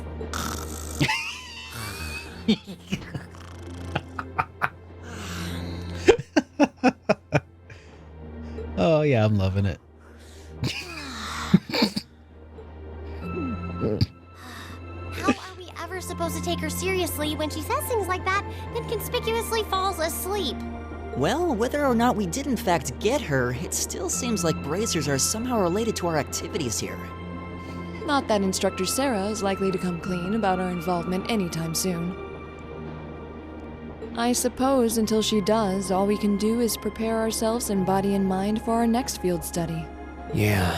Oh yeah, I'm loving it. How are we ever supposed to take her seriously when she says things like that, then conspicuously falls asleep? Well, whether or not we did in fact get her, it still seems like bracers are somehow related to our activities here. Not that Instructor Sarah is likely to come clean about our involvement anytime soon. I suppose until she does, all we can do is prepare ourselves in body and mind for our next field study. Yeah.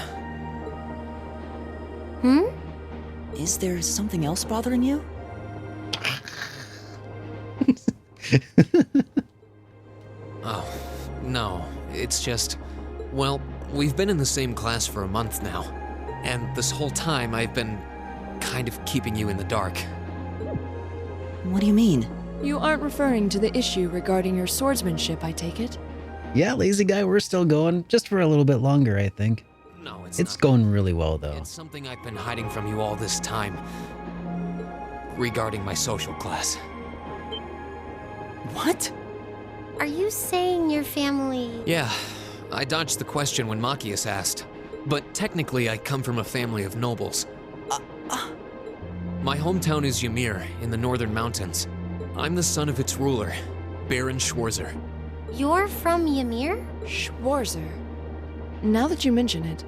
Is there something else bothering you? Oh, no. It's just... Well, we've been in the same class for a month now. And this whole time I've been kind of keeping you in the dark. What do you mean? You aren't referring to the issue regarding your swordsmanship, I take it? Yeah, lazy guy, we're still going, just for a little bit longer, I think. No, it's going really well, though. It's something I've been hiding from you all this time. Regarding my social class. What? Are you saying your family... Yeah, I dodged the question when Machias asked. But technically, I come from a family of nobles. My hometown is Ymir, in the northern mountains. I'm the son of its ruler, Baron Schwarzer. You're from Ymir? Schwarzer. Now that you mention it,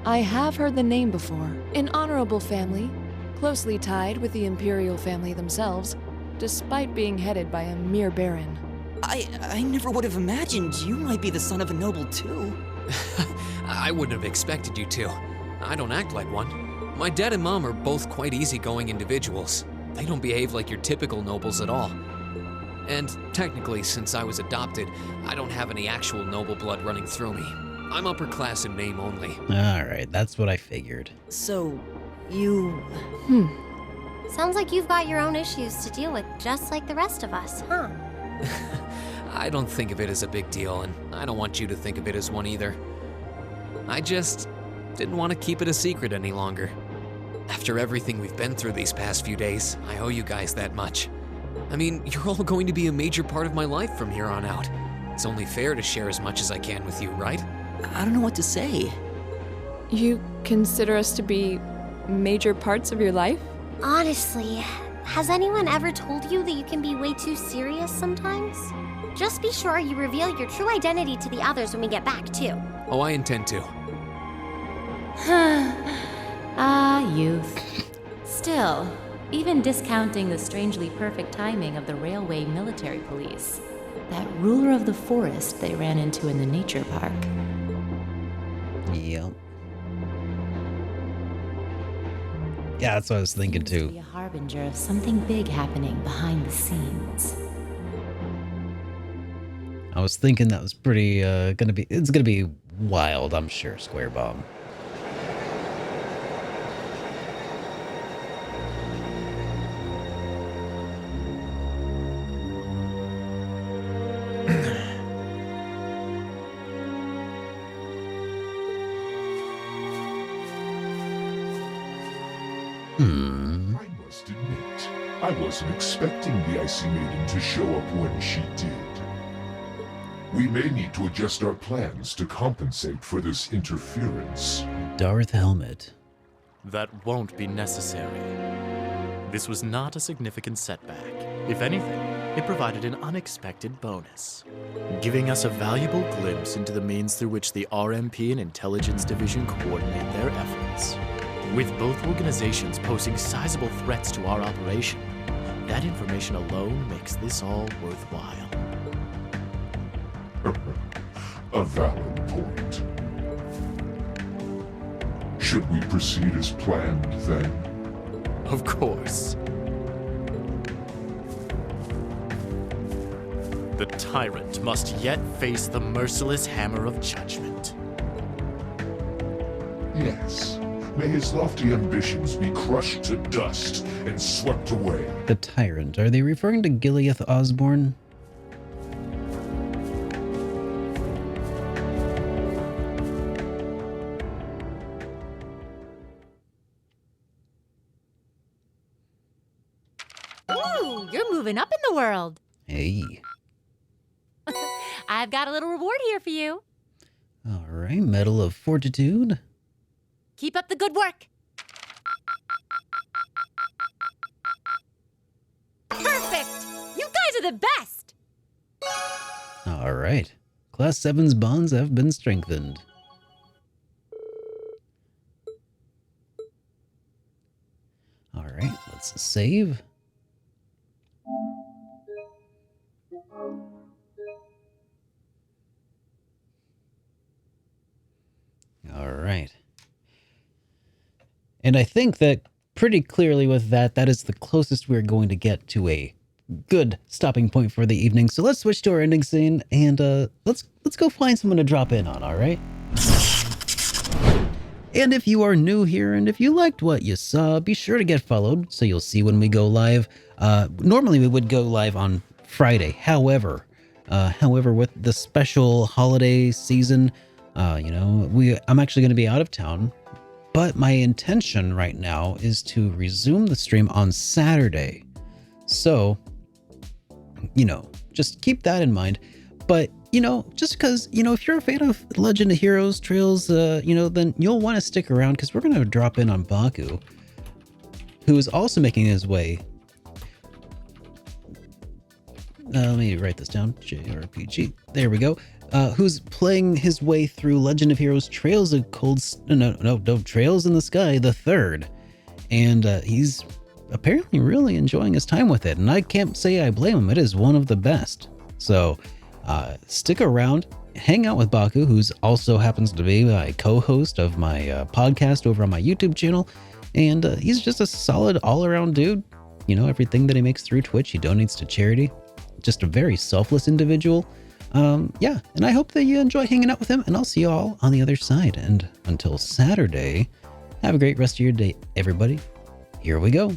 I have heard the name before. An honorable family, closely tied with the imperial family themselves, despite being headed by a mere baron. I never would have imagined you might be the son of a noble too. I wouldn't have expected you to. I don't act like one. My dad and mom are both quite easygoing individuals. They don't behave like your typical nobles at all. And technically, since I was adopted, I don't have any actual noble blood running through me. I'm upper class in name only. Alright, that's what I figured. So, you... Sounds like you've got your own issues to deal with, just like the rest of us, huh? I don't think of it as a big deal, and I don't want you to think of it as one either. I just didn't want to keep it a secret any longer. After everything we've been through these past few days, I owe you guys that much. I mean, you're all going to be a major part of my life from here on out. It's only fair to share as much as I can with you, right? I don't know what to say. You consider us to be major parts of your life? Honestly, has anyone ever told you that you can be way too serious sometimes? Just be sure you reveal your true identity to the others when we get back, too. Oh, I intend to. Youth. Still, even discounting the strangely perfect timing of the railway military police, that ruler of the forest they ran into in the nature park. Yep. Yeah, that's what I was thinking too. Be a harbinger of something big happening behind the scenes. I was thinking that was pretty, it's gonna be wild, I'm sure, Square Bomb. I must admit, I wasn't expecting the Icy Maiden to show up when she did. We may need to adjust our plans to compensate for this interference. Darth Helmet. That won't be necessary. This was not a significant setback. If anything, it provided an unexpected bonus, giving us a valuable glimpse into the means through which the RMP and Intelligence Division coordinate their efforts. With both organizations posing sizable threats to our operation, that information alone makes this all worthwhile. A valid point. Should we proceed as planned, then? Of course. The tyrant must yet face the merciless hammer of judgment. Yes. May his lofty ambitions be crushed to dust and swept away. The Tyrant. Are they referring to Gileath Osborne? You're moving up in the world. Hey. I've got a little reward here for you. All right, Medal of Fortitude. Keep up the good work. Perfect! You guys are the best! All right. Class 7's bonds have been strengthened. All right, let's save. All right. And I think that pretty clearly with that, that is the closest we're going to get to a good stopping point for the evening. So let's switch to our ending scene and let's go find someone to drop in on, all right? And if you are new here and if you liked what you saw, be sure to get followed so you'll see when we go live. Normally we would go live on Friday. However, with the special holiday season, I'm actually going to be out of town, but my intention right now is to resume the stream on Saturday. So, just keep that in mind. But, just because, if you're a fan of Legend of Heroes Trails, then you'll want to stick around because we're going to drop in on Baku, who is also making his way. Let me write this down. JRPG. There we go. Who's playing his way through Legend of Heroes Trails of Trails in the Sky, the third. And he's apparently really enjoying his time with it. And I can't say I blame him. It is one of the best. So stick around, hang out with Baku, who's also happens to be my co-host of my podcast over on my YouTube channel. And he's just a solid all-around dude. Everything that he makes through Twitch, he donates to charity. Just a very selfless individual. And I hope that you enjoy hanging out with him, and I'll see you all on the other side. And until Saturday, have a great rest of your day, everybody. Here we go.